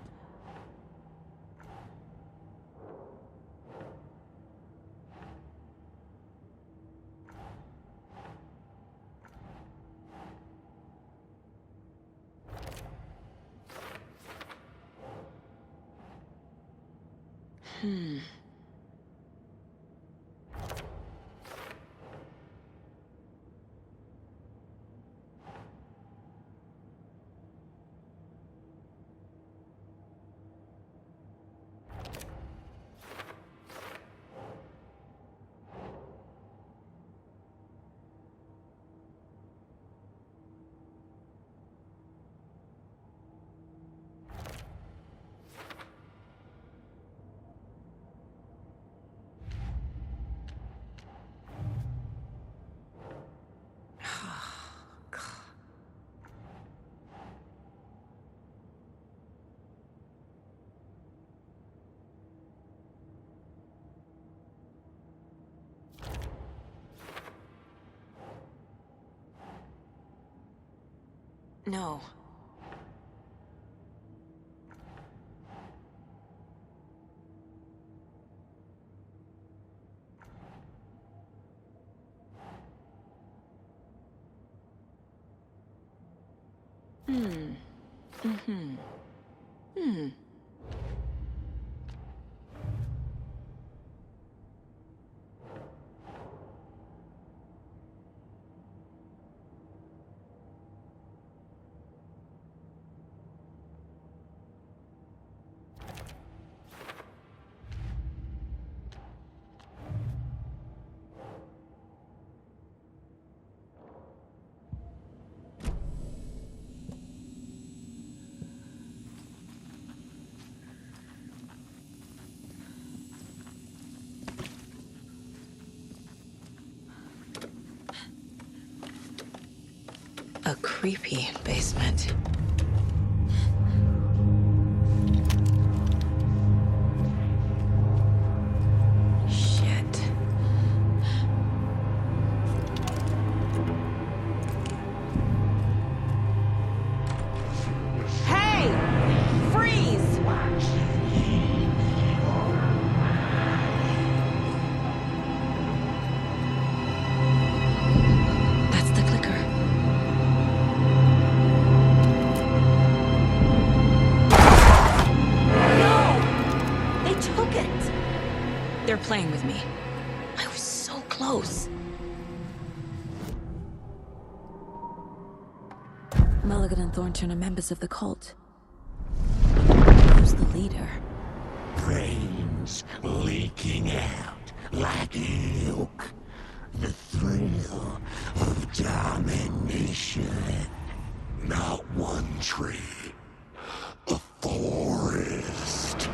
No. A creepy basement. Shit. Hey! Freeze! That's the clicker. They're playing with me. I was so close. Mulligan and Thornton are members of the cult. Who's the leader? Brains leaking out like milk. The thrill of domination. Not one tree. A forest.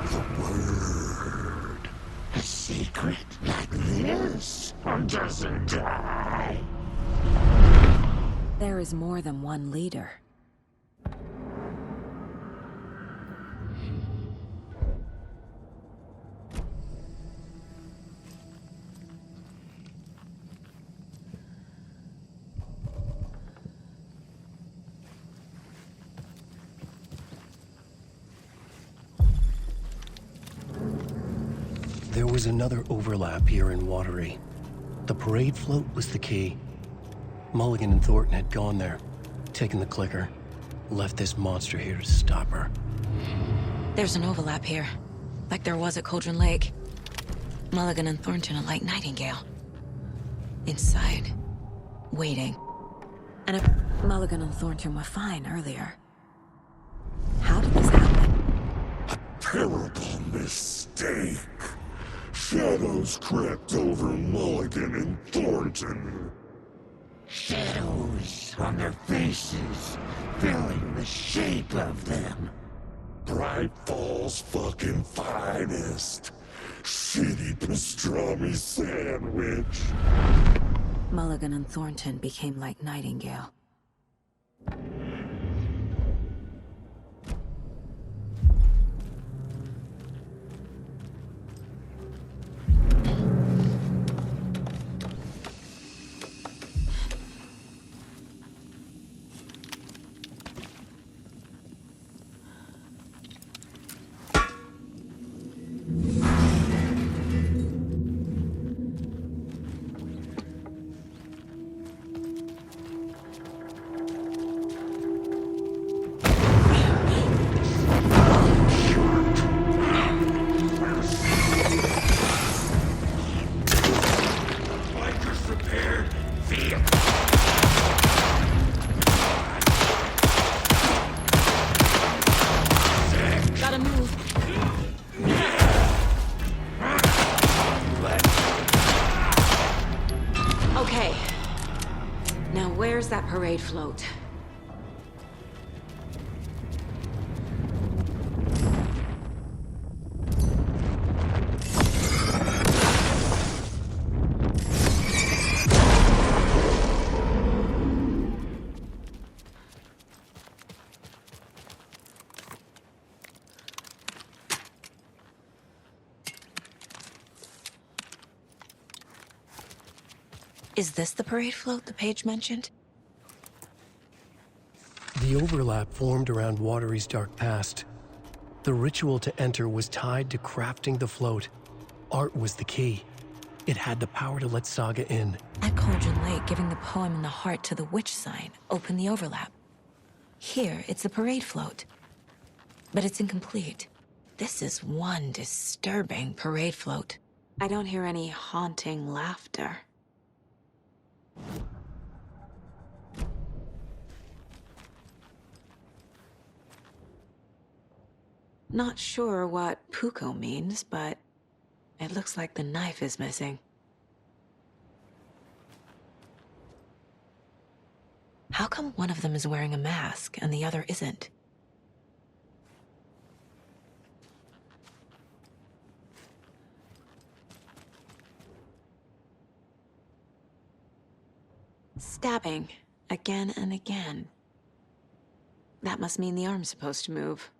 The word. A secret like this doesn't die. There is more than one leader. There was another overlap here in Watery. The parade float was the key. Mulligan and Thornton had gone there. taken the clicker. Left this monster here to stop her. There's an overlap here, like there was at Cauldron Lake. Mulligan and Thornton are like Nightingale. Inside, waiting. And if Mulligan and Thornton were fine earlier, how did this happen? Terrible mistake. Shadows crept over Mulligan and Thornton. Shadows on their faces, filling the shape of them. Bright Falls fucking finest. Shitty pastrami sandwich. Mulligan and Thornton became like Nightingale. Gotta move. Okay. Now where's that parade float? Is this the parade float the page mentioned? The overlap formed around Watery's dark past. The ritual to enter was tied to crafting the float. Art was the key. It had the power to let Saga in. At Cauldron Lake, giving the poem in the heart to the witch sign opened the overlap. Here, it's the parade float. But it's incomplete. This is one disturbing parade float. I don't hear any haunting laughter. Not sure what Puko means, but it looks like the knife is missing. How come one of them is wearing a mask and the other isn't? Stabbing, again and again. That must mean the arm's supposed to move.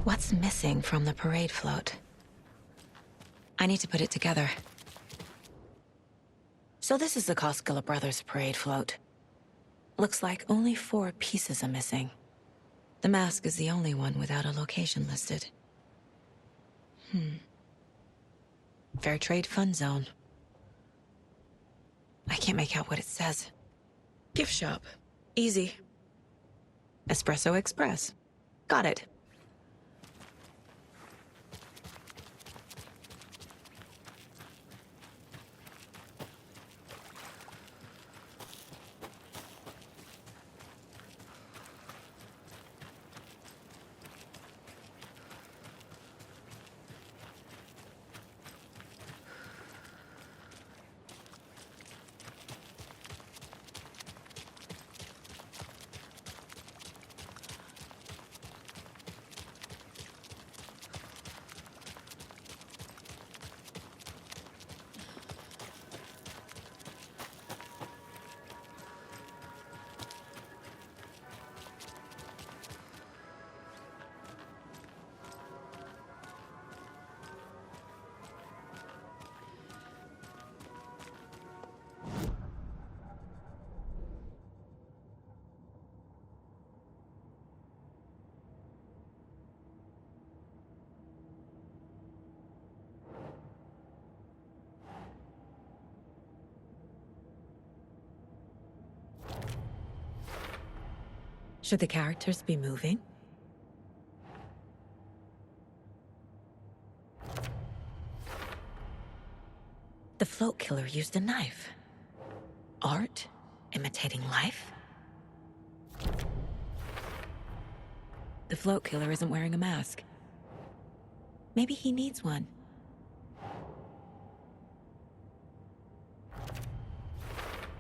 What's missing from the parade float? I need to put it together. So this is the Koskela Brothers parade float. Looks like only 4 pieces are missing. The mask is the only one without a location listed. Fair trade fun zone. I can't make out what it says. Gift shop. Easy. Espresso Express. Got it. Should the characters be moving? The float killer used a knife. Art? Imitating life? The float killer isn't wearing a mask. Maybe he needs one.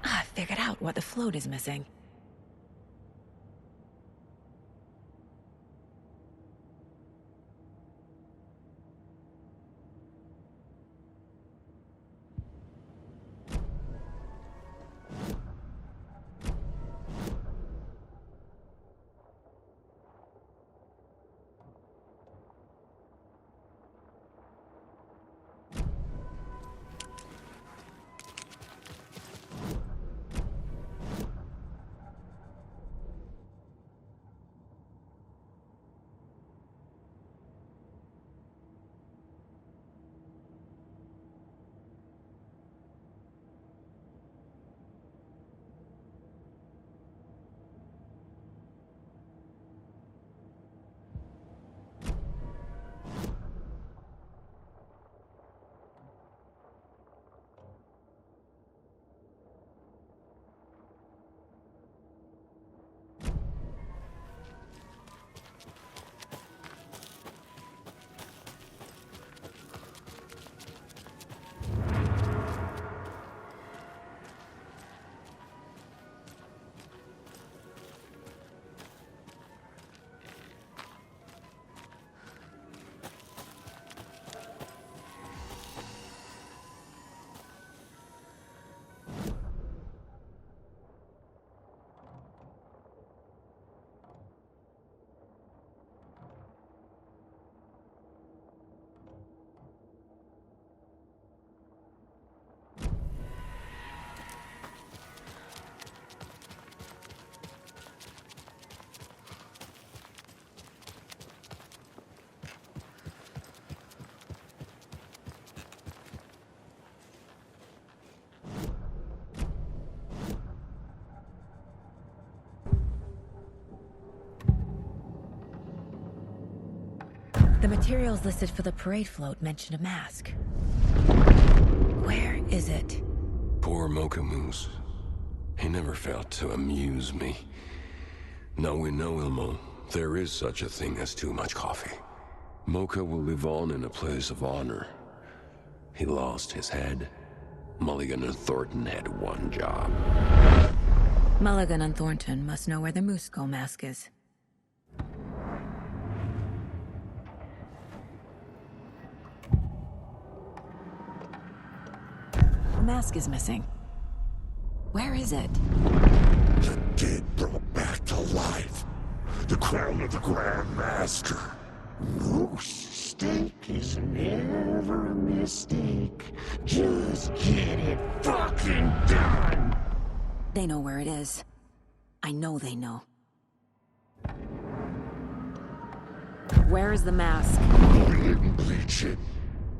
I figured out what the float is missing. The materials listed for the parade float mention a mask. Where is it? Poor Mocha Moose. He never failed to amuse me. Now we know, Ilmo, there is such a thing as too much coffee. Mocha will live on in a place of honor. He lost his head. Mulligan and Thornton had one job. Mulligan and Thornton must know where the Moose Skull mask is. The mask is missing. Where is it? The dead brought back to life. The crown of the Grand Master. Moose steak is never a mistake. Just get it fucking done! They know where it is. I know they know. Where is the mask? Only it and bleach it.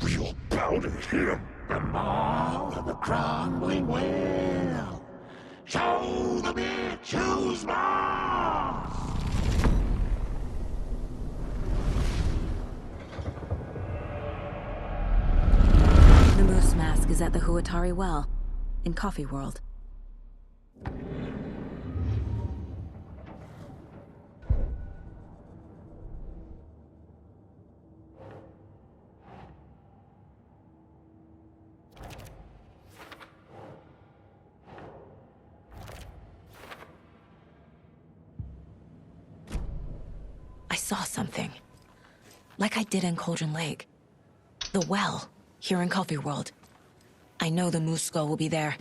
We'll powder him. The maw of the crumbling will. Show the bitch who's boss! The moose mask is at the Huatari Well, in Coffee World. I saw something. Like I did in Cauldron Lake. The well, here in Coffee World. I know the moose skull will be there.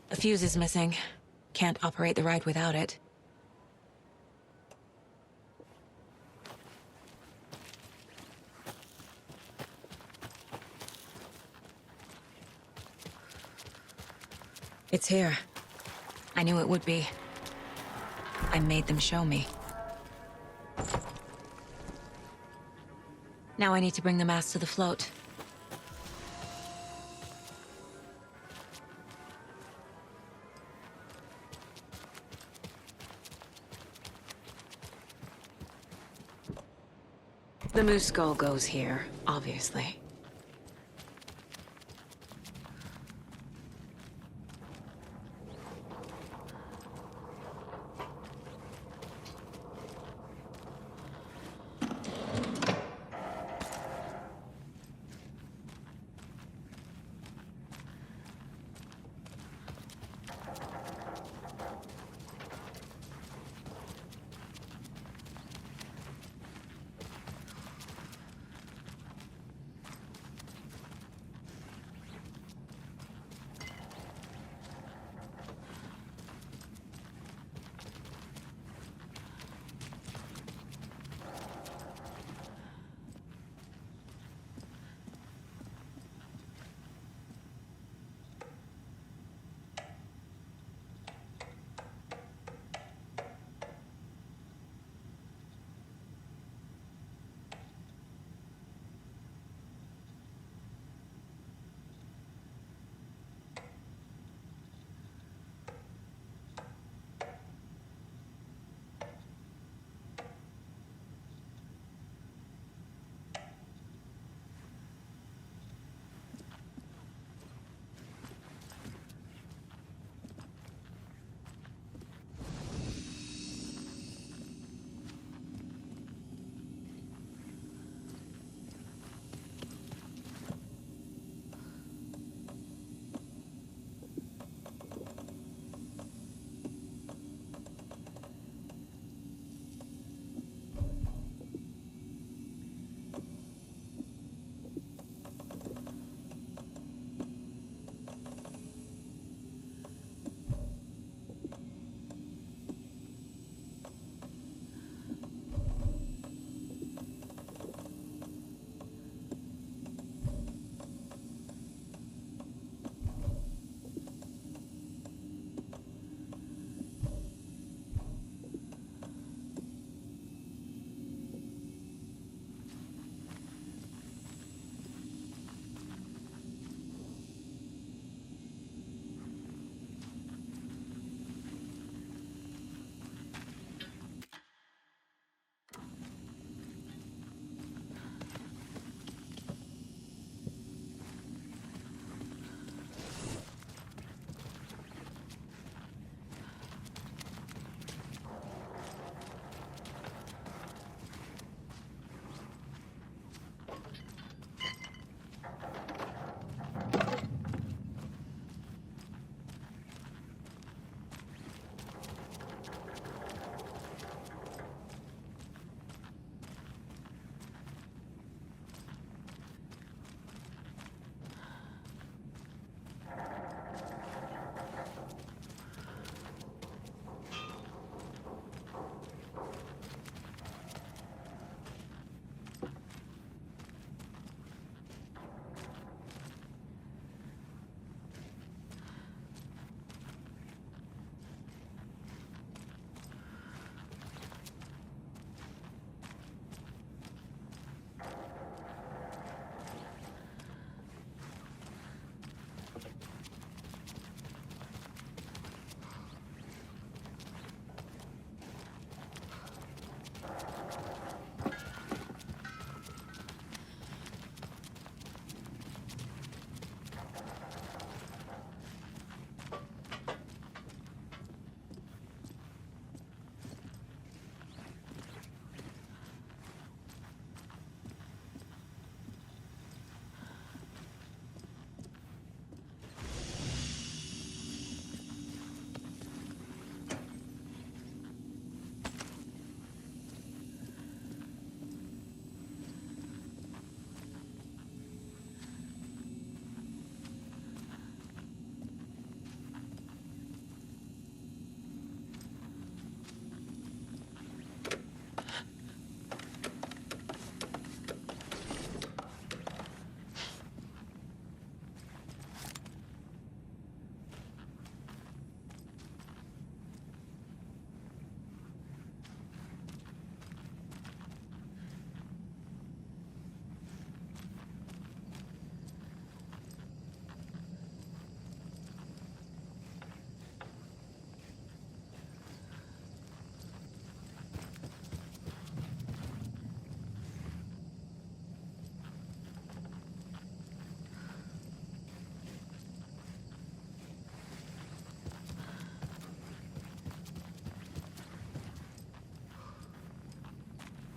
A fuse is missing. Can't operate the ride without it. It's here. I knew it would be. I made them show me. Now I need to bring the mask to the float. The moose skull goes here, obviously.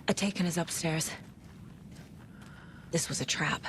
A taken is upstairs. This was a trap.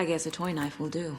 I guess a toy knife will do.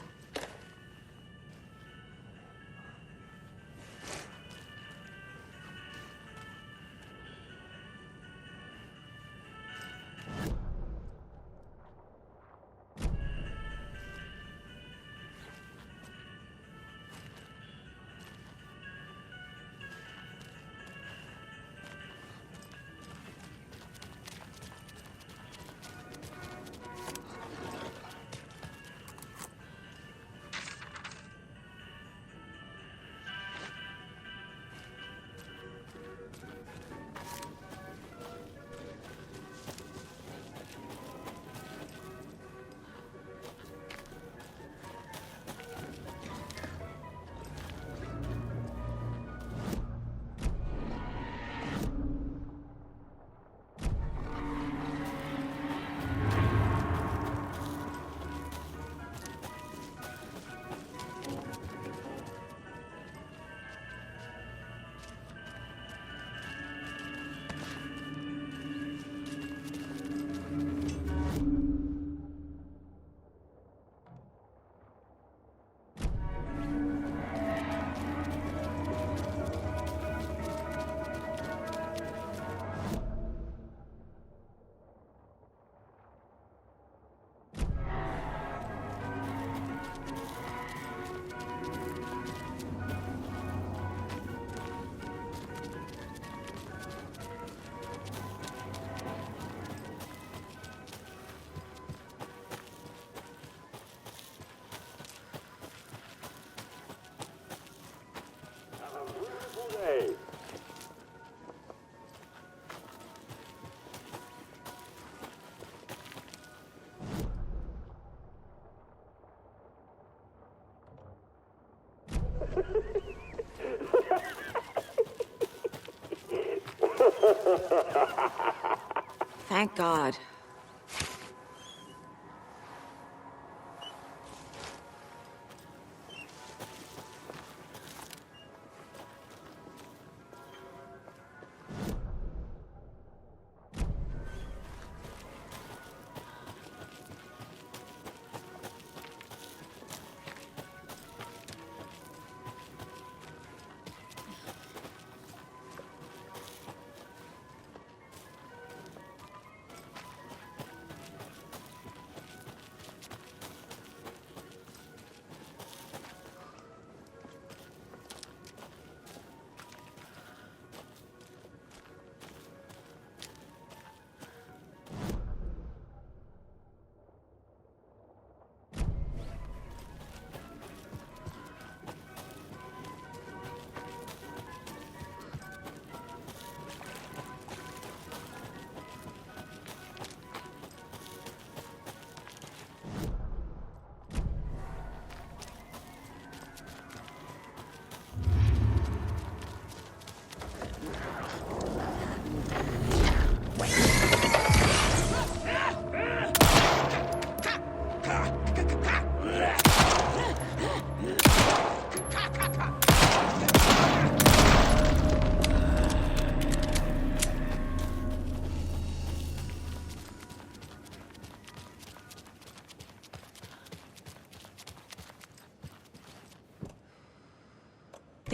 Thank God.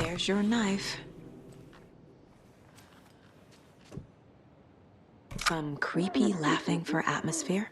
There's your knife. Some creepy laughing for atmosphere.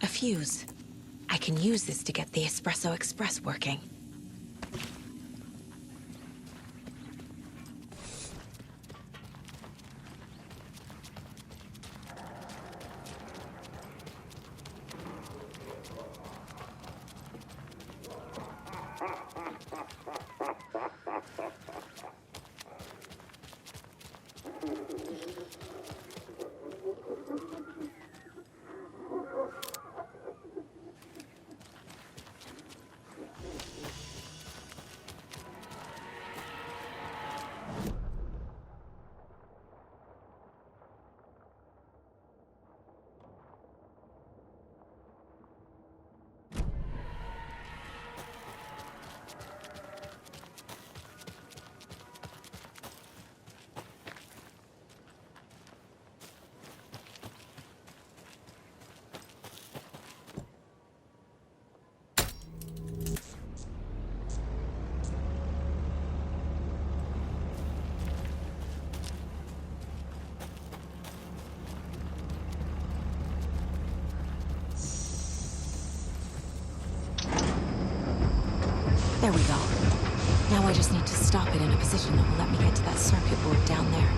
A fuse. I can use this to get the Espresso Express working. There we go. Now I just need to stop it in a position that will let me get to that circuit board down there.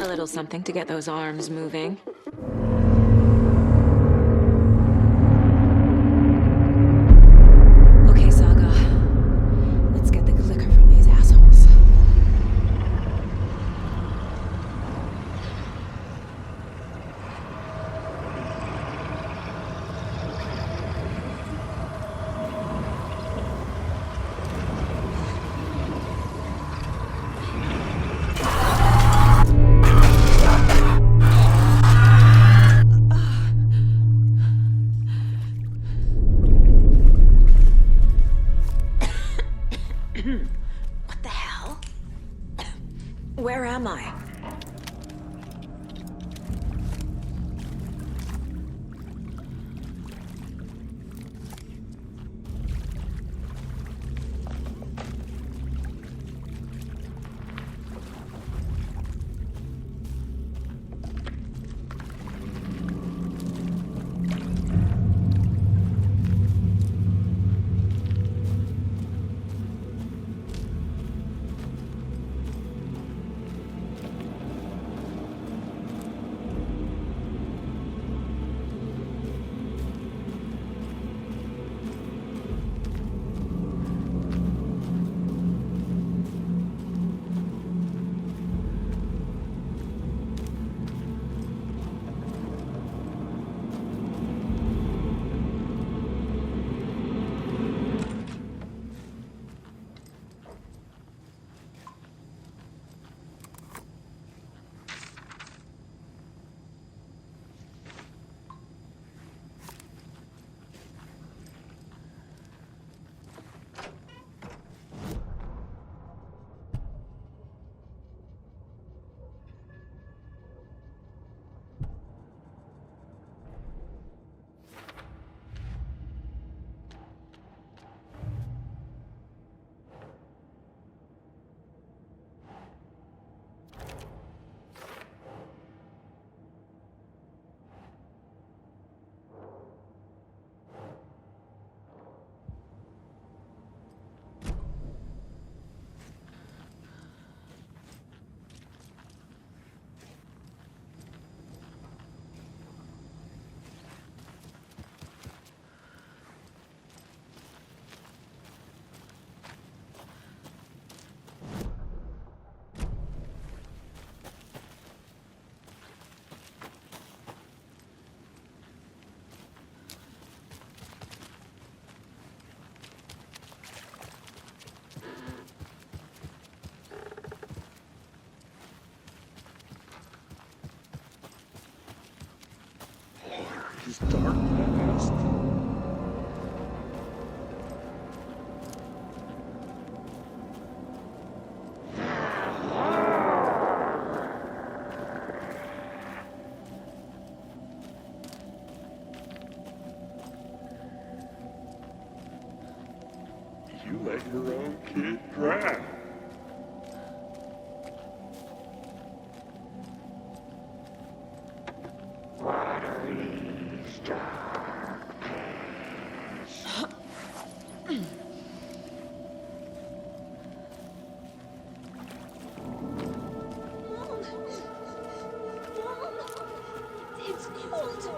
A little something to get those arms moving. Okay, Saga. Let's get the clicker from these assholes. What the hell? Where am I? It's dark fast. You let your own kid drown. It's cold.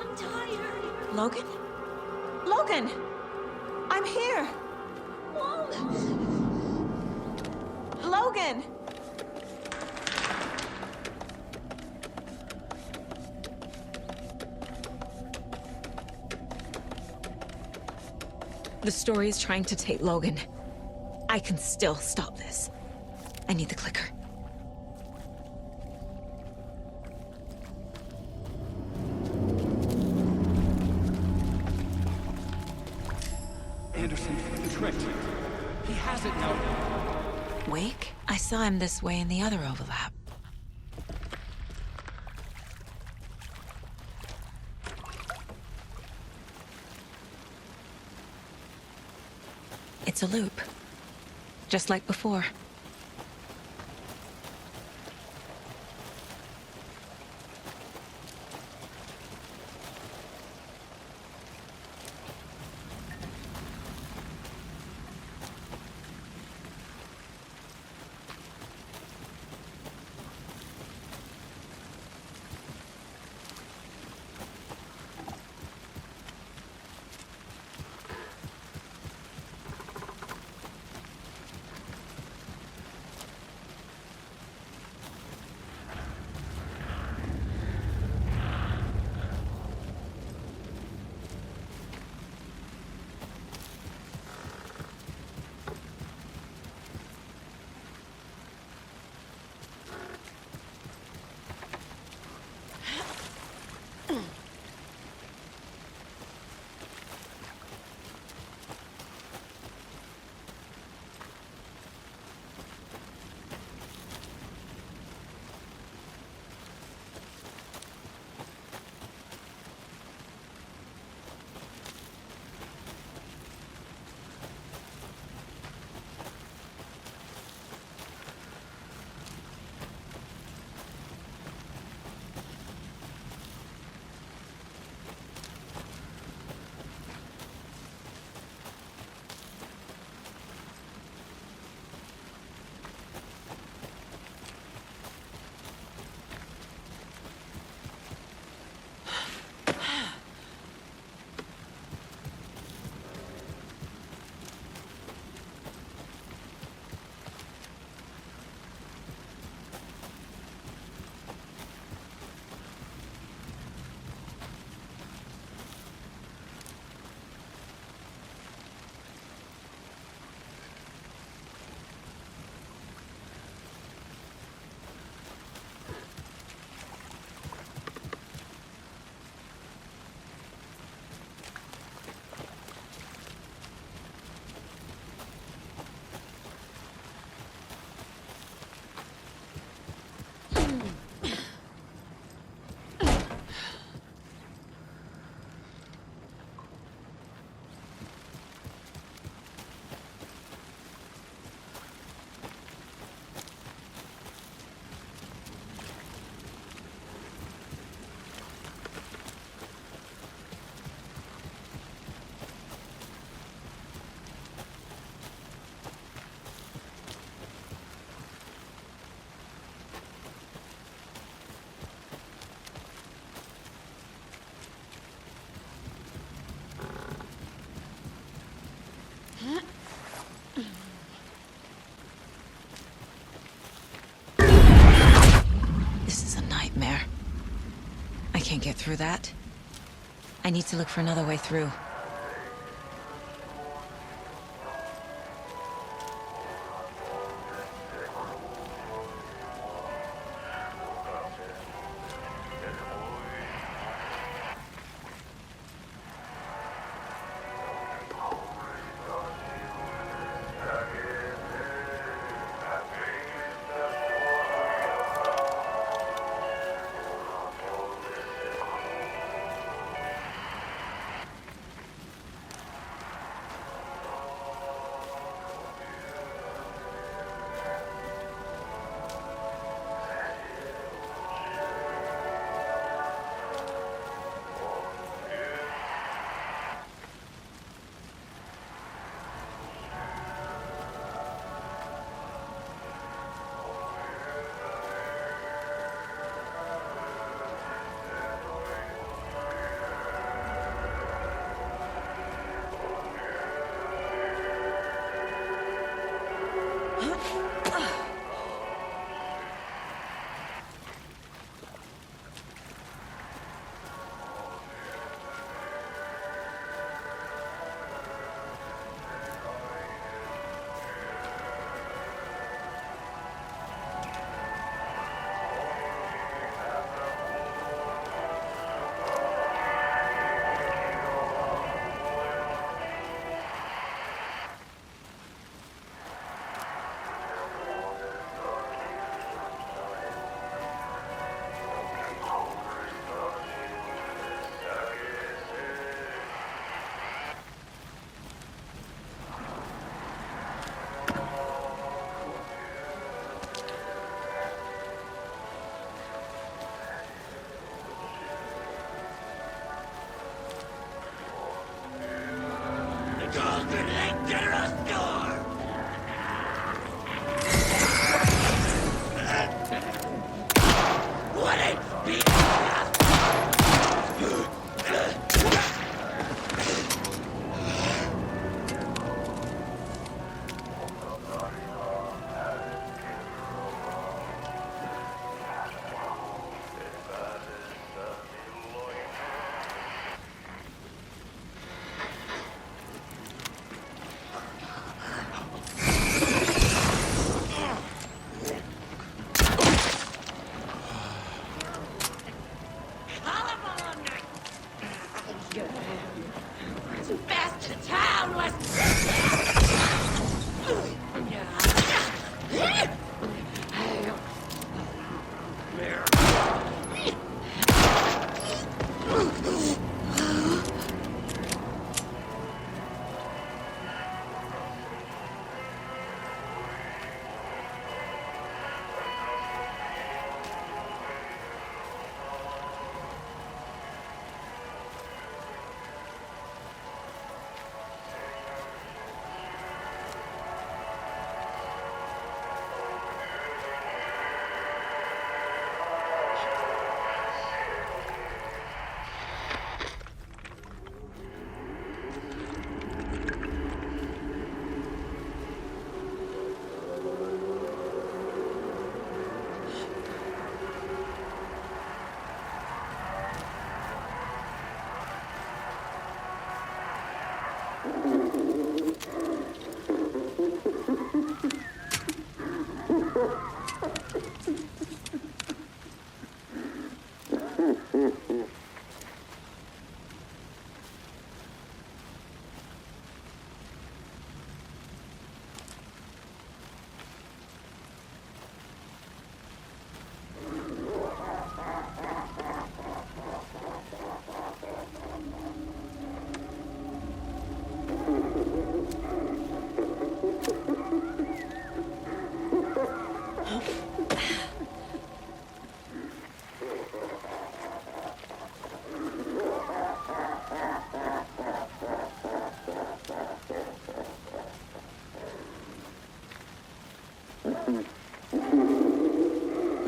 I'm tired. Logan? Logan! I'm here! Mom! Logan! The story is trying to take Logan. I can still stop this. I need the clicker. Anderson, the trick. He has it now. Wake? I saw him this way in the other overlap. It's a loop. Just like before. through that. I need to look for another way through.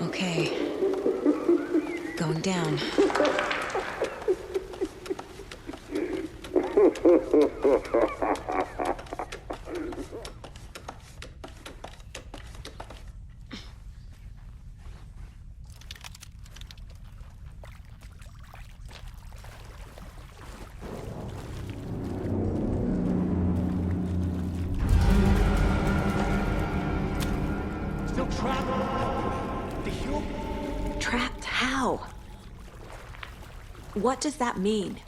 Okay. Going down. What does that mean?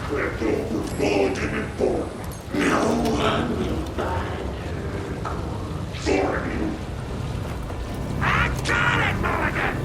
Clipped over bulletin and form. No one will find her for you. I got it, Mulligan!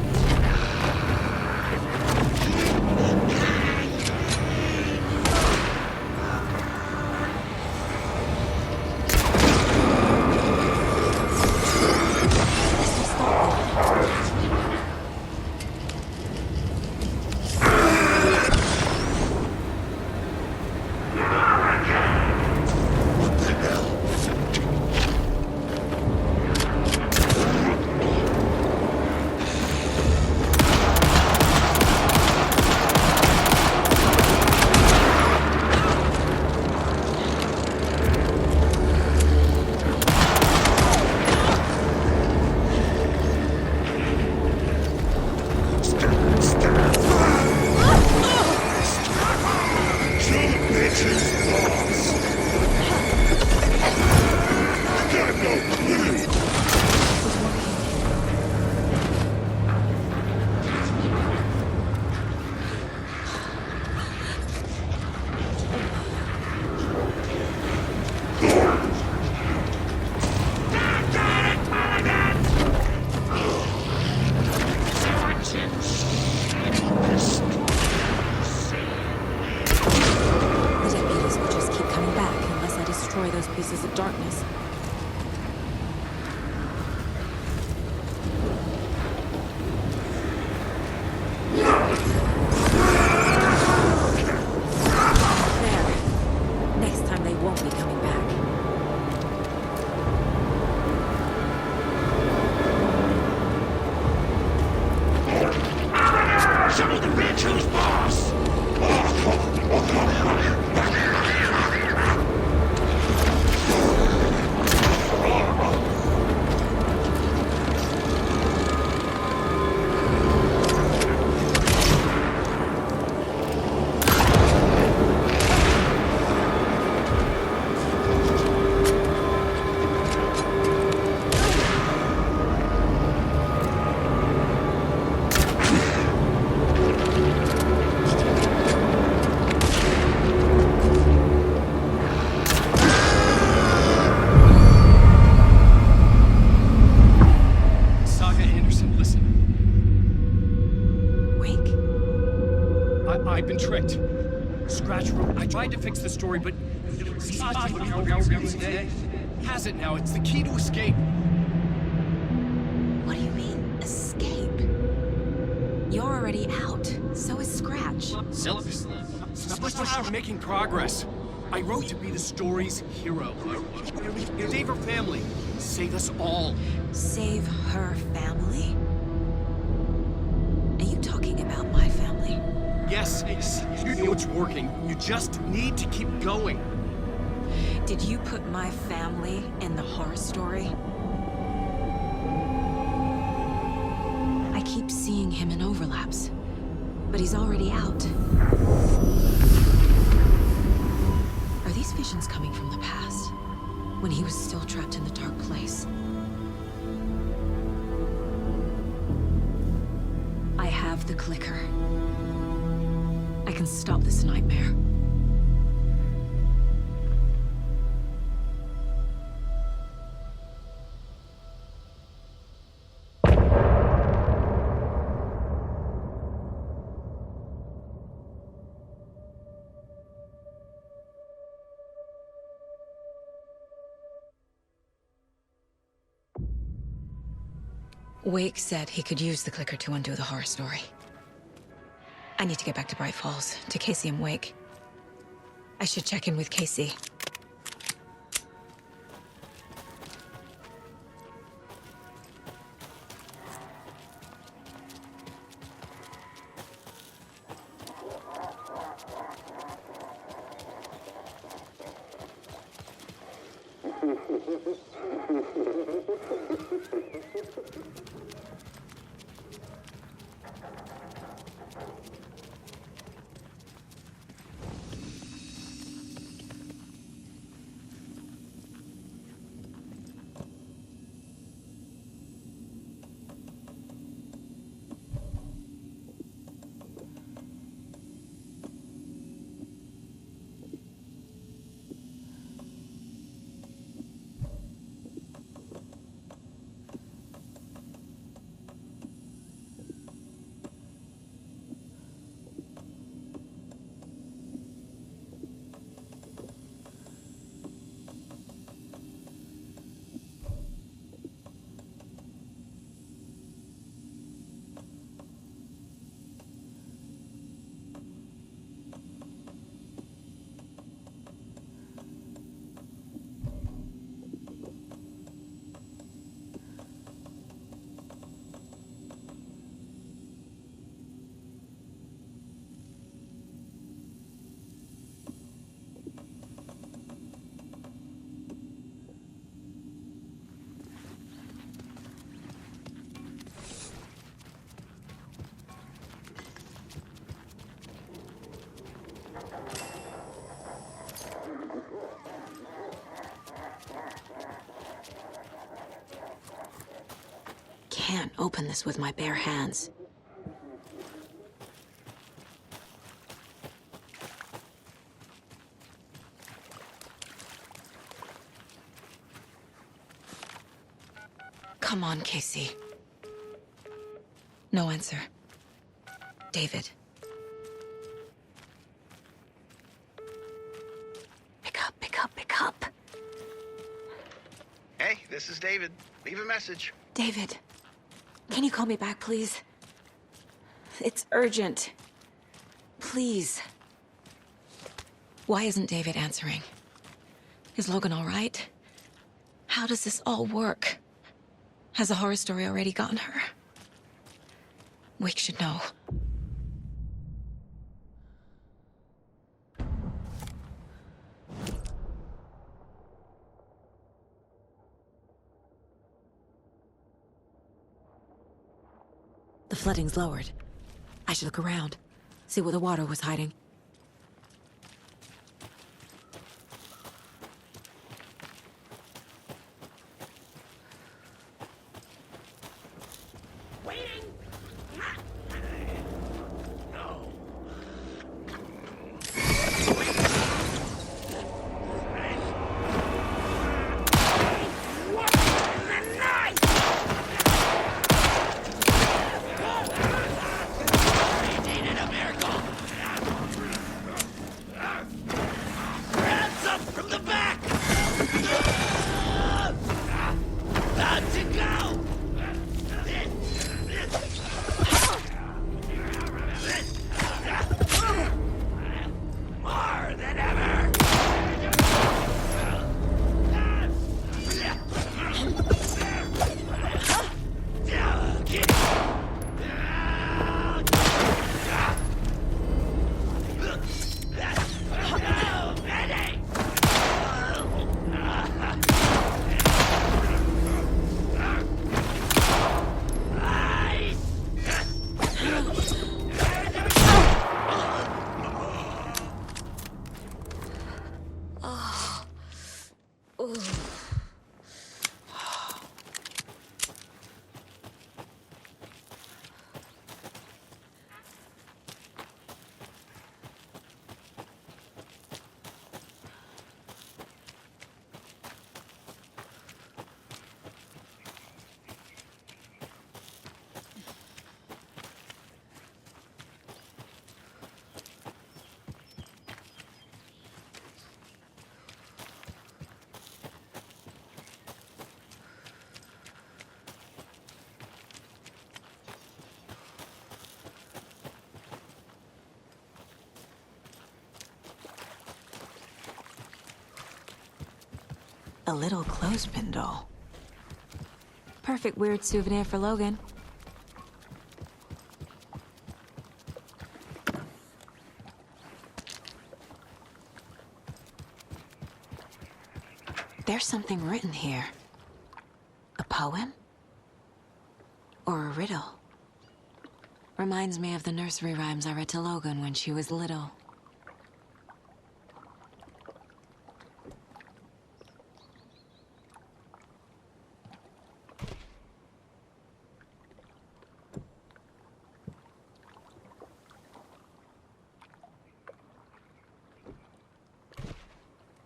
Pieces of darkness. There. Next time they won't be coming back. Show me the bitch who's boss! Saga Anderson, listen. Wake? I've been tricked. Scratch wrote. I tried to fix the story, but has it now. It's the key to escape. What do you mean, escape? You're already out. So is Scratch. We're making progress. I wrote to be the story's hero. Save her family. Save us all. Save her family? Are you talking about my family? Yes, you know it's working. You just need to keep going. Did you put my family in the horror story? I keep seeing him in overlaps, but he's already out. Are these visions coming from the past, when he was still trapped in the dark place? I have the clicker. I can stop this nightmare. Wake said he could use the clicker to undo the horror story. I need to get back to Bright Falls, to Casey and Wake. I should check in with Casey. can't open this with my bare hands. Come on, Casey. No answer. David. Pick up, pick up, pick up. Hey, this is David. Leave a message. David, can you call me back, please? It's urgent. Please. Why isn't David answering? Is Logan all right? How does this all work? Has the horror story already gotten her? Wake should know. The flooding's lowered. I should look around, see where the water was hiding. A little clothespin doll. Perfect weird souvenir for Logan. There's something written here. A poem? Or a riddle? Reminds me of the nursery rhymes I read to Logan when she was little.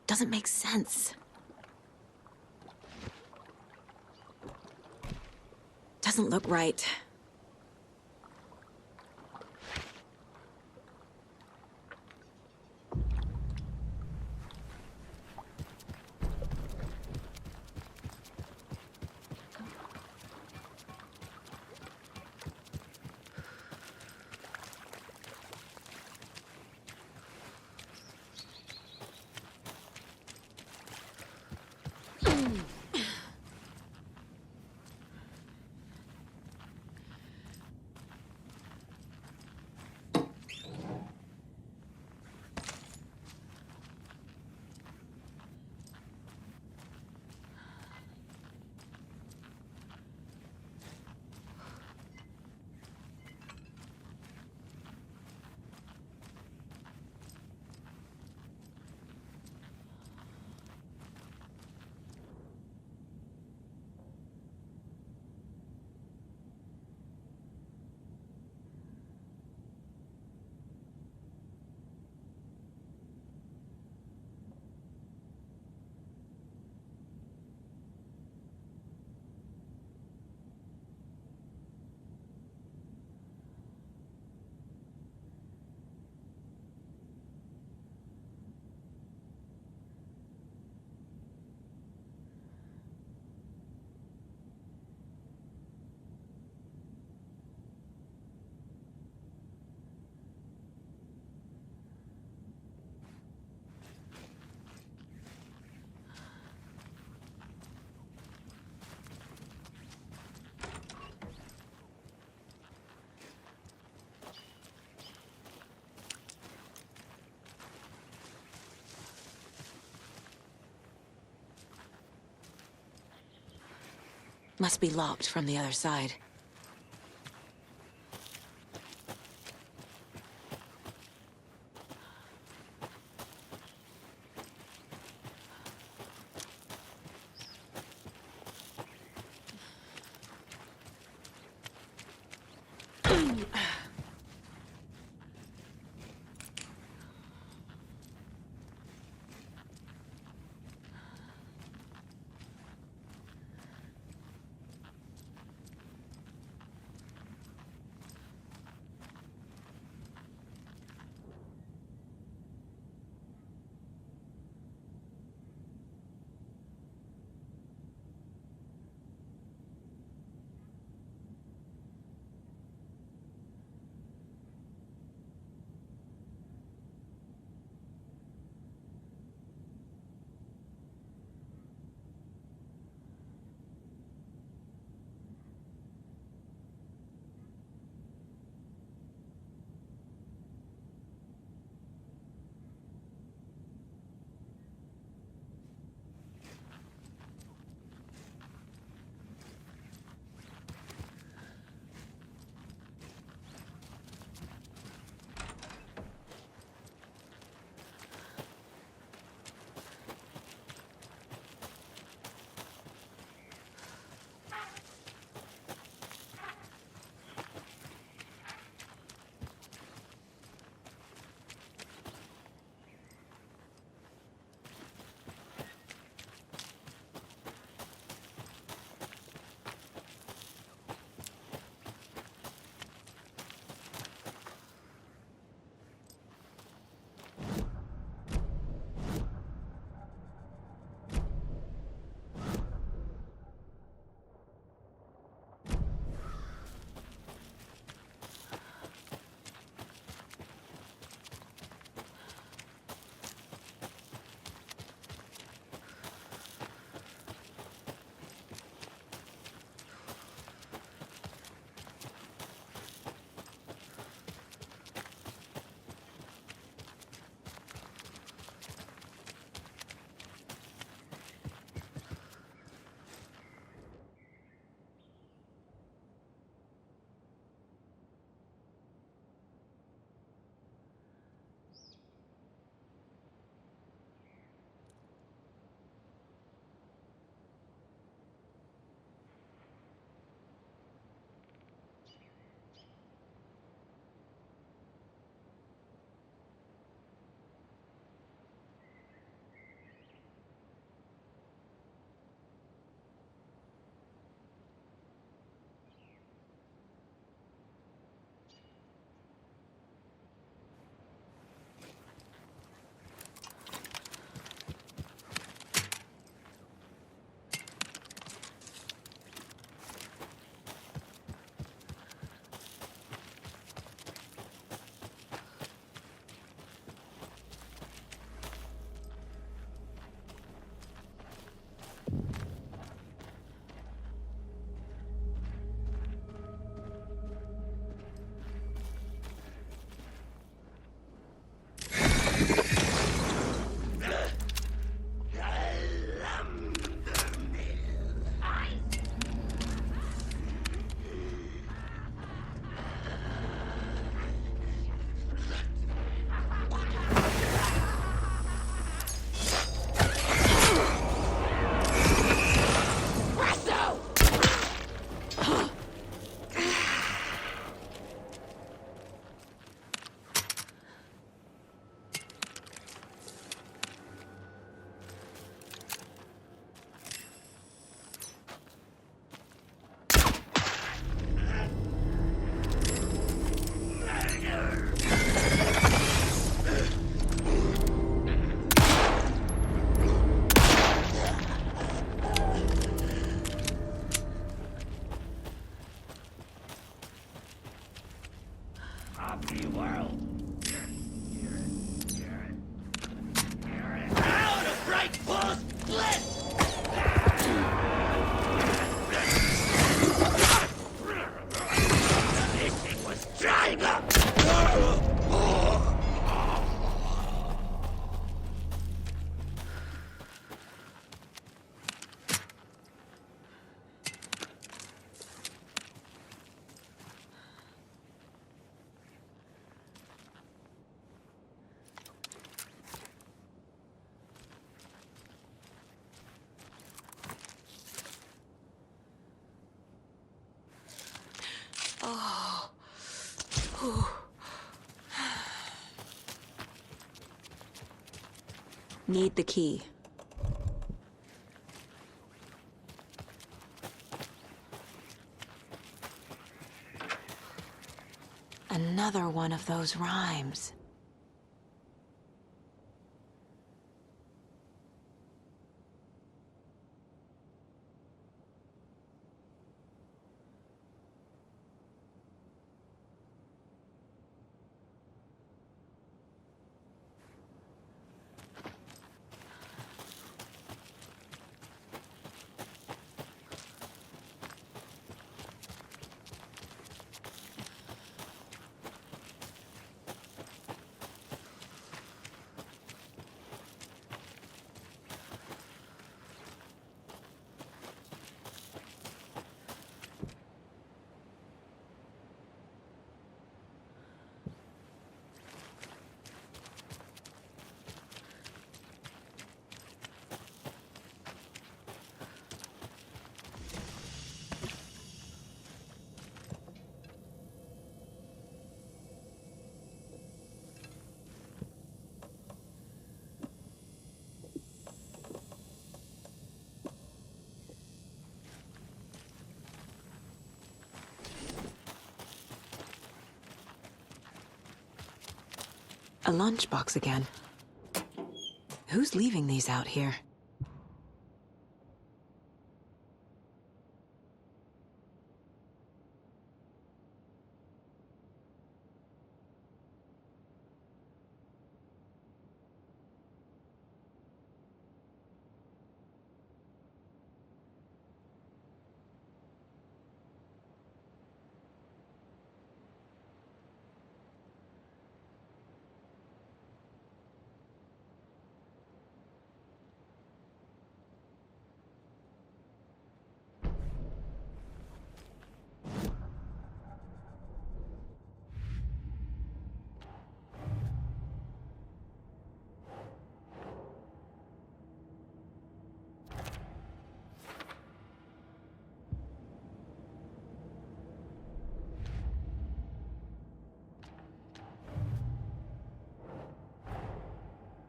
Doesn't make sense. Doesn't look right. Must be locked from the other side. Need the key. Another one of those rhymes. A lunchbox again. Who's leaving these out here?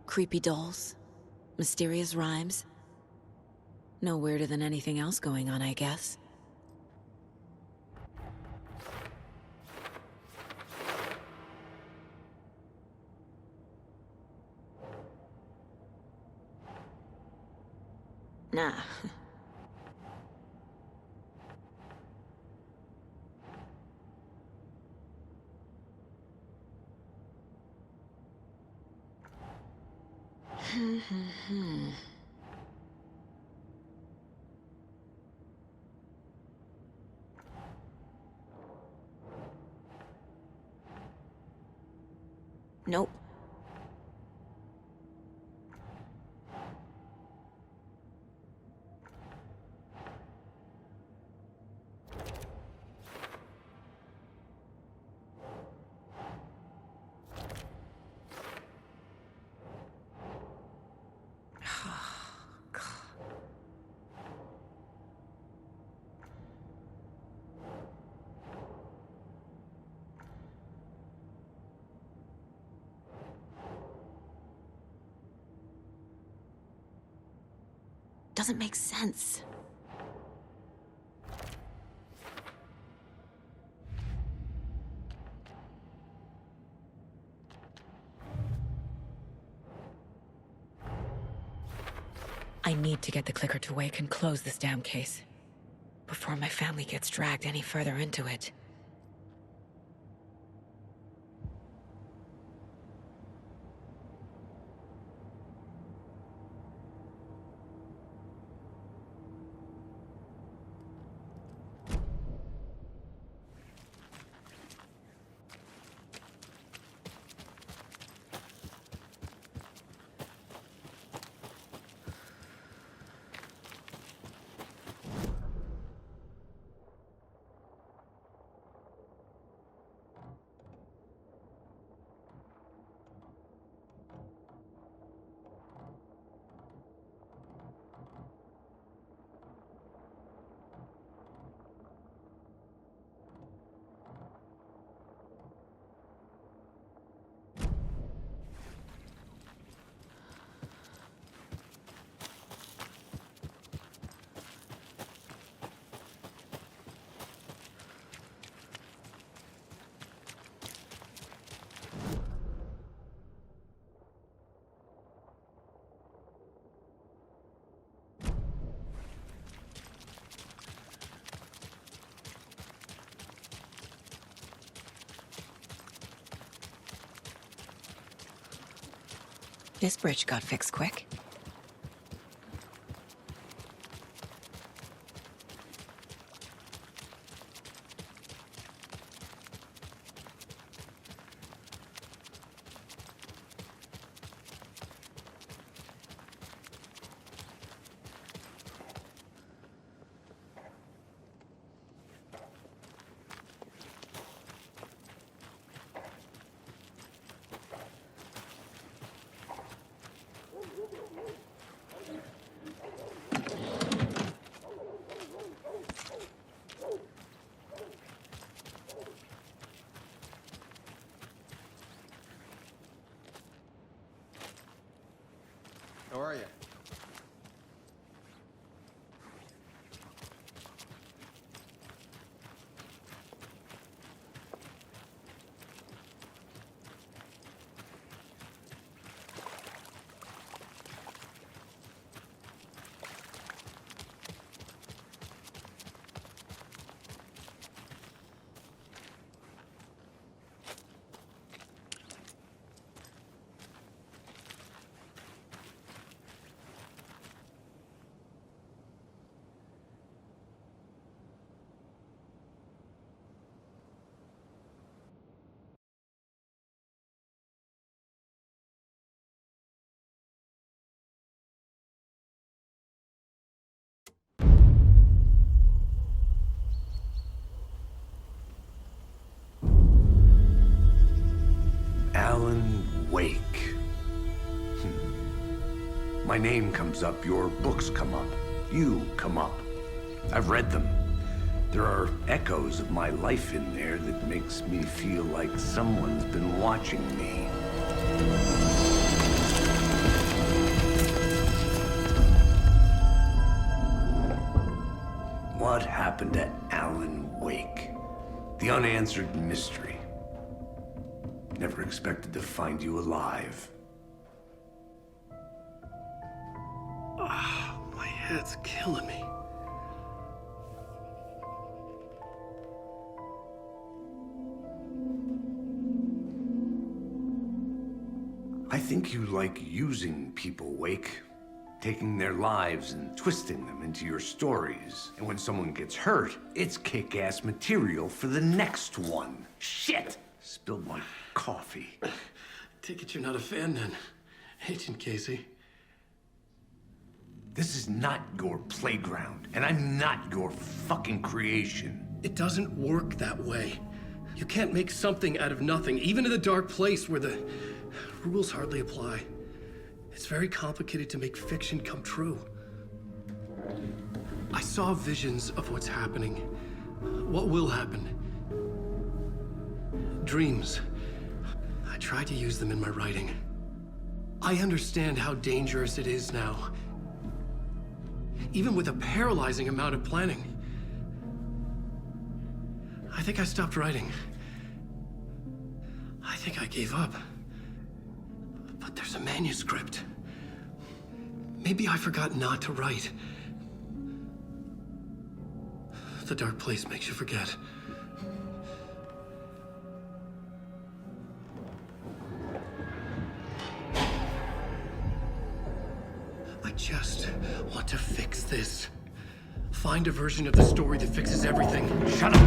Creepy dolls? Mysterious rhymes? No weirder than anything else going on, I guess. Nah. Nope. Doesn't make sense. I need to get the clicker to wake and close this damn case before my family gets dragged any further into it. This bridge got fixed quick. How are you? Alan Wake. My name comes up, your books come up, you come up. I've read them. There are echoes of my life in there that makes me feel like someone's been watching me. What happened to Alan Wake? The unanswered mystery. Never expected to find you alive. Ah, my head's killing me. I think you like using people, Wake. Taking their lives and twisting them into your stories. And when someone gets hurt, it's kick-ass material for the next one. Shit! Spilled my coffee. Take it you're not a fan then, Agent Casey. This is not your playground, and I'm not your fucking creation. It doesn't work that way. You can't make something out of nothing, even in a dark place where the rules hardly apply. It's very complicated to make fiction come true. I saw visions of what's happening, what will happen. Dreams. I tried to use them in my writing. I understand how dangerous it is now. Even with a paralyzing amount of planning. I think I stopped writing. I think I gave up. But there's a manuscript. Maybe I forgot not to write. The dark place makes you forget. I just want to fix this. Find a version of the story that fixes everything. Shut up!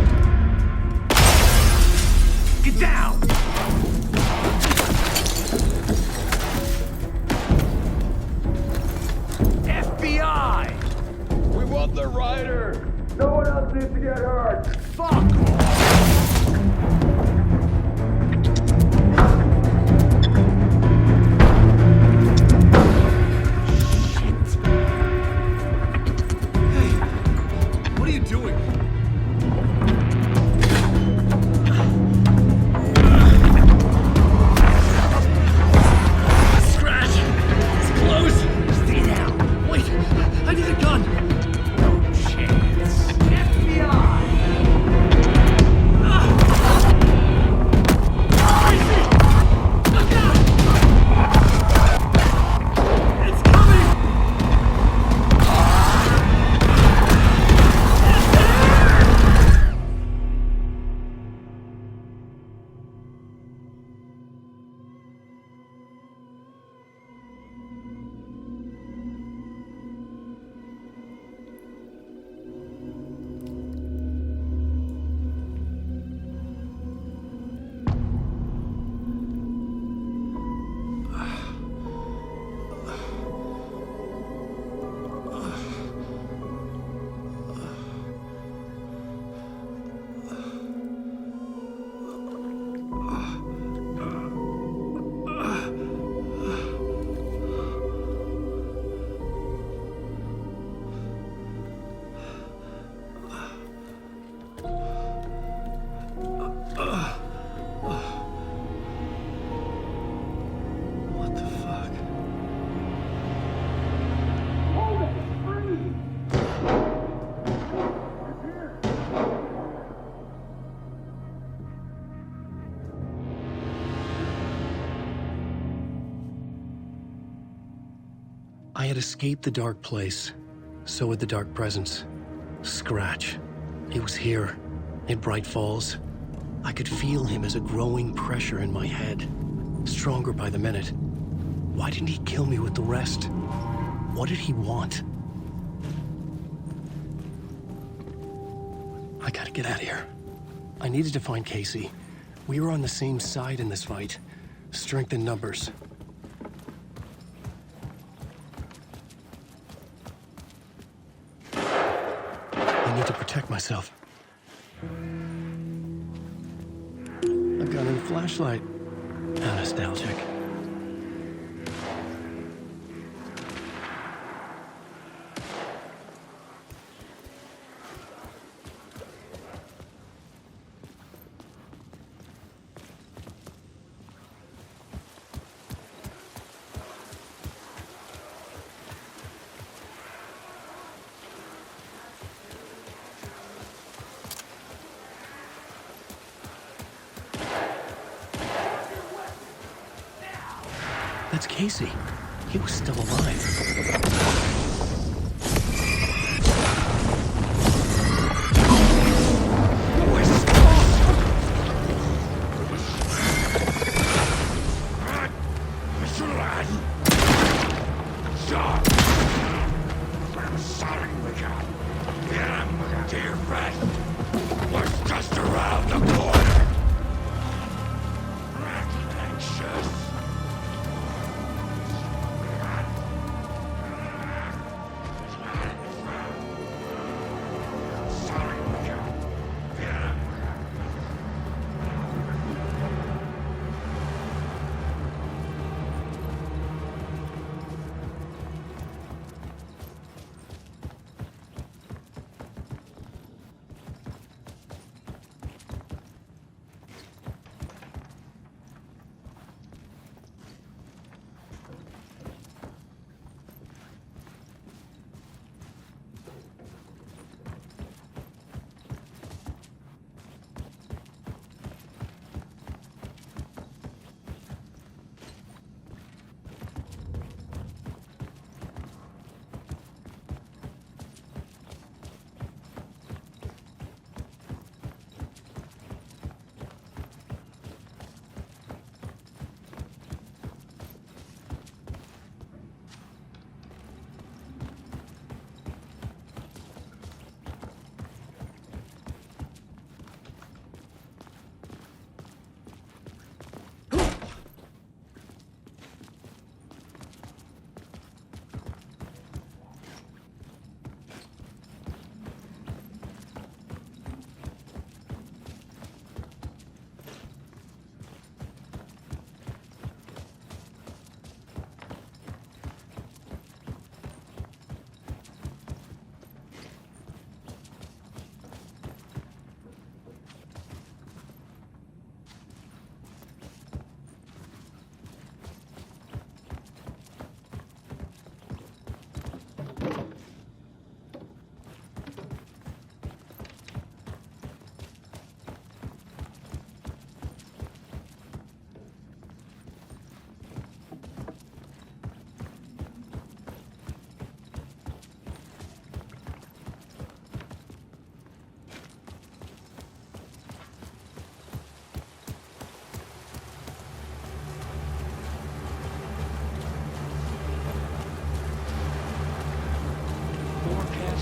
Get down! FBI! We want the writer! No one else needs to get hurt! Fuck off! What are you doing? Scratch! It's close! Stay down! Wait! I need a gun! No chance! FBI! I had escaped the dark place. So had the dark presence. Scratch. He was here, in Bright Falls. I could feel him as a growing pressure in my head. Stronger by the minute. Why didn't he kill me with the rest? What did he want? I gotta get out of here. I needed to find Casey. We were on the same side in this fight. Strength in numbers. I need to protect myself. A gun and flashlight. How nostalgic. That's Casey. He was still alive.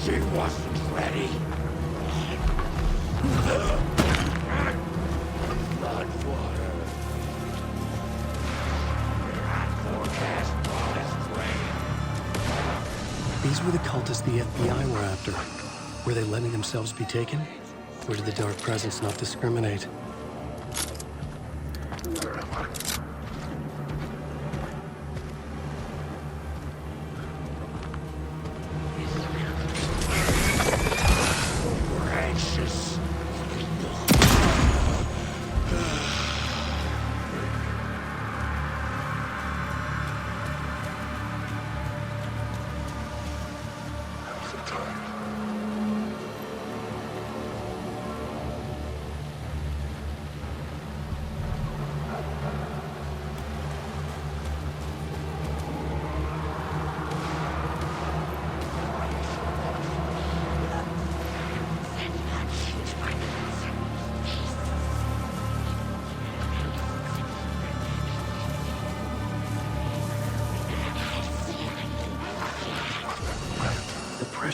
She wasn't ready. Floodwater. Forecast promised rain. These were the cultists the FBI were after. Were they letting themselves be taken? Or did the dark presence not discriminate?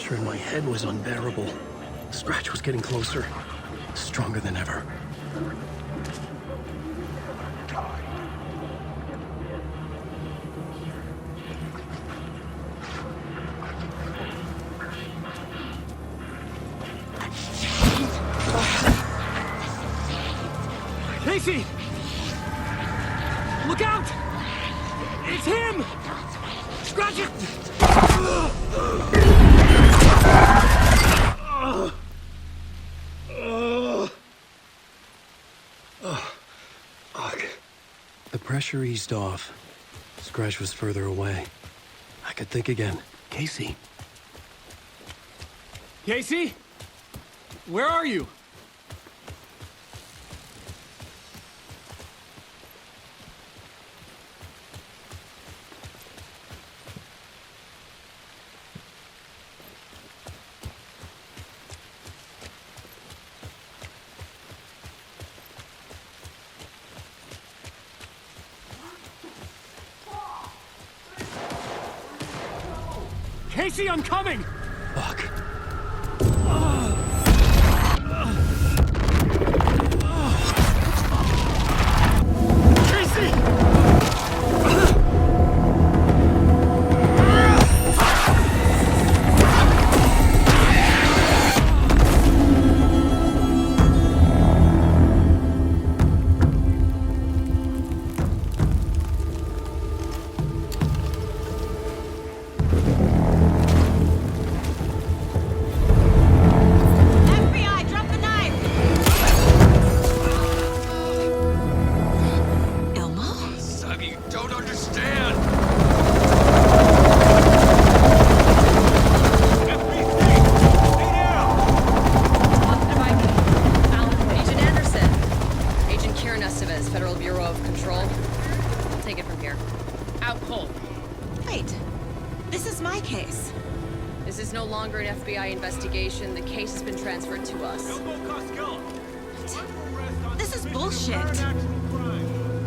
pressure in my head was unbearable. Scratch was getting closer, stronger than ever. Casey! Look out! It's him! Scratch it! The pressure eased off. Scratch was further away. I could think again. Casey. Casey? Where are you? Casey, I'm coming! Fuck. Casey! Investigation. The case has been transferred to us. This is bullshit.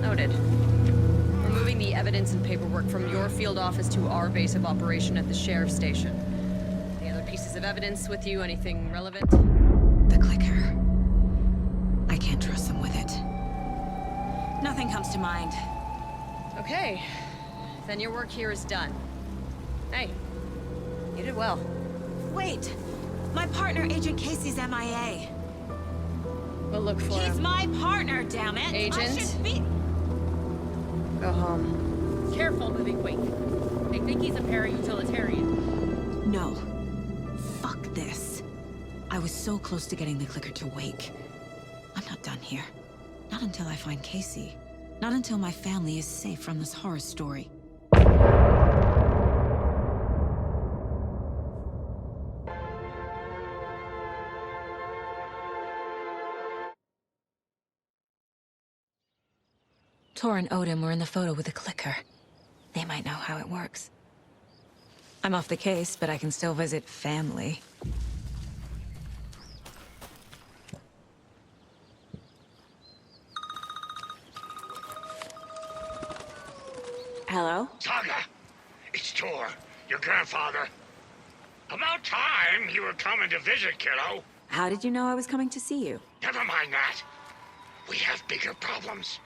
Noted. We're moving the evidence and paperwork from your field office to our base of operation at the sheriff's station. Any other pieces of evidence with you? Anything relevant? The clicker. I can't trust them with it. Nothing comes to mind. Okay. Then your work here is done. Hey, you did well. Wait! My partner, Agent Casey's MIA. We'll look for him. He's my partner, damn it! Agent? I should be... Go home. Careful moving quick. They think he's a para-utilitarian. No. Fuck this. I was so close to getting the clicker to wake. I'm not done here. Not until I find Casey. Not until my family is safe from this horror story. Tor and Odin were in the photo with the clicker. They might know how it works. I'm off the case, but I can still visit family. Hello? Saga! It's Tor, your grandfather. About time you were coming to visit, kiddo. How did you know I was coming to see you? Never mind that. We have bigger problems.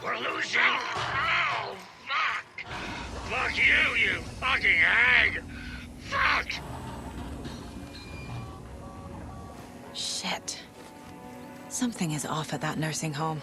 We're losing. Oh, fuck! Fuck you, you fucking hag! Fuck! Shit. Something is off at that nursing home.